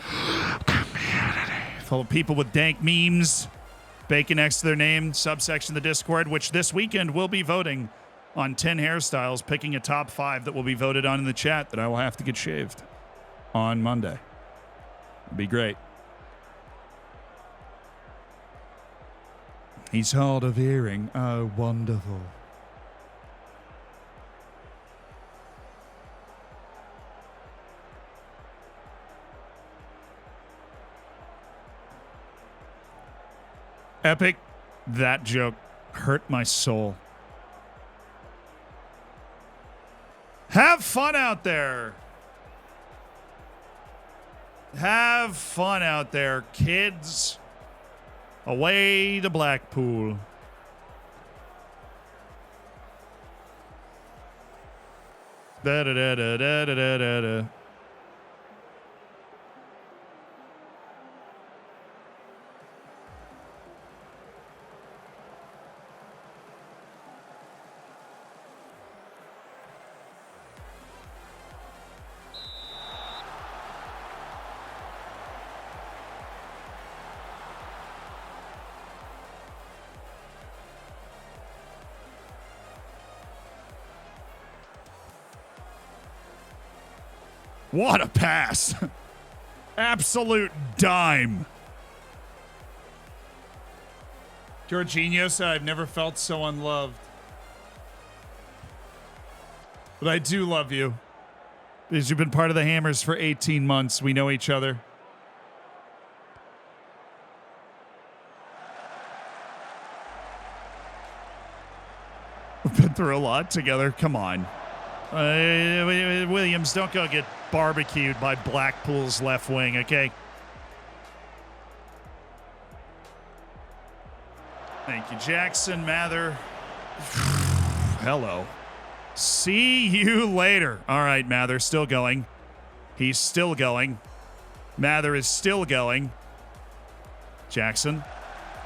community full of people with dank memes, bacon next to their name, subsection of the Discord, which this weekend will be voting on 10 hairstyles, picking a top 5 that will be voted on in the chat that I will have to get shaved on Monday. It'll be great. He's hard of hearing. Oh, wonderful. Epic. That joke hurt my soul. Have fun out there. Have fun out there, kids. Away to Blackpool. Da da da da da da da da. What a pass. Absolute dime. Jorginho said, I've never felt so unloved. But I do love you. Because you've been part of the Hammers for 18 months. We know each other. We've been through a lot together. Come on. Williams, don't go get barbecued by Blackpool's left wing, okay? Thank you, Jackson. Mather. Hello. See you later. All right, Mather, still going. He's still going. Mather is still going. Jackson.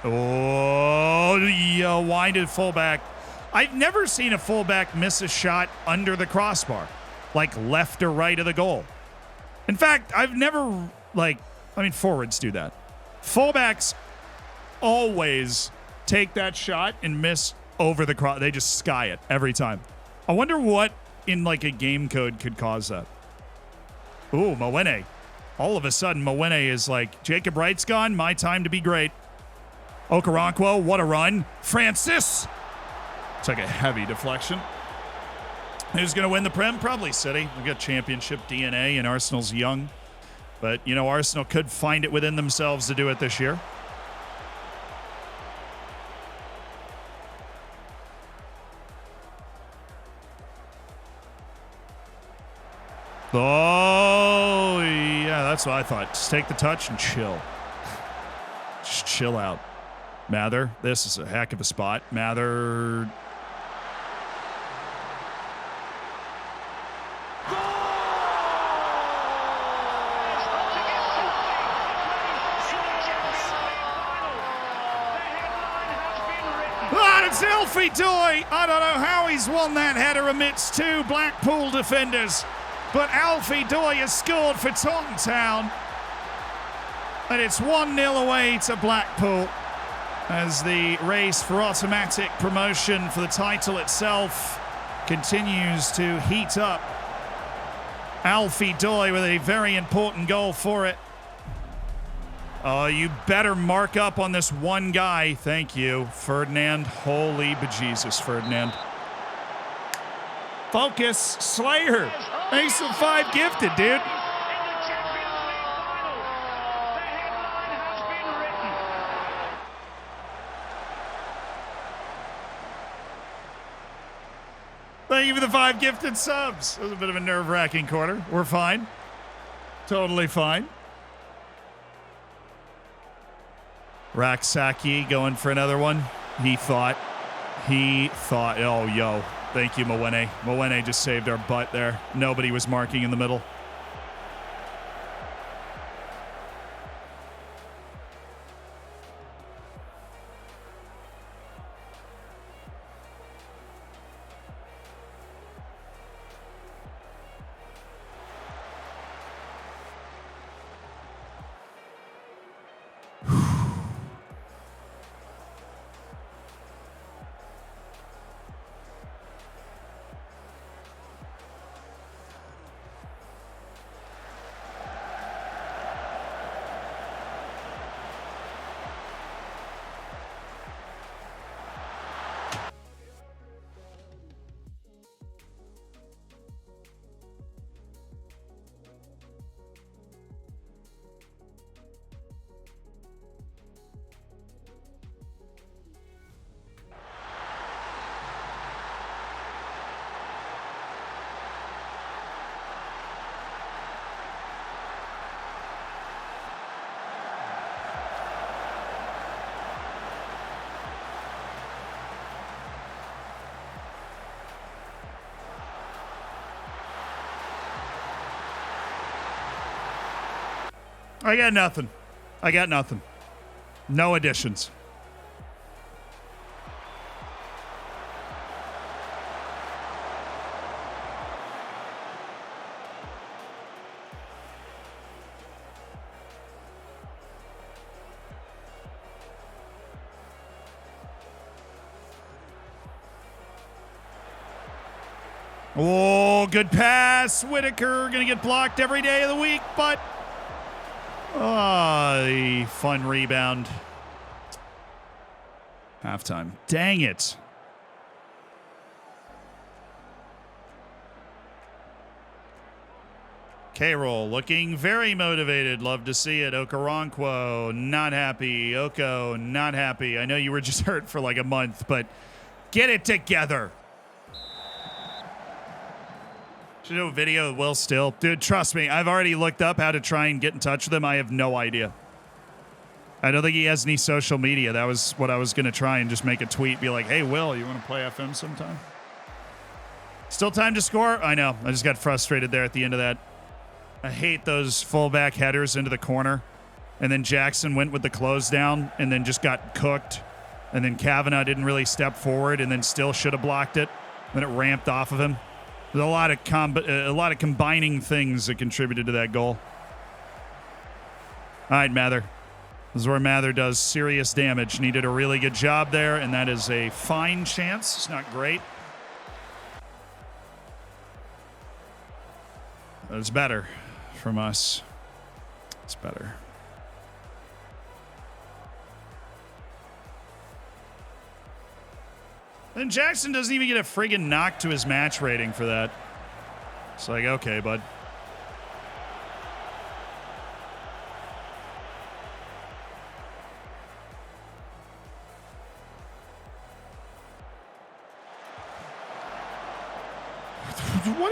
Oh, yeah, winded fullback. I've never seen a fullback miss a shot under the crossbar, like left or right of the goal. In fact, I've never, forwards do that. Fullbacks always take that shot and miss over the cross. They just sky it every time. I wonder what in a game code could cause that. Ooh, Mwene. All of a sudden, Mwene is like, Jacob Wright's gone. My time to be great. Okoronkwo, what a run. Francis. It's like a heavy deflection. Who's going to win the Prem? Probably City. We've got championship DNA, and Arsenal's young. But, Arsenal could find it within themselves to do it this year. Oh, yeah, that's what I thought. Just take the touch and chill. Just chill out. Mather, this is a heck of a spot. Mather. It's Alfie Doy. I don't know how he's won that header amidst two Blackpool defenders. But Alfie Doy has scored for Taunton Town. And it's 1-0 away to Blackpool as the race for automatic promotion for the title itself continues to heat up. Alfie Doy with a very important goal for it. Oh, you better mark up on this one guy. Thank you, Ferdinand. Holy bejesus, Ferdinand. Focus, Slayer. Ace of 5 gifted, dude. Thank you for the 5 gifted subs. That was a bit of a nerve-wracking quarter. We're fine. Totally fine. Raksaki going for another one. He thought. Oh, yo. Thank you, Mwene. Mwene just saved our butt there. Nobody was marking in the middle. I got nothing. No additions. Oh, good pass. Whitaker going to get blocked every day of the week, but the fun rebound. Halftime. Dang it. K-Roll looking very motivated. Love to see it. Okoronkwo, not happy. Oko, not happy. I know you were just hurt for like a month, but get it together. Should do a video of Will Still. Dude, trust me, I've already looked up how to try and get in touch with him. I have no idea. I don't think he has any social media. That was what I was going to try and just make a tweet. Be like, hey, Will, you want to play FM sometime? Still time to score? I know. I just got frustrated there at the end of that. I hate those fullback headers into the corner. And then Jackson went with the close down and then just got cooked. And then Kavanaugh didn't really step forward and then still should have blocked it. Then it ramped off of him. There's a lot of combining things that contributed to that goal. All right, Mather. This is where Mather does serious damage. And he did a really good job there, and that is a fine chance. It's not great. But it's better from us. It's better. Then Jackson doesn't even get a friggin' knock to his match rating for that. It's like, okay, bud. What?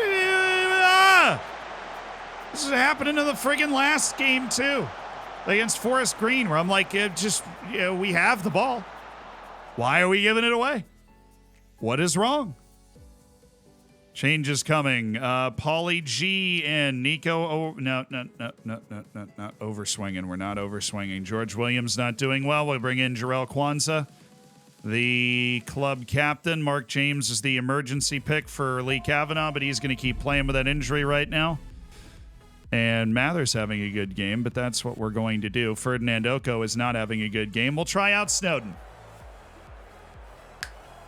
This is happening in the friggin' last game, too. Against Forest Green, where I'm like, we have the ball. Why are we giving it away? What is wrong? Change is coming. Paulie G and Nico. No, not overswinging. We're not overswinging. George Williams not doing well. We'll bring in Jarrell Kwanzaa, the club captain. Mark James is the emergency pick for Lee Kavanaugh, but he's going to keep playing with that injury right now. And Mather's having a good game, but that's what we're going to do. Ferdinand Oko is not having a good game. We'll try out Snowden.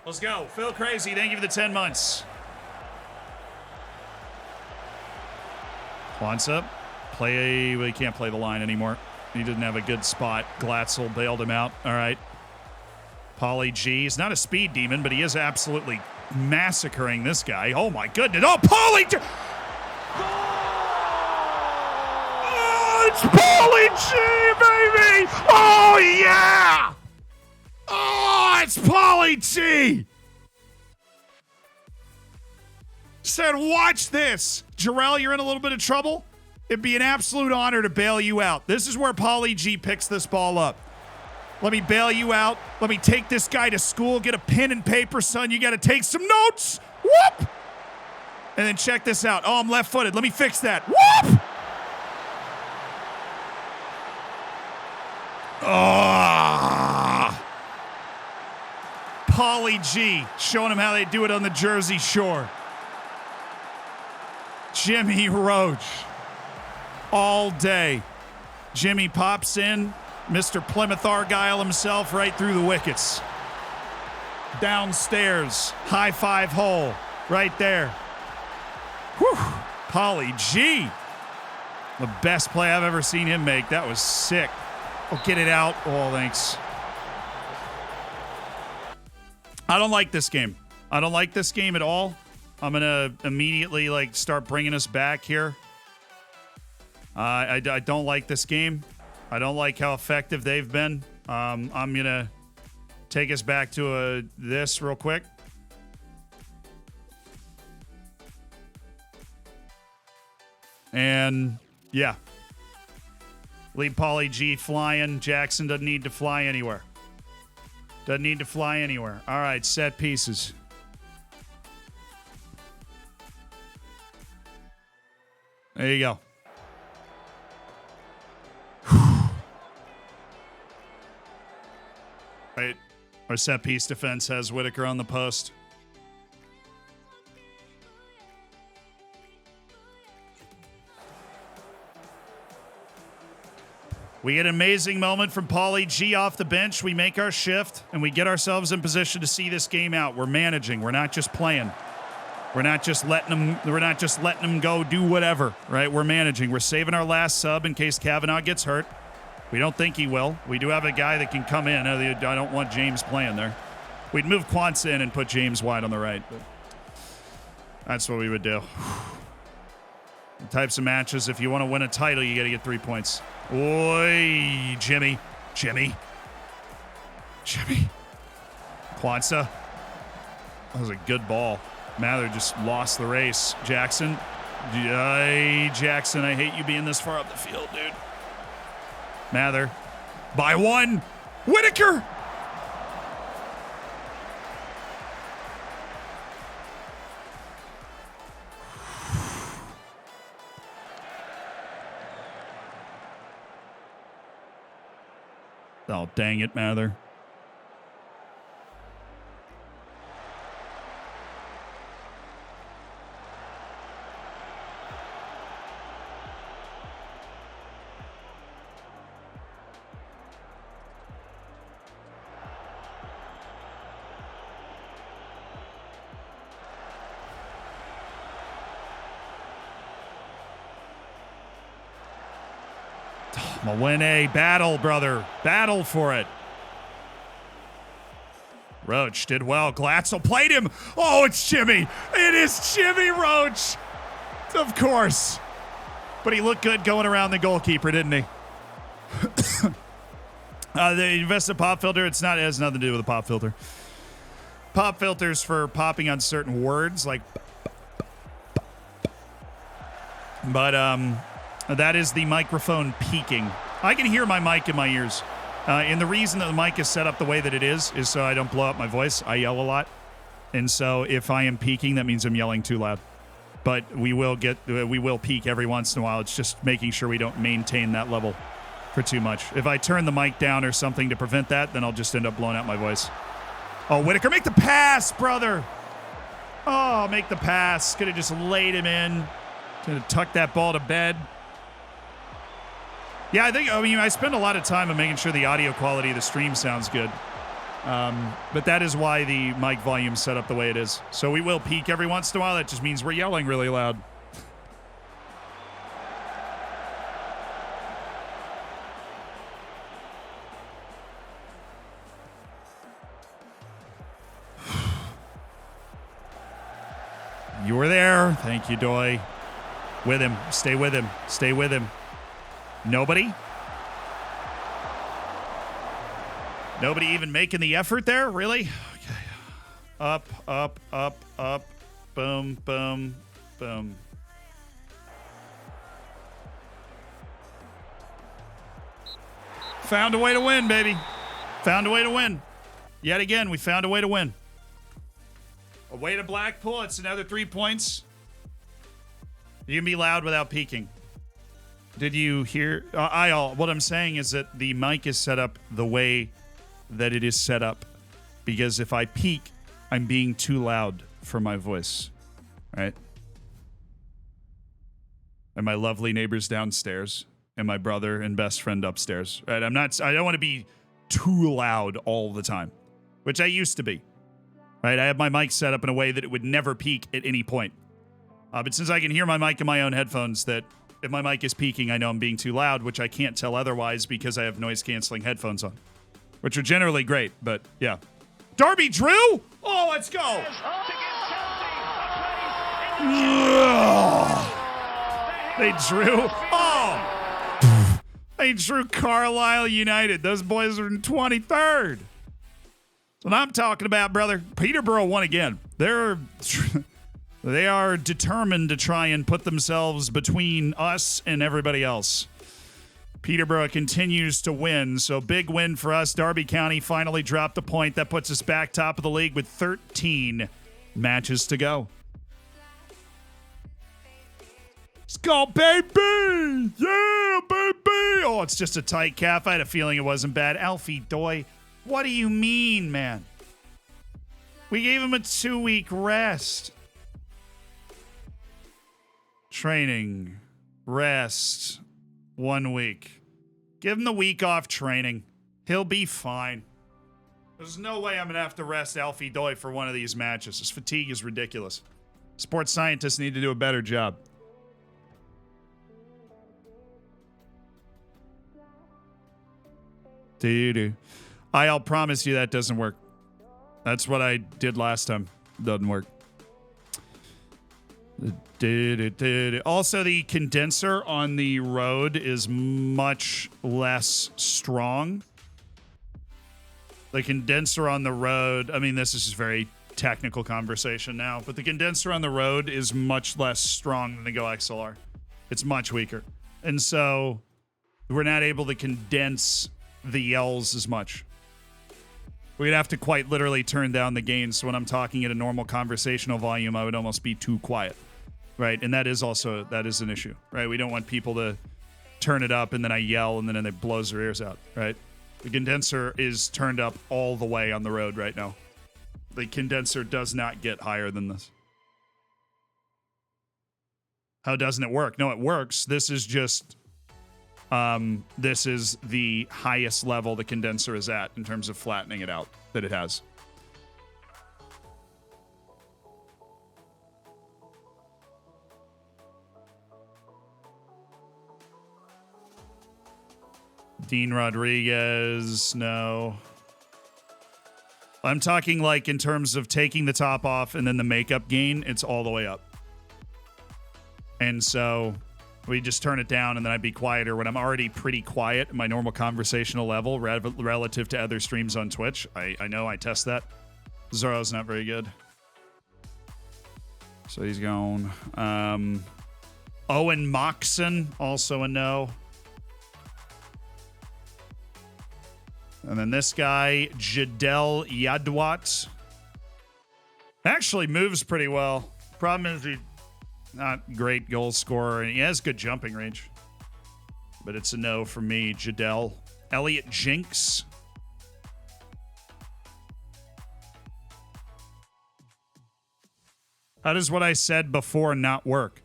Let's go. Phil Crazy, thank you for the 10 months. Kwanzaa, he can't play the line anymore. He didn't have a good spot. Glatzel bailed him out. All right. Paulie G. He's not a speed demon, but he is absolutely massacring this guy. Oh, my goodness. Oh, Paulie G. Oh, it's Paulie G, baby. Oh, yeah. Oh, it's Paulie G. Said, watch this. Jarrell, you're in a little bit of trouble. It'd be an absolute honor to bail you out. This is where Paulie G picks this ball up. Let me bail you out. Let me take this guy to school. Get a pen and paper, son. You got to take some notes. Whoop! And then check this out. Oh, I'm left-footed. Let me fix that. Whoop! Oh! Paulie G showing him how they do it on the Jersey Shore. Jimmy Roach. All day. Jimmy pops in. Mr. Plymouth Argyle himself right through the wickets. Downstairs. High five hole. Right there. Whew. Paulie G. The best play I've ever seen him make. That was sick. Oh, get it out. Oh, thanks. I don't like this game. I don't like this game at all. I'm going to immediately start bringing us back here. I don't like this game. I don't like how effective they've been. I'm going to take us back to this real quick. And, yeah. Leave Paulie G flying. Jackson doesn't need to fly anywhere. Doesn't need to fly anywhere. All right, set pieces. There you go. Right. Our set piece defense has Whitaker on the post. We get an amazing moment from Paulie G off the bench. We make our shift, and we get ourselves in position to see this game out. We're managing. We're not just playing. We're not just letting them go do whatever, right? We're managing. We're saving our last sub in case Kavanaugh gets hurt. We don't think he will. We do have a guy that can come in. I don't want James playing there. We'd move Kwanzaa in and put James wide on the right. But that's what we would do. The types of matches, if you want to win a title, you got to get 3 points. Oi, Jimmy. Kwanzaa. That was a good ball. Mather just lost the race. Jackson. Jackson, I hate you being this far up the field, dude. Mather. By one. Whitaker. Oh, dang it, Mather. Mwene, battle, brother. Battle for it. Roach did well. Glatzel played him. Oh, it's Jimmy. It is Jimmy Roach. Of course. But he looked good going around the goalkeeper, didn't he? The invested pop filter, it has nothing to do with the pop filter. Pop filters for popping on certain words, like... But, that is the microphone peaking. I can hear my mic in my ears. And the reason that the mic is set up the way that it is so I don't blow up my voice. I yell a lot. And so if I am peaking, that means I'm yelling too loud. But we will peak every once in a while. It's just making sure we don't maintain that level for too much. If I turn the mic down or something to prevent that, then I'll just end up blowing out my voice. Oh, Whitaker, make the pass, brother. Oh, make the pass. Could have just laid him in. Could have tucked that ball to bed. Yeah, I spend a lot of time on making sure the audio quality of the stream sounds good. But that is why the mic volume is set up the way it is. So we will peak every once in a while. That just means we're yelling really loud. You were there. Thank you, Doy. With him. Stay with him. Stay with him. Nobody? Nobody even making the effort there? Really? Okay. Up, up, up, up. Boom, boom, boom. Found a way to win, baby. Found a way to win. Yet again, we found a way to win. Away to Blackpool. It's another 3 points. You can be loud without peaking. Did you hear? What I'm saying is that the mic is set up the way that it is set up. Because if I peak, I'm being too loud for my voice. Right? And my lovely neighbors downstairs. And my brother and best friend upstairs. Right? I don't want to be too loud all the time. Which I used to be. Right? I have my mic set up in a way that it would never peak at any point. But since I can hear my mic in my own headphones, that if my mic is peaking, I know I'm being too loud, which I can't tell otherwise because I have noise-canceling headphones on, which are generally great, but yeah. Darby Drew? Oh, let's go! They drew. Oh! They drew Carlisle United. Those boys are in 23rd. That's what I'm talking about, brother. Peterborough won again. They are determined to try and put themselves between us and everybody else. Peterborough continues to win, so big win for us. Derby County finally dropped a point. That puts us back top of the league with 13 matches to go. Let's go, baby! Yeah, baby! Oh, it's just a tight calf. I had a feeling it wasn't bad. Alfie Doy, what do you mean, man? We gave him a 2-week rest. Training, rest, 1 week. Give him the week off training. He'll be fine. There's no way I'm going to have to rest Alfie Doy for one of these matches. His fatigue is ridiculous. Sports scientists need to do a better job. I'll promise you that doesn't work. That's what I did last time. Doesn't work. Also, the condenser on the Rode is much less strong. The condenser on the Rode, I mean, this is just very technical conversation now, but the condenser on the Rode is much less strong than the Go XLR. It's much weaker. And so we're not able to condense the yells as much. We'd have to quite literally turn down the gain. So when I'm talking at a normal conversational volume, I would almost be too quiet, right? And that is an issue, right? We don't want people to turn it up and then I yell and then it blows their ears out, right? The condenser is turned up all the way on the road right now. The condenser does not get higher than this. How doesn't it work? No, it works. This is just... this is the highest level the condenser is at in terms of flattening it out that it has. Dean Rodriguez, no. I'm talking like in terms of taking the top off and then the makeup gain, it's all the way up. And so... we just turn it down, and then I'd be quieter when I'm already pretty quiet at my normal conversational level relative to other streams on Twitch. I know I test that. Zoro's not very good. So he's gone. Owen Moxon, also a no. And then this guy, Jadel Yadwat. Actually moves pretty well. Problem is he... not great goal scorer, and he has good jumping range. But it's a no for me, Jadel. Elliot Jinx. How does what I said before not work?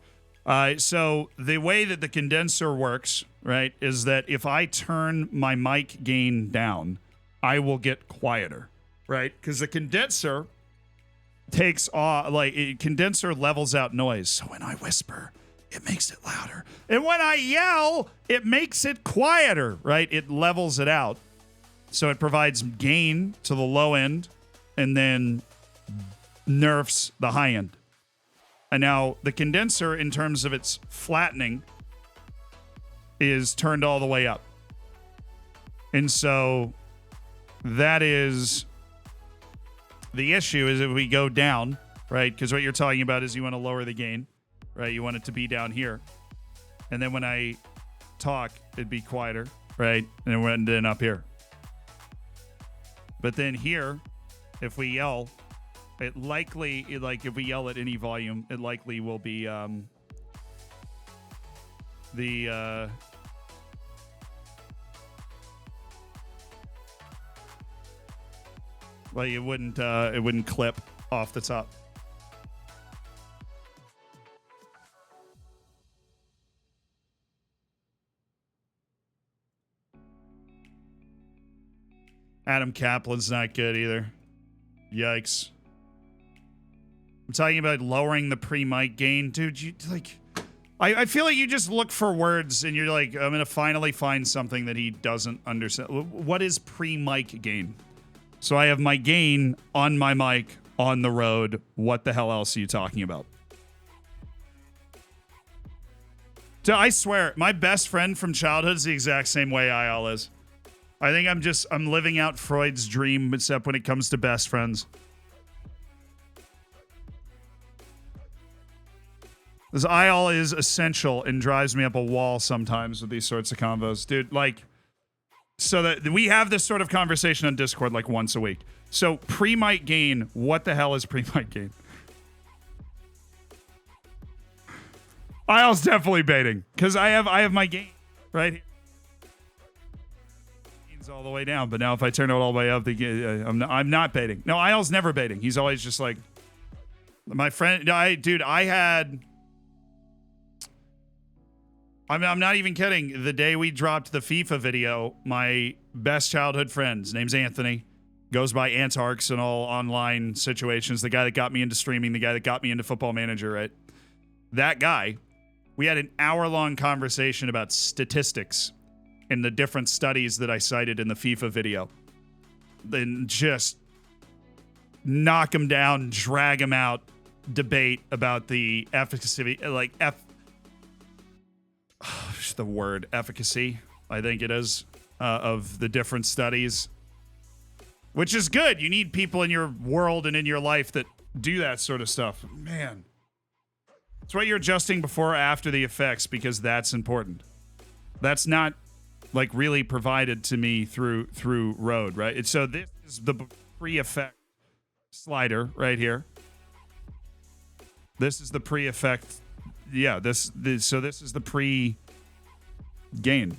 So the way that the condenser works, right, is that if I turn my mic gain down, I will get quieter, right? Because the condenser... takes off, condenser levels out noise. So when I whisper, it makes it louder. And when I yell, it makes it quieter, right? It levels it out. So it provides gain to the low end and then nerfs the high end. And now the condenser, in terms of its flattening, is turned all the way up. And so that is... the issue is if we go down, right? Because what you're talking about is you want to lower the gain, right? You want it to be down here. And then when I talk, it'd be quieter, right? And then up here. But then here, if we yell, it likely, if we yell at any volume, it likely will be well, it wouldn't clip off the top. Adam Kaplan's not good either. Yikes. I'm talking about lowering the pre-mic gain. Dude, you like... I feel like you just look for words and you're like, I'm going to finally find something that he doesn't understand. What is pre-mic gain? So I have my gain on my mic on the road. What the hell else are you talking about? So I swear, my best friend from childhood is the exact same way IL is. I think I'm living out Freud's dream, except when it comes to best friends. This IL is essential and drives me up a wall sometimes with these sorts of combos. Dude, like, so that we have this sort of conversation on Discord like once a week. So pre-mic gain, what the hell is pre-mic gain? IL's definitely baiting because I have my gain right here. Gain's all the way down, but now if I turn it all the way up, I'm not baiting. No, IL's never baiting. He's always just like my friend. I'm not even kidding. The day we dropped the FIFA video, my best childhood friend, his name's Anthony, goes by Antarks in all online situations. The guy that got me into streaming, the guy that got me into Football Manager, right? That guy, we had an hour-long conversation about statistics and the different studies that I cited in the FIFA video. Then just knock him down, drag him out, debate about the efficacy, the word efficacy, I think it is, of the different studies, which is good. You need people in your world and in your life that do that sort of stuff. Man, that's why you're adjusting before or after the effects, because that's important. That's not like really provided to me through Rode, right? And so this is the pre-effect slider right here. This is the pre-effect. Yeah, so this is the pre-gain,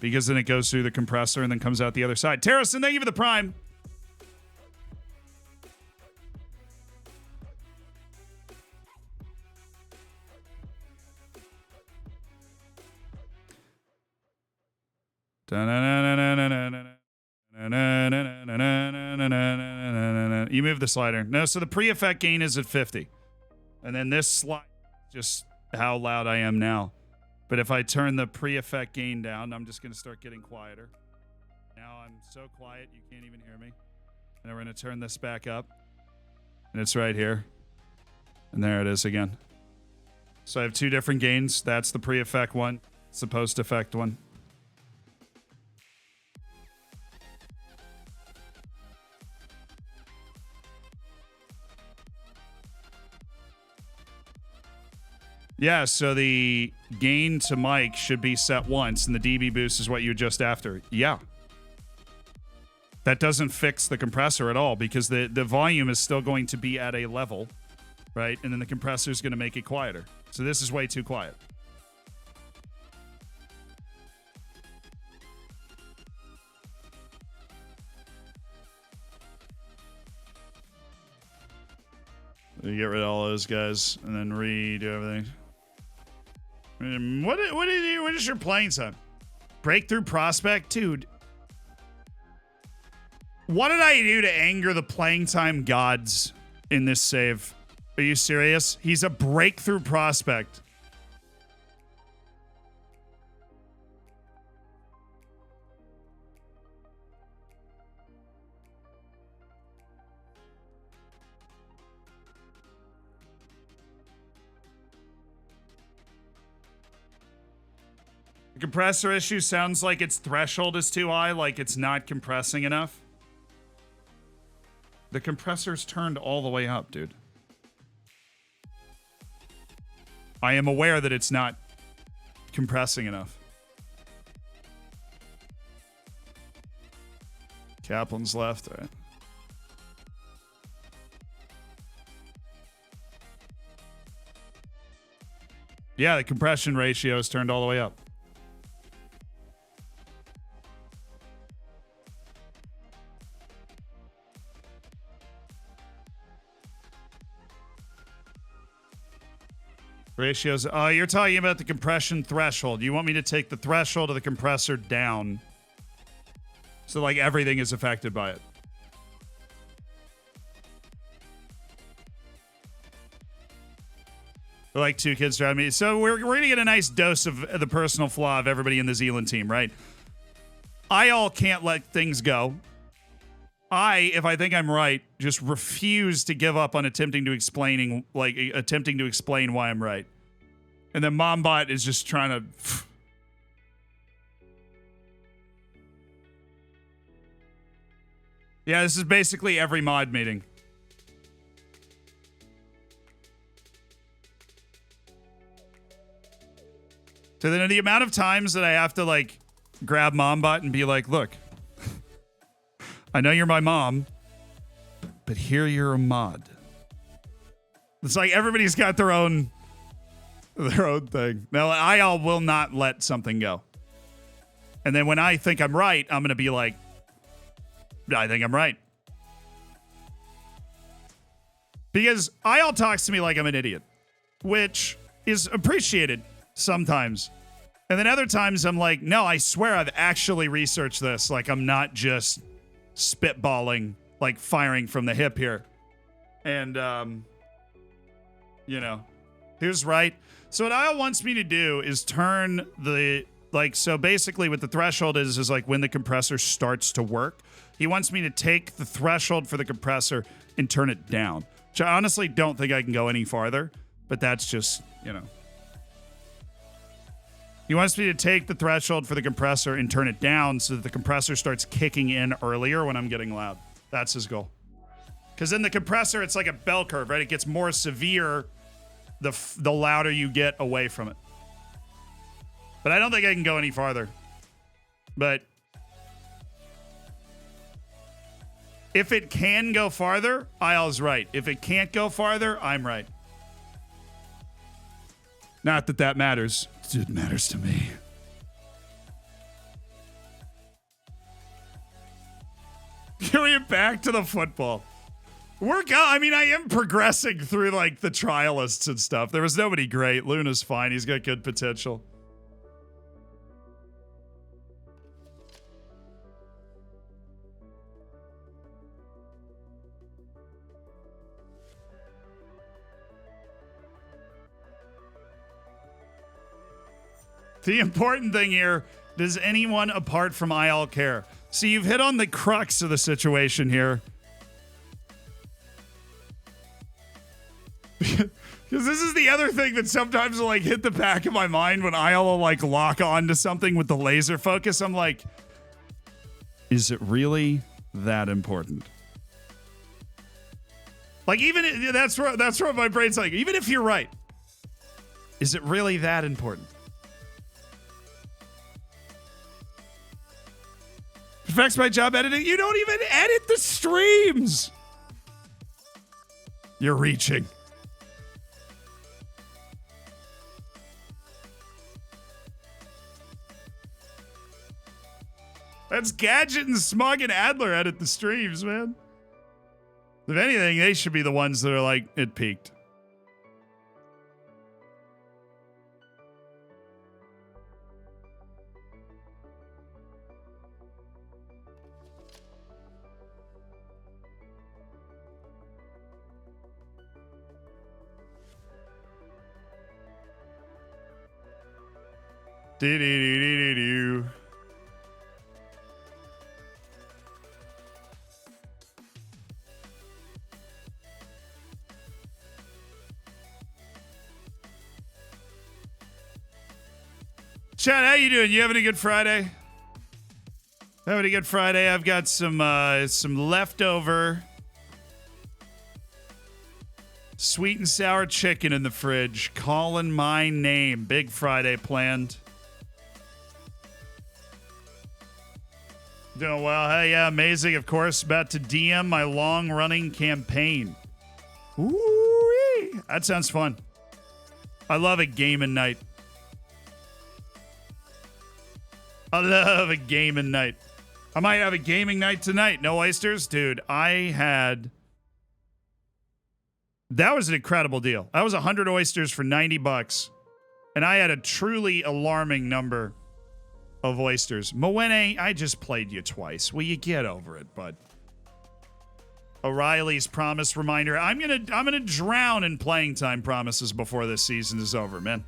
because then it goes through the compressor and then comes out the other side. Terracin, thank you for the prime. You move the slider. No, so the pre-effect gain is at 50. And then this slide, just how loud I am now. But if I turn the pre-effect gain down, I'm just going to start getting quieter. Now I'm so quiet, you can't even hear me. And we're going to turn this back up. And it's right here. And there it is again. So I have two different gains. That's the pre-effect one. It's the post-effect one. Yeah, so the gain to mic should be set once, and the dB boost is what you adjust after. Yeah. That doesn't fix the compressor at all, because the volume is still going to be at a level, right? And then the compressor is going to make it quieter. So this is way too quiet. You get rid of all those guys, and then redo everything. What is your playing time? Breakthrough prospect? Dude. What did I do to anger the playing time gods in this save? Are you serious? He's a breakthrough prospect. The compressor issue sounds like its threshold is too high, like it's not compressing enough. The compressor's turned all the way up, dude. I am aware that it's not compressing enough. Kaplan's left, all right. Yeah, the compression ratio is turned all the way up. Ratios. Oh, you're talking about the compression threshold. You want me to take the threshold of the compressor down. So, like, everything is affected by it. We're like two kids around me. So we're going to get a nice dose of the personal flaw of everybody in the Zealand team, right? I all can't let things go. If I think I'm right, just refuse to give up on attempting to explain why I'm right. And then Mombot is just trying to... Yeah, this is basically every mod meeting. So then the amount of times that I have to, like, grab Mombot and be like, look... I know you're my mom, but here you're a mod. It's like everybody's got their own thing. Now, I will not let something go. And then when I think I'm right, I'm going to be like, I think I'm right. Because IL talks to me like I'm an idiot, which is appreciated sometimes. And then other times I'm like, no, I swear I've actually researched this. Like, I'm not just... spitballing, like firing from the hip here. And, you know, here's right. So what Al wants me to do is turn the, like, so basically what the threshold is like when the compressor starts to work. He wants me to take the threshold for the compressor and turn it down. Which I honestly don't think I can go any farther, but that's just, you know. He wants me to take the threshold for the compressor and turn it down so that the compressor starts kicking in earlier when I'm getting loud. That's his goal. Because in the compressor, it's like a bell curve, right? It gets more severe the louder you get away from it. But I don't think I can go any farther. But If it can go farther, IL's right. If it can't go farther, I'm right. Not that that matters. It matters to me. Going back to the football. I mean, I am progressing through like the trialists and stuff. There was nobody great. Luna's fine. He's got good potential. The important thing here, does anyone apart from IL care? See, you've hit on the crux of the situation here. Because this is the other thing that sometimes will like hit the back of my mind when IL will like lock on to something with the laser focus. I'm like, is it really that important? Like even that's where my brain's like, even if you're right, is it really that important? Affects my job editing. You don't even edit the streams. You're reaching. That's Gadget and Smug and Adler edit the streams, man. If anything, they should be the ones that are like, it peaked. Do-do-do-do-do-do. Chad, how you doing? You having a good Friday? Having a good Friday. I've got some leftover sweet and sour chicken in the fridge. Calling my name. Big Friday planned. Doing well. Hey, yeah, amazing. Of course, about to DM my long-running campaign. Ooh-wee. That sounds fun. I love a gaming night. I love a gaming night. I might have a gaming night tonight. No oysters? Dude, that was an incredible deal. That was 100 oysters for $90. And I had a truly alarming number of oysters. Moene, I just played you twice. Will you get over it, bud? O'Reilly's promise reminder. I'm gonna drown in playing time promises before this season is over, man.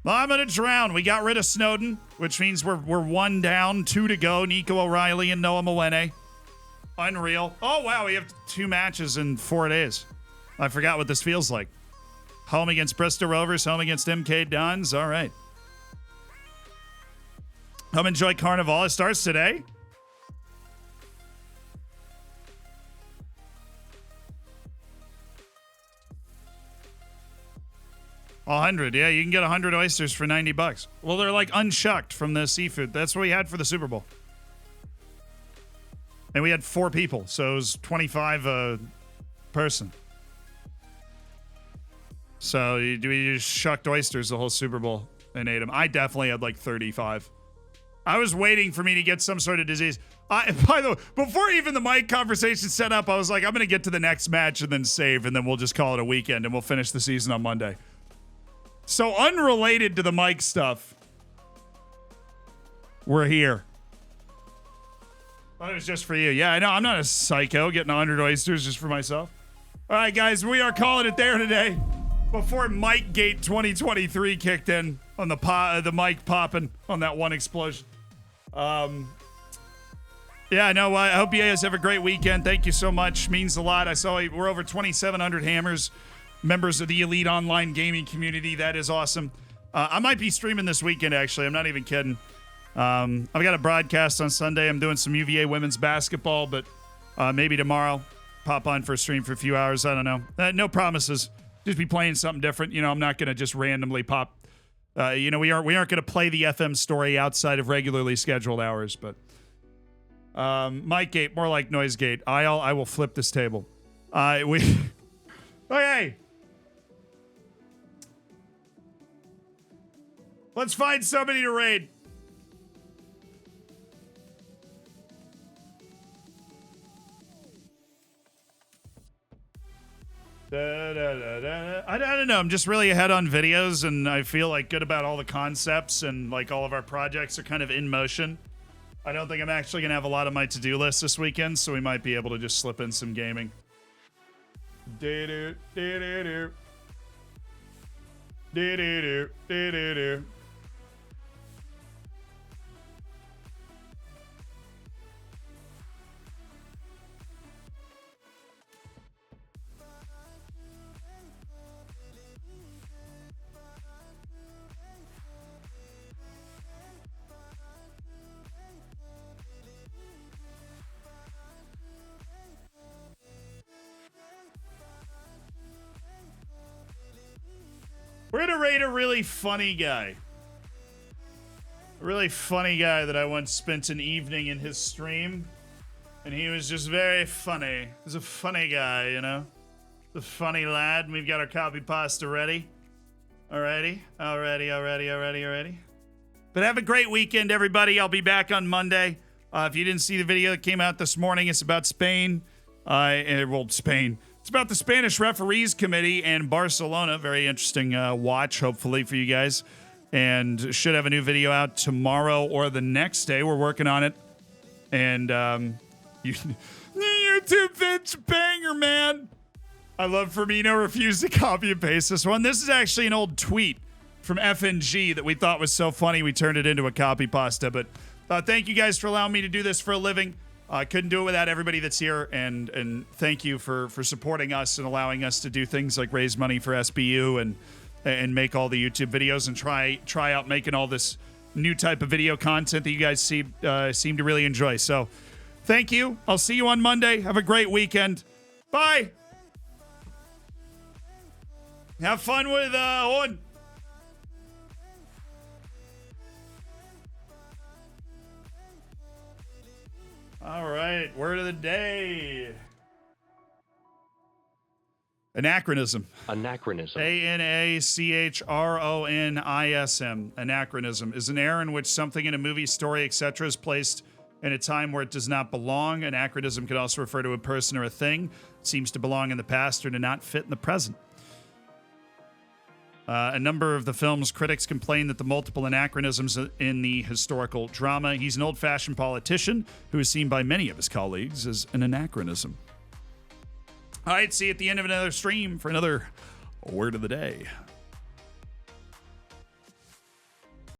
I'm gonna drown. We got rid of Snowden, which means we're one down, 2 to go. Nico O'Reilly and Noah Moene. Unreal. Oh wow, we have 2 matches in 4 days. I forgot what this feels like. Home against Bristol Rovers, home against MK Dons. All right. Come enjoy Carnival. It starts today. $100. Yeah, you can get 100 oysters for $90. Well, they're like unshucked from the seafood. That's what we had for the Super Bowl. And we had 4 people, so it was 25 a person. So we just shucked oysters the whole Super Bowl and ate them. I definitely had like 35. I was waiting for me to get some sort of disease. By the way, before even the mic conversation set up, I was like, I'm going to get to the next match and then save, and then we'll just call it a weekend, and we'll finish the season on Monday. So unrelated to the mic stuff, we're here. Thought it was just for you. Yeah, I know. I'm not a psycho getting 100 oysters just for myself. All right, guys, we are calling it there today. Before Mike Gate 2023 kicked in on the mic popping on that one explosion. Yeah, no, I hope you guys have a great weekend. Thank you so much. Means a lot. I saw we're over 2,700 hammers, members of the elite online gaming community. That is awesome. I might be streaming this weekend, actually. I'm not even kidding. I've got a broadcast on Sunday. I'm doing some UVA women's basketball, but maybe tomorrow pop on for a stream for a few hours. I don't know. No promises. Just be playing something different. You know, I'm not going to just randomly pop. We aren't going to play the FM story outside of regularly scheduled hours, but Mic gate, more like noise gate. I will flip this table. Okay. Let's find somebody to raid. I don't know. I'm just really ahead on videos, and I feel like good about all the concepts, and like all of our projects are kind of in motion. I don't think I'm actually gonna have a lot of my to-do list this weekend, so we might be able to just slip in some gaming. We're gonna raid a really funny guy. A really funny guy that I once spent an evening in his stream. And he was just very funny. He was a funny guy, you know? The funny lad. We've got our copy pasta ready. Alrighty. But have a great weekend, everybody. I'll be back on Monday. If you didn't see the video that came out this morning, it's about Spain. Spain. It's about the Spanish Referees Committee and Barcelona. Very interesting watch, hopefully, for you guys. And should have a new video out tomorrow or the next day. We're working on it. And YouTube bitch banger, man. I love Firmino refused to copy and paste this one. This is actually an old tweet from FNG that we thought was so funny we turned it into a copy pasta. But thank you guys for allowing me to do this for a living. I couldn't do it without everybody that's here, and thank you for supporting us and allowing us to do things like raise money for SBU and make all the YouTube videos and try out making all this new type of video content that you guys seem to really enjoy. So thank you. I'll see you on Monday. Have a great weekend. Bye. Have fun with Owen. All right, word of the day. Anachronism. Anachronism. Anachronism. Anachronism is an era in which something in a movie, story, etc. is placed in a time where it does not belong. Anachronism can also refer to a person or a thing that seems to belong in the past or to not fit in the present. A number of the film's critics complain that the multiple anachronisms in the historical drama. He's an old-fashioned politician who is seen by many of his colleagues as an anachronism. All right, see you at the end of another stream for another word of the day.